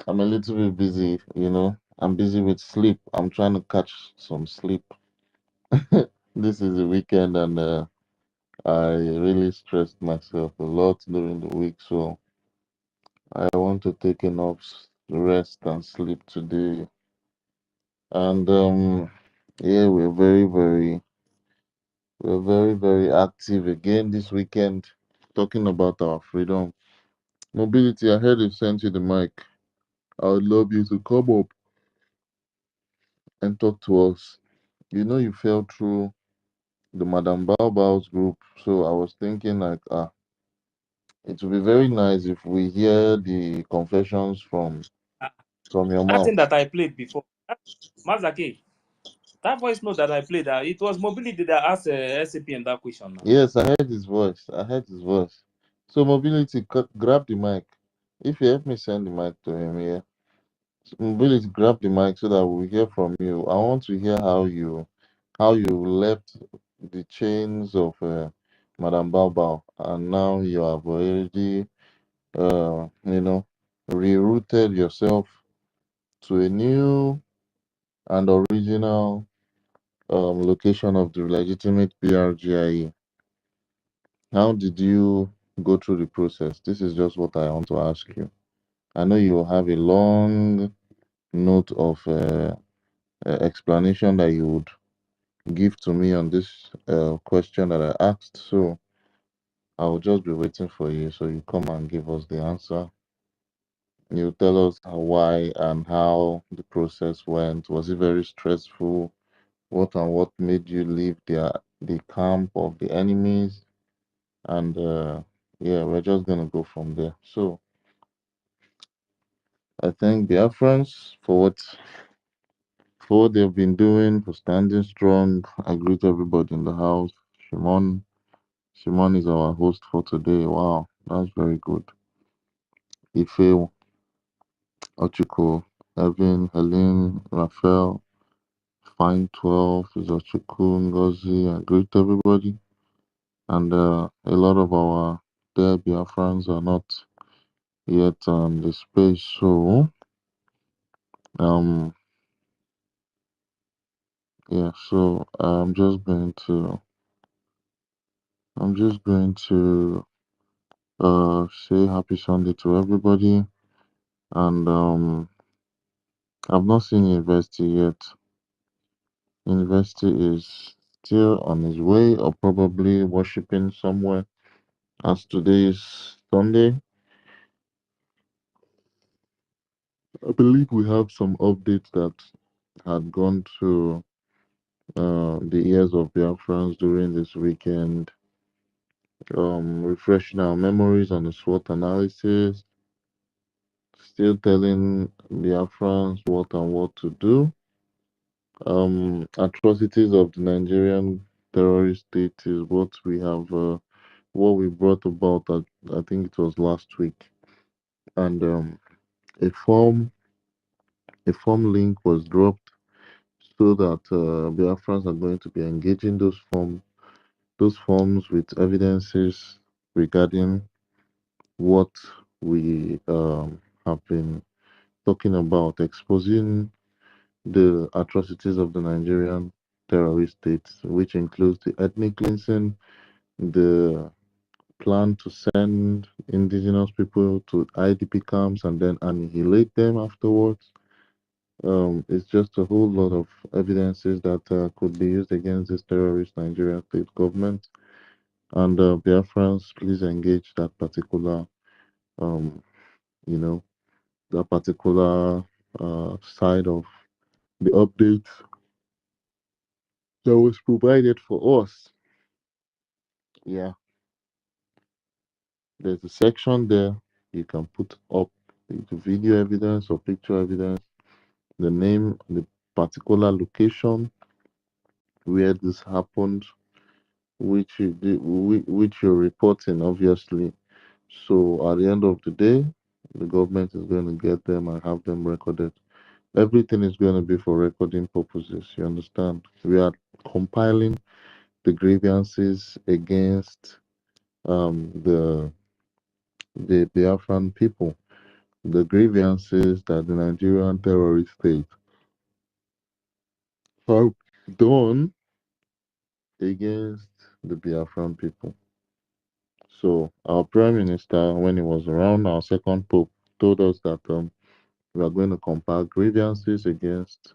I'm a little bit busy, you know. I'm busy with sleep. I'm trying to catch some sleep. This is the weekend, and I really stressed myself a lot during the week, so I want to take enough rest and sleep today. And yeah, we're very, very active again this weekend, talking about our freedom. Mobility, I heard you sent you the mic. I would love you to come up and talk to us. You know, you fell through the Madame Baobao's group, so I was thinking like, it would be very nice if we hear the confessions from your That mouth. thing that I played before, Mazaki, that voice note that I played, it was Mobility that asked SAPM that question now. Yes, I heard his voice. I heard his voice. So mobility, grab the mic. If you help me send the mic to him, yeah. So, mobility, grab the mic so that we hear from you. I want to hear how you left the chains of Madame Bao, and now you have already you know, rerouted yourself to a new and original location of the legitimate BRGIE. How did you go through the process? This is just what I want to ask you. I know you have a long note of explanation that you would give to me on this question that I asked. So I will just be waiting for you. So you come and give us the answer. You tell us why and how the process went. Was it very stressful? What and what made you leave the camp of the enemies? And yeah, we're just gonna go from there. So I thank Biafrans for what they've been doing, for standing strong. I greet everybody in the house. Shimon, Shimon is our host for today. Wow, that's very good. Ife, Ochiko, Evan, Helen, Raphael, Fine 12 is Ochiko, Ngozi. I greet everybody. And a lot of our dear Biafrans are not yet on the space. So, um, yeah, so I'm just going to say happy Sunday to everybody. And I've not seen University yet. University is still on his way or probably worshiping somewhere. As today is Sunday, I believe we have some updates that had gone to the ears of Biafrans during this weekend. Refreshing our memories on the SWOT analysis, still telling Biafrans what and what to do. Atrocities of the Nigerian terrorist state is what we brought about. I think it was last week, and a form a form link was dropped so that Biafrans are going to be engaging those forms with evidences regarding what we have been talking about, exposing the atrocities of the Nigerian terrorist states, which includes the ethnic cleansing, the plan to send indigenous people to IDP camps and then annihilate them afterwards. It's just a whole lot of evidences that could be used against this terrorist Nigerian state government. And Biafrans, please engage um, you know, that particular side of the updates that was provided for us. Yeah, there's a section there you can put up the video evidence or picture evidence, the name, the particular location where this happened, which which you're reporting, obviously. So at the end of the day, the government is going to get them and have them recorded. Everything is going to be for recording purposes. You understand? We are compiling the grievances against the Biafran people, the grievances that the Nigerian terrorist state have done against the Biafran people. So our prime minister, when he was around, our second pope, told us that we are going to compile grievances against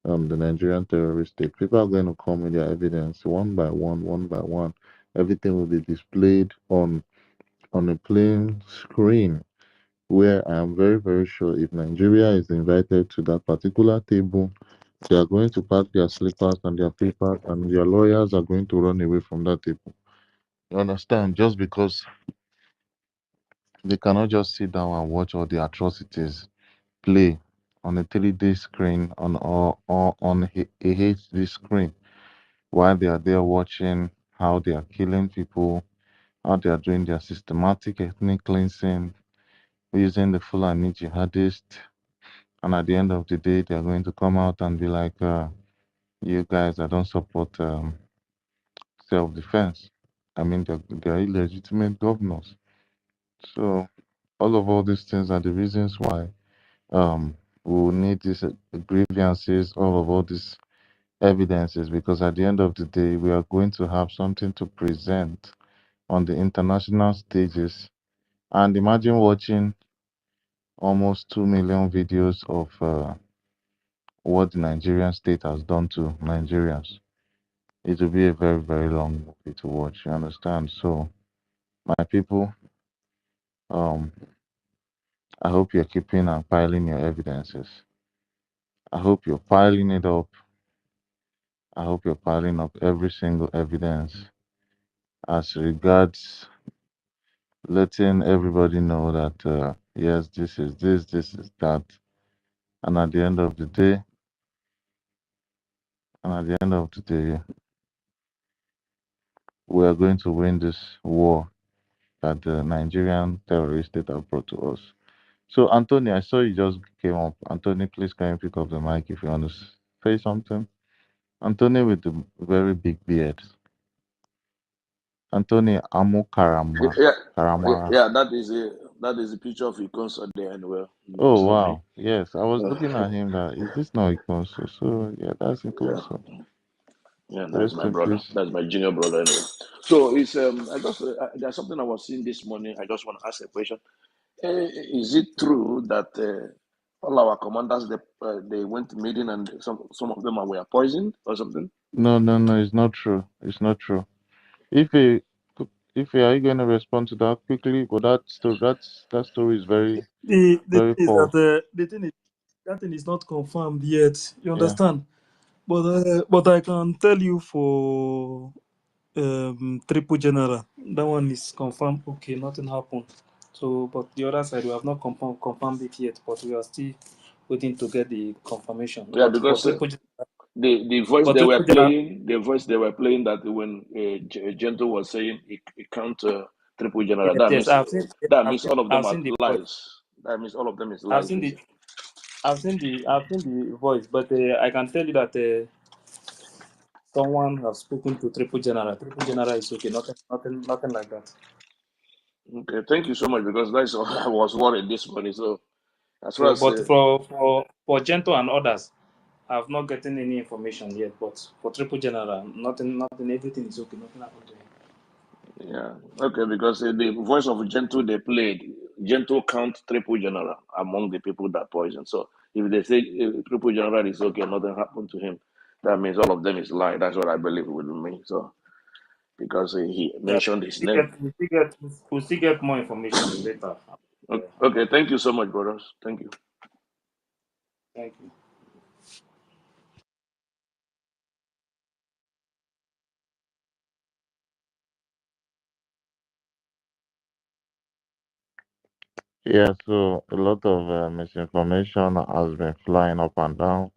the Nigerian terrorist state. People are going to come with their evidence one by one, one by one. Everything will be displayed on a plain screen. Where I am very, very sure if Nigeria is invited to that particular table, they are going to pack their slippers and their papers, and their lawyers are going to run away from that table. You understand? Just because they cannot just sit down and watch all the atrocities play on a 3D screen or on a HD screen while they are there watching how they are killing people, how they are doing their systematic ethnic cleansing using the Fulani jihadists. And at the end of the day, they are going to come out and be like, you guys, I don't support self defense. I mean, they're illegitimate governors. So, all these things are the reasons why we will need these grievances, all these evidences, because at the end of the day, we are going to have something to present on the international stages. And imagine watching almost 2 million videos of what the Nigerian state has done to Nigerians. It will be a very, very long movie to watch, you understand? So, my people, um, I hope you're keeping and piling your evidences. I hope you're piling it up. I hope you're piling up every single evidence as regards letting everybody know that, yes, this is this is that. And at the end of the day, we are going to win this war that the Nigerian terrorists that have brought to us. So, Anthony, I saw you just came up. Anthony, please can you pick up the mic if you want to say something? Anthony with the very big beard. Anthony Amu Yeah, Karamara. yeah, that is a picture of Ikonso there anyway. Oh It's not me. wow, yes. I was looking Uh, at him. That is this not Ikonso? So yeah, that's yeah, Ikonso. yeah, that's Rest my in brother. peace. That's my junior brother anyway. So it's I just there's something I was seeing this morning. I just want to ask a question. Is it true that all our commanders they went to meeting and some of them were poisoned or something? No, no, no. It's not true. It's not true. If a are you going to respond to that quickly? But that story is very The very thing is that false. the thing is that thing is not confirmed yet. You Yeah. understand? But I can tell you for triple general, that one is confirmed. Okay, nothing happened. So, but the other side we have not confirmed it yet. But we are still waiting to get the confirmation. Yeah, But for because triple, the voice for they were triple general, playing, that when Gento was saying he can't triple general, yes, yes, that means all of them I've are seen the voice. lies. That means all of them is I've lies. seen Is the it? I've seen the voice, but I can tell you that someone has spoken to triple general. Triple general is okay. Nothing like that. Okay, thank you so much because that's all I was worried this morning. So as far So, as but for Gento and others, I've not gotten any information yet. But for triple general, nothing. Everything is okay. Nothing happened to him. yeah, okay, because the voice of Gento they played, Gento count triple general among the people that poisoned. So if they say triple general is okay, nothing happened to him, that means all of them is lie. That's what I believe with me. So because he Yeah, mentioned his name. we still get more information later. Okay, thank you so much, brothers. Thank you. Thank you. Yeah, so a lot of misinformation has been flying up and down,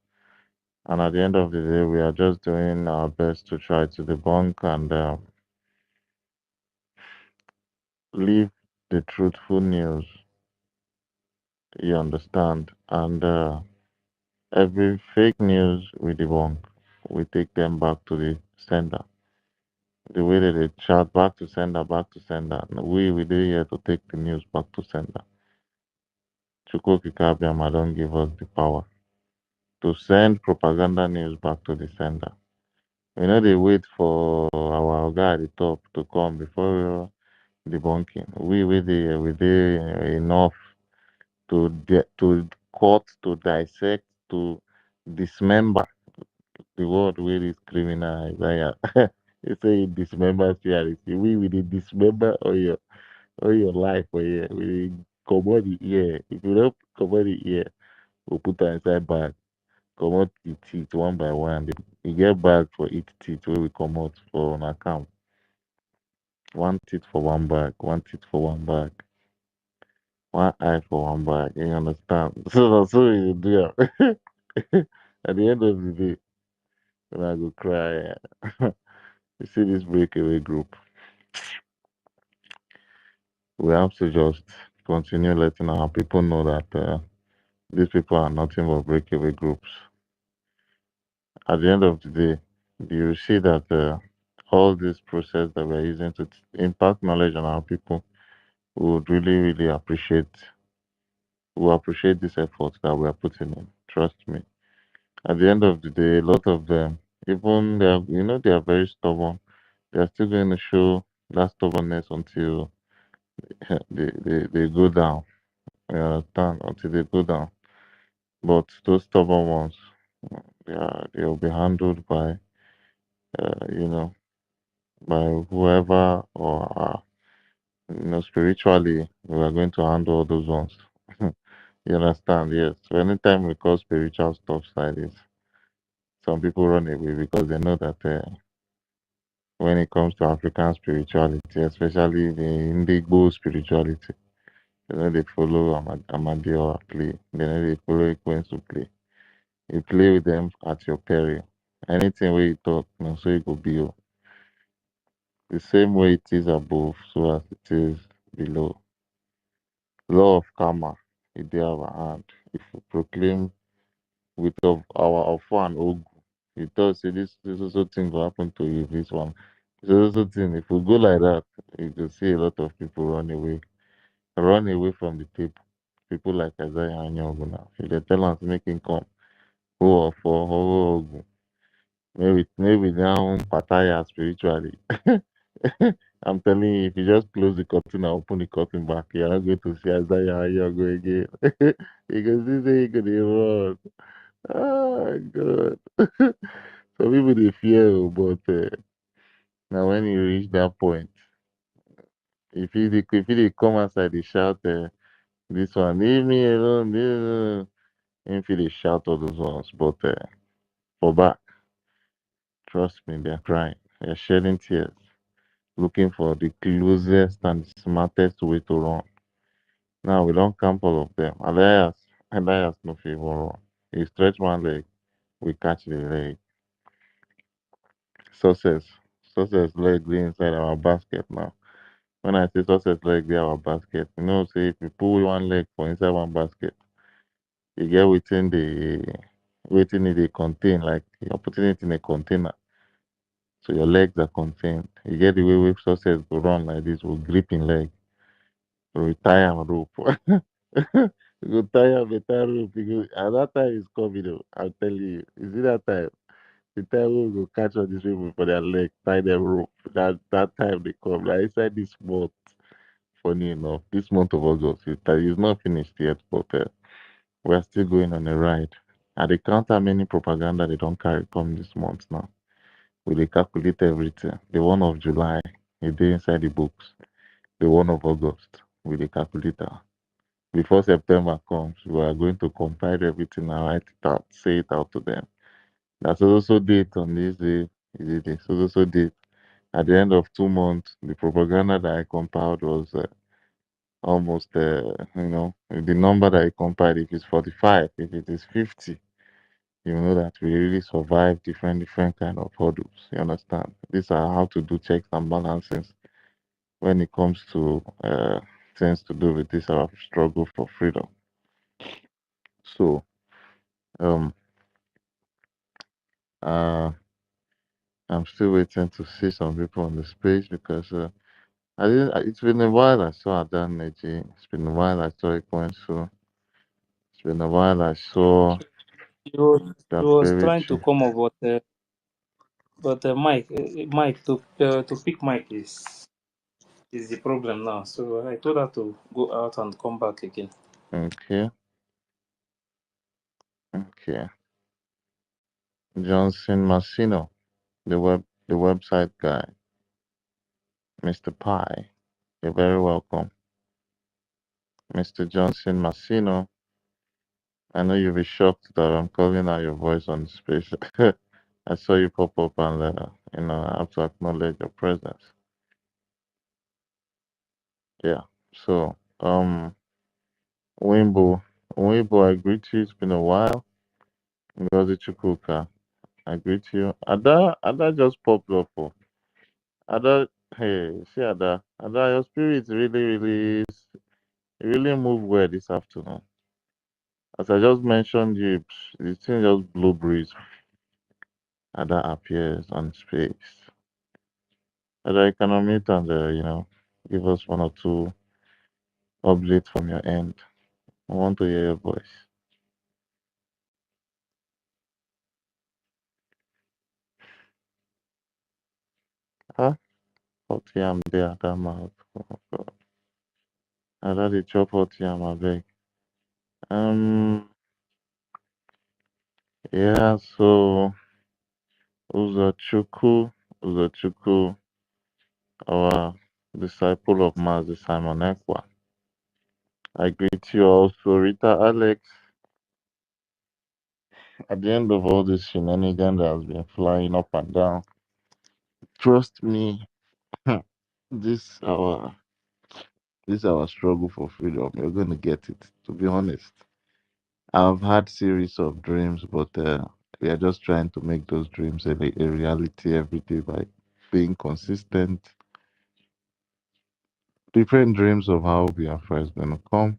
and at the end of the day, we are just doing our best to try to debunk and leave the truthful news. You understand? And every fake news we debunk, we take them back to the sender. The way that they shout back to sender, back to sender. And we do here to take the news back to sender. Chukwuka Kabiama don't give us the power to send propaganda news back to the sender. We know they wait for our guy at the top to come before debunking. We they enough to cut, to dissect, to dismember the word where this criminal Isaiah. You say dismember CRC. We dey dismember all your life for here. We dey comot the ear. If you don't comot the ear, we put am inside bag. Comot the teeth one by one. We get bag for each teeth wey we comot for on account. One teeth for one bag, one teeth for one bag, one eye for one bag. You understand? So na so we dey do am. At the end of the day, when I go cry, you see this breakaway group, we have to just continue letting our people know that these people are nothing but breakaway groups. At the end of the day, you see that all this process that we're using to impact knowledge on our people would really, really appreciate this effort that we are putting in. Trust me. At the end of the day, a lot of them, even they are, they are very stubborn. They are still going to show that stubbornness until they go down. You understand? Until they go down. But those stubborn ones, they'll be handled by uh, you know by whoever or spiritually we are going to handle all those ones. You understand? Yes. So anytime we call spiritual stuff like this, some people run away because they know that when it comes to African spirituality, especially the Indigo spirituality, they follow Amadeo play. They follow Ekwensu play. You play with them at your peril. Anything where you talk, so it will be you. The same way it is above, so as it is below. Law of karma, it dey our hand. If we proclaim with of our offer and ogu, he tells say this also thing will happen to you, this one. This also thing, if we go like that, you will see a lot of people run away from the table. People like Isaiah Anyogu now. If they tell us make him come, who or for who ogu. Maybe now Pataya spiritually. I'm telling you, if you just close the curtain and open the curtain back, you're not going to see Isaiah Yogo again. Because this ain't gonna run. Oh God. Some people they fear, but now when you reach that point, if you come outside, they shout, this one, leave me alone, if they shout all those ones, but for back, trust me, they're crying, they're shedding tears, looking for the closest and smartest way to run. Now we don't camp all of them. Elias no fit even run. He stretch one leg, we catch the leg. Success. Success leg dey inside our basket now. When I say success leg dey our basket, say if you pull one leg for inside one basket, you get waiting e dey contain, like you're putting it in a container. So your legs are contained. You get the way success go run like this, will grip in leg. So we tie am rope. You go tie am better rope because at that time is coming. I'm telling you. You see that time? The time we go catch all these people for their leg, tie them rope. That time they come. Like inside this month, funny enough, this month of August, it's not finished yet, but we're still going on a ride. And they count how many propaganda they don't carry come this month now. We they calculate everything. The one of July, it dey inside the books. The one of August, we they calculate that. Before September comes, we are going to compile everything and write it out, say it out to them. That's also date on this day, is it this? Also date. At the end of 2 months, the propaganda that I compiled was almost, the number that you compare, if it's 45, if it is 50, you know that we really survive different kind of hurdles. You understand? These are how to do checks and balances when it comes to things to do with this our struggle for freedom. So, um, uh, I'm still waiting to see some people on the space because I didn't. It's been a while I saw Adan Neji. It's been a while I saw Ekwensu. It's been a while I saw He was trying to Dapirichi. come up, but Mike to pick Mike is the problem now. So I told her to go out and come back again. Okay, okay. Johnson Massino, the website guy, Mr. Pi. You're very welcome, Mr. Johnson Massino. I know you'll be shocked that I'm calling out your voice on the space. I saw you pop up and I have to acknowledge your presence. Yeah. So Wimbo, Wimbo, I greet you. It's been a while. Ngozi Chukwuka, I greet you. Ada just popped up. Oh. Ada, hey, see Ada. Ada, your spirit really moved well this afternoon. As I just mentioned you, the thing just blew breeze. Ada appears on space. Ada, you can unmute and, give us one or two updates from your end. I want to hear your voice. Huh? Hot yam there, that mouth. Oh, God. Ada, the chop hot yam, I beg. Yeah, so Uzochukwu, Uzochukwu, our disciple of Master Simon Ekwa. I greet you also, Rita Alex. At the end of all this shenanigan that has been flying up and down, trust me, this our this our struggle for freedom. You're gonna get it. To be honest, I've had series of dreams, but we are just trying to make those dreams a reality every day by being consistent. Different dreams of how Biafra is gonna come.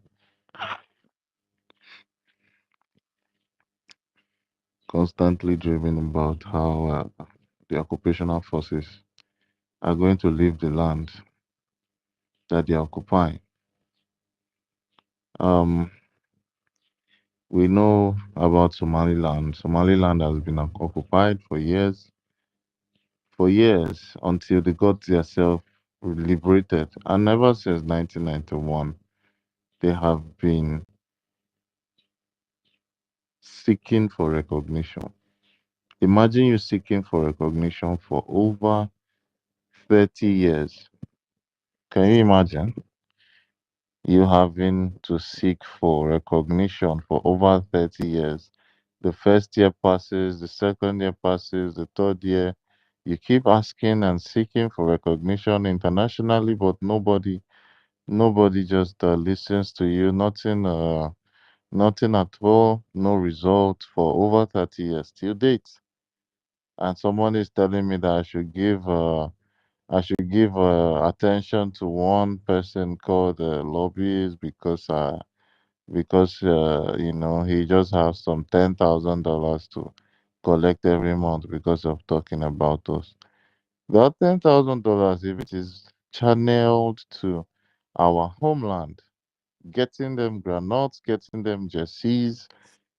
Constantly dreaming about how the occupational forces are going to leave the land that they are occupying. Um, we know about Somaliland. Somaliland has been occupied for years until they got themselves liberated. And ever since 1991, they have been seeking for recognition. Imagine you seeking for recognition for over 30 years. Can you imagine? You having to seek for recognition for over 30 years. The first year passes, the second year passes, the third year. You keep asking and seeking for recognition internationally, but nobody just listens to you. Nothing at all. No result for over 30 years till date. And someone is telling me that I should give attention to one person called lobbyist because he just has some $10,000 to collect every month because of talking about us. That $10,000, if it is channeled to our homeland, getting them granotes, getting them jerseys,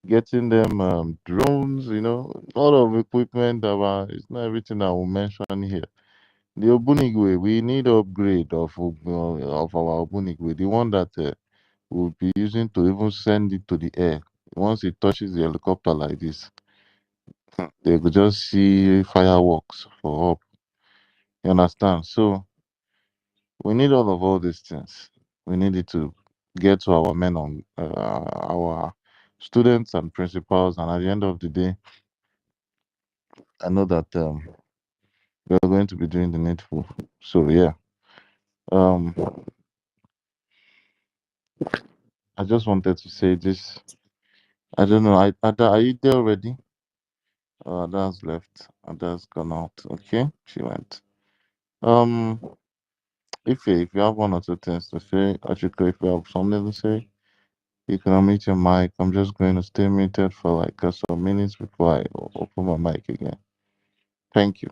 getting them drones, a lot of equipment. It's not everything I will mention here. The Obunigwe, we need upgrade of our Obunigwe, the one that we'll be using to even send it to the air. Once it touches the helicopter like this, they could just see fireworks for up. You understand? So we need all these things. We need it to get to our men on our students and principals, and at the end of the day, I know that we're going to be doing the needful. So yeah. Um I just wanted to say this. I don't know. Ada, are you there already? Oh, Ada's left. Ada's gone out. Okay, she went. Um, if you have one or two things to say, Achiko, if you have something to say, you can unmute your mic. I'm just going to stay muted for like some minutes before I open my mic again. Thank you.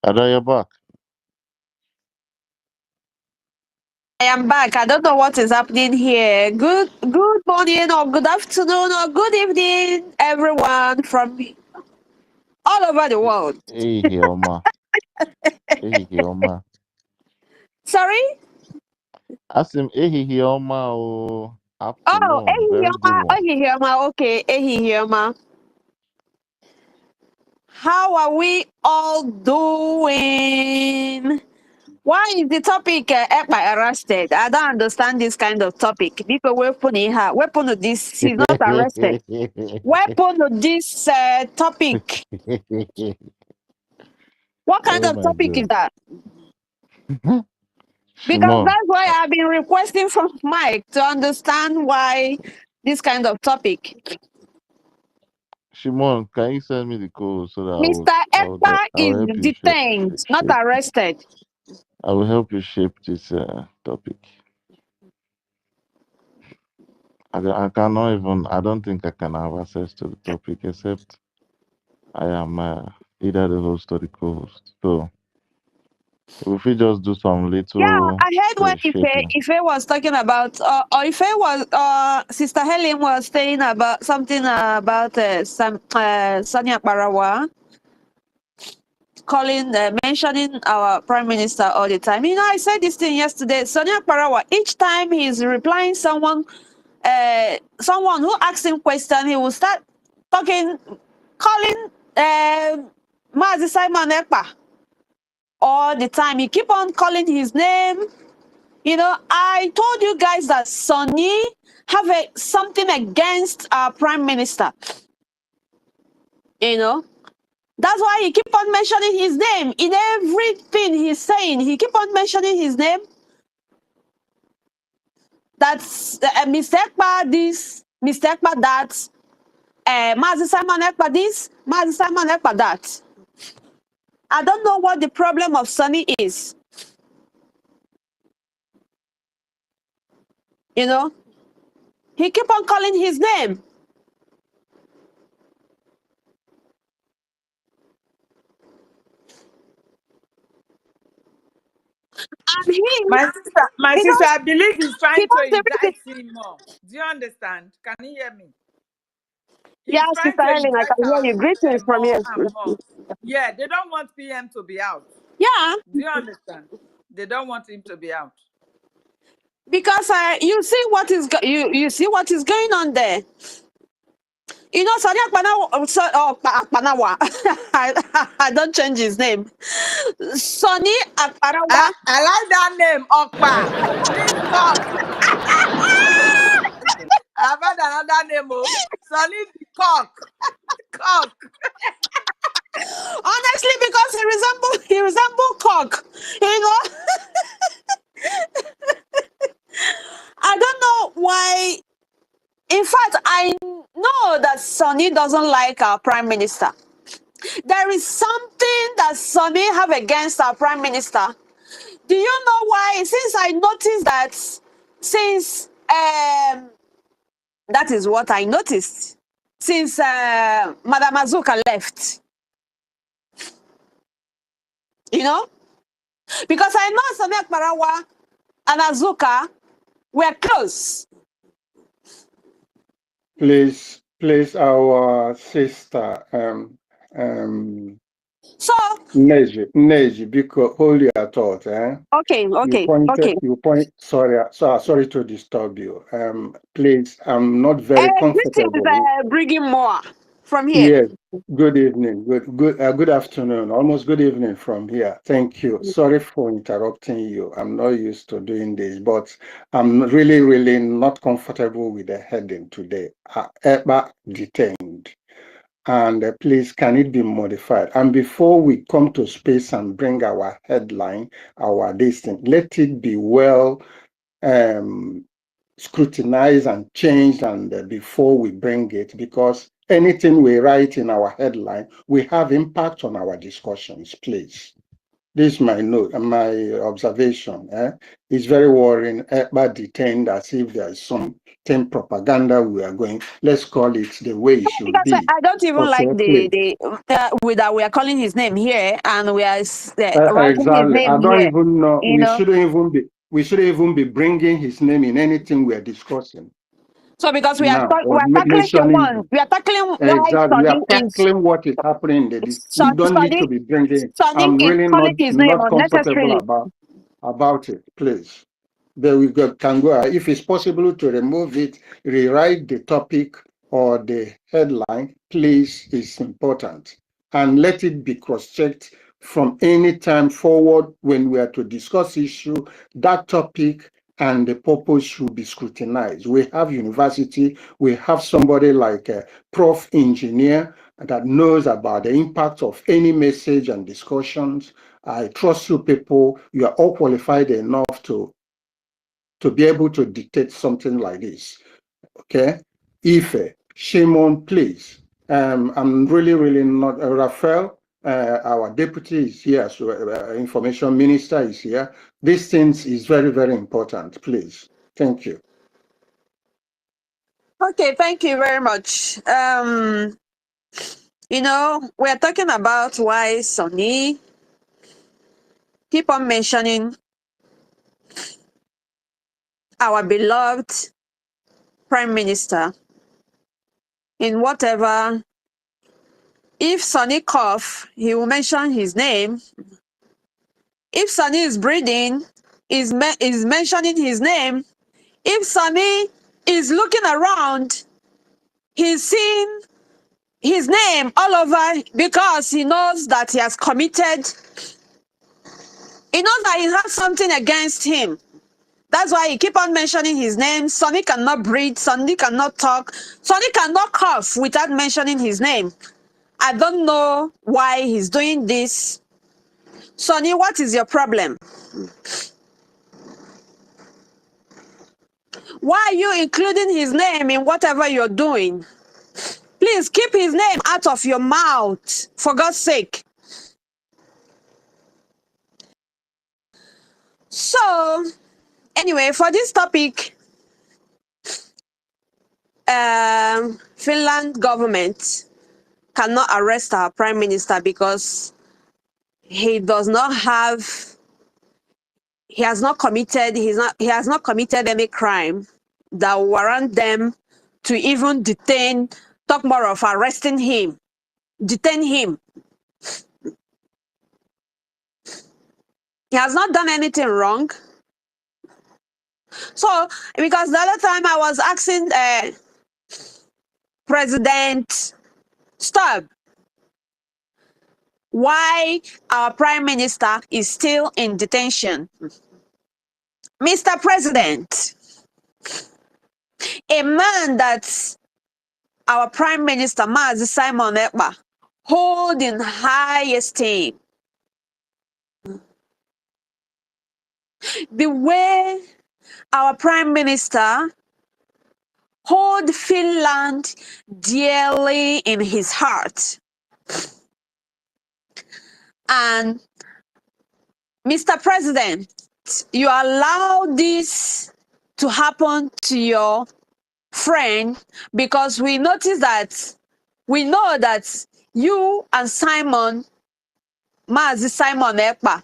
Ada, you're back. I am back. I don't know what is happening here. Good morning or good afternoon or good evening, everyone from all over the world. Hey, Hioma. Hey, Hioma. Sorry? Asim, hey, Hioma. Oh, Afternoon. Very good one. Ehihiyama. Okay, Ehihiyama. How are we all doing? Why is the topic Ekpa arrested? I don't understand this kind of topic. People weapon of this. He's not arrested. Weapon of this topic. What kind Oh of my topic is God. that? Because Shimon. that's why I've been requesting from Mike to understand why this kind of topic. Shimon, can you send me the code so that Mr. Ekpa I will is help you detained, not shape. arrested. I will help you shape this topic. I cannot even. I don't think I can have access to the topic except I am either the host or the co-host. So if we just do some Yeah, little I heard when shaping. Ife was talking about, or Ife was, Sister Helen was saying about something about Sonia Barawa mentioning our Prime Minister all the time. You know, I said this thing yesterday. Sonia Barawa, each time he's replying someone who asks him question, he will start talking, calling Mazi Simon Ekpa all the time. He keep on calling his name. You know, I told you guys that Sonny have something against our prime minister. You know, that's why he keep on mentioning his name in everything he's saying. He keep on mentioning his name. That's Mr. Ekpa this, Mr. Ekpa that, Mazi Simon Ekpa this, Mazi Simon Ekpa that. I don't know what the problem of Sonny is. You know, he keep on calling his name. And he, my he sister, knows, I believe he's he trying to knows everything. indict him more. Do you understand? Can you hear me? Yeah, He's trying Sister to Helen, I indict can hear our you. PM Greetings from more here. and more. Yeah, they don't want PM to be out. Yeah, Do you understand? They don't want him to be out. because you see what is you see what is going on there. You know, Sani Akpanawa. I don't change his name. Sonny Akparawa. I like that name, Okpa. Means cock. I've had another name, Sonny the cock. Cock. Honestly, because he resemble cock. You know, I don't know why. In fact, I know that Sonny doesn't like our prime minister. There is something that Sonny have against our prime minister. Do you know why? Since I noticed that, since that is what I noticed. Since Madam Azuka left, you know, because I know Sonny Akparawa and Azuka were close. Please, our sister, So Neji, because hold your thought, eh? okay. Sorry to disturb you. Please, I'm not very Greetings, comfortable. bringing more from here. Yes, good evening, good afternoon, almost good evening from here. Thank you. Sorry for interrupting you. I'm not used to doing this, but I'm really not comfortable with the heading today. Eba detained. And please, can it be modified? And before we come to space and bring our headline, our listing, let it be well scrutinized and changed and before we bring it, because anything we write in our headline will have impact on our discussions, please. This is my note, my observation. It's very worrying, but detained as if there is something propaganda we are going. Let's call it the way it should Because be. I don't even Okay, like please. that we are calling his name here and we are writing his Exactly. name I don't here. even know. You know. We shouldn't even be bringing his name in anything we are discussing So because now we or are tackling the mentioning one, him. we are tackling why Exactly. We are Sonny is tackling what is happening in this. We don't need to be bringing. Sonny I'm is really calling his name not comfortable unnecessarily. about it. Please. There we go, can go. If it's possible to remove it, rewrite the topic or the headline, please, is important. And let it be cross-checked from any time forward when we are to discuss issue, that topic and the purpose should be scrutinized. We have university, we have somebody like a prof engineer that knows about the impact of any message and discussions. I trust you people, you are all qualified enough to be able to dictate something like this. Okay? Ife, Shimon, please. I'm really not, Raphael, our deputy is here, so information minister is here. These things is very important, please. Thank you. Okay, thank you very much. You know, we're talking about why Sonny keep on mentioning our beloved Prime Minister in whatever. If Sonny cough, he will mention his name. If Sonny is breathing, is mentioning his name. If Sonny is looking around, he's seeing his name all over because he knows that he has committed. He knows that he has something against him. That's why he keep on mentioning his name. Sonny cannot breathe. Sonny cannot talk. Sonny cannot cough without mentioning his name. I don't know why he's doing this. Sonny, what is your problem? Why are you including his name in whatever you're doing? Please keep his name out of your mouth, for God's sake. So, anyway, for this topic, Finland government cannot arrest our prime minister because he has not committed any crime that will warrant them to even talk more of arresting him, detain him. He has not done anything wrong. So, because the other time I was asking President Stubb why our prime minister is still in detention. Mr. President, a man that our prime minister, Mazi Simon Ekpa, hold in high esteem. The way our prime minister hold Finland dearly in his heart. And Mr. President, you allow this to happen to your friend because we know that you and Mazi Simon Ekpa,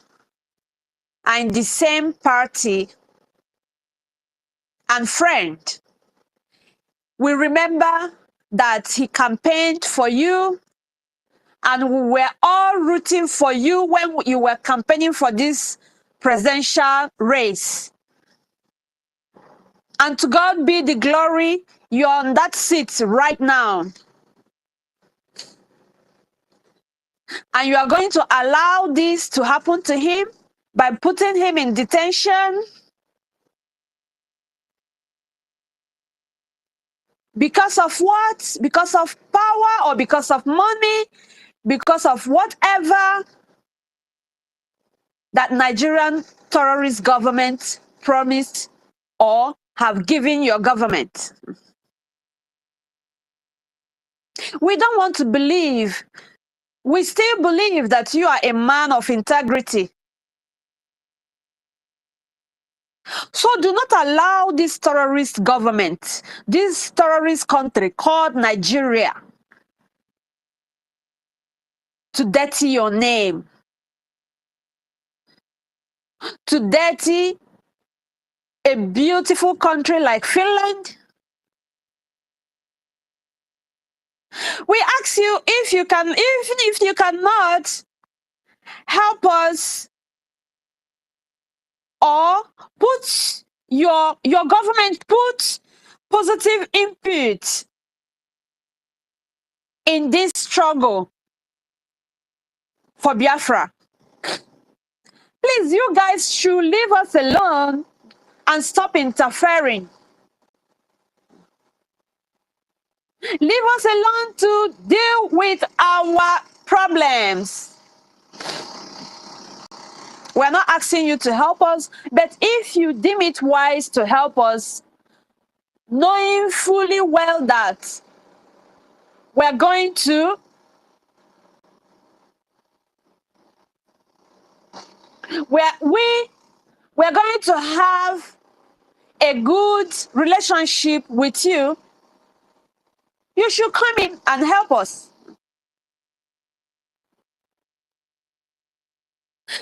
are in the same party and friend. We remember that he campaigned for you and we were all rooting for you when you were campaigning for this presidential race. And to God be the glory, you're on that seat right now. And you are going to allow this to happen to him by putting him in detention. Because of what? Because of power or because of money? Because of whatever that Nigerian terrorist government promised or have given your government. We don't want to believe. We still believe that you are a man of integrity. So do not allow this terrorist government, this terrorist country called Nigeria, to dirty your name, to dirty a beautiful country like Finland. We ask you if you can, even if you cannot help us or put your government put positive input in this struggle for Biafra. Please, you guys should leave us alone and stop interfering. Leave us alone to deal with our problems. We're not asking you to help us, but if you deem it wise to help us, knowing fully well that we're going to we're going to have a good relationship with you, you should come in and help us.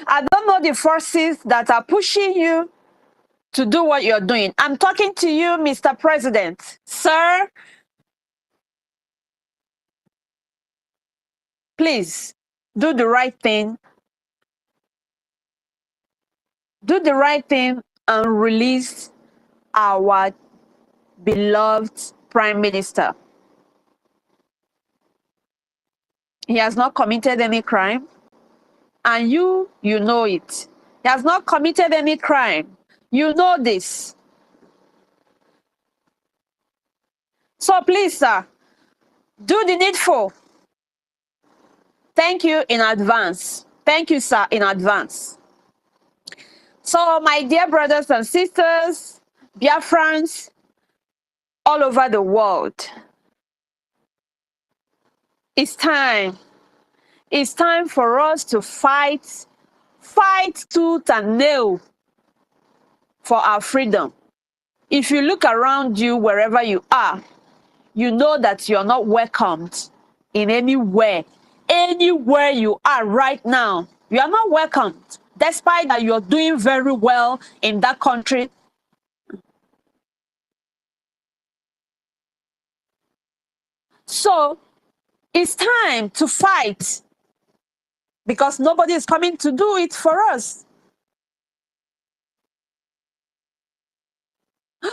I don't know the forces that are pushing you to do what you're doing. I'm talking to you, Mr. President. Sir, please do the right thing. Do the right thing and release our beloved Prime Minister. He has not committed any crime, and you know it. He has not committed any crime. You know this. So please, sir, do the needful. Thank you in advance. Thank you, sir, in advance. So, my dear brothers and sisters, Biafrans all over the world, it's time. It's time for us to fight tooth and nail for our freedom. If you look around you, wherever you are, you know that you're not welcomed in anywhere. Anywhere you are right now, you are not welcomed, despite that you're doing very well in that country. So it's time to fight, because nobody is coming to do it for us.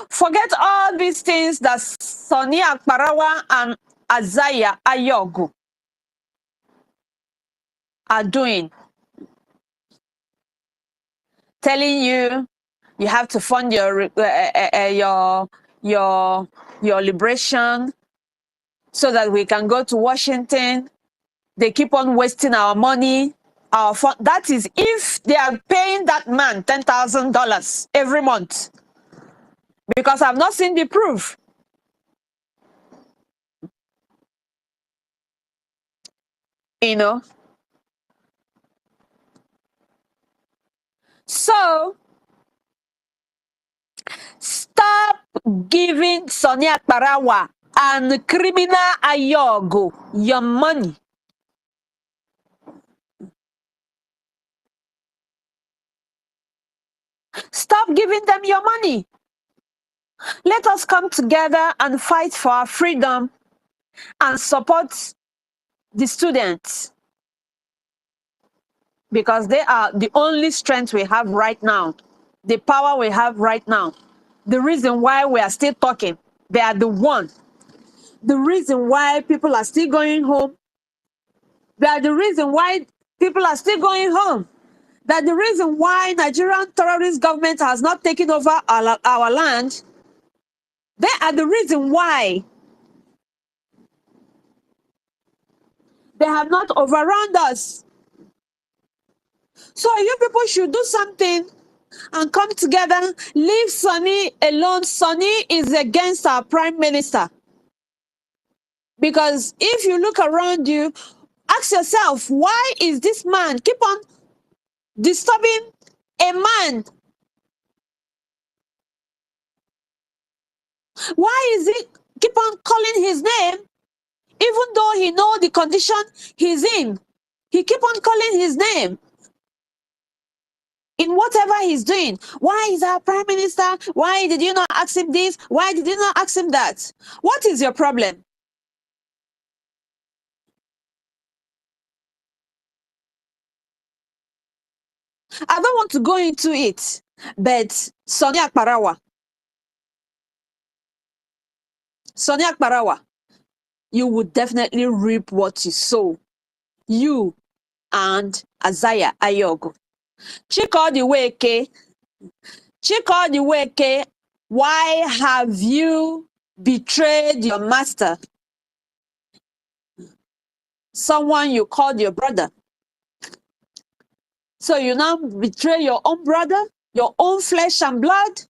Forget all these things that Sonia Akparawa and Azaya Ayogu are doing. Telling you you have to fund your liberation so that we can go to Washington. They keep on wasting our money, our fund. That is if they are paying that man $10,000 every month. Because I've not seen the proof. You know. So stop giving Sonia Akparawa and criminal Ayogo your money. Stop giving them your money. Let us come together and fight for our freedom and support the students, because they are the only strength we have right now, the power we have right now. The reason why we are still talking, they are the one. The reason why people are still going home, they are the reason why people are still going home. That the reason why Nigerian terrorist government has not taken over our land, they are the reason why They have not overrun us. So you people should do something and come together. Leave Sonny alone. Sonny is against our prime minister. Because if you look around you, ask yourself, why is this man keep on disturbing a man? Why is he keep on calling his name, even though he know the condition he's in? He keep on calling his name in whatever he's doing. Why is our prime minister? Why did you not ask him this? Why did you not ask him that? What is your problem? I don't want to go into it, but Sonny Akparawa, you would definitely reap what you sow. You and Isaiah Ayogo. Chikodiweke, why have you betrayed your master? Someone you called your brother. So you now betray your own brother, your own flesh and blood,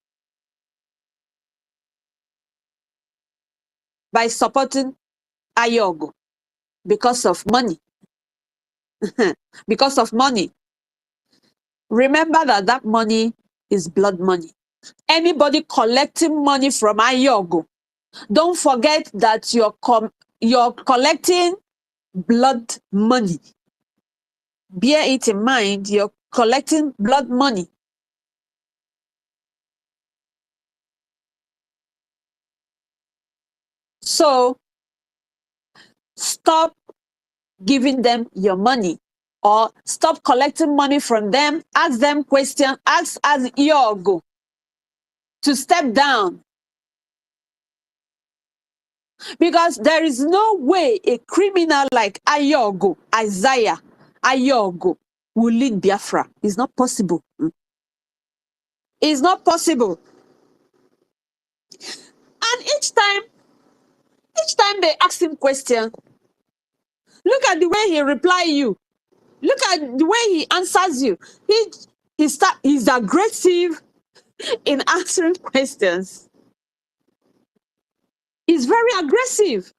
by supporting Ayogo because of money. Because of money. Remember that money is blood money. Anybody collecting money from Ayogo, don't forget that you're collecting blood money. Bear it in mind, you're collecting blood money. So stop giving them your money, or stop collecting money from them. Ask them questions. Ask Ayogo to step down. Because there is no way a criminal like Isaiah Ayogo, will lead Biafra. It's not possible. It's not possible. And each time they ask him question, look at the way he reply you. Look at the way he answers you. He's aggressive in answering questions. He's very aggressive.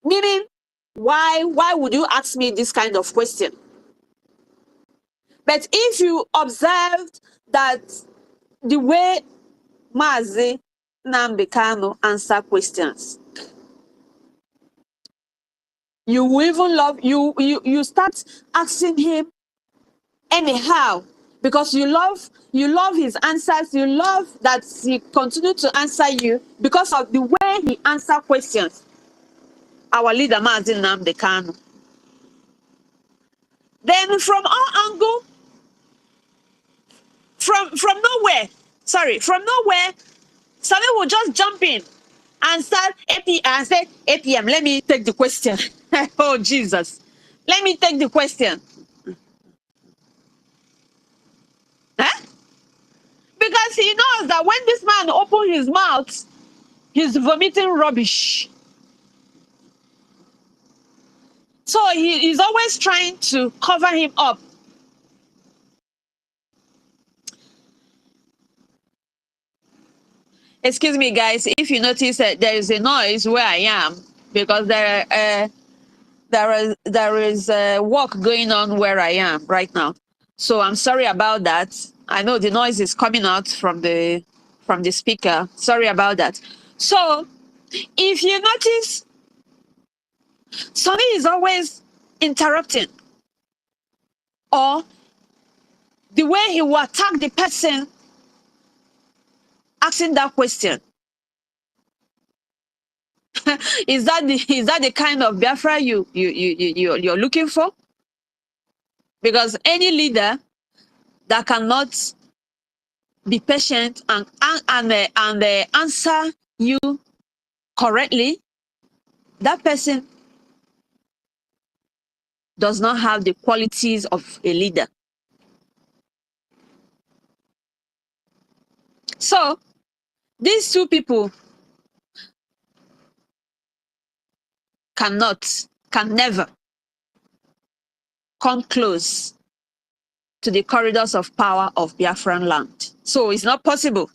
Meaning, why would you ask me this kind of question? But if you observed that the way Mazi Nnamdi Kanu answer questions, you will even love you start asking him anyhow, because you love his answers. You love that he continue to answer you because of the way he answer questions. Our leader Mazi Nnamdi Kanu. Then from all angle, from nowhere, somebody will just jump in and start and say, APM, let me take the question. Oh, Jesus. Let me take the question. Huh? Because he knows that when this man opens his mouth, he's vomiting rubbish. So he is always trying to cover him up. Excuse me, guys, if you notice that there is a noise where I am, because there is work going on where I am right now. So I'm sorry about that. I know the noise is coming out from the speaker. Sorry about that. So if you notice, Sonny is always interrupting, or the way he will attack the person asking that question. Is that the kind of Biafra you're looking for? Because any leader that cannot be patient and answer you correctly, that person does not have the qualities of a leader. So these two people, can never come close to the corridors of power of Biafran land. So it's not possible.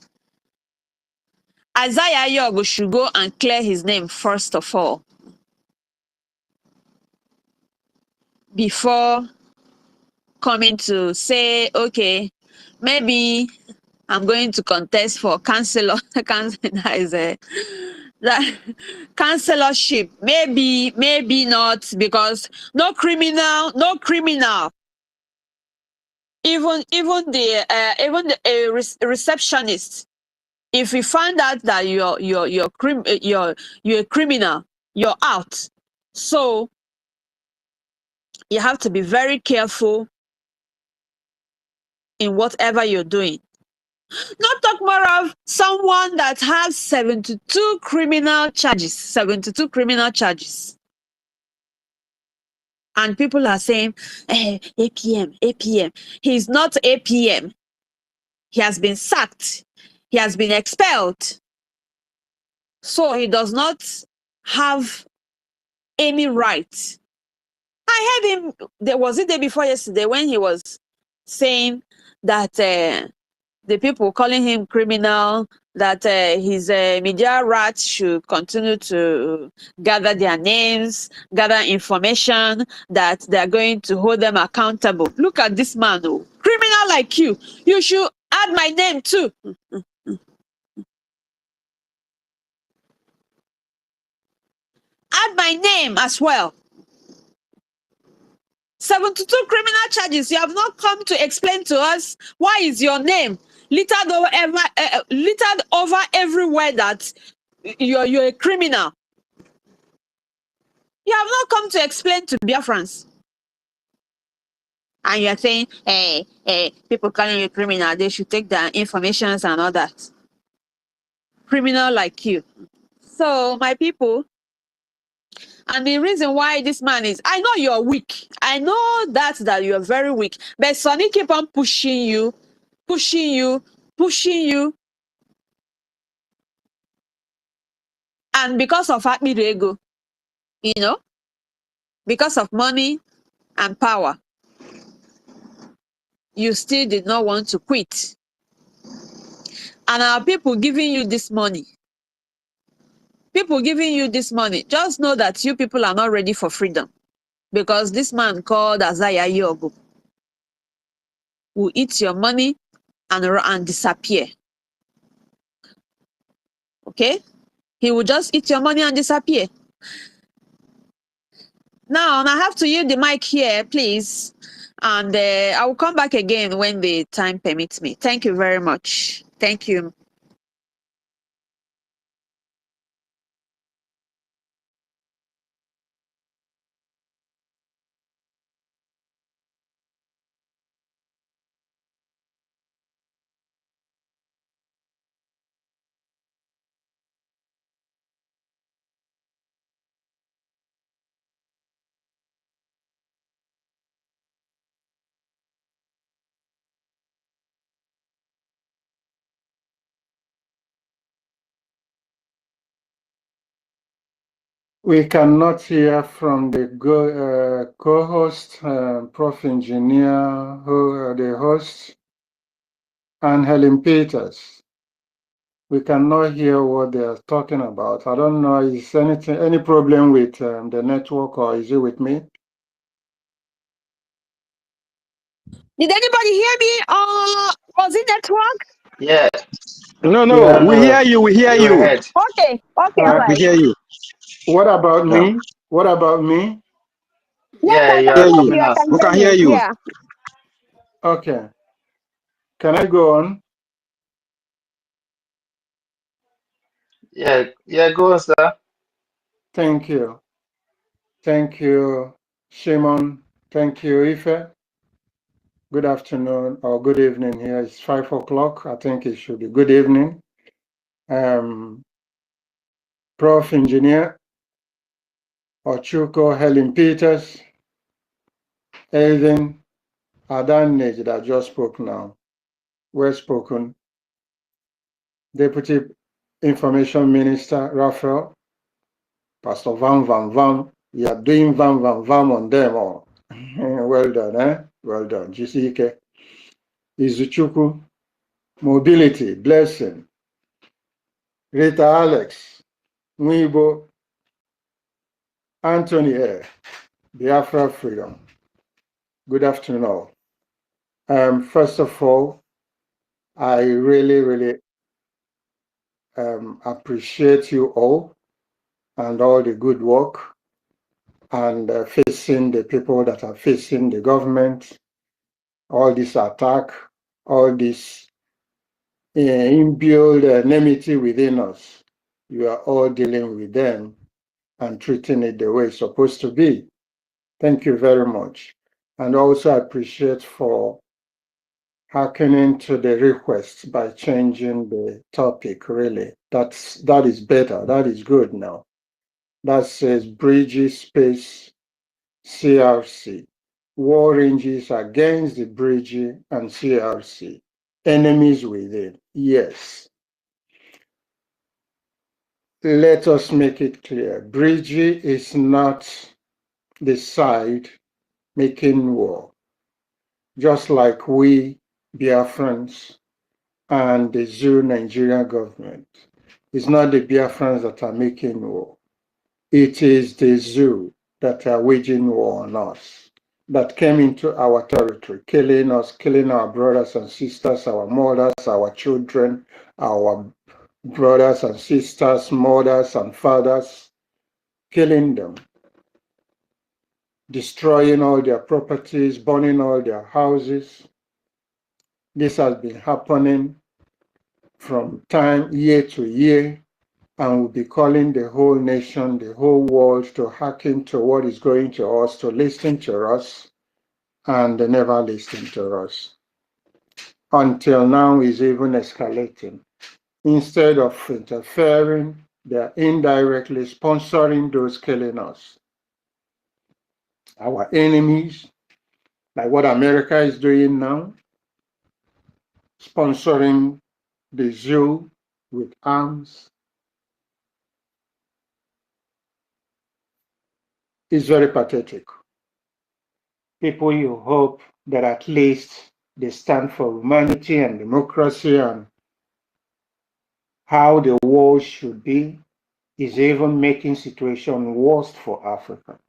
Isaiah Yogo should go and clear his name first of all before coming to say, okay, maybe I'm going to contest for councillor. That councillorship. Maybe not, because no criminal. Even the receptionist. If we find out that you're a criminal, you're out. So you have to be very careful in whatever you're doing. Not talk more of someone that has 72 criminal charges. 72 criminal charges. And people are saying, APM. He's not APM. He has been sacked. He has been expelled. So he does not have any right. I heard him, was it day before yesterday, when he was saying that the people calling him criminal, that his media rats should continue to gather their names, gather information, that they're going to hold them accountable. Look at this man, oh, criminal like you. You should add my name too. Add my name as well. 72 criminal charges. You have not come to explain to us why is your name littered over everywhere that you're a criminal. You have not come to explain to Biafrans. And you're saying, hey, people calling you criminal, they should take their informations and all that. Criminal like you. So, my people, and the reason why this man is, I know you're weak. I know that you're very weak. But Sonny keep on pushing you. And because of Akmirego, because of money and power, you still did not want to quit. And our people giving you this money. Just know that you people are not ready for freedom. Because this man called Isaiah Yogo will eat your money and disappear. Okay? He will just eat your money and disappear. Now, I have to yield the mic here, please. And I will come back again when the time permits me. Thank you very much. Thank you. We cannot hear from the co-host, Prof. Engineer, the host, and Helen Peters. We cannot hear what they are talking about. I don't know, is any problem with the network, or is it with me? Did anybody hear me? Was it network? Yeah. No, Yeah, we hear you. We hear you. Ahead. Okay, all We right. hear you. What about Yeah. me? What about me? Yes, Yeah, I you can are Hear hear you. coming you. I out. can We can hear hear you. you. Yeah. Okay. Can I go on? Yeah, go on, sir. Thank you. Thank you, Shimon. Thank you, Ife. Good afternoon or good evening here. It's 5 o'clock. I think it should be good evening. Prof. Engineer Ochuko Helen Peters, Elvin Adanej that just spoke now. Well spoken. Deputy Information Minister Raphael, Pastor Van Van Van, you are doing Van Van Van on them all. Well done, eh? Well done. Jisike. Izuchuku. Mobility, blessing. Rita Alex. Mwibo. Anthony A. Biafra Freedom. Good afternoon all. First of all, I really appreciate you all and all the good work and facing the people that are facing the government, all this attack, all this inbuilt enmity within us. You are all dealing with them and treating it the way it's supposed to be. Thank you very much. And also I appreciate for hearkening to the request by changing the topic, really. That is better. That is good now. That says Brgie space CRC. War ranges against the Brgie and CRC. Enemies within. Yes. Let us make it clear. Brgie is not the side making war. Just like we, Biafrans, and the zoo Nigerian government. It's not the Biafrans that are making war. It is the zoo that are waging war on us, that came into our territory, killing us, killing our brothers and sisters, our mothers, our children, our brothers and sisters, mothers and fathers, killing them, destroying all their properties, burning all their houses. This has been happening from time, year to year, and we'll be calling the whole nation, the whole world to hearken to what is going to us, to listen to us, and they never listen to us. Until now, is even escalating. Instead of interfering, they are indirectly sponsoring those killing us. Our enemies, like what America is doing now, sponsoring the zoo with arms, is very pathetic. People you hope that at least they stand for humanity and democracy and how the world should be, is even making situation worse for Africans.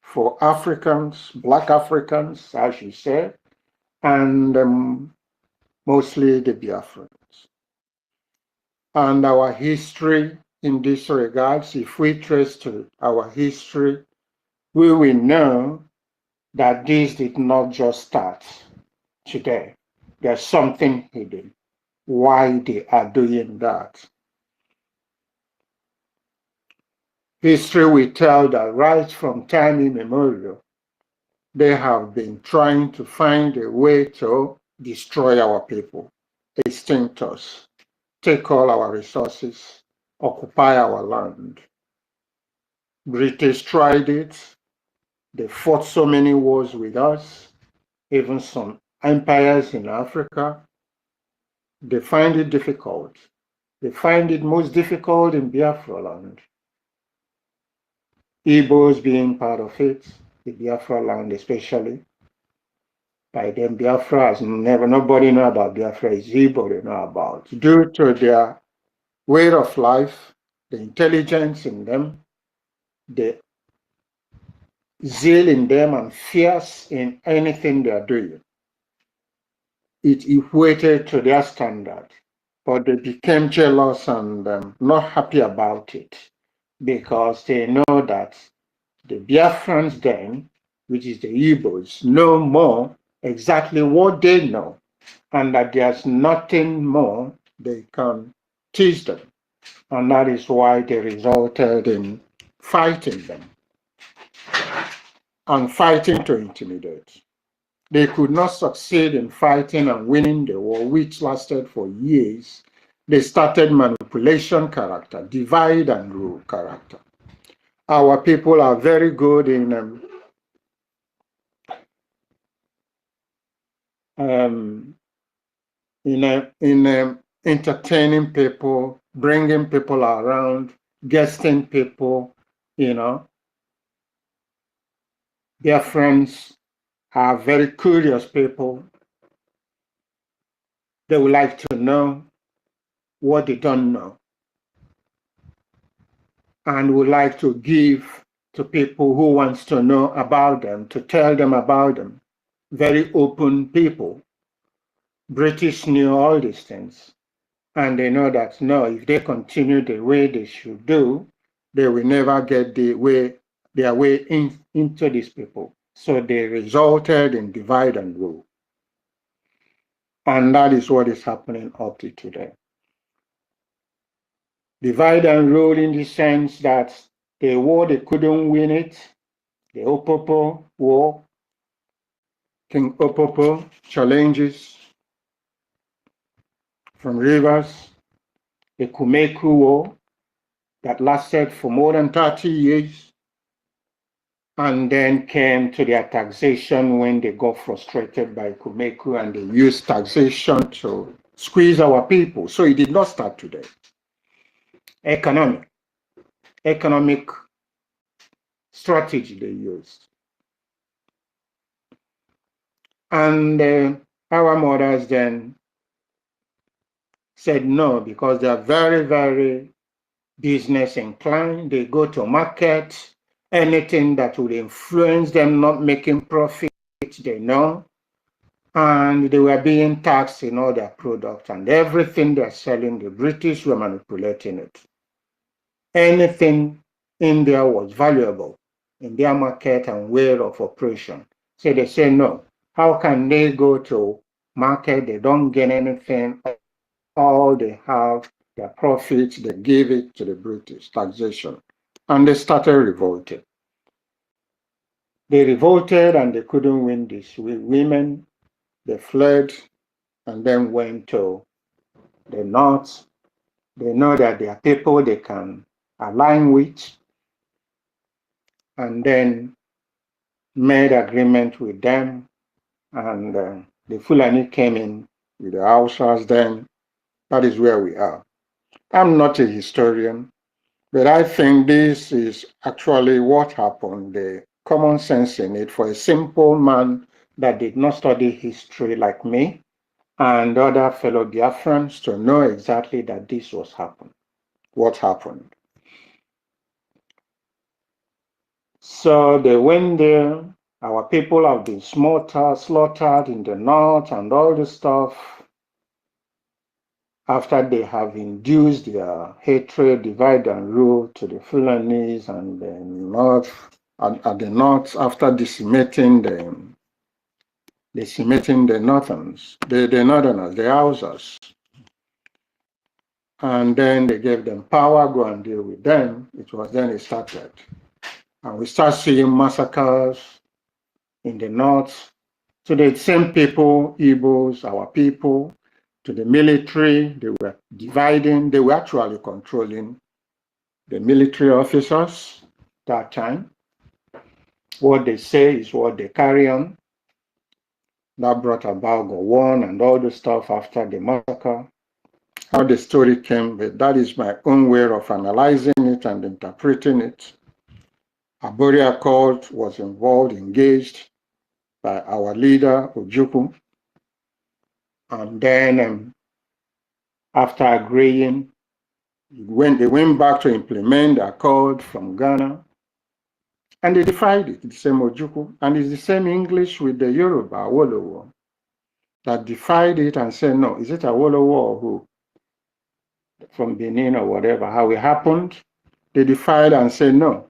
For Africans, Black Africans, as you said, and mostly the Biafrans. And our history in this regards, if we trace to our history, we will know that this did not just start today. There's something hidden why they are doing that. History will tell that right from time immemorial, they have been trying to find a way to destroy our people, extinct us, take all our resources, occupy our land. British tried it. They fought so many wars with us, even some empires in Africa. They find it difficult. They find it most difficult in Biafra land. Igbos being part of it, the Biafra land especially. By then, Biafra has never, nobody know about Biafra, is Igbo they know about. Due to their way of life, the intelligence in them, the zeal in them, and fierce in anything they are doing. It equated to their standard, but they became jealous and not happy about it because they know that the Biafrans then, which is the Igbos, know more exactly what they know, and that there's nothing more they can teach them. And that is why they resulted in fighting them and fighting to intimidate. They could not succeed in fighting and winning the war, which lasted for years. They started manipulation character, divide and rule character. Our people are very good in entertaining people, bringing people around, guesting people, You know, their friends are very curious people. They would like to know what they don't know and would like to give to people who wants to know about them, to tell them about them. Very open people. British knew all these things. And they know that no, if they continue the way they should do, they will never get their way into these people. So they resulted in divide and rule. And that is what is happening up to today. Divide and rule in the sense that the war, they couldn't win it. The Opopo War, King Opopo challenges from rivers, the Kumeku War that lasted for more than 30 years, and then came to their taxation when they got frustrated by Kumeku and they used taxation to squeeze our people. So it did not start today. Economic strategy they used. And our mothers then said no, because they are very, very business inclined. They go to market, anything that will influence them not making profit, they know. And they were being taxed in all their products, and everything they're selling, the British were manipulating it. Anything in there was valuable in their market and way of operation. So they say no. How can they go to market? They don't gain anything. All they have, their profits, they give it to the British, taxation. And they started revolting. They revolted and they couldn't win this. Women, they fled and then went to the north. They know that there are people they can align with, and then made agreement with them. And the Fulani came in with the Hausas then. That is where we are. I'm not a historian, but I think this is actually what happened, the common sense in it for a simple man that did not study history like me and other fellow Biafrans to know exactly that this was happened, what happened. So they went there. Our people have been slaughtered in the north and all this stuff after they have induced their hatred, divide and rule to the Fulanis and the north, at the north after decimating the northerners, the northerners, the Hausas. And then they gave them power, go and deal with them. It was then it started. And we start seeing massacres in the north. So the same people, Igbos, our people, to the military, they were dividing, they were actually controlling the military officers that time. What they say is what they carry on. That brought about Gowon and all the stuff after the massacre. How the story came, but that is my own way of analyzing it and interpreting it. Abori Accord was involved, engaged by our leader, Ojukwu. And then after agreeing, when they went back to implement the accord from Ghana, and they defied it, the same Ojukwu, and it's the same English with the Yoruba, Awolowo, that defied it and said, no, is it Awolowo or who? From Benin or whatever, how it happened, they defied and said, no,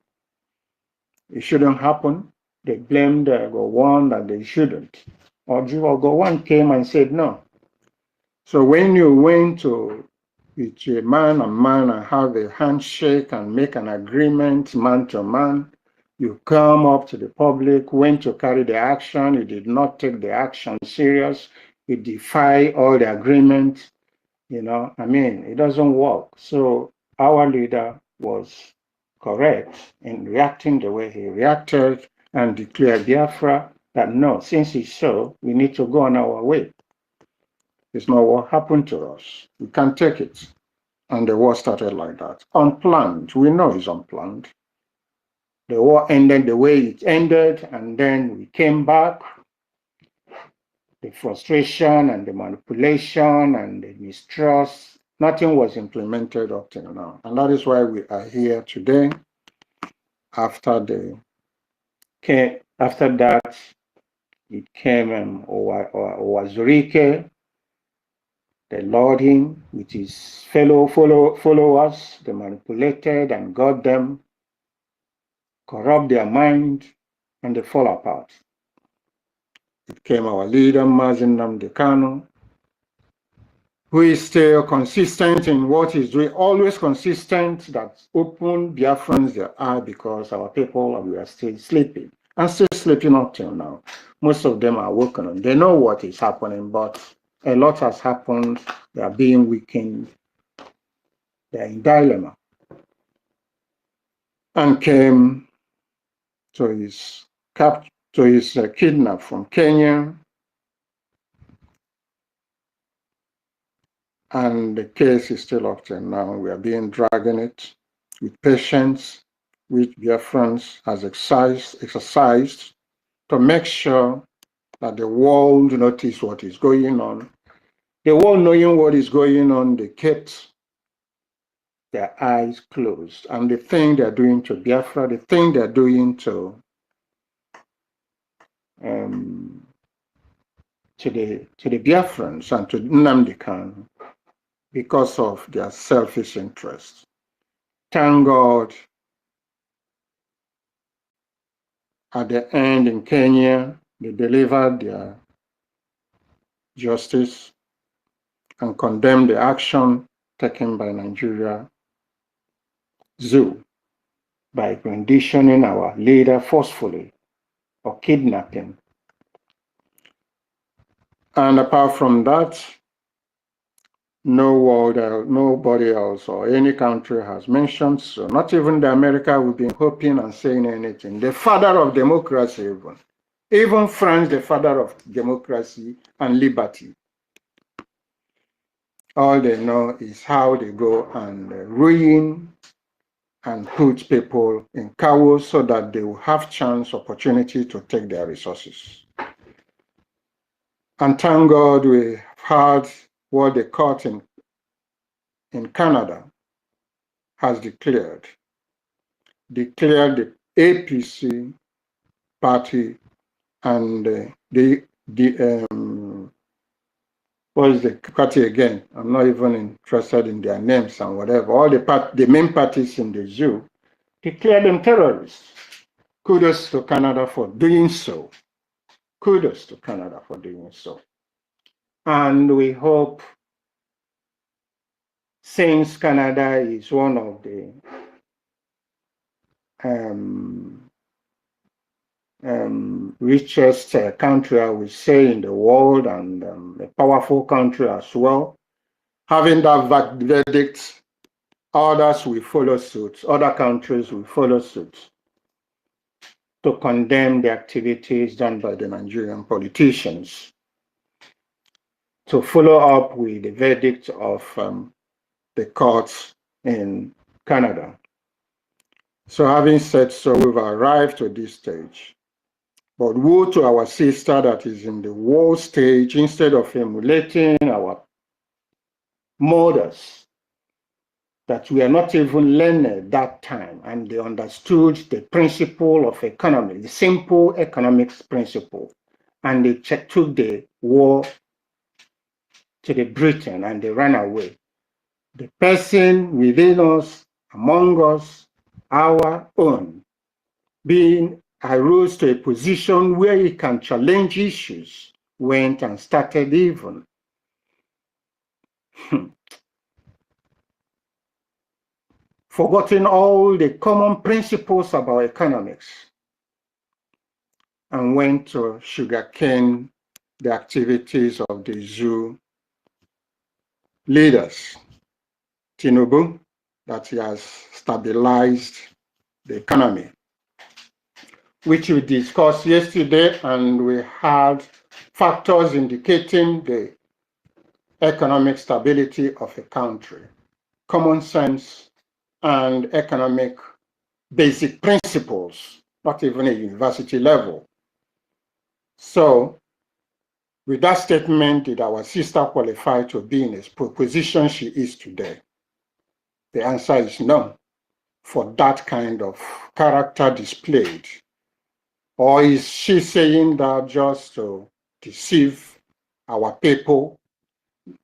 it shouldn't happen. They blamed Gowon that they shouldn't. Or Gowon came and said, no. So when you went to with a man and man and have a handshake and make an agreement man to man, you come up to the public, went to carry the action, you did not take the action serious, you defy all the agreement, it doesn't work. So our leader was correct in reacting the way he reacted and declared Biafra that no, since it's so, we need to go on our way. It's not what happened to us. We can't take it. And the war started like that. Unplanned. We know it's unplanned. the war ended the way it ended, and then we came back. The frustration and the manipulation and the mistrust, nothing was implemented up till now. And that is why we are here today. After that, it came Owazurike, the Lord him with his fellow followers, they manipulated and got them, corrupt their mind, and they fall apart. It came our leader, Mazi Nnamdi Kanu, who is still consistent in what he's doing, always consistent, that open Biafrans their eye because our people, we are still sleeping, and still sleeping up till now. Most of them are woken up. They know what is happening, but a lot has happened. They are being weakened. They are in dilemma. And came to his kidnap from Kenya, and the case is still up till now. We are being dragging it with patience, which Biafrans has exercised to make sure that the world notice what is going on. The world knowing what is going on, they kept their eyes closed. And the thing they're doing to Biafra, the thing they're doing to the Biafrans and to Nnamdi Kanu, because of their selfish interests. Thank God, at the end in Kenya, they delivered their justice and condemned the action taken by Nigeria Zoo by conditioning our leader forcefully or kidnapping. And apart from that, nobody else or any country has mentioned, so not even the America we've been hoping and saying anything. The father of democracy even France, the father of democracy and liberty. All they know is how they go and ruin and put people in chaos so that they will have opportunity to take their resources. And thank God we heard what the court in Canada has declared the APC party and what is the party again? I'm not even interested in their names and whatever. All the main parties in the zoo declared them terrorists. Kudos to Canada for doing so. Kudos to Canada for doing so. And we hope, since Canada is one of the richest country, I would say, in the world, and a powerful country as well, having that verdict, others will follow suit, other countries will follow suit to condemn the activities done by the Nigerian politicians, to follow up with the verdict of the courts in Canada. So having said so, we've arrived to this stage. But woe to our sister that is in the war stage, instead of emulating our mothers, that we are not even learned that time, and they understood the principle of economy, the simple economics principle, and they took the war to the Britain and they ran away. The person within us, among us, our own, being arose to a position where he can challenge issues, went and started even forgotten all the common principles about economics and went to sugarcane the activities of the zoo leaders. Tinubu, that he has stabilized the economy, which we discussed yesterday, and we had factors indicating the economic stability of a country, common sense and economic basic principles, not even a university level. So, with that statement, did our sister qualify to be in a position she is today? The answer is no, for that kind of character displayed. Or is she saying that just to deceive our people?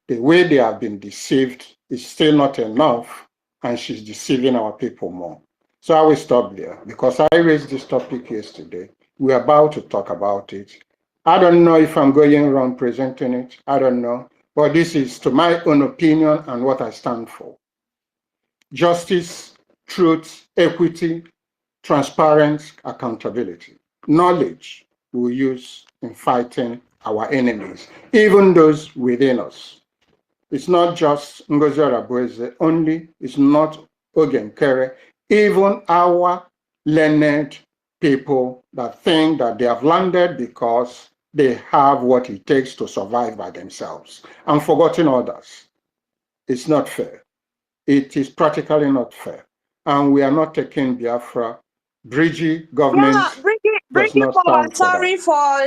The way they have been deceived is still not enough, and she's deceiving our people more. So I will stop there because I raised this topic yesterday. We're about to talk about it. I don't know if I'm going wrong presenting it. I don't know. But this is to my own opinion and what I stand for. Justice, truth, equity, transparency, accountability. Knowledge we use in fighting our enemies, even those within us. It's not just Ngozi Arabueze only, it's not Ogen Kere, even our learned people that think that they have landed because they have what it takes to survive by themselves and forgotten others. It's not fair. It is practically not fair. And we are not taking Biafra. Brgie government does not stand for that. Sorry for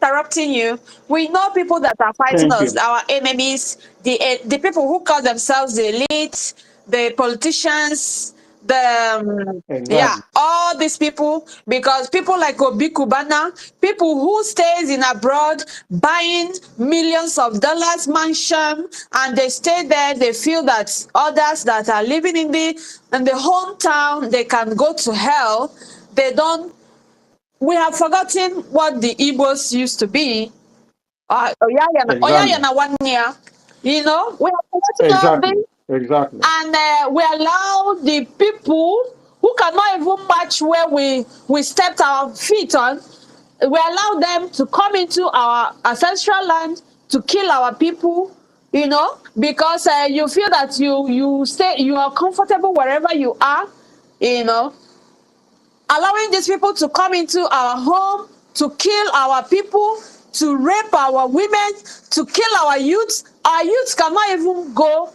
interrupting you. We know people that are fighting Thank us, you. our enemies, the people who call themselves the elite, the politicians, Exactly. all these people, because people like Obi Kubana, people who stays in abroad buying millions of dollars mansion, and they stay there, they feel that others that are living in the hometown, they can go to hell. They don't. We have forgotten what the Igbos used to be. Exactly. Oyayana 1 year. You know, we have forgotten all Exactly. this, Exactly. and we allow the people who cannot even match where we stepped our feet on. We allow them to come into our ancestral land to kill our people. You know, because you feel that you are comfortable wherever you are. You know, allowing these people to come into our home, to kill our people, to rape our women, to kill our youths. Our youths cannot even go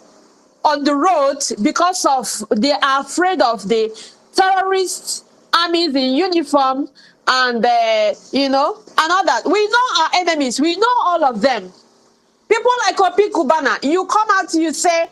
on the road because of they are afraid of the terrorist armies in uniform, and you know, and all that. We know our enemies, we know all of them. People like Opi Kubana, you come out, you say,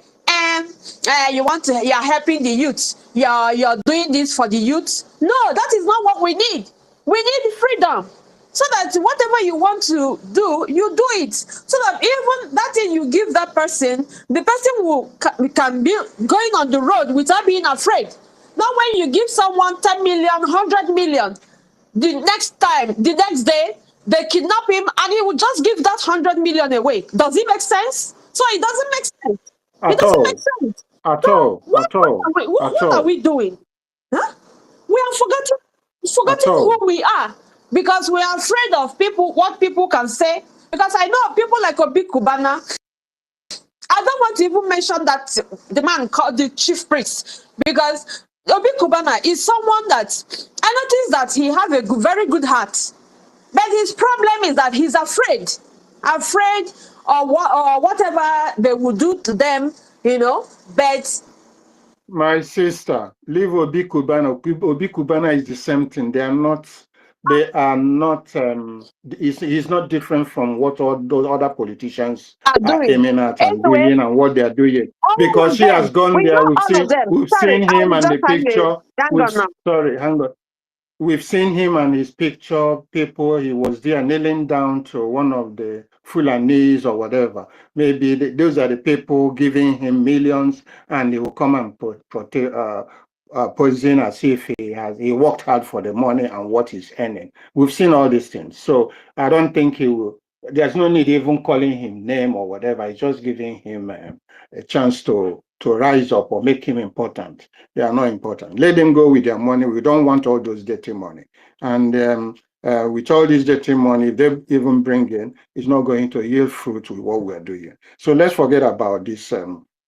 you're helping the youth. You're doing this for the youth. No, that is not what we need. We need freedom. So that whatever you want to do, you do it. So that even that thing you give that person, the person can be going on the road without being afraid. Not when you give someone 10 million, 100 million, the next day, they kidnap him and he will just give that 100 million away. Does it make sense? So it doesn't make sense. It At doesn't make all. sense. At So all. At all. At what are all. we doing? Huh? We have At forgotten who all. we are because we are afraid of people, what people can say. Because I know people like Obi Kubana. I don't want to even mention that the man called the chief priest, because Obi Kubana is someone that I noticed that he has a very good heart. But his problem is that he's afraid of whatever they will do to them, you know. But My sister, leave Obi Kubana. Obi Kubana is the same thing. They are not, he's not different from what all those other politicians are are doing aiming at and anyway. doing and what they are doing. All Because of she has them, gone we there. know all of them. We've Sorry, seen I him will and the just hang picture. on now. Sorry, hang on. We've seen him and his picture, people, he was there kneeling down to one of the Fulanis or whatever. Maybe those are the people giving him millions and he will come and posing as if he worked hard for the money and what he's earning. We've seen all these things. So I don't think he will, there's no need even calling him name or whatever. It's just giving him a chance to rise up or make him important. They are not important. Let them go with their money. We don't want all those dirty money. And with all this dirty money, they even bring in, it's not going to yield fruit with what we're doing. So let's forget about these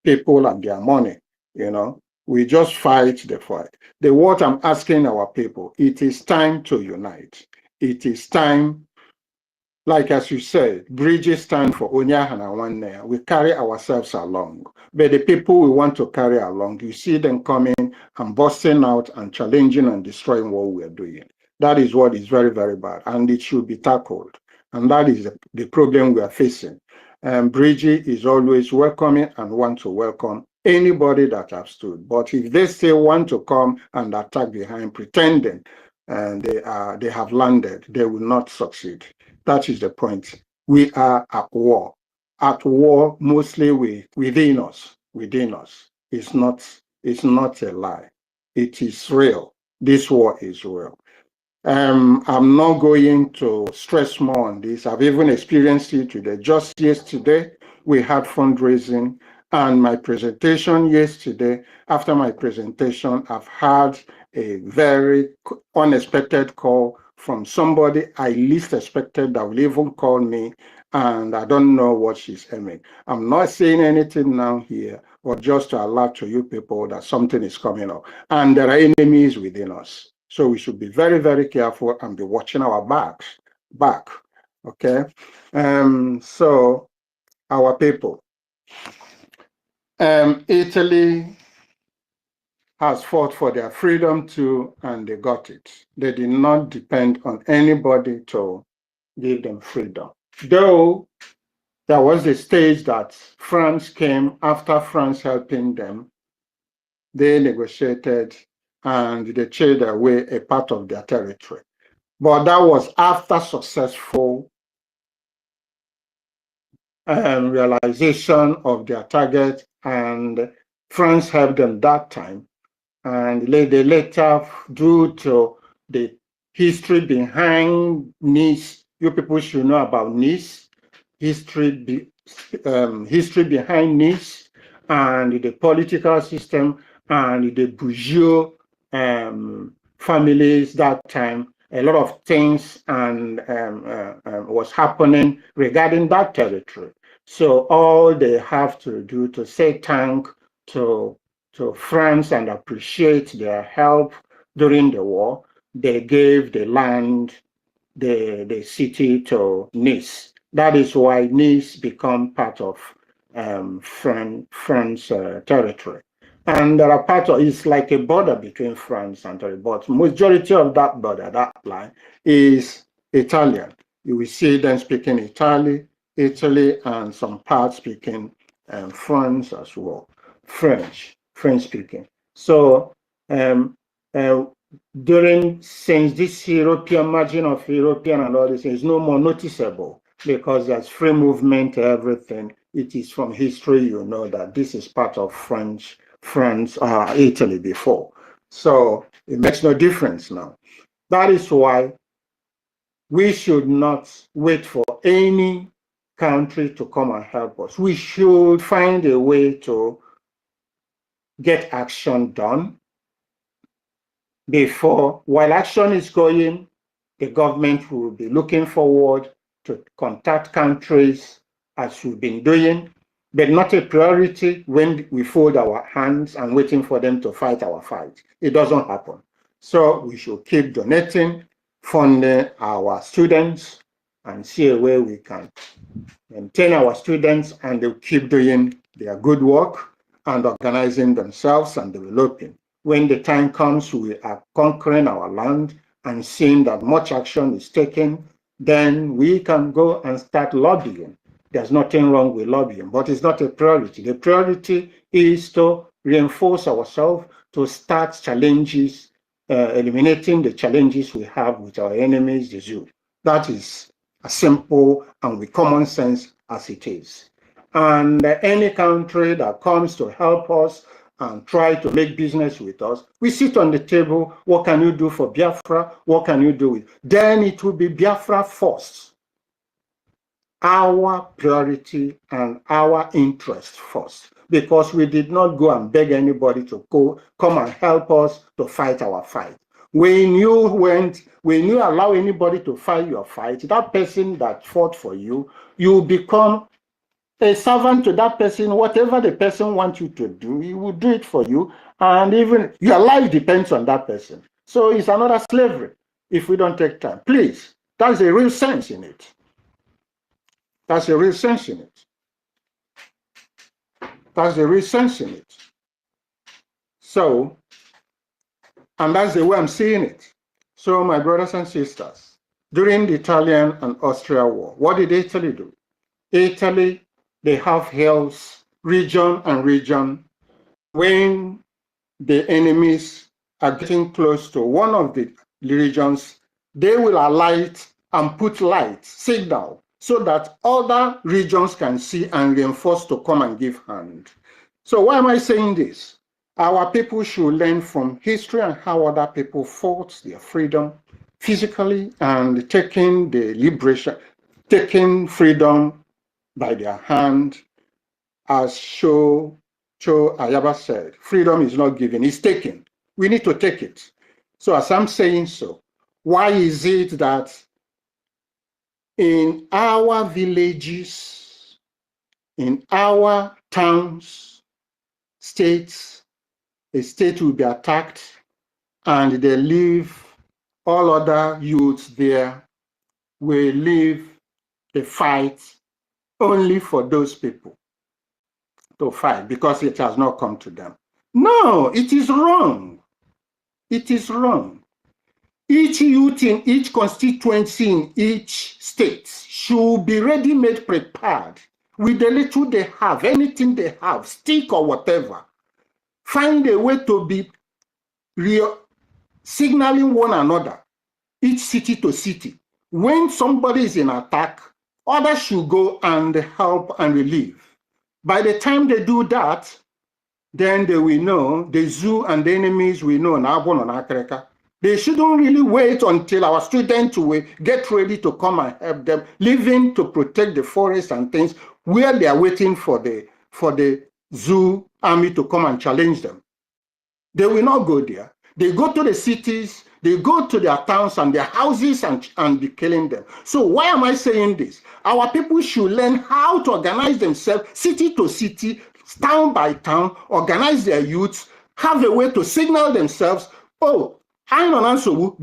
people and their money. You know, we just fight the fight. What I'm asking our people, it is time to unite. It is time. Like as you said, bridges stand for Onyahana one. We carry ourselves along. But the people we want to carry along, you see them coming and busting out and challenging and destroying what we are doing. That is what is very, very bad, and it should be tackled. And that is the problem we are facing. Brgie is always welcoming and want to welcome anybody that have stood. But if they still want to come and attack behind, pretending and they have landed, they will not succeed. That is the point. We are at war mostly within us. It's not a lie. It is real. This war is real. I'm not going to stress more on this. I've even experienced it today. Just yesterday, we had fundraising, and my presentation yesterday, after my presentation, I've had a very unexpected call from somebody I least expected that will even call me, and I don't know what she's aiming. I'm not saying anything now here, but just to alert to you people that something is coming up, and there are enemies within us. So we should be very, very careful and be watching our back, okay? So our people, Italy has fought for their freedom too, and they got it. They did not depend on anybody to give them freedom. Though there was a stage that France came after France helping them, they negotiated and they traded away a part of their territory. But that was after successful realization of their target, and France helped them that time. And they later, due to the history behind Nice, you people should know about Nice, history behind Nice, and the political system, and the bourgeois families that time. A lot of things and was happening regarding that territory. So all they have to do to say thank to France and appreciate their help during the war, they gave the land, the city to Nice. That is why Nice become part of France territory. And there are parts of it's like a border between France and Italy, but majority of that border, that line, is Italian. You will see them speaking Italy, and some parts speaking France as well, French speaking. So since this European margin of European and all this is no more noticeable because there's free movement, everything. It is from history, you know that this is part of France, Italy before. So it makes no difference now. That is why we should not wait for any country to come and help us. We should find a way to get action done before, while action is going, the government will be looking forward to contact countries as we've been doing, but not a priority when we fold our hands and waiting for them to fight our fight. It doesn't happen. So we should keep donating, funding our students, and see a way we can maintain our students, and they'll keep doing their good work and organizing themselves and developing. When the time comes, we are conquering our land and seeing that much action is taken, then we can go and start lobbying. There's nothing wrong with lobbying, but it's not a priority. The priority is to reinforce ourselves, to start challenges, eliminating the challenges we have with our enemies, the zoo. That is as simple and with common sense as it is. And any country that comes to help us and try to make business with us, we sit on the table. What can you do for Biafra? What can you do with? Then it will be Biafra first. Our priority and our interest first, because we did not go and beg anybody to come and help us to fight our fight. When you allow anybody to fight your fight, that person that fought for you, you become a servant to that person. Whatever the person wants you to do, he will do it for you. And even your life depends on that person. So it's another slavery if we don't take time. Please, that's a real sense in it. That's a real sense in it. That's the real sense in it. So And that's the way I'm seeing it. So, my brothers and sisters, during the Italian and Austria war, what did Italy do? Italy, they have hills, region and region. When the enemies are getting close to one of the regions, they will alight and put light, signal, so that other regions can see and reinforce to come and give hand. So why am I saying this? Our people should learn from history and how other people fought their freedom physically and taking the liberation, taking freedom by their hand, as Cho Ayaba said, freedom is not given, it's taken. We need to take it. So as I'm saying so, why is it that in our villages, in our towns, states, a state will be attacked and they leave all other youths there, will leave the fight only for those people to fight because it has not come to them? No, it is wrong. It is wrong. Each youth in each constituency in each state should be ready-made prepared with the little they have, anything they have, stick or whatever. Find a way to be signaling one another, each city to city. When somebody is in attack, others should go and help and relieve. By the time they do that, then they will know, the zoo and the enemies will know Nabon and Akreka. They shouldn't really wait until our students will get ready to come and help them, leaving to protect the forest and things where they are waiting for the zoo army to come and challenge them. They will not go there. They go to the cities, they go to their towns and their houses and be killing them. So why am I saying this? Our people should learn how to organize themselves, city to city, town by town, organize their youths, have a way to signal themselves. Oh, then others will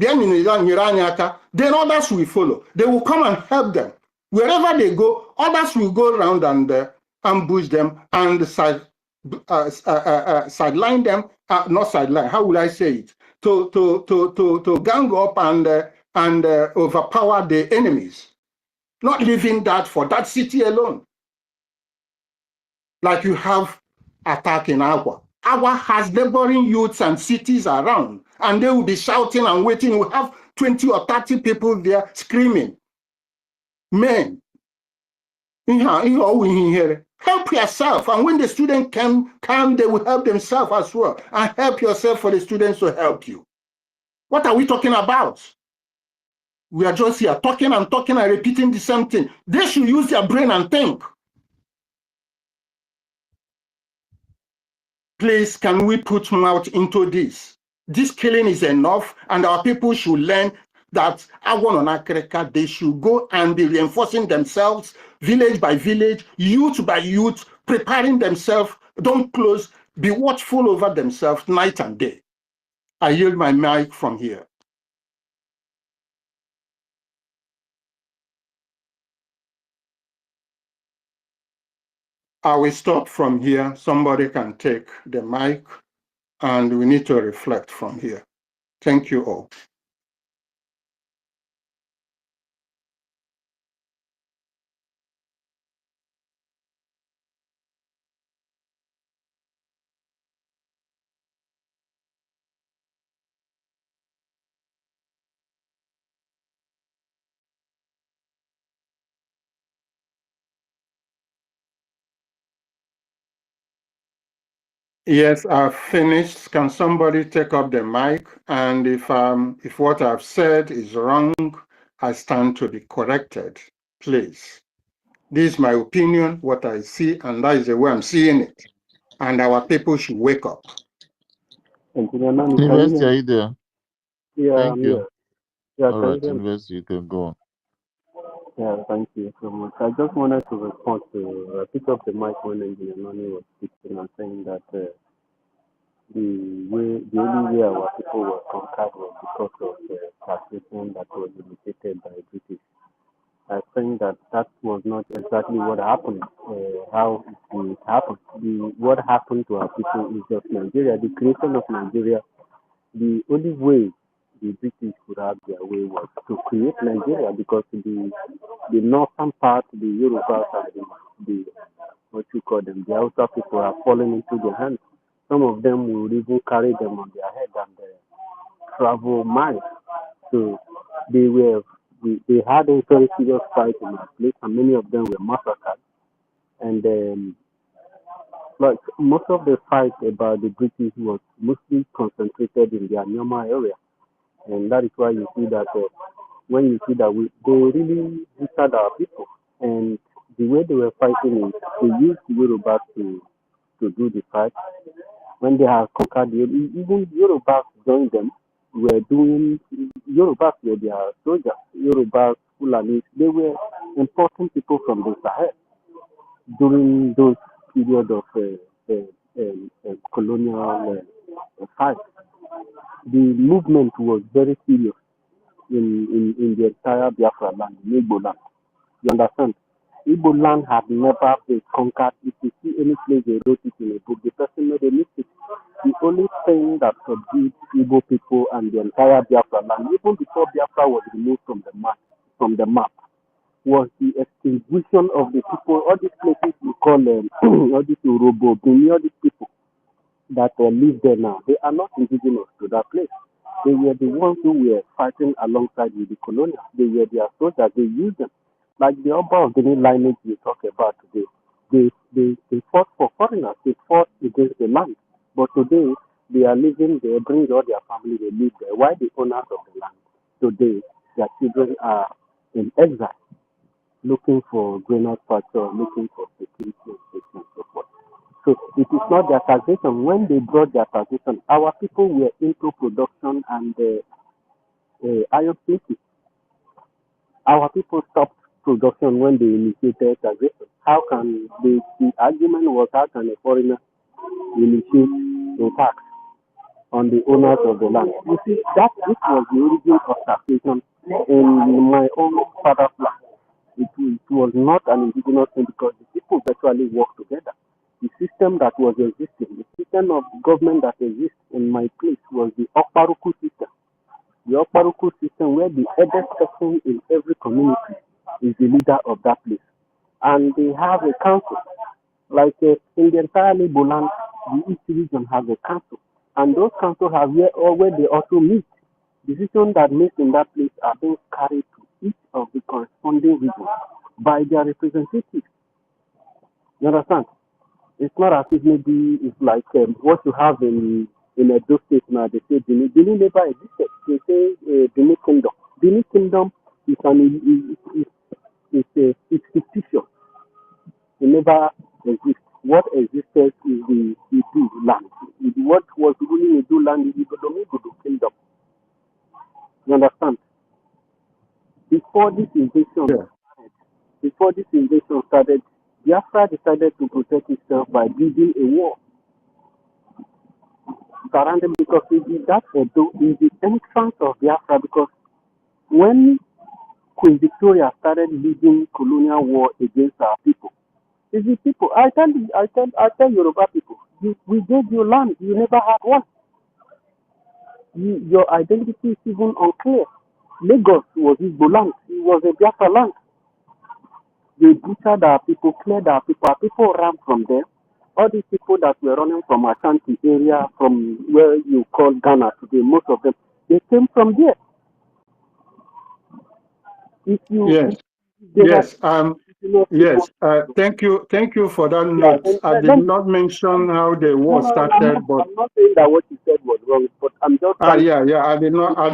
follow. They will come and help them. Wherever they go, others will go around and ambush them and sideline them, not sideline, how will I say it? To gang up and overpower the enemies, not leaving that for that city alone. Like you have attack in Agua. Agua has neighboring youths and cities around, and they will be shouting and waiting. We have 20 or 30 people there screaming. Men, help yourself. And when the students come, they will help themselves as well. And help yourself for the students to help you. What are we talking about? We are just here talking and repeating the same thing. They should use their brain and think. Please, can we put mouth into this? This killing is enough, and our people should learn that they should go and be reinforcing themselves, village by village, youth by youth, preparing themselves. Don't close, be watchful over themselves night and day. I yield my mic from here. I will stop from here. Somebody can take the mic, and we need to reflect from here. Thank you all. Yes, I've finished. Can somebody take up the mic? And if what I've said is wrong, I stand to be corrected, please. This is my opinion, what I see, and that is the way I'm seeing it. And our people should wake up. University, are you there? Yeah, Thank I'm you. here. Yeah, All right, University, you can go on. Yeah, thank you so much. I just wanted to respond to pick up the mic when Engineer Nani was speaking and saying that the only way our people were conquered was because of the taxation that was initiated by British. I think that was not exactly what happened. How it happened. What happened to our people is just Nigeria. The creation of Nigeria the only way the British could have their way was to create Nigeria because the northern part, the Yoruba and the what you call them, the Hausa people are falling into their hands. Some of them will even carry them on their head and travel miles. So they had a very serious fight in that place, and many of them were massacred. And like most of the fight about the British was mostly concentrated in their Nyama area, and that is why you see that when you see that they really disturbed our people, and the way they were fighting is they used the Yorubas to do the fight. When they have conquered even Yorubas joined them, were doing Yorubas were their soldiers, Yorubas, Fulanis, they were important people from the Sahel during those period of colonial fight. The movement was very serious in the entire Biafra land, in Igbo land. You understand? Igbo land had never been conquered. If you see any place they wrote it in a book, the person made a mistake. The only thing that subdued Igbo people and the entire Biafra land, even before Biafra was removed from the map, was the extinction of the people. All these places you call all these Urobo, Bini, all these people that live there now, they are not indigenous to that place. They were the ones who were fighting alongside with the colonials. They were their soldiers. They used them. Like the Oba of the lineage we talk about today. They fought for foreigners. They fought against the land. But today, they are living there, bring all their family, they live there. Why the owners of the land today, their children are in exile, looking for greener pasture, looking for security and safety and so forth. So it is not their taxation. When they brought their taxation, our people were into production and iron places. Our people stopped production when they initiated taxation. How can the argument was how can a foreigner initiate a tax on the owners of the land? You see, this was the origin of taxation in my own father's land. It was not an indigenous thing because the people virtually worked together. The system that was existing, the system of government that exists in my place was the Okparuku system. The Okparuku system where the eldest person in every community is the leader of that place. And they have a council. Like in the entire Igbo land, the East region has a council. And those councils have where they also meet. Decisions that made in that place are being carried to each of the corresponding regions by their representatives. You understand? It's not as if maybe it's like what you have in Edo State now. They say Benin never existed. They say Benin Kingdom. Benin Kingdom is it's fictitious. It never exists. What existed is the Idu land. What was ruling Idu land is the Idu Kingdom. You understand? Before this invasion started, Biafra decided to protect itself by building a wall surrounding because that's in the entrance of Biafra because when Queen Victoria started leading colonial war against our people, it's the people. I tell Yoruba people, we gave you land, you never had one. Your identity is even unclear. Lagos was Igbo land, it was a Biafra land. They butchered our people, cleared our people ran from there. All these people that were running from Ashanti area, from where you call Ghana today, most of them, they came from there. Thank you for that note. I did not mention how the war started, but I'm not saying that what you said was wrong, but I'm just trying. I did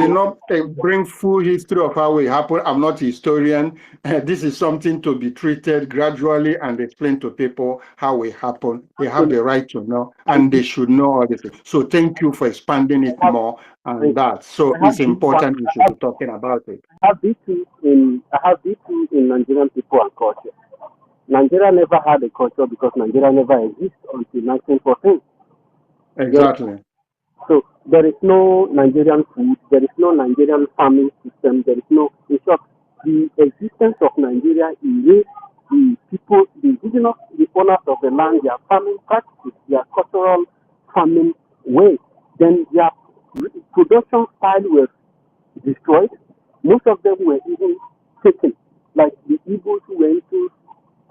not bring full history of how it happened. I'm not a historian. This is something to be treated gradually and explain to people how it happened. They have the right to know, and they should know all this. So thank you for expanding it more on that. So it's important we should be talking about it. I have this in Nigerian people and culture. Nigeria never had a culture because Nigeria never existed until 1914. Exactly. So there is no Nigerian food, there is no Nigerian farming system, there is no, in short, the existence of Nigeria is the people, the indigenous, the owners of the land, their farming practices, their cultural farming way, then their production style was destroyed. Most of them were even taken, like the Igbos who were into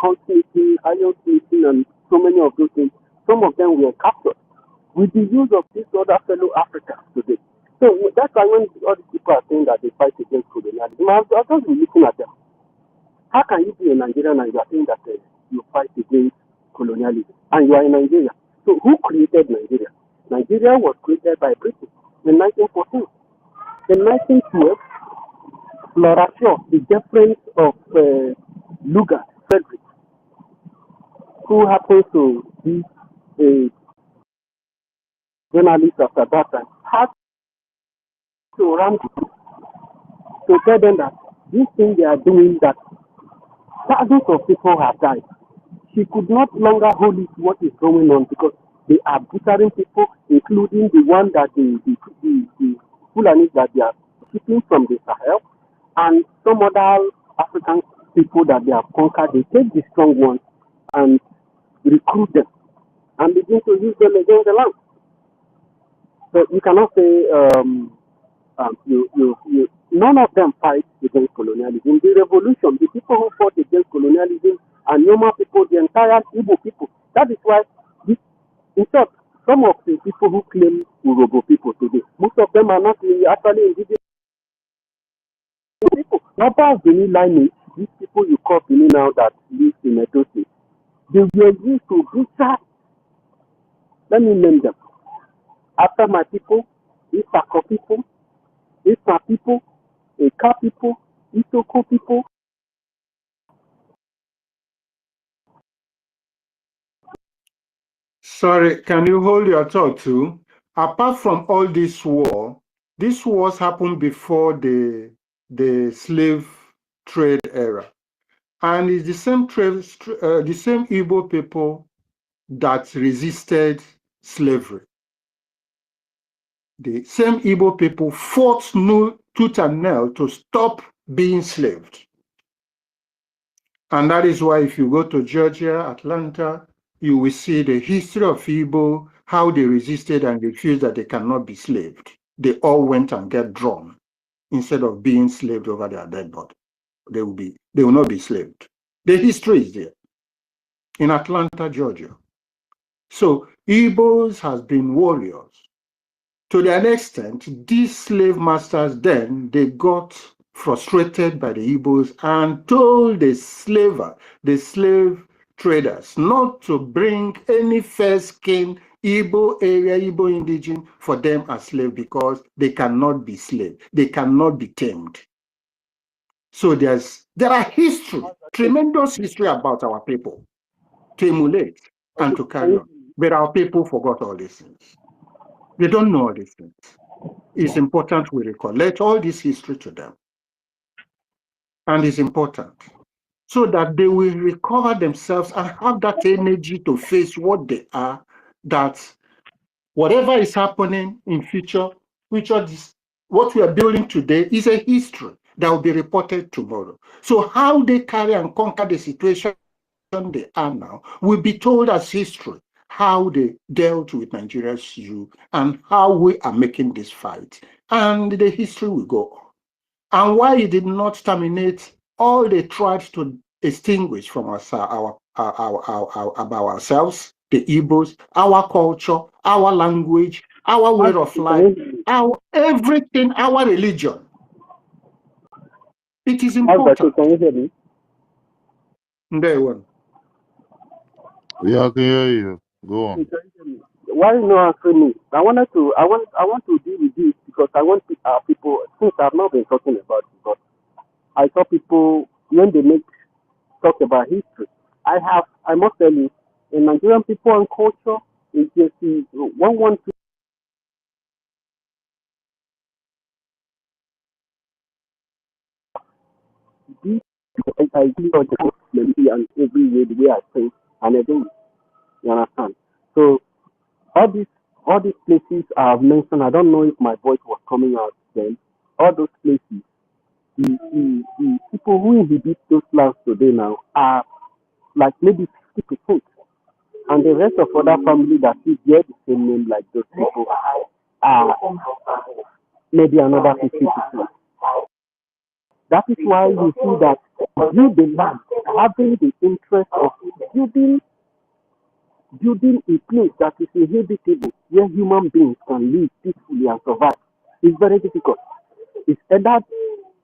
consmithing, iron smithing, and so many of those things. Some of them were captured with the use of these other fellow Africans today. So that's why when all these people are saying that they fight against colonialism, I've just been looking at them. How can you be a Nigerian and you are saying that you fight against colonialism and you are in Nigeria? So who created Nigeria? Nigeria was created by Britain in 1914. In 1912, Flora Shaw, the difference of Lugard, Frederick, who happens to be a journalist after that time, had to run to tell them that this thing they are doing, that thousands of people have died. She could not longer hold it what is going on because they are butchering people, including the one that the Fulanis that they are keeping from the Sahel and some other African people that they have conquered. They take the strong ones and recruit them and begin to use them against the land. So you cannot say none of them fight against colonialism. The revolution, the people who fought against colonialism are normal people, the entire Igbo people. That is why, in fact, some of the people who claim Urobo people today, most of them are not actually indigenous people. Number of Benin lineage, these people you call Benin now that live in Edo State, they were used to butcher, let me name them, after my people, Isako people, Isma people, Eka people, Isoko people. Sorry, can you hold your thought too? Apart from all this war, these wars happened before the slave trade era, and it's the same the same Igbo people that resisted slavery. The same Igbo people fought tooth and nail to stop being enslaved. And that is why if you go to Georgia, Atlanta, you will see the history of Igbo, how they resisted and refused that they cannot be slaved. They all went and get drawn instead of being slaved over their dead body. They will not be slaved. The history is there in Atlanta, Georgia. So Igbos has been warriors. To an extent, these slave masters then, they got frustrated by the Igbos and told the slave traders, not to bring any fair-skinned Igbo area, Igbo indigene for them as slave because they cannot be slave. They cannot be tamed. So there are history, tremendous history about our people to emulate and to carry on. But our people forgot all these things. They don't know all these things. It's important we recollect all this history to them. And it's important so that they will recover themselves and have that energy to face what they are, that whatever is happening in future, what we are building today is a history that will be reported tomorrow. So how they carry and conquer the situation they are now will be told as history, how they dealt with Nigeria's youth and how we are making this fight. And the history will go on. And why it did not terminate all they tried to extinguish from us, about ourselves, the Igbos, our culture, our language, our way of life, our everything, our religion. It is important. Can you hear me? There one. Yeah, I can hear you. Go on. Why not answering me? I want to deal with this because I want people, since I've not been talking about it, but I saw people when they talk about history. I must tell you, in Nigerian people and culture, it's just one this I see all the maybe and every way the way I think and I do. You understand? So all these places I've mentioned, I don't know if my voice was coming out then. All those places, the people who inhabit those lands today now are like maybe 50%. And the rest of other family that is there the same name like those people are maybe another 50%. That is why you see that you, the land, having the interest of building a place that is inhabitable, where human beings can live peacefully and survive, is very difficult. It's either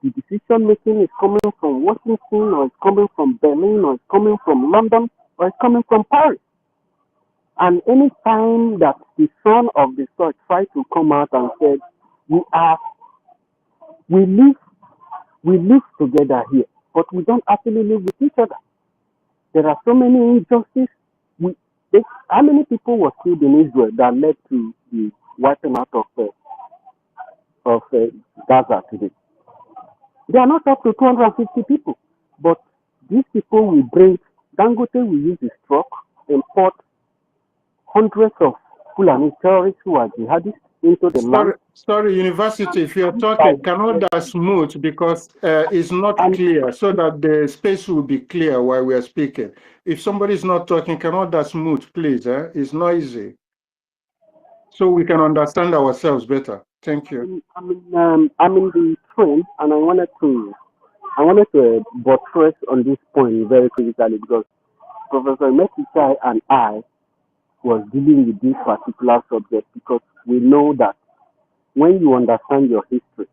the decision making is coming from Washington, or it's coming from Berlin, or it's coming from London, or it's coming from Paris. And any time that the son of the soil tried to come out and said, we live together here, but we don't actually live with each other. There are so many injustices. How many people were killed in Israel that led to the wiping out of Gaza today? They are not up to 250 people, but these people will bring, Dangote will use his truck, import hundreds of Fulani terrorists who are jihadists into the land. Sorry, University, if you're talking, cannot that smooth because it's not clear, so that the space will be clear while we are speaking. If somebody is not talking, cannot that smooth, please? It's noisy, so we can understand ourselves better. Thank you. I'm in the train, and I wanted to buttress on this point very critically, because Professor Metichai and I was dealing with this particular subject, because we know that when you understand your history,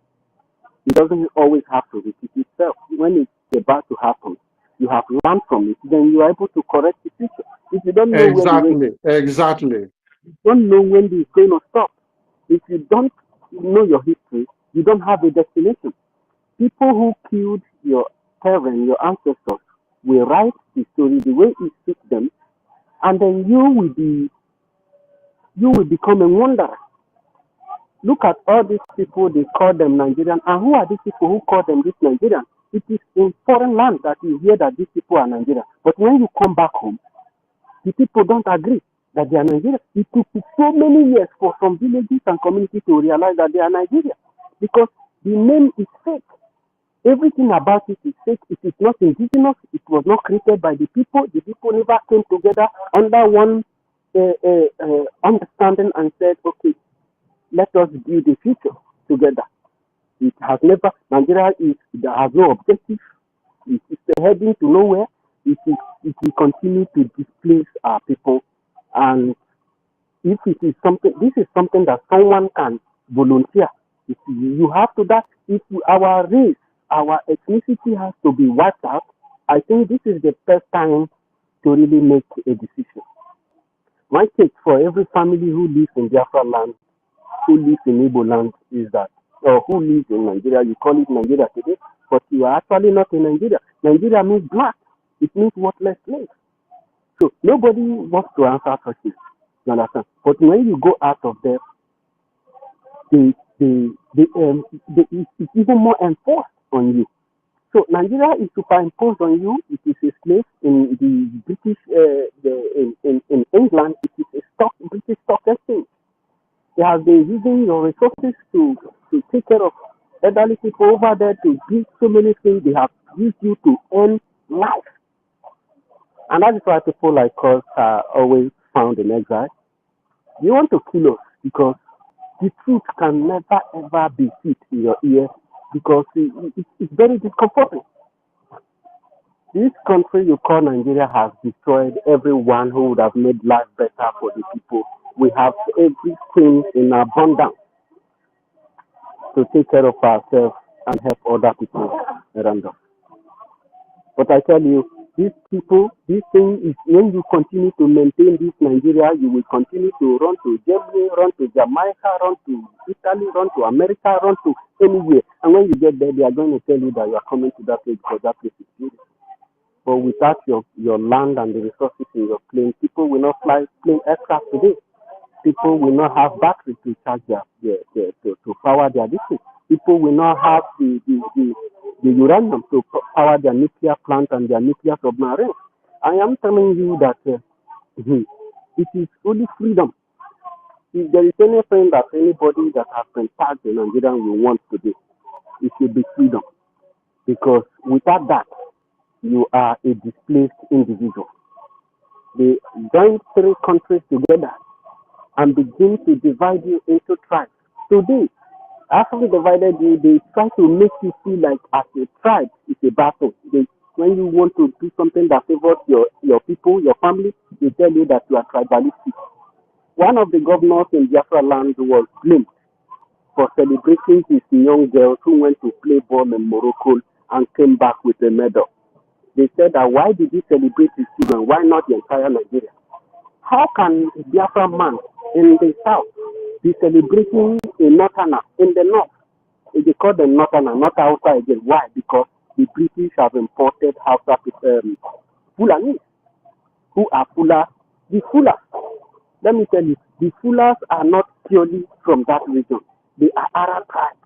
it doesn't always have to repeat itself. When it's about to happen, you have learned from it, then you are able to correct the future. If you don't know Exactly. you don't know when it's going to stop. If you don't know your history, you don't have a destination. People who killed your parents, your ancestors, will write the story the way it suits them, and then you will become a wanderer. Look at all these people, they call them Nigerian. And who are these people who call them this Nigerian? It is in foreign land that you hear that these people are Nigerian. But when you come back home, the people don't agree that they are Nigerian. It took so many years for some villages and communities to realize that they are Nigerian, because the name is fake. Everything about it is fake. It is not indigenous. It was not created by the people. The people never came together under one understanding and said, okay, let us build a future together. It has never, Nigeria has no objective. It is heading to nowhere. It will continue to displace our people. And if it is something, this is something that someone can volunteer. You have to that. If our race, our ethnicity has to be wiped out, I think this is the best time to really make a decision. My take for every family who lives in Biafra land, who lives in Igbo land, is that, or who lives in Nigeria, you call it Nigeria today, but you are actually not in Nigeria. Nigeria means black. It means worthless slaves. So nobody wants to answer questions. You understand? But when you go out of there, it's even more enforced on you. So Nigeria is superimposed on you. It is a slave in the British, in England. It is a British stock exchange. They have been using your resources to take care of elderly people over there, to do so many things. They have used you to earn life. And that is why people like us are always found in exile. You want to kill us because the truth can never ever be fit in your ears, because it's very discomforting. This country you call Nigeria has destroyed everyone who would have made life better for the people. We have everything in abundance to take care of ourselves and help other people around us. But I tell you, these people, this thing is, when you continue to maintain this Nigeria, you will continue to run to Germany, run to Jamaica, run to Italy, run to America, run to anywhere. And when you get there, they are going to tell you that you are coming to that place because that place is beautiful. But without your land and the resources in your plane, people will not fly plane aircraft today. People will not have batteries to charge to power their district. People will not have the uranium to power their nuclear plant and their nuclear submarines. I am telling you that it is only freedom. If there is anything that anybody that has been tagged in Nigeria will want to do, it should be freedom. Because without that, you are a displaced individual. They join 3 countries together and begin to divide you into tribes. Today, After they divided you, they try to make you feel like as a tribe, it's a battle. When you want to do something that favors your people, your family, they tell you that you are tribalistic. One of the governors in Biafra land was blamed for celebrating his young girls who went to play ball in Morocco and came back with a medal. They said that why did he celebrate his children? Why not the entire Nigeria? How can a Biafra man in the south be celebrating a northerner in the north? They call them northerner, not Hausa again. Why? Because the British have imported Hausa Fulani, who are Fulas. The Fulas, let me tell you, the Fulas are not purely from that region. They are Arab tribes.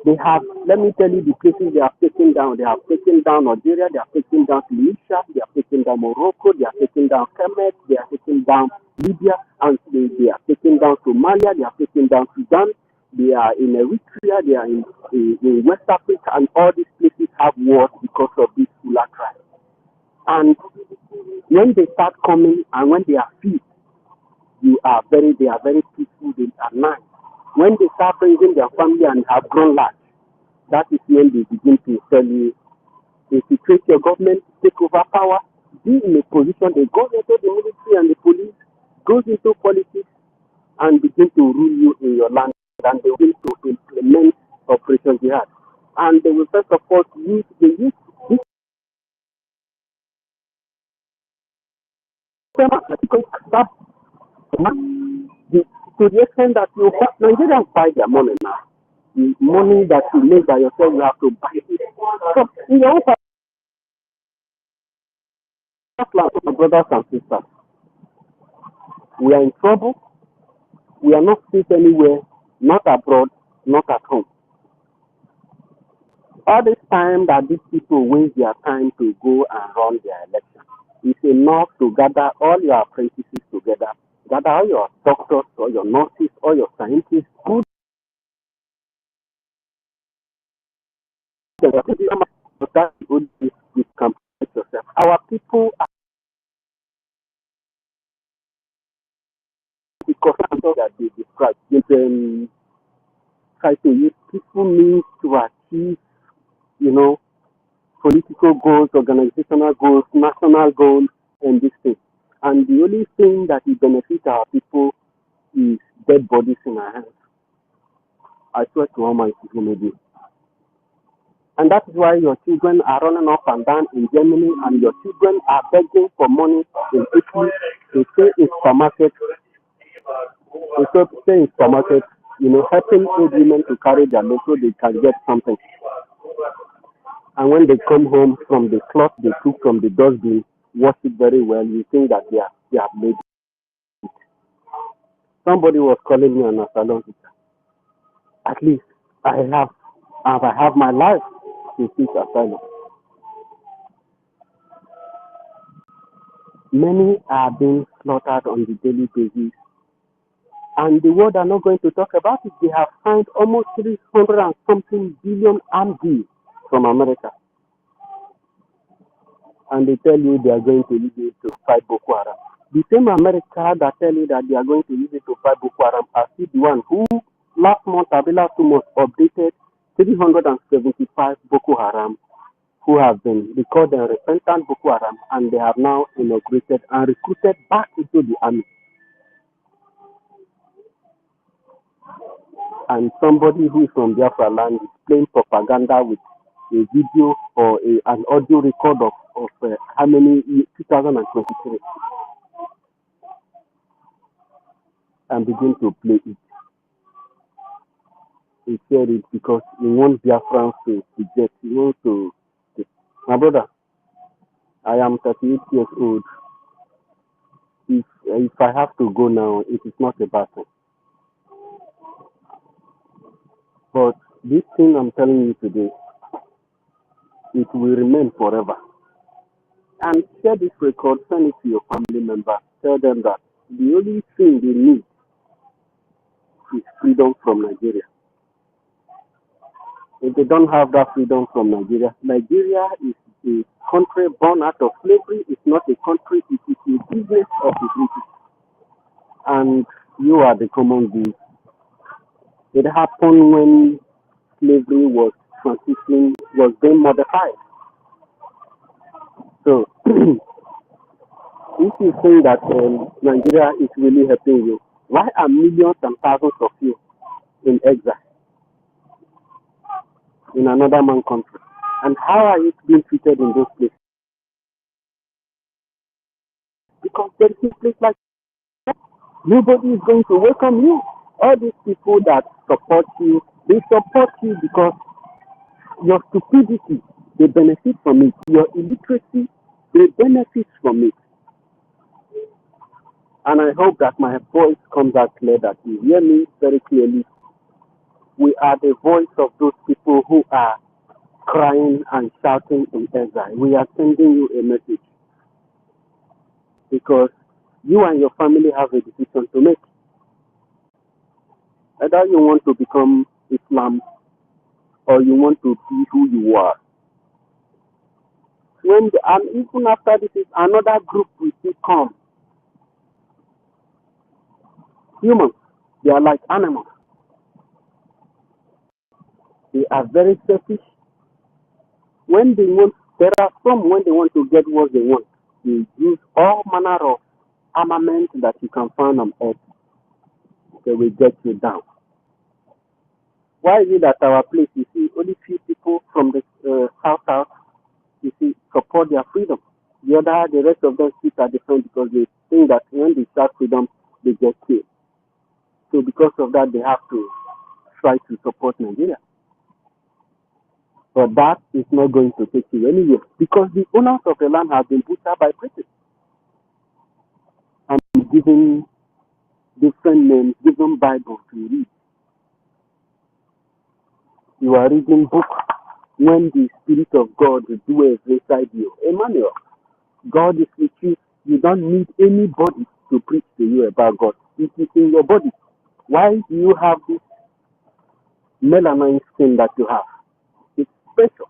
They have, let me tell you, the places they have taken down. They have taken down Algeria, they have taken down Tunisia, they have taken down Morocco, they have taken down Kemet, they have taken down Libya, and they have taken down Somalia, they have taken down Sudan, they are in Eritrea, they are in West Africa, and all these places have wars because of this Fula tribe. And when they start coming and when they are few, they are very peaceful, they are nice. When they start bringing their family and have grown large, that is when they begin to tell you, infiltrate your government, take over power, be in a position, they go into the military and the police, goes into politics and begin to rule you in your land, and they begin to implement Operation Jihad. And they will first of all use this to the extent that Nigerians buy their money now. The money that you make by yourself, you have to buy it. So, in your own brothers and sisters, we are in trouble. We are not safe anywhere, not abroad, not at home. All this time that these people waste their time to go and run their election, it's enough to gather all your apprentices together, gather all your doctors, all your nurses, all your scientists, put that good you can protect yourself. Our people are because that they describe. They try to use peaceful means to achieve, political goals, organizational goals, national goals, and this thing. And the only thing that will benefit our people is dead bodies in our hands. I swear to Almighty, maybe. And that is why your children are running up and down in Germany, and your children are begging for money in Italy. They say in supermarket, helping old women to carry their load so they can get something. And when they come home from the cloth they took from the dustbin, wash it very well, you think that they have made it. Somebody was calling me on a salon. At least I have my life to seek asylum. Many are being slaughtered on the daily basis. And the world are not going to talk about it. They have signed almost 300 and something billion armed deals from America. And they tell you they are going to use it to fight Boko Haram. The same America that tell you that they are going to use it to fight Boko Haram are still the one who last 2 months updated 375 Boko Haram who have been recorded repentant Boko Haram, and they have now inaugurated and recruited back into the army. And somebody who is from Biafra land is playing propaganda with a video or an audio record of how many 2023 and begin to play it. He said it because he wants Biafrans to get, he wants to. My brother, I am 38 years old. If I have to go now, it is not a bad thing. But this thing I'm telling you today, it will remain forever. And share this record, send it to your family members. Tell them that the only thing they need is freedom from Nigeria. If they don't have that freedom from Nigeria, Nigeria is a country born out of slavery. It's not a country, it is a business of the British. And you are the common good. It happened when slavery was being modified. So if you think that Nigeria is really helping you, why are millions and thousands of you in exile in another man country? And how are you being treated in those places? Because there is a place like nobody is going to welcome you. All these people that support you, they support you because your stupidity, they benefit from it. Your illiteracy, they benefit from it. And I hope that my voice comes out clear, that you hear me very clearly. We are the voice of those people who are crying and shouting in exile. We are sending you a message because you and your family have a decision to make. Either you want to become Islam or you want to be who you are. And even after this is another group will still come. Humans, they are like animals. They are very selfish. There are some when they want to get what they want, they use all manner of armament that you can find on earth. They will get you down. Why is it that our place, you see, only few people from the south, you see, support their freedom? The rest of them sit at the front because they think that when they start freedom, they get killed. So because of that, they have to try to support Nigeria. But that is not going to take you anywhere because the owners of the land have been butchered by Britain and given different names, given Bibles to read. You are reading book when the Spirit of God will do inside you. Emmanuel, God is with you. You don't need anybody to preach to you about God. It is in your body. Why do you have this melanin skin that you have? It's special.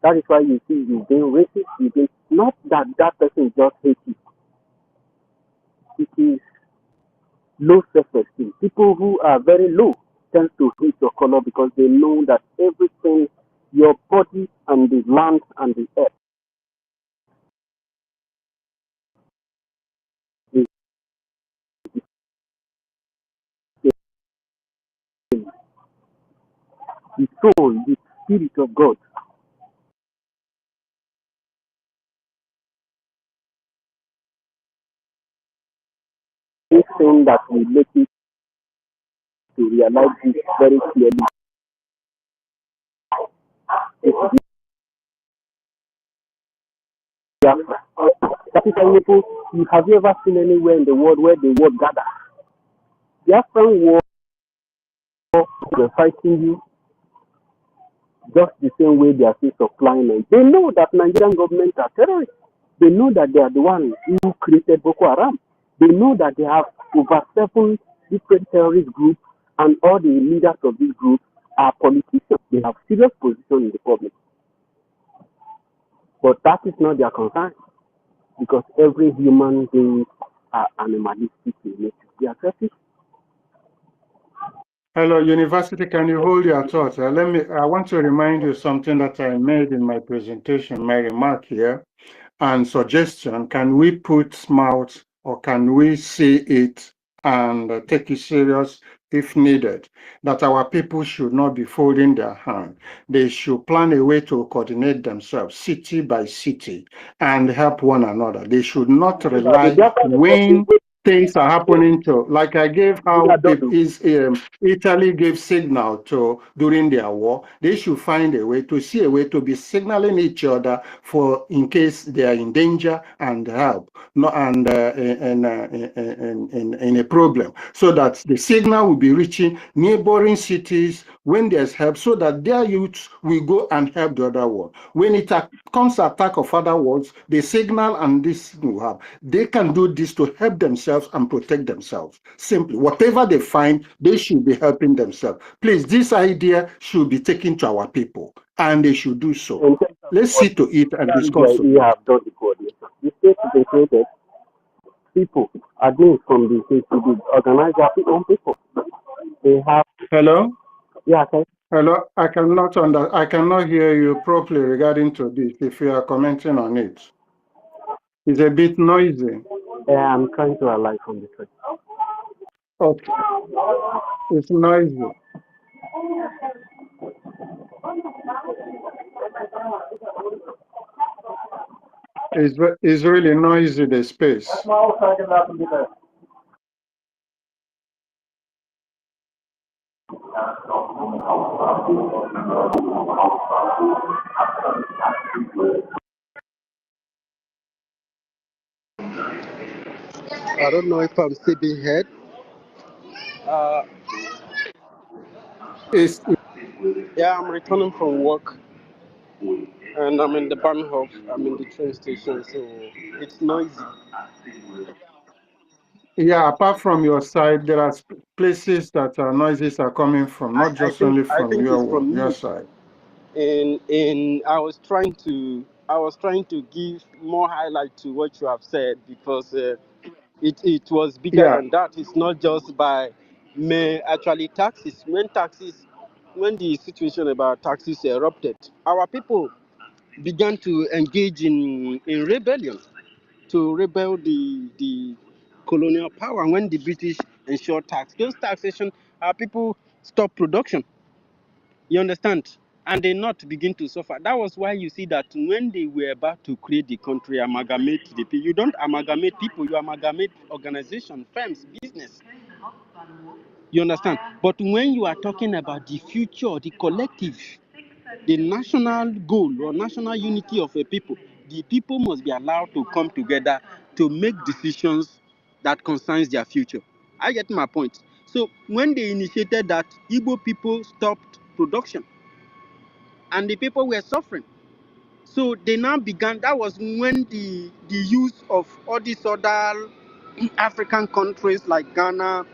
That is why you see you've been racist. Not that that person just hates you. It is low self-esteem. People who are very low tend to hate your color because they know that everything, your body and the land and the earth is the soul, the Spirit of God. This thing that we make it to realize this very clearly. That is why people, have you ever seen anywhere in the world where the world gather? The Afghan war, they're fighting you just the same way they are still supplying them. They know that Nigerian government are terrorists. They know that they are the ones who created Boko Haram. They know that they have over 7 different terrorist groups, and all the leaders of these groups are politicians. They have serious position in the public. But that is not their concern because every human being are animalistic in nature. They are selfish. Hello, University. Can you hold your thoughts? I want to remind you something that I made in my presentation, my remark here, and suggestion. Can we put mouth or can we see it and take it serious if needed? That our people should not be folding their hand. They should plan a way to coordinate themselves, city by city, and help one another. They should not rely when things are happening to, like I gave how Italy gave signal to during their war. They should find a way to be signaling each other for in case they are in danger and help, and in a problem, so that the signal will be reaching neighboring cities when there's help, so that their youths will go and help the other one. When it comes to attack of other worlds, the signal and this will have. They can do this to help themselves and protect themselves. Simply, whatever they find, they should be helping themselves. Please, this idea should be taken to our people, and they should do so. Let's see to it and discuss. We have done the coordination. The state has been created. People are doing from the state to organize their own people. They have Hello? Yeah, okay. Hello? I cannot hear you properly regarding to this if you are commenting on it. It's a bit noisy. I'm trying to alight from the train. Okay. It's noisy. It's really noisy, the space. I don't know if I'm still being heard. It's, Yeah, I'm returning from work and I'm in the Bahnhof. I'm in the train station, so it's noisy. yeah, apart from your side, there are places that noises are coming from, not I just think only I from think it's from your me. side. And I was trying to give more highlight to what you have said because it was bigger Yeah, than that. It's not just by actually taxes. When the situation about taxes erupted, our people began to engage in rebellion to rebel the colonial power. When the British ensured those taxation, our people stopped production. You understand? And they not begin to suffer. That was why you see that when they were about to create the country, amalgamate the people. You don't amalgamate people, you amalgamate organization, firms, business. You understand? But when you are talking about the future, the collective, the national goal or national unity of a people, the people must be allowed to come together to make decisions that concerns their future. I get my point. So when they initiated that, Igbo people stopped production and the people were suffering. So they now began, that was when the use of all these other African countries like Ghana,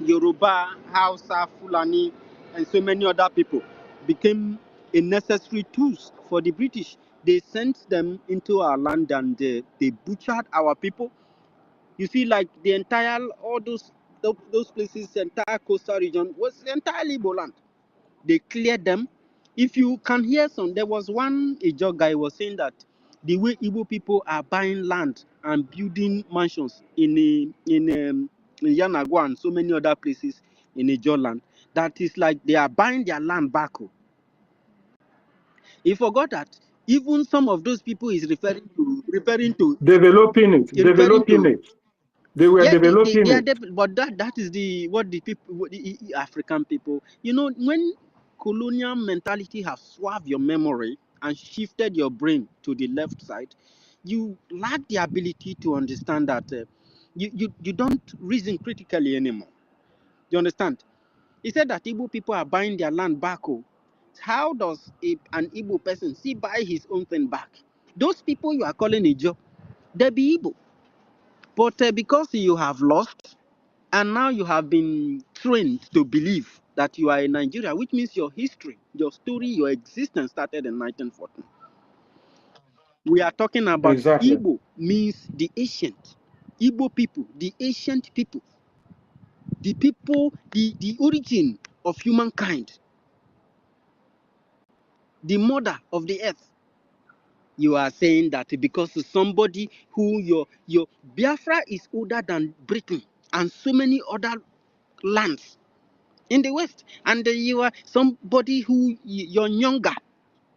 Yoruba, Hausa, Fulani, and so many other people became a necessary tools for the British. They sent them into our land and they butchered our people. You see, like the entire, all those places, the entire coastal region was entirely Igbo land. They cleared them. If you can hear some, there was one Ijo guy was saying that the way Igbo people are buying land and building mansions in Yanagwa and so many other places in Ijo land, that is like they are buying their land back. He forgot that even some of those people is referring to developing it. They were yeah, developing it. but that is what the people, the African people, when colonial mentality has swerved your memory and shifted your brain to the left side, you lack the ability to understand that you don't reason critically anymore. You understand? He said that Igbo people are buying their land back. How does an Igbo person buy his own thing back? Those people you are calling Ijo, they be Igbo. But because you have lost, and now you have been trained to believe that you are in Nigeria, which means your history, your story, your existence started in 1914. We are talking about Exactly. Igbo means the ancient. Igbo people, the ancient people. The people, the origin of humankind. The mother of the earth. You are saying that because somebody who your Biafra is older than Britain and so many other lands in the West, and you are somebody who your younger,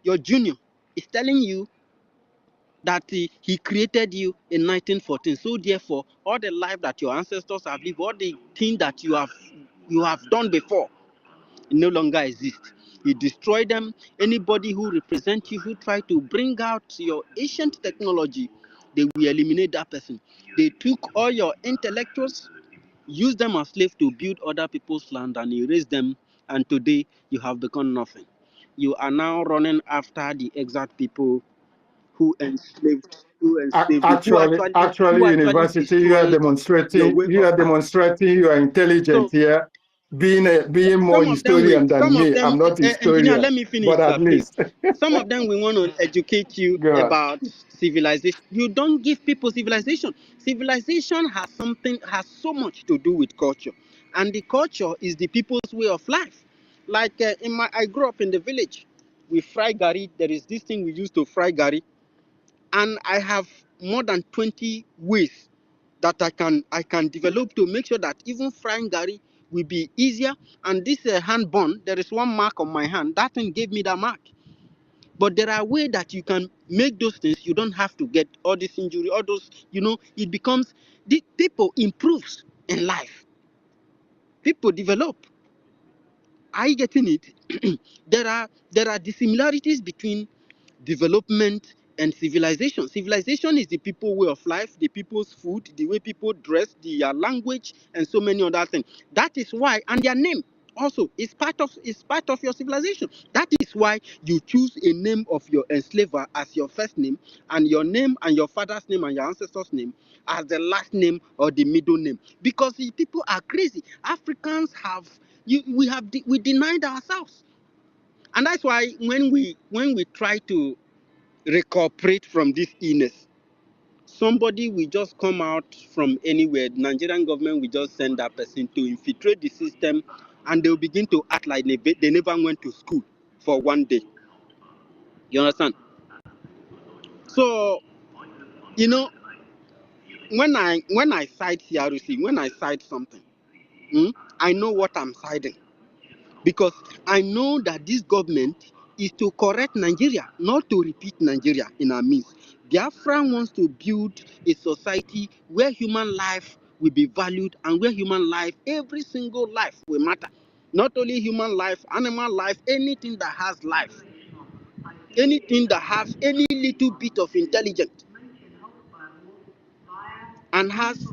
your junior, is telling you that he created you in 1914. So therefore, all the life that your ancestors have lived, all the things that you have done before, no longer exist. You destroy them. Anybody who represents you, who try to bring out your ancient technology, they will eliminate that person. They took all your intellectuals, use them as slaves to build other people's land and erase them, and today you have become nothing. You are now running after the exact people who actually University, destroyed your way you of are thinking. demonstrating you are intelligent So here, being more historian than me. I'm not engineer, historian, let me finish, but at sir, please. least Some of them we want to educate you go on. about civilization. You don't give people civilization. Civilization has so much to do with culture. And the culture is the people's way of life. Like I grew up in the village. We fry gari. There is this thing we used to fry gari, and I have more than 20 ways that I can develop to make sure that even frying gari will be easier. And this hand bun, there is one mark on my hand. That thing gave me that mark. But there are ways that you can make those things. You don't have to get all this injury, all those. It becomes the people improves in life. People develop. Are you getting it? there are dissimilarities between development and civilization. Civilization is the people way of life, the people's food, the way people dress, their language, and so many other things. That is why, and their name also is part of your civilization. That is why you choose a name of your enslaver as your first name, and your name and your father's name and your ancestors' name as the last name or the middle name. Because the people are crazy. Africans we denied ourselves, and that's why when we try to recuperate from this illness, somebody will just come out from anywhere. The Nigerian government will just send that person to infiltrate the system, and they'll begin to act like they never went to school for one day. You understand? So, you know, when I cite CRC, when I cite something, I know what I'm citing. Because I know that this government is to correct Nigeria, not to repeat Nigeria in our midst. Biafra wants to build a society where human life will be valued, and where human life, every single life will matter. Not only human life, animal life, anything that has life, anything that has any little bit of intelligence and has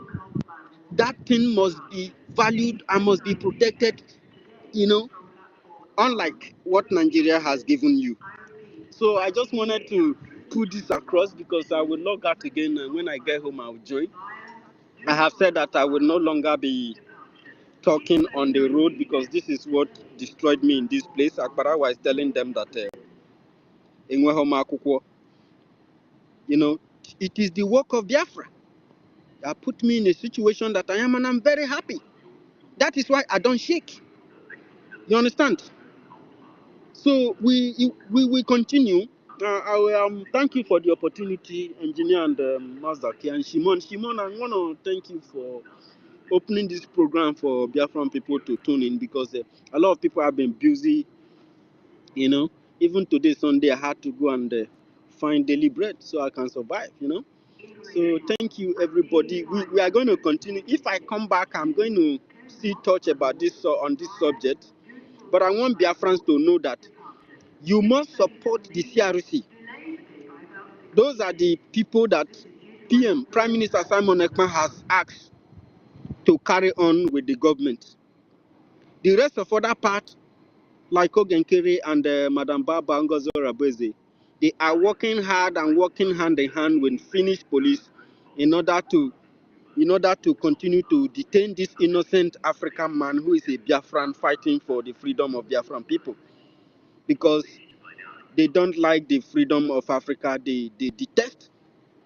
that thing must be valued and must be protected, you know, unlike what Nigeria has given you. So I just wanted to put this across because I will log out again, and when I get home I will join. I have said that I will no longer be talking on the road because this is what destroyed me in this place. Akbara was telling them that you know, it is the work of Biafra that put me in a situation that I am, and I'm very happy. That is why I don't shake. You understand? So we will continue. I will, thank you for the opportunity, engineer and Mazaki and Shimon. Shimon, I want to thank you for opening this program for Biafran people to tune in, because a lot of people have been busy. Even today, Sunday, I had to go and find daily bread so I can survive. So thank you, everybody. We are going to continue. If I come back, I'm going to still touch about this on this subject. But I want Biafrans to know that you must support the CRC. Those are the people that Prime Minister Simon Ekman has asked to carry on with the government. The rest of other part, like Ogenkere and Madam Baba Ngozo Rabeze, they are working hard and working hand in hand with Finnish police in order to continue to detain this innocent African man who is a Biafran fighting for the freedom of Biafran people. Because they don't like the freedom of Africa. They detest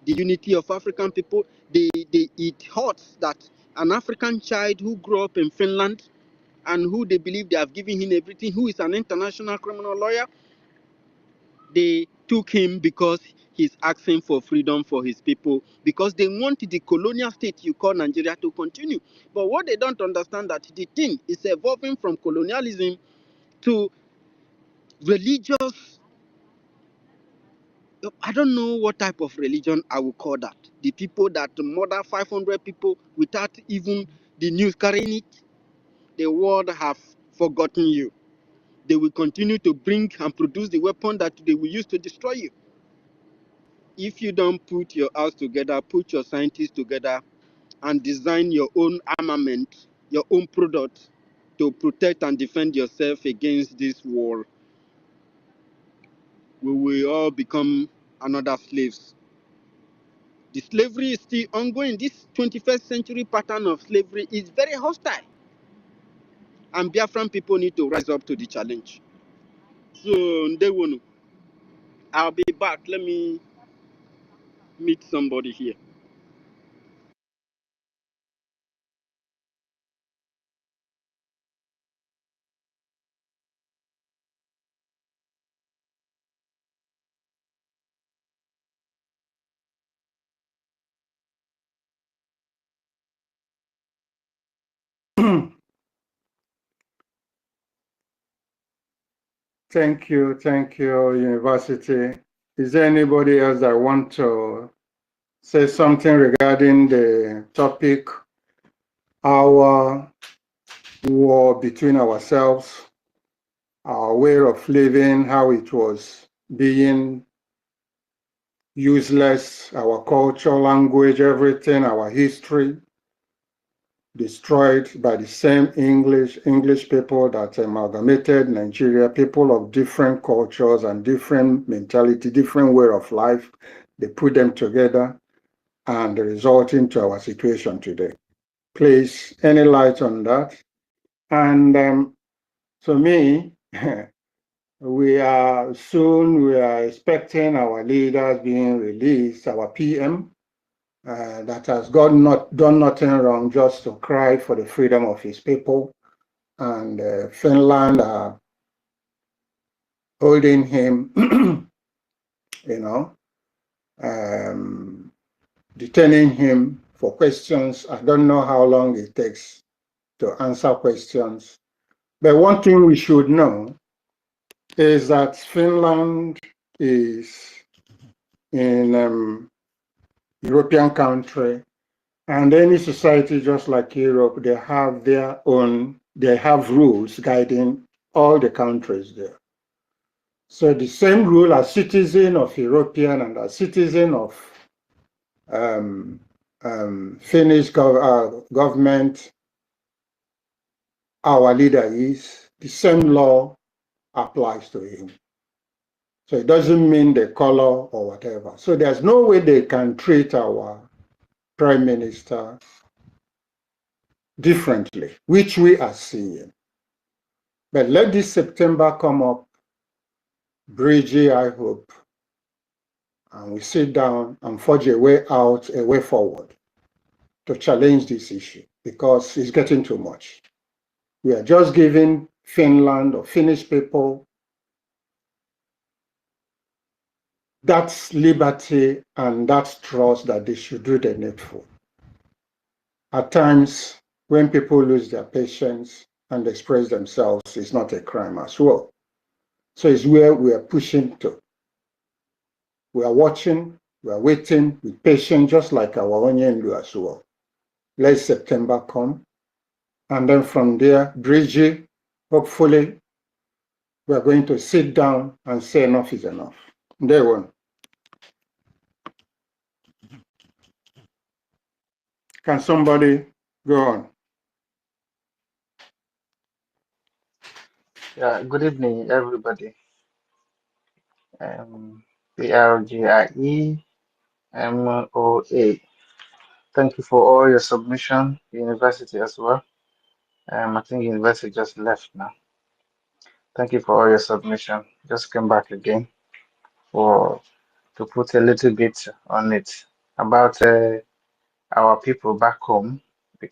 the unity of African people. It hurts that an African child who grew up in Finland and who they believe they have given him everything, who is an international criminal lawyer, they took him because he's asking for freedom for his people, because they want the colonial state you call Nigeria to continue. But what they don't understand, that the thing is evolving from colonialism to religious. I don't know what type of religion I will call that. The people that murder 500 people without even the news carrying it, the world have forgotten you. They will continue to bring and produce the weapon that they will use to destroy you. If you don't put your house together, put your scientists together, and design your own armament, your own product to protect and defend yourself against this war, we will all become another slaves. The slavery is still ongoing. This 21st century pattern of slavery is very hostile. And Biafran people need to rise up to the challenge. So, Ndewonu, I'll be back. Let me meet somebody here. Thank you, University. Is there anybody else that want to say something regarding the topic, our war between ourselves, our way of living, how it was being useless, our culture, language, everything, our history, destroyed by the same English people that amalgamated Nigeria, people of different cultures and different mentality, different way of life. They put them together and resulting to our situation today. Please, any light on that? And to me, we are expecting our leaders being released, our PM, that has done nothing wrong just to cry for the freedom of his people. And Finland are holding him, detaining him for questions. I don't know how long it takes to answer questions. But one thing we should know is that Finland is in European country, and any society just like Europe, they have rules guiding all the countries there. So the same rule as citizen of European and as citizen of Finnish government, our leader is, the same law applies to him. So it doesn't mean the color or whatever. So there's no way they can treat our prime minister differently, which we are seeing. But let this September come up, Brgie, I hope, and we sit down and forge a way out, a way forward to challenge this issue because it's getting too much. We are just giving Finland or Finnish people that liberty and that trust that they should do the needful. At times, when people lose their patience and express themselves, it's not a crime as well. So it's where we are pushing to. We are watching, we are waiting with patience, just like our onion do as well. Let September come. And then from there, Brgie, hopefully, we are going to sit down and say enough is enough. Day one. Can somebody go on? Yeah, good evening, everybody. Brgie MOA. Thank you for all your submission, the university as well. I think the university just left now. Thank you for all your submission. Just came back again for to put a little bit on it about our people back home.